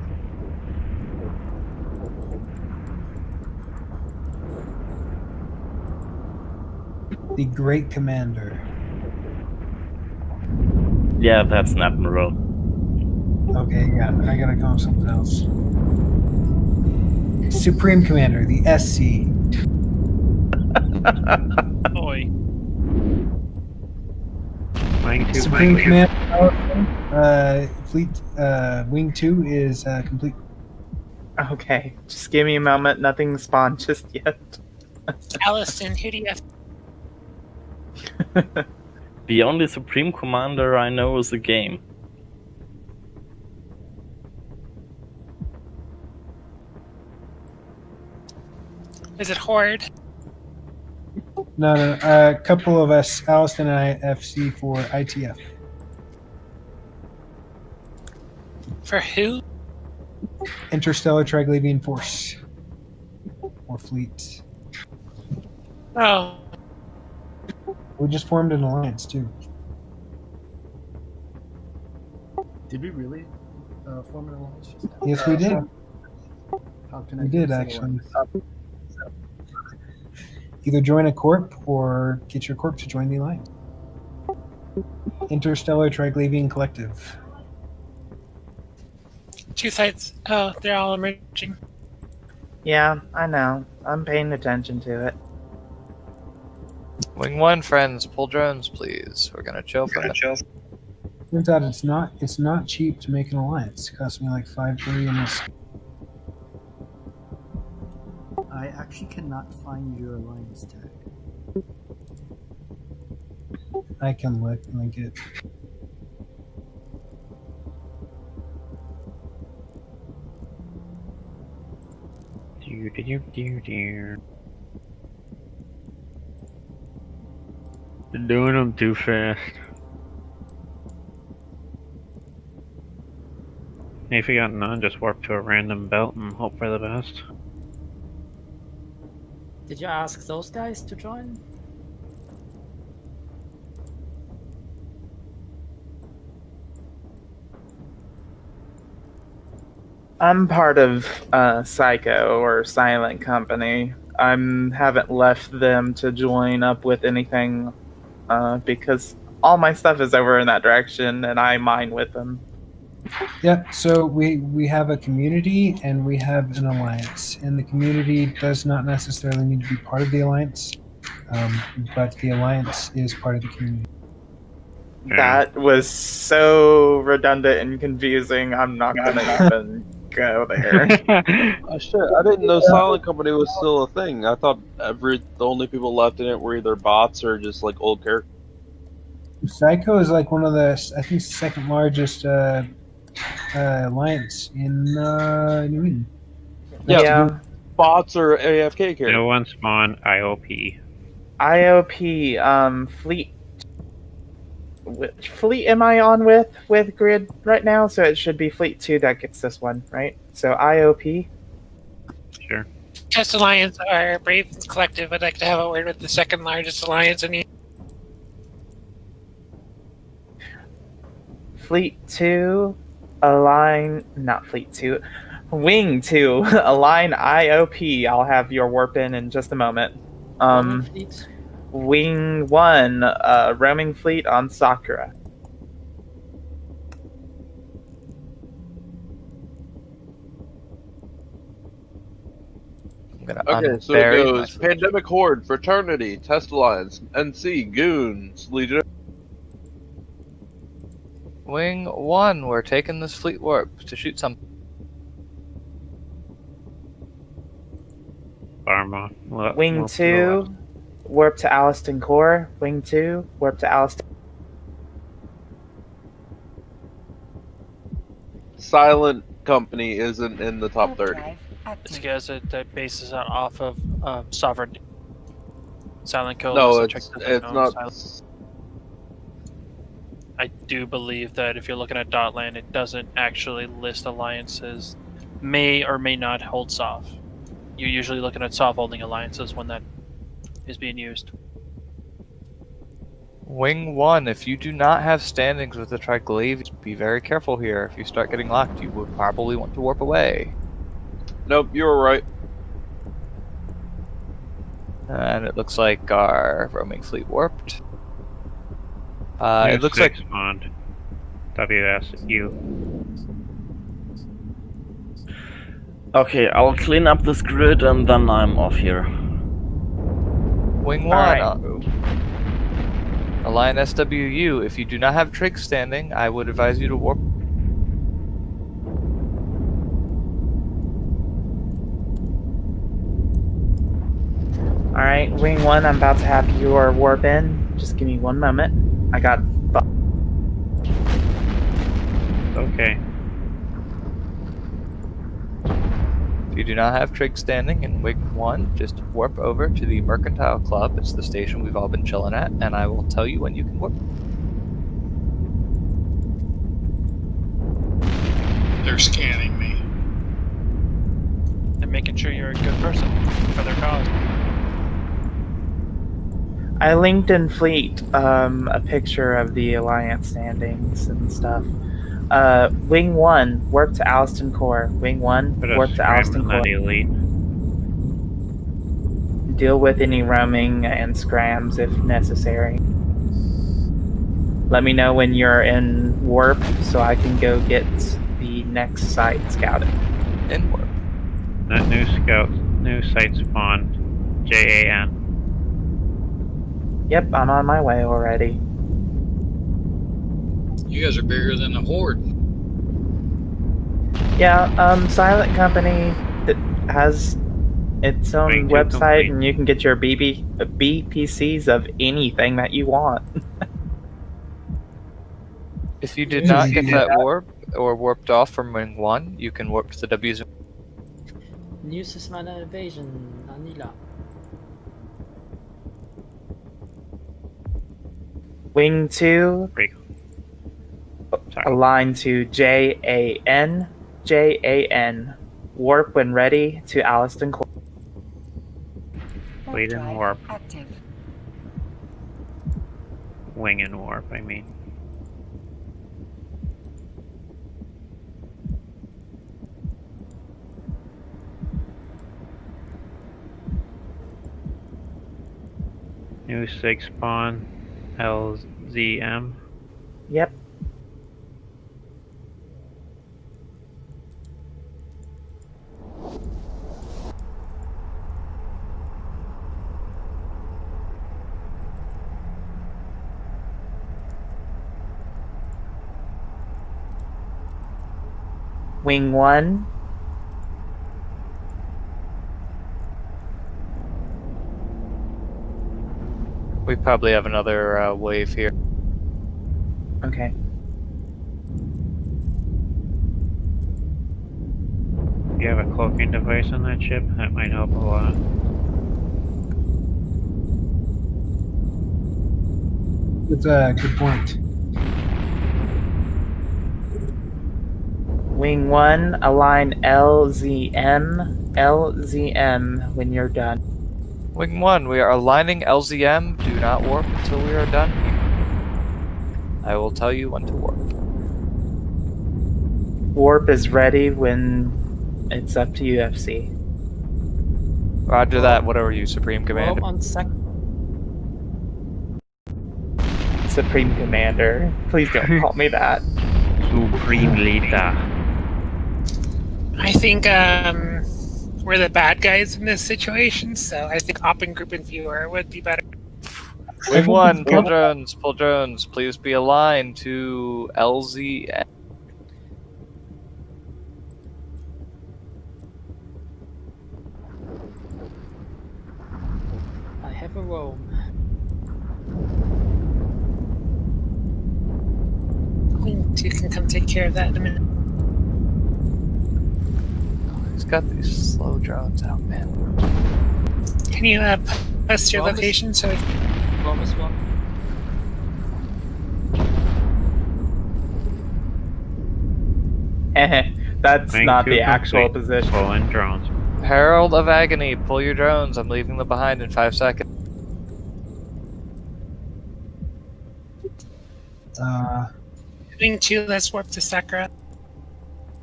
The Great Commander. Yeah, that's an admiral. Okay, yeah, I gotta come up with something else. Supreme Commander, the SC. Oi. Supreme Commander, Fleet Wing 2 is complete. Okay, just give me a moment. Nothing spawned just yet. Allison, who do you have? The only Supreme Commander I know is a game. Is it Horde? No, a couple of us, Alliston and I, FC for ITF. For who? Interstellar Triglavian Force. Or Fleet. Oh. We just formed an alliance, too. Did we really form an alliance just now? Yes, we did. How can I We do did, this actually. alliance? Either join a corp or get your corp to join the alliance. Interstellar Triglavian Collective. 2 sites. Oh, they're all emerging. Yeah, I know. I'm paying attention to it. Wing 1, friends, pull drones, please. We're gonna chill for a minute. Turns out it's not cheap to make an alliance. It cost me like 5 billion. I actually cannot find your alliance tag. I can link it. They're doing them too fast. If you got none, just warp to a random belt and hope for the best. Did you ask those guys to join? I'm part of Psycho or Silent Company. I haven't left them to join up with anything because all my stuff is over in that direction, and I mine with them. Yeah, so we have a community and we have an alliance, and the community does not necessarily need to be part of the alliance, but the alliance is part of the community. That was so redundant and confusing. I'm not gonna even go there. Oh, shit, I didn't know Silent Company was still a thing. I thought the only people left in it were either bots or just like old characters. Psycho is like one of the, I think, second largest alliance in New Eden. Yeah, bots or AFK characters. No one spawned IOP. IOP, fleet. Which fleet am I on with Grid right now? So it should be Fleet 2 that gets this one, right? So IOP. Sure. Just Alliance or Brave Collective would like to have a word with the second largest alliance in Fleet 2, align, not Fleet 2, Wing 2, align IOP. I'll have your warp in just a moment. Wing 1, roaming fleet on Sakura. Okay, so it goes Pandemic Horde, Fraternity, Test Alliance, NC, Goons, Legion. Wing 1, we're taking this fleet warp to shoot some. Pharma. Wing 2, warp to Alliston Core. Wing 2, warp to Alliston. Silent Company isn't in the top 30. It's because it bases it off of sovereignty. Silent Code. No, it's not. Silent. I do believe that if you're looking at Dotland, it doesn't actually list alliances may or may not hold SOF. You're usually looking at SOF holding alliances when that is being used. Wing 1, if you do not have standings with the Triglavian, be very careful here. If you start getting locked, you would probably want to warp away. Nope, you were right. And it looks like our roaming fleet warped. It looks like spawned. WSU. Okay, I'll clean up this grid and then I'm off here. Wing 1, Align SWU. If you do not have Trig standing, I would advise you to warp. Alright, Wing 1, I'm about to have your warp in. Just give me one moment. I got... Okay. If you do not have Trig standing in Wing 1, just warp over to the Mercantile Club. It's the station we've all been chilling at, and I will tell you when you can warp. They're scanning me. And making sure you're a good person for their cause. I linked in Fleet a picture of the Alliance standings and stuff. Wing 1, warp to Alliston Core. Wing 1, warp to Alliston Core. Deal with any roaming and scrams if necessary. Let me know when you're in warp so I can go get the next site scouted. In warp. That new site spawned. JAN. Yep, I'm on my way already. You guys are bigger than the Horde. Yeah, Silent Company has its own website, and you can get your BPCs of anything that you want. If you did not get that warp, or warped off from Wing 1, you can warp to the W's. News is meine Invasion, Anila. Wing 2, align to JAN. Warp when ready to Alliston Core. Wait and warp. Wing and warp, I mean. Alright, New 6 spawn, LZM. Yep. Wing 1. We probably have another wave here. Okay. If you have a cloaking device on that ship, that might help a lot. That's a good point. Wing 1, align LZM. LZM when you're done. Wing 1, we are aligning LZM. Do not warp until we are done here. I will tell you when to warp. Warp is ready when it's up to you, FC. Roger that. What are you, Supreme Commander? Warp on sec. Supreme Commander. Please don't call me that. Supreme Leader. I think we're the bad guys in this situation, so I think Op and Group and Viewer would be better. Wing 1, pull drones, pull drones. Please be aligned to LZM. I have a roam. Wing 2 can come take care of that in a minute. He's got these slow drones out, man. Can you post your location so we Roam as well. That's Wing not 2 the actual complete. position. Pull in drones. Herald of Agony, pull your drones. I'm leaving them behind in 5 seconds. Wing 2, let's warp to Sakura.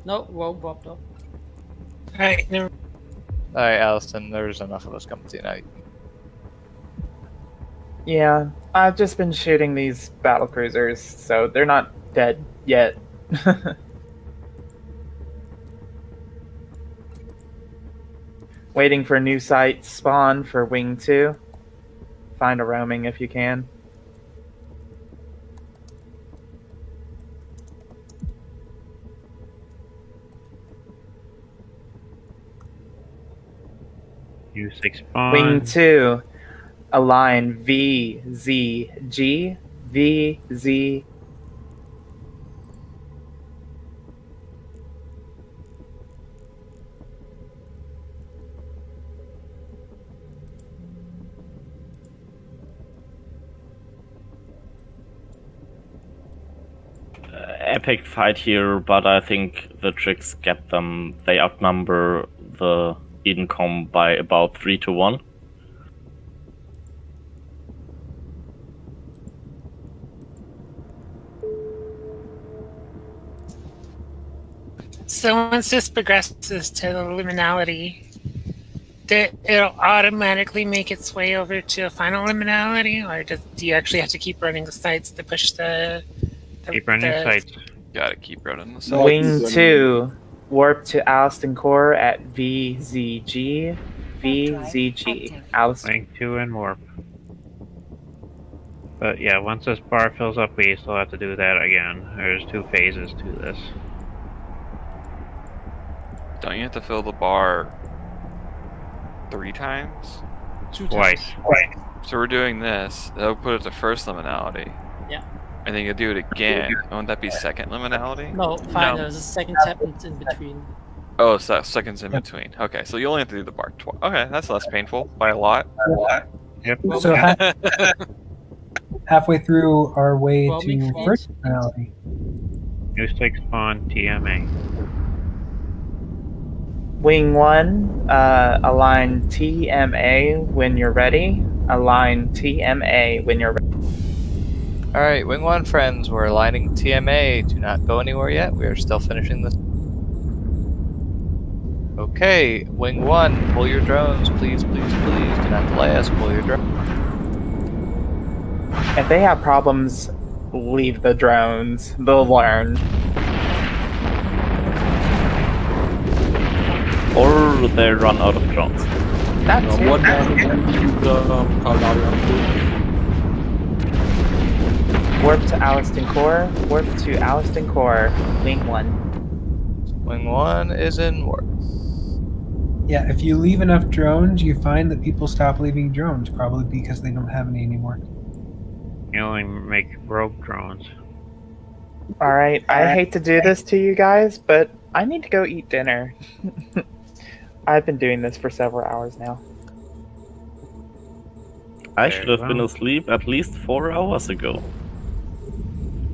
No, roam warped up. Alright, never. Alright, Alliston, there's enough of us coming to you now. Yeah, I've just been shooting these battle cruisers, so they're not dead yet. Waiting for new sites spawn for Wing 2. Find a roaming if you can. New 6 spawn. Wing 2, align VZG. VZ. Epic fight here, but I think the Trigs get them. They outnumber the Edencom by about 3-1. So once this progresses to the liminality, it'll automatically make its way over to a final liminality, or do you actually have to keep running the sites to push the Keep running the sites. Gotta keep running the sites. Wing 2, warp to Alliston Core at VZG. VZG. Alliston. Wing 2 and warp. But yeah, once this bar fills up, we still have to do that again. There's 2 phases to this. Don't you have to fill the bar 3 times? Twice. So we're doing this. That'll put it to first liminality. Yeah. And then you'll do it again. Won't that be second liminality? No, fine. There's a second tap in between. Oh, so seconds in between. Okay, so you only have to do the bar twice. Okay, that's less painful by a lot. Yep. So halfway through our way Roaming to feet. first finality. New 6 spawn, TMA. Wing 1, align TMA when you're ready. Align TMA when you're ready. Alright, Wing 1 friends, we're aligning TMA. Do not go anywhere yet. We are still finishing this. Okay, Wing 1, pull your drones. Please, please, please. Do not delay us. Pull your drones. If they have problems, leave the drones. They'll learn. Or they run out of drones. That too. What Warp to Alliston Core. Warp to Alliston Core. Wing 1. Wing 1 is in warp. Yeah, if you leave enough drones, you find that people stop leaving drones, probably because they don't have any anymore. You only make rogue drones. Alright, I hate to do this to you guys, but I need to go eat dinner. I've been doing this for several hours now. I should have been asleep at least 4 hours ago.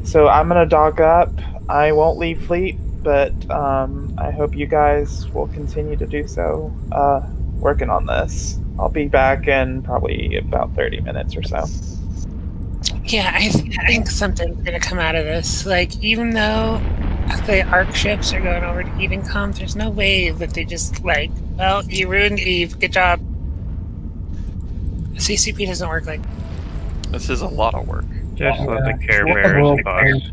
So I'm gonna dock up. I won't leave fleet, but I hope you guys will continue to do so. Working on this. I'll be back in probably about 30 minutes or so. Yeah, I think something's gonna come out of this. Like, even though the ARC ships are going over to Edencom, there's no way that they just, like, well, you ruined Eve, good job. CCP doesn't work like This is a lot of work. Just let the Care Bears bust.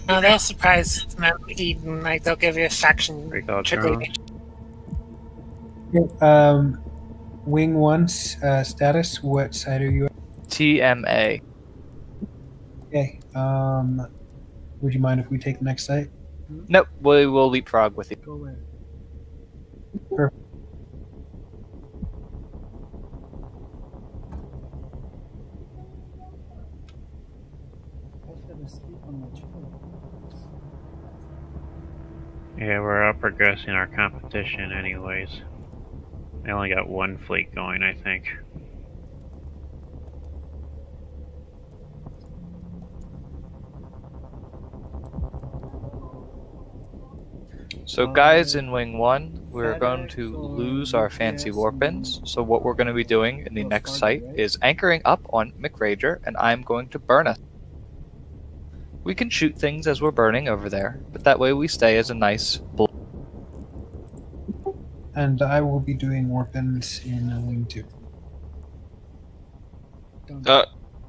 No, they'll surprise Eden, like, they'll give you a faction Triglavian. Wing 1's status, what side are you at? TMA. Okay, would you mind if we take the next site? Nope, we will leapfrog with you. Go away. Perfect. Yeah, we're out progressing our competition anyways. I only got one fleet going, I think. So guys, in Wing 1, we're going to lose our fancy warp-ins. So what we're going to be doing in the next site is anchoring up on McRager, and I'm going to burn us. We can shoot things as we're burning over there, but that way we stay as a nice bull. And I will be doing warp-ins in Wing 2.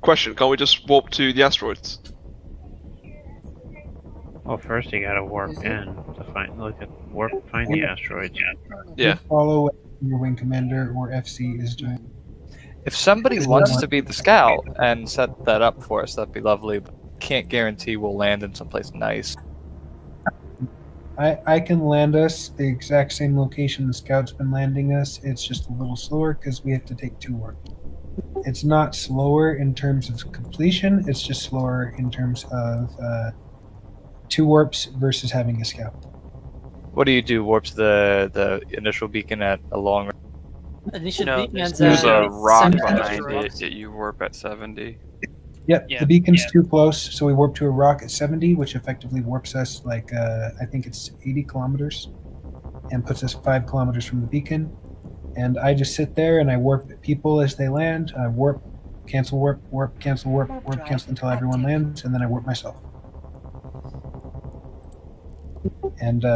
Question, can't we just warp to the asteroids? Well, first you gotta warp in to find the asteroids. Yeah. Follow what your Wing Commander or FC is doing. If somebody wants to be the scout and set that up for us, that'd be lovely, but can't guarantee we'll land in someplace nice. I can land us the exact same location the scout's been landing us. It's just a little slower because we have to take 2 warps. It's not slower in terms of completion, it's just slower in terms of 2 warps versus having a scout. What do you do? Warps the initial beacon at a long range? No, there's a rock behind it that you warp at 70. Yep, the beacon's too close, so we warp to a rock at 70, which effectively warps us like, I think it's 80 kilometers, and puts us 5 kilometers from the beacon. And I just sit there and I warp people as they land. I warp, cancel warp, warp, cancel warp, warp, cancel until everyone lands, and then I warp myself. And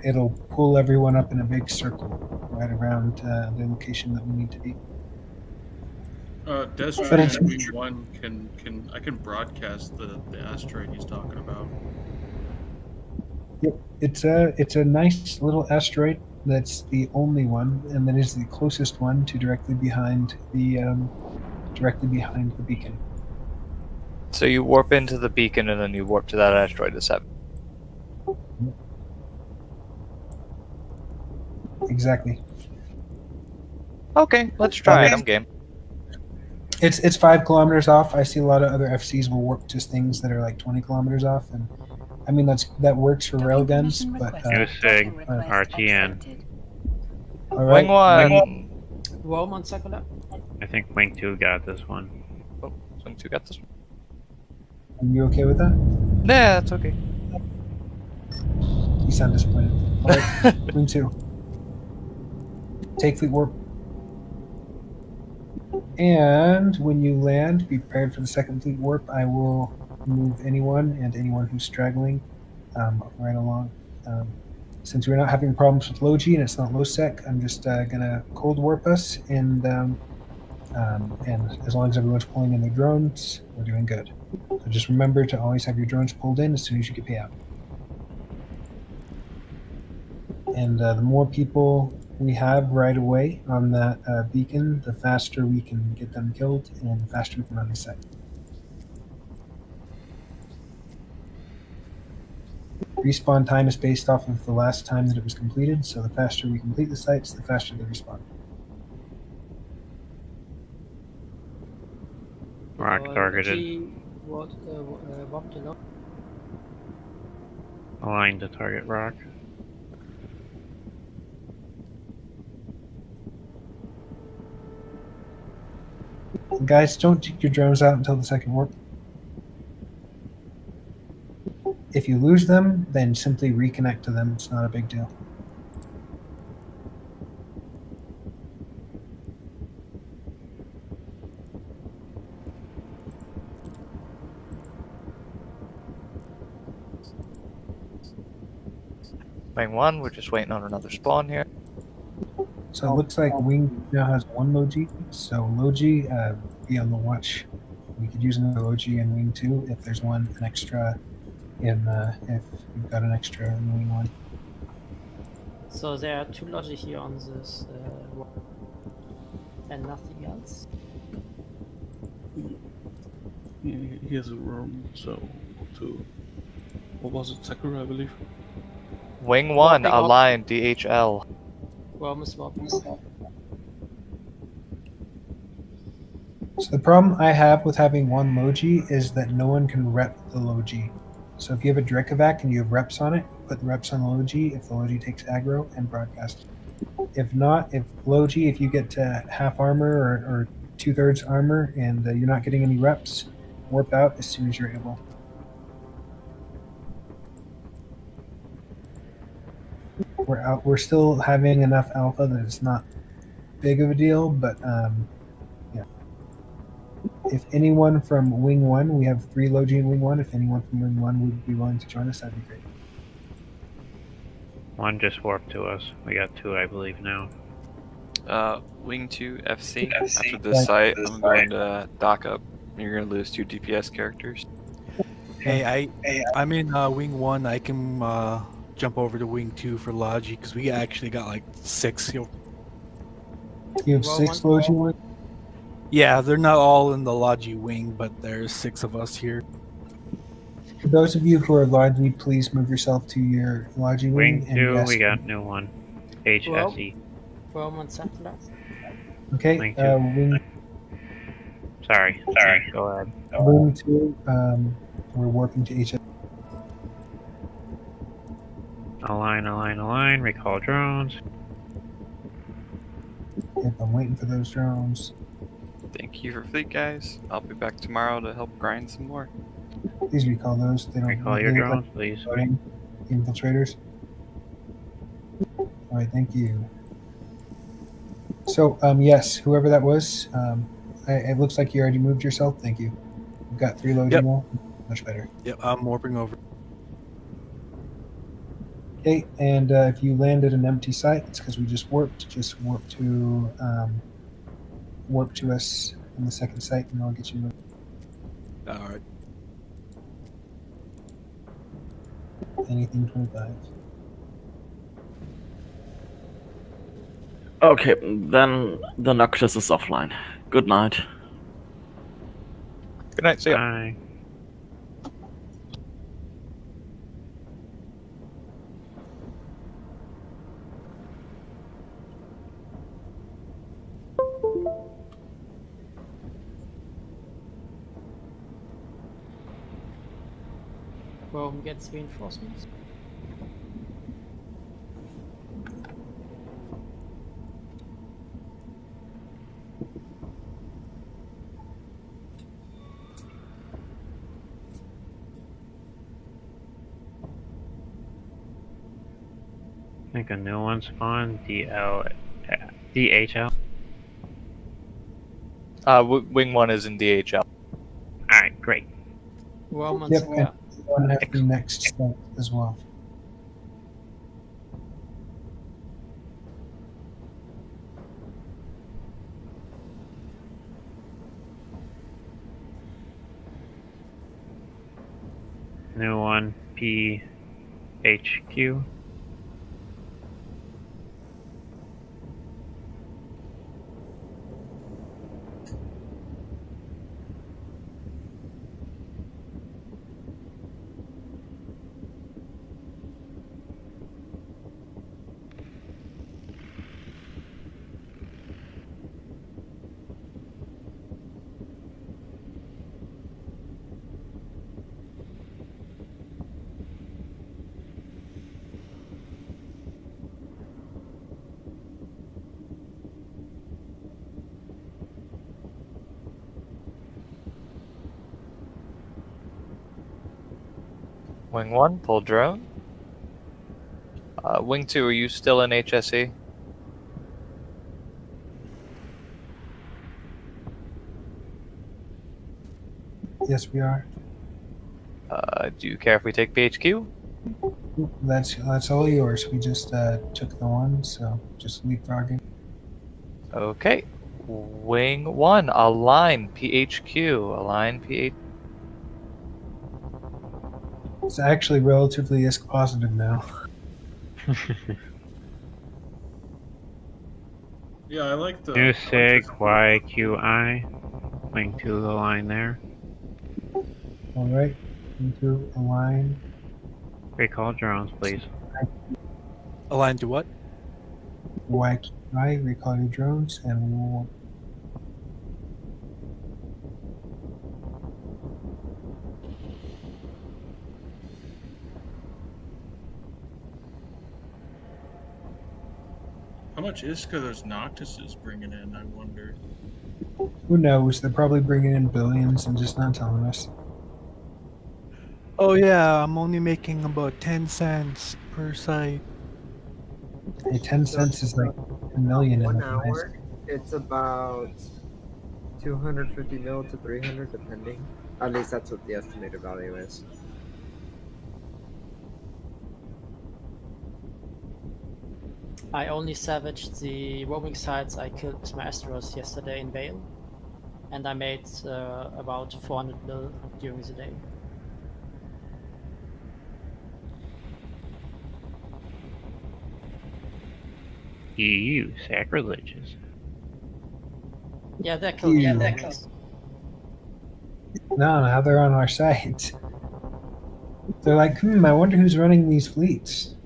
it'll pull everyone up in a big circle right around the location that we need to be. Destrian Wing 1 I can broadcast the asteroid he's talking about. Yep, it's a nice little asteroid. That's the only one, and that is the closest one to directly behind the beacon. So you warp into the beacon and then you warp to that asteroid at 7. Exactly. Okay, let's try it. I'm game. It's 5 kilometers off. I see a lot of other FCs will warp to things that are like 20 kilometers off, and I mean that works for railguns, but New SIG, RTN. all right. Wing 1. Well, 1 second up. I think Wing 2 got this one. Oh, Wing 2 got this one. Are you okay with that? Nah, that's okay. You sound disappointed. All right, Wing 2. Take fleet warp. And when you land, be prepared for the second fleet warp. I will move anyone and anyone who's straggling right along. since we're not having problems with low-G and it's not low-sec, I'm just gonna cold warp us, and as long as everyone's pulling in their drones, we're doing good. So just remember to always have your drones pulled in as soon as you get payout. And the more people we have right away on that beacon, the faster we can get them killed and the faster we can run the site. Respawn time is based off of the last time that it was completed, so the faster we complete the sites, the faster they respawn. Rock targeted. Align to target rock. And guys, don't take your drones out until the second warp. If you lose them, then simply reconnect to them. It's not a big deal. Wing 1, we're just waiting on another spawn here. So it looks like Wing now has one low-G. So low-G, be on the watch. We could use another low-G in Wing 2 if there's an extra in, if we've got an extra in Wing 1. So there are 2 logic here on this and nothing else. He has a room, so to what was it, Sakura, I believe. Wing 1, align, DHL. Rome is swapping. So the problem I have with having one low-G is that no one can rep the low-G. So if you have a Drekavac and you have reps on it, put the reps on the low-G if the low-G takes aggro and broadcast. If not, if low-G, if you get to half armor or 2/3 armor and you're not getting any reps, warp out as soon as you're able. We're out. We're still having enough alpha that it's not big of a deal, but yeah. If anyone from Wing 1, we have 3 low-G in Wing 1. If anyone from Wing 1 would be willing to join us, that'd be great. One just warped to us. We got 2, I believe, now. Wing 2 FC. After this site, I'm going to dock up. You're going to lose 2 DPS characters. Hey, I'm in Wing 1. I can jump over to Wing 2 for Logi because we actually got like 6 here. You have 6 Logi Wing? Yeah, they're not all in the Logi Wing, but there's 6 of us here. For those of you who are Logi, please move yourself to your Logi Wing. Wing 2, we got new one. HSE. Rome and Settler. Okay, Wing 2. Wing. Sorry. Go ahead. Wing 2, we're warping to HS. Align. Recall drones. Yep, I'm waiting for those drones. Thank you for fleet, guys. I'll be back tomorrow to help grind some more. Please recall those. They don't Recall your drones, please. Infiltrators. Alright, thank you. So, yes, whoever that was, it looks like you already moved yourself. Thank you. We've got 3 loading now. Much better. Yep, I'm warping over. Okay, and if you land at an empty site, it's because we just warped. Just warp to us on the second site, and I'll get you moved. All right. Anything 25. Okay, then the Noctis is offline. Good night. Good night, see ya. Bye. Rome gets reinforcements. I think a new one spawned. DHL. Wing 1 is in DHL. Alright, great. Rome and Yep, Settler. and one have the next site as well. New one, PHQ. Wing 1, pull drone. Wing 2, are you still in HSE? Yes, we are. Do you care if we take PHQ? That's all yours. We just took the one, so just leapfrogging. Okay. Wing 1, align PHQ. Align PH. It's actually relatively ISK positive now. Yeah, I like the. New sig YQI. Wing 2 align there. All right, into align. Recall drones, please. Align to what? YQI, recall your drones, and we'll. How much ISK are those Noctises bringing in, I wonder? Who knows? They're probably bringing in billions and just not telling us. Oh yeah, I'm only making about 10 cents per site. Hey, 10 cents is like a million in 1 the hour, it's about 250 mil to 300, depending. At least that's what the estimated value is. I only savaged the roaming sites I killed with my Astros yesterday in Vale, and I made about 400 mil during the day. EU sacrilegious. Yeah, they're killing Yeah, me. No, now they're on our site. They're like, I wonder who's running these fleets.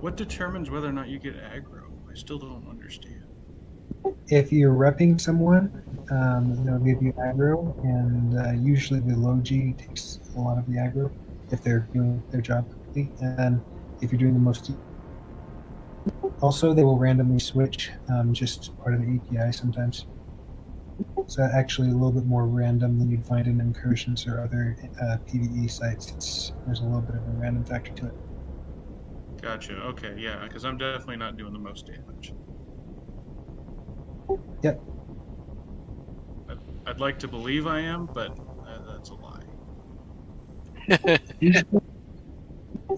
What determines whether or not you get aggro? I still don't understand. If you're repping someone, they'll give you aggro, and usually the low G takes a lot of the aggro if they're doing their job quickly. And if you're doing the most, also they will randomly switch, just part of the API sometimes. So actually a little bit more random than you'd find in incursions or other PvE sites. There's a little bit of a random factor to it. Gotcha. Okay, yeah, because I'm definitely not doing the most damage. Yep. I'd like to believe I am, but that's a lie.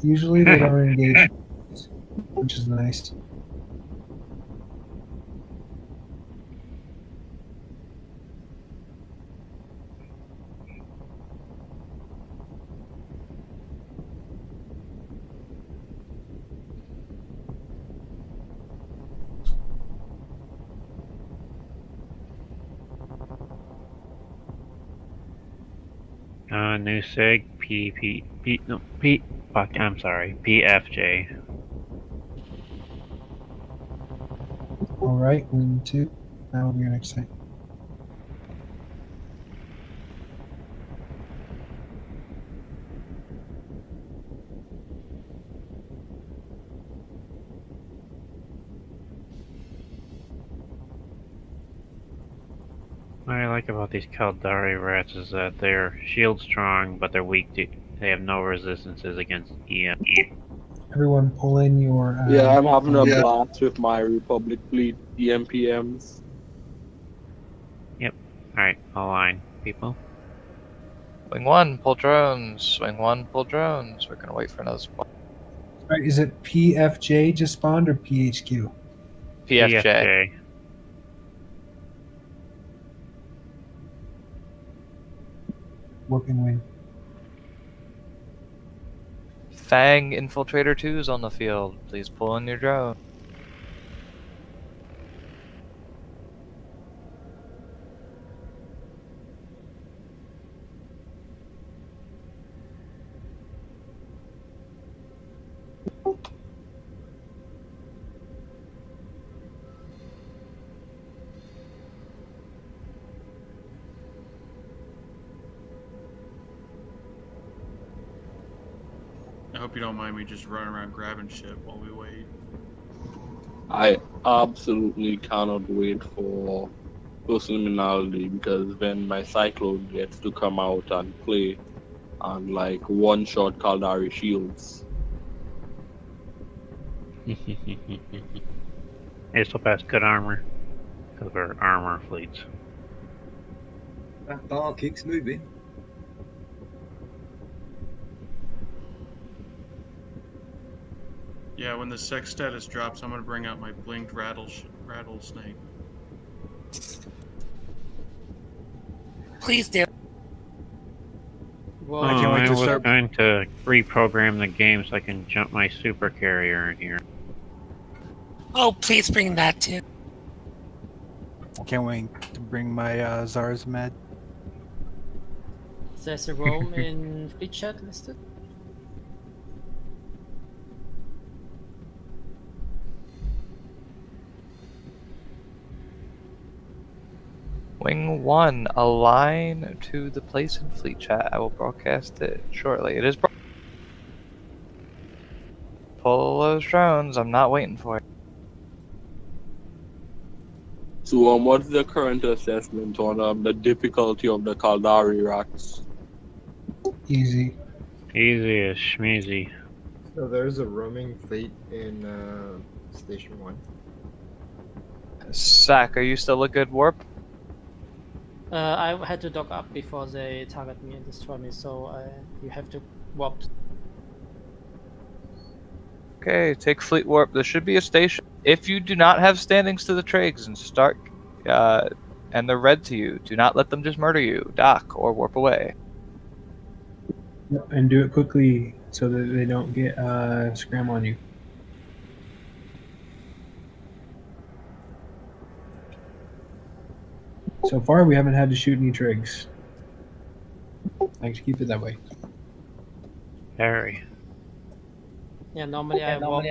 Usually they don't engage, which is nice. New sig PFJ. All right, wing 2. That will be your next site. What I like about these Caldari rats is that they're shield strong, but they're weak to. They have no resistances against EM. Everyone pull in your... yeah, I'm having a blast with my Republic fleet EMPMs. Yep. Alright, align, people. Wing 1, pull drones. Wing 1, pull drones. We're gonna wait for another spot. Right, is it PFJ just spawned or PHQ? PFJ. Warping wing. Fang Infiltrator 2's on the field. Please pull in your drone. I hope you don't mind me just running around grabbing shit while we wait. I absolutely cannot wait for Personality because when my Cyclone gets to come out and play and like one-shot Caldari shields. They still pass good armor because we're armor fleets. That bar keeps moving. Yeah, when the sex status drops, I'm gonna bring out my blinked rattlesnake. Please do. Well, I was going to reprogram the game so I can jump my super carrier in here. Oh, please bring that too. I can't wait to bring my Zara's med. There's a roam in fleet chat listed. Wing 1, align to the place in fleet chat. I will broadcast it shortly. It is. Pull those drones. I'm not waiting for it. So what's the current assessment on the difficulty of the Caldari rocks? Easy. Easy as schmeezy. So there's a roaming fleet in Station 1. Sack, are you still a good warp? I had to dock up before they target me and destroy me, so you have to warp. Okay, take fleet warp. There should be a station. If you do not have standings to the Trigs and start, and they're red to you, do not let them just murder you. Dock or warp away. Yep, and do it quickly so that they don't get scram on you. So far, we haven't had to shoot any trigs. I like to keep it that way. Very. Yeah, normally I warp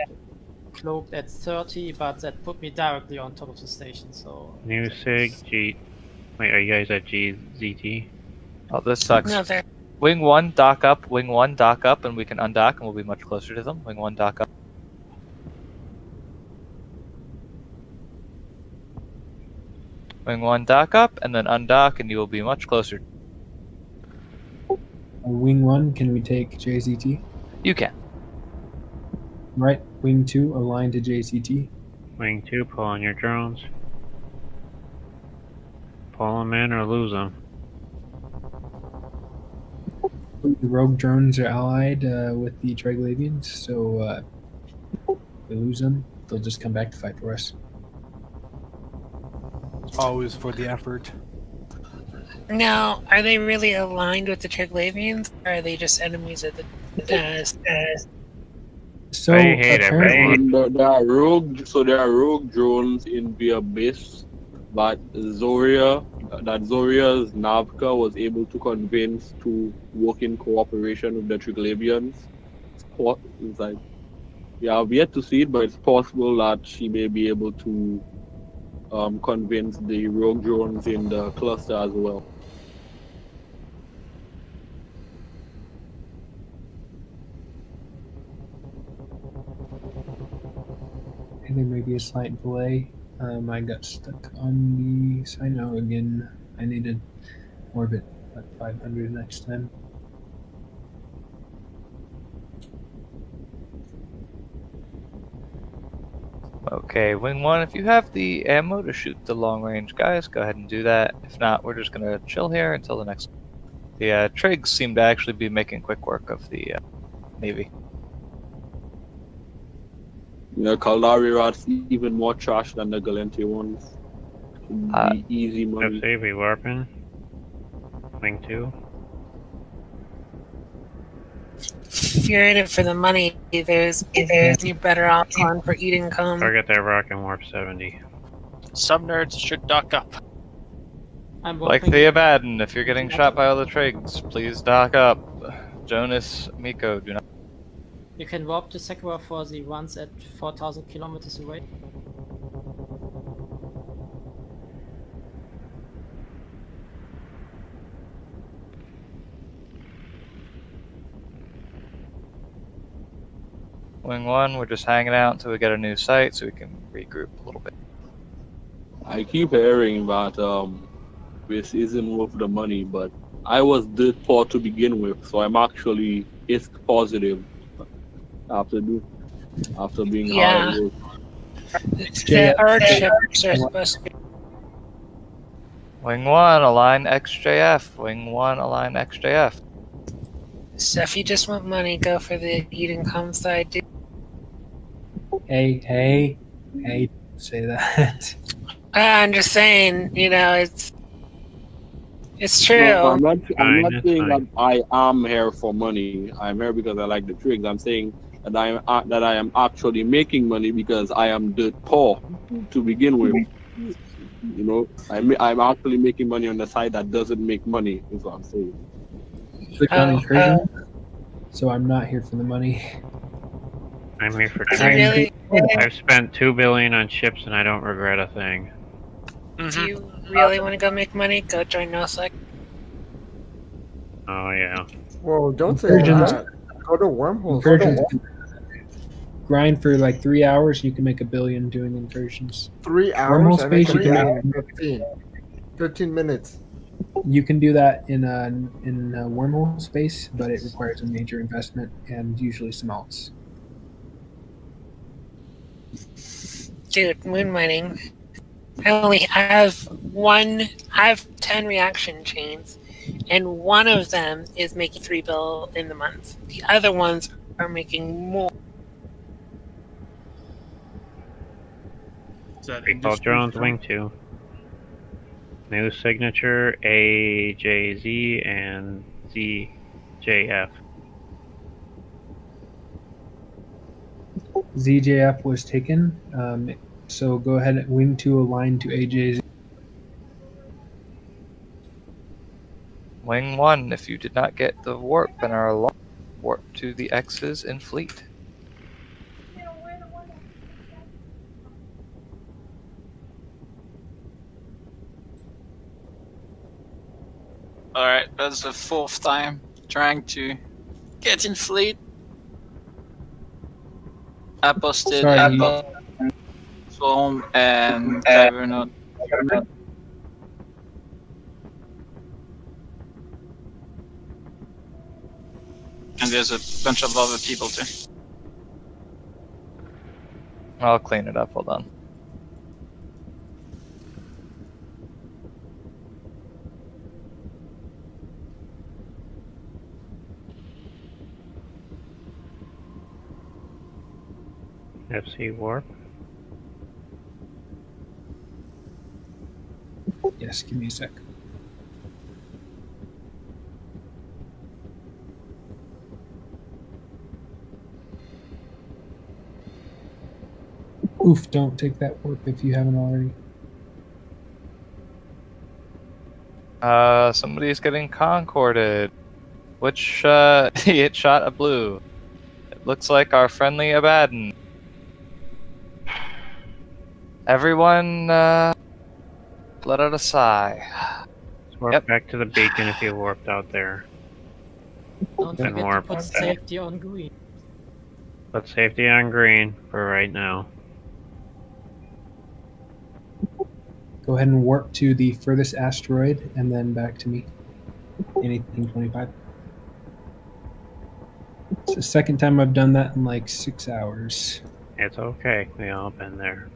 cloaked at 30, but that put me directly on top of the station, so... New SIG, G... Wait, are you guys at GZT? Oh, this sucks. No, they're... Wing 1, dock up. Wing 1, dock up, and we can undock, and we'll be much closer to them. Wing 1, dock up. Wing 1, dock up, and then undock, and you will be much closer. Wing 1, can we take JZT? You can. Right. Wing 2, align to JCT. Wing 2, pull on your drones. Pull them in or lose them. The rogue drones are allied with the Triglavians, so if we lose them, they'll just come back to fight for us. Always for the effort. Now, are they really aligned with the Triglavians, or are they just enemies of the So I hate everyone. There are rogue drones in the abyss, but Zoria's Navka was able to convince to work in cooperation with the Triglavians. It's like, yeah, I've yet to see it, but it's possible that she may be able to convince the rogue drones in the cluster as well. And there may be a slight delay. I got stuck on the sign out again. I needed orbit at 500 next time. Okay, Wing 1, if you have the ammo to shoot the long-range guys, go ahead and do that. If not, we're just going to chill here until the next... The Trigs seem to actually be making quick work of the Navy. Caldari Rod's even more trash than the Galente ones. The easy money. FC, we warping. Wing 2. If you're in it for the money, you're better off on for eating cum. Target that rock and warp 70. Some nerds should dock up. I'm Like warping. the Abaddon, if you're getting shot by all the Trigs, please dock up. Jonas, Miko, do not. You can warp to Sakura for the ones at 4,000 kilometers away. Wing 1, we're just hanging out until we get a new site so we can regroup a little bit. I keep hearing that this isn't worth the money, but I was dirt poor to begin with, so I'm actually ISK positive after being hard at work. The Earth ships are supposed to be. Wing 1, align XJF. Wing 1, align XJF. So if you just want money, go for the eating cum side, dude. Hey, say that. I'm just saying, it's true. No, I'm not saying that I am here for money. I'm here because I like the trigs. I'm saying that I am actually making money because I am dirt poor to begin with. I'm actually making money on the side that doesn't make money. Is what I'm saying. Click on incursion. So I'm not here for the money. I'm here for Really? I've spent $2 billion on ships and I don't regret a thing. Do you really want to go make money? Go join NoSec. Oh yeah. Whoa, don't say Incursions. that. Go to wormholes. Incursions. Grind for like 3 hours, you can make $1 billion doing incursions. 3 Wormhole hours? I make space, you a can billion make. in 15 minutes. You can do that in a wormhole space, but it requires a major investment and usually some alts. Dude, moon mining. I have 10 reaction chains, and one of them is making $3 billion in the month. The other ones are making more. Recall drones, Wing 2. New signature AJZ and ZJF. ZJF was taken, so go ahead and wing 2 align to AJZ. Wing 1, if you did not get the warp and are along, warp to the X's in fleet. Alright, that's the 4th time trying to get in fleet. I posted Swarm and Kybernaut. And there's a bunch of other people too. I'll clean it up, hold on. FC warp. Yes, give me a sec. Oof, don't take that warp if you haven't already. Somebody's getting concorded. Which, it shot a blue. It looks like our friendly Abaddon. Everyone, let out a sigh. Warp back to the beacon if you warped out there. Don't Then forget to warp put back. safety on green. Put safety on green for right now. Go ahead and warp to the furthest asteroid and then back to me. Anything 25. It's the second time I've done that in like 6 hours. It's okay. We all been there.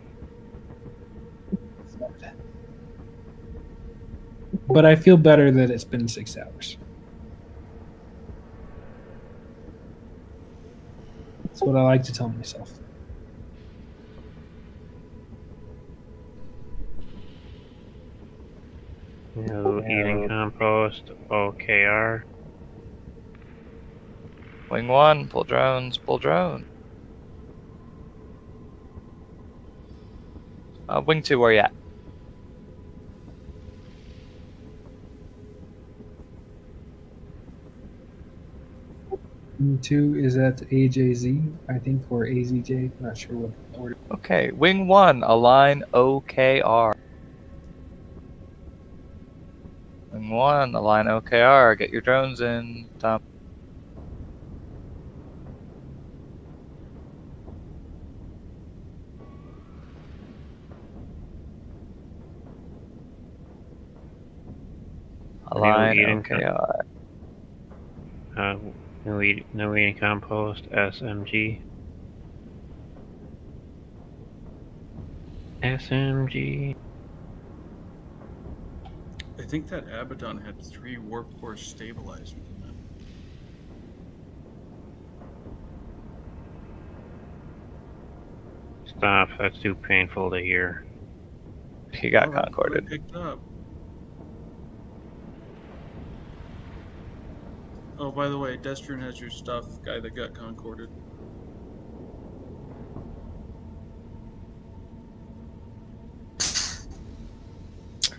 But I feel better that it's been 6 hours. That's what I like to tell myself. No eating compost, OKR. Wing 1, pull drones, pull drone. Wing 2, where you at? Wing 2 is at AJZ, I think, or AZJ. Not sure what order. Okay, Wing 1, align OKR. Wing 1, align OKR. Get your drones in, Tom. Align OKR. No eating compost, SMG. SMG. I think that Abaddon had 3 warp core stabilizers in it. Stop, that's too painful to hear. He got Oh, that's what I concorded. picked up. Oh, by the way, Destron has your stuff, guy that got concorded.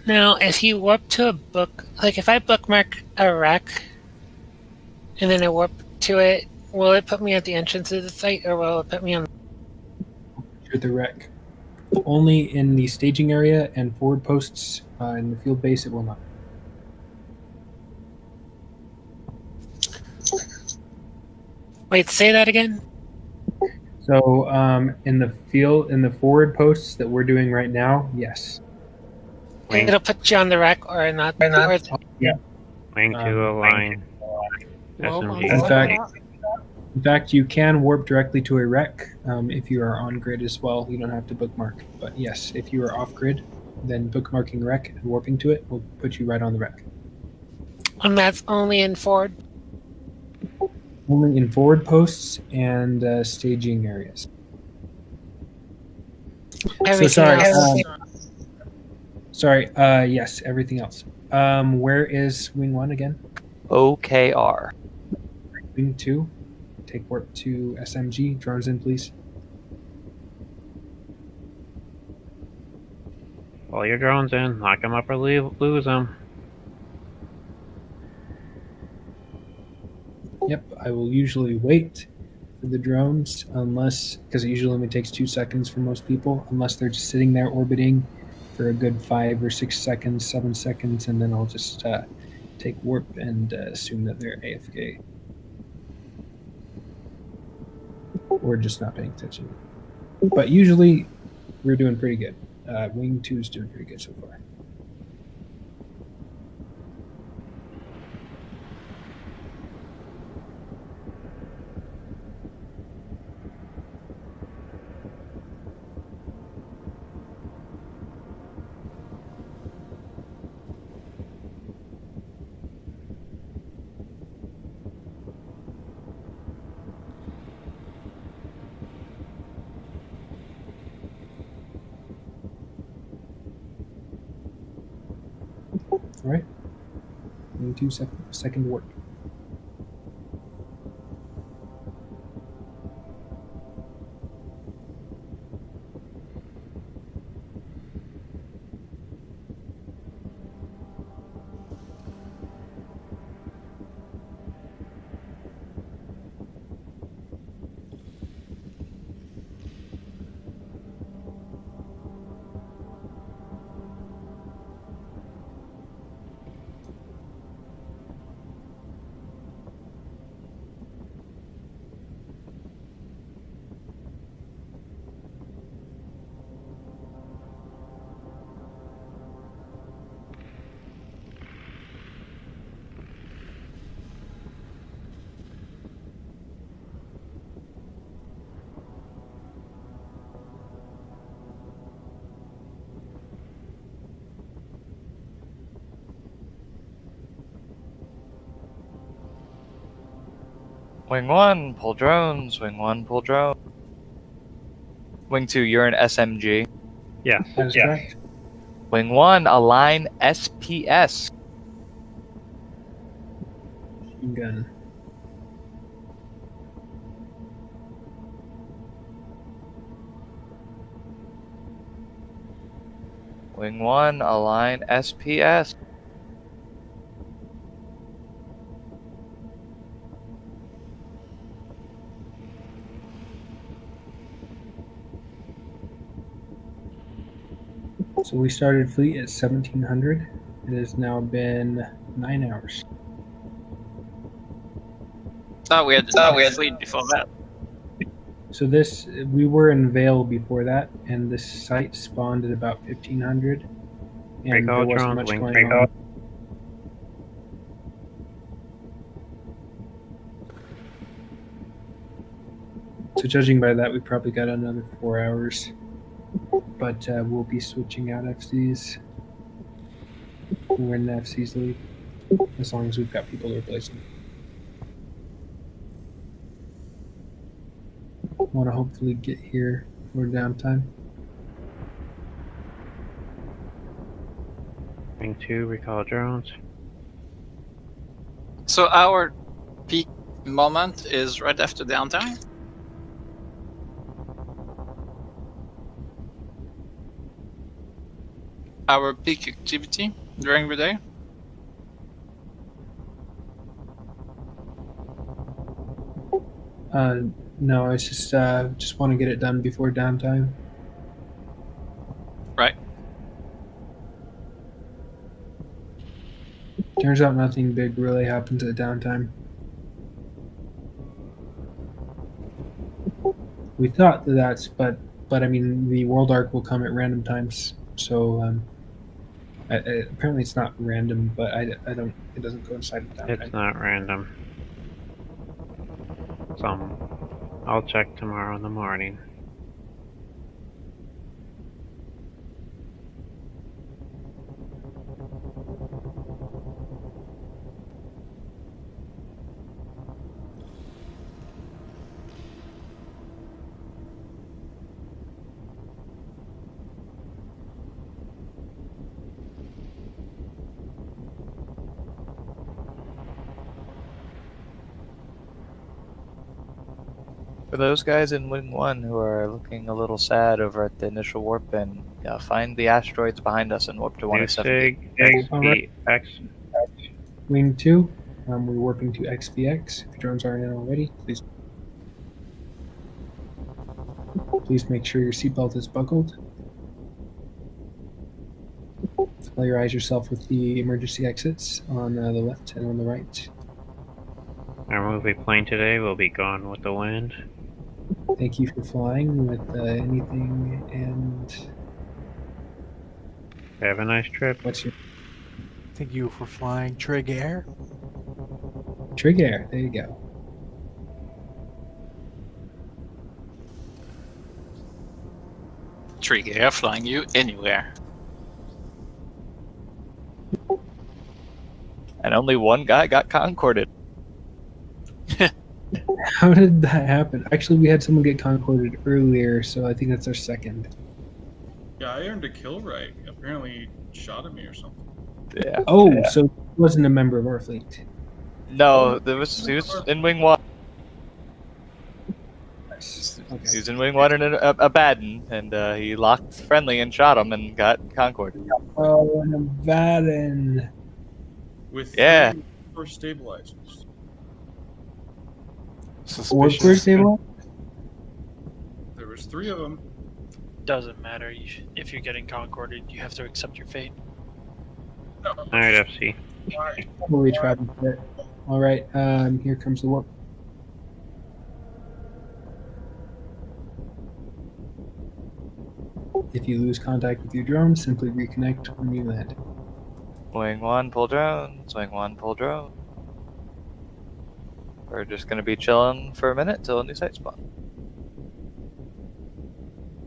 Now, if you warp to a book, like if I bookmark a wreck and then I warp to it, will it put me at the entrance of the site or will it put me on? To the wreck. Only in the staging area and forward posts in the field base, it will not. Wait, say that again? So in the field, in the forward posts that we're doing right now, yes. It'll put you on the wreck or not? Or Yeah. Wing 2 align. SMG. In fact, you can warp directly to a wreck if you are on grid as well. You don't have to bookmark. But yes, if you are off grid, then bookmarking wreck and warping to it will put you right on the wreck. and that's only in forward? Only in forward posts and staging areas. Everything else. Sorry. Yes, everything else. Where is Wing 1 again? OKR. Wing 2. Take warp to SMG. Drones in, please. All your drones in, lock them up or lose them. Yep, I will usually wait for the drones unless, because it usually only takes 2 seconds for most people, unless they're just sitting there orbiting for a good 5 or 6 seconds, 7 seconds, and then I'll just take warp and assume that they're AFK. Or just not paying attention. But usually we're doing pretty good. Wing 2 is doing pretty good so far. All right. Wing 2 second warp. Wing 1, pull drones. Wing 1, pull drone. Wing 2, you're an SMG. Yes. That is correct. Wing 1, align SPS. Gun. Wing 1, align SPS. So we started fleet at 1700. It has now been 9 hours. Oh, we had fleet before that. So we were in Vale before that, and this site spawned at about 1500, and Recall there wasn't drones, much wing going recall. on. So judging by that, we probably got another 4 hours, but we'll be switching out FCs when the FCs leave, as long as we've got people to replace them. Want to hopefully get here for downtime. Wing 2, recall drones. So our peak moment is right after downtime? Our peak activity during the day? No, it's just want to get it done before downtime. Right. Turns out nothing big really happens at downtime. We thought but I mean the world arc will come at random times. So apparently it's not random, but I don't. It doesn't coincide with downtime. It's not random. I'll check tomorrow in the morning. For those guys in Wing 1 who are looking a little sad over at the initial warp bin, find the asteroids behind us and warp to 170. XVX. Wing 2, we're warping to XVX. If your drones aren't in already, please make sure your seatbelt is buckled. Familiarize yourself with the emergency exits on the left and on the right. Our movie plane today will be gone with the wind. Thank you for flying with anything, and Have a nice trip. What's your Thank you for flying Trig Air. Trig Air? There you go. Trig Air flying you anywhere. And only one guy got concorded. How did that happen? Actually, we had someone get concorded earlier, so I think that's our second. Yeah, I earned a kill right. Apparently he shot at me or something. Yeah. Oh, so he wasn't a member of our fleet. No, he was in Wing 1. Okay. He was in Wing 1 in a Baden, and he locked friendly and shot him and got concorded. Oh, Nevada. With Yeah. 3 force stabilizers. Suspicious. There was 3 of them. Doesn't matter. If you're getting concorded, you have to accept your fate. Alright, FC. Holy travel pit. All right, here comes the warp. If you lose contact with your drone, simply reconnect when you land. Wing 1, pull drones. Wing 1, pull drone. We're just going to be chilling for a minute till a new site spawn.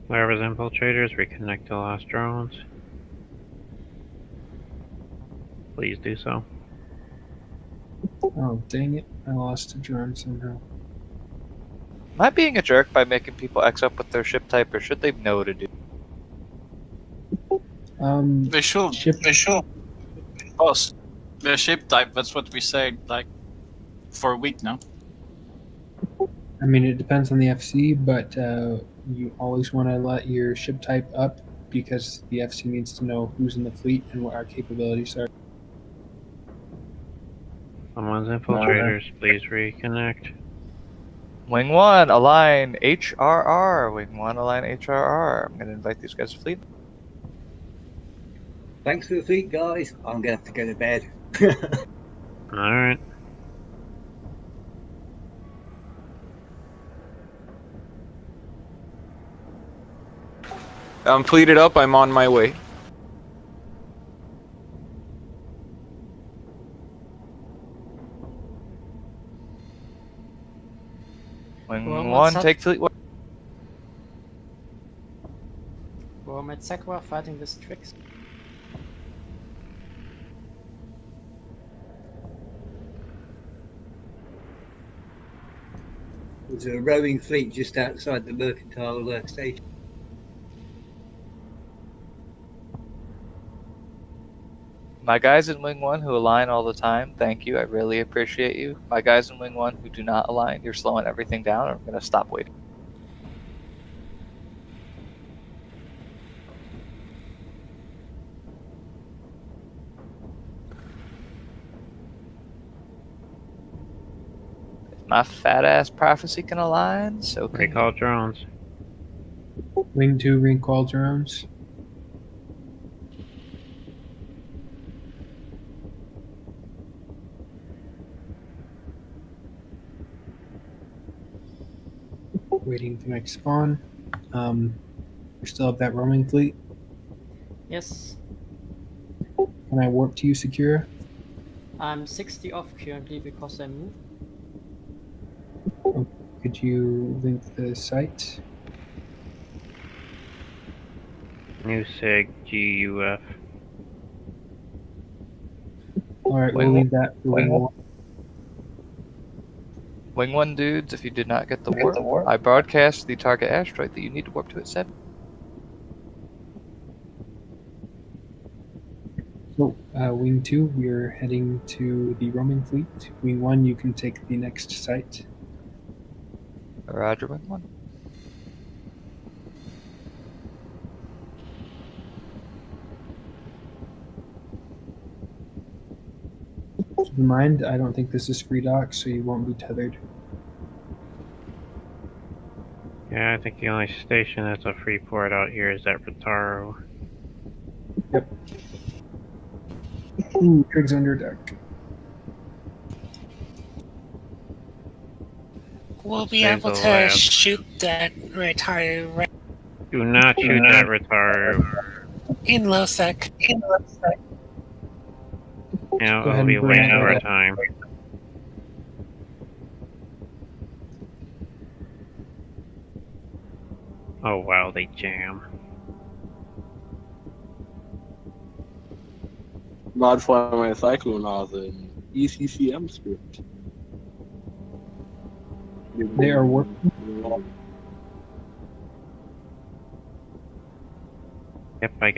Wherever's infiltrators, reconnect to lost drones. Please do so. Oh, dang it. I lost a drone somehow. Am I being a jerk by making people X up with their ship type, or should they know to do? They should. Ship. They should. Post. The ship type. That's what we said like for a week now. I mean, it depends on the FC, but you always want to let your ship type up because the FC needs to know who's in the fleet and what our capabilities are. Someone's infiltrators, please reconnect. Wing 1, align HRR. Wing 1, align HRR. I'm going to invite these guys to fleet. Thanks for the fleet, guys. I'm going to have to go to bed. Alright. I'm fleeted up. I'm on my way. Wing Well, 1, what's up? take fleet 1. Rome at Sakura fighting this Trix. There's a rowing fleet just outside the mercantile station. My guys in Wing 1 who align all the time, thank you. I really appreciate you. My guys in Wing 1 who do not align, you're slowing everything down. I'm going to stop waiting. If my fat ass prophecy can align, so can Recall drones. Wing 2, recall drones. Waiting to make spawn. We still have that roaming fleet. Yes, Can I warp to you, Secura? I'm 60 off currently because I moved. Could you link the site? New SIG GUF. Alright, we'll leave that for Wing 1. Wing 1 dudes, if you did not get the warp, I broadcast the target asteroid that you need to warp to at 7. So, Wing 2, we're heading to the roaming fleet. Wing 1, you can take the next site. Roger, Wing 1. Keep in mind, I don't think this is free dock, so you won't be tethered. Yeah, I think the only station that's a free port out here is at Rotaro. Yep. Ooh, Trig's under deck. We'll be There's able a to lab. shoot that Retaru right Do not shoot that Rotaro. in low sec. You know, Go ahead it'll be and bring wasting it our up. time. Oh wow, they jam. Bad for my Cyclone has an ECCM script. They are working. Yep, I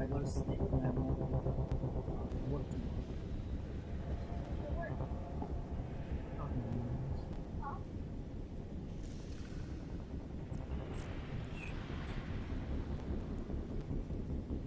I go to sleep and I won't wake up. What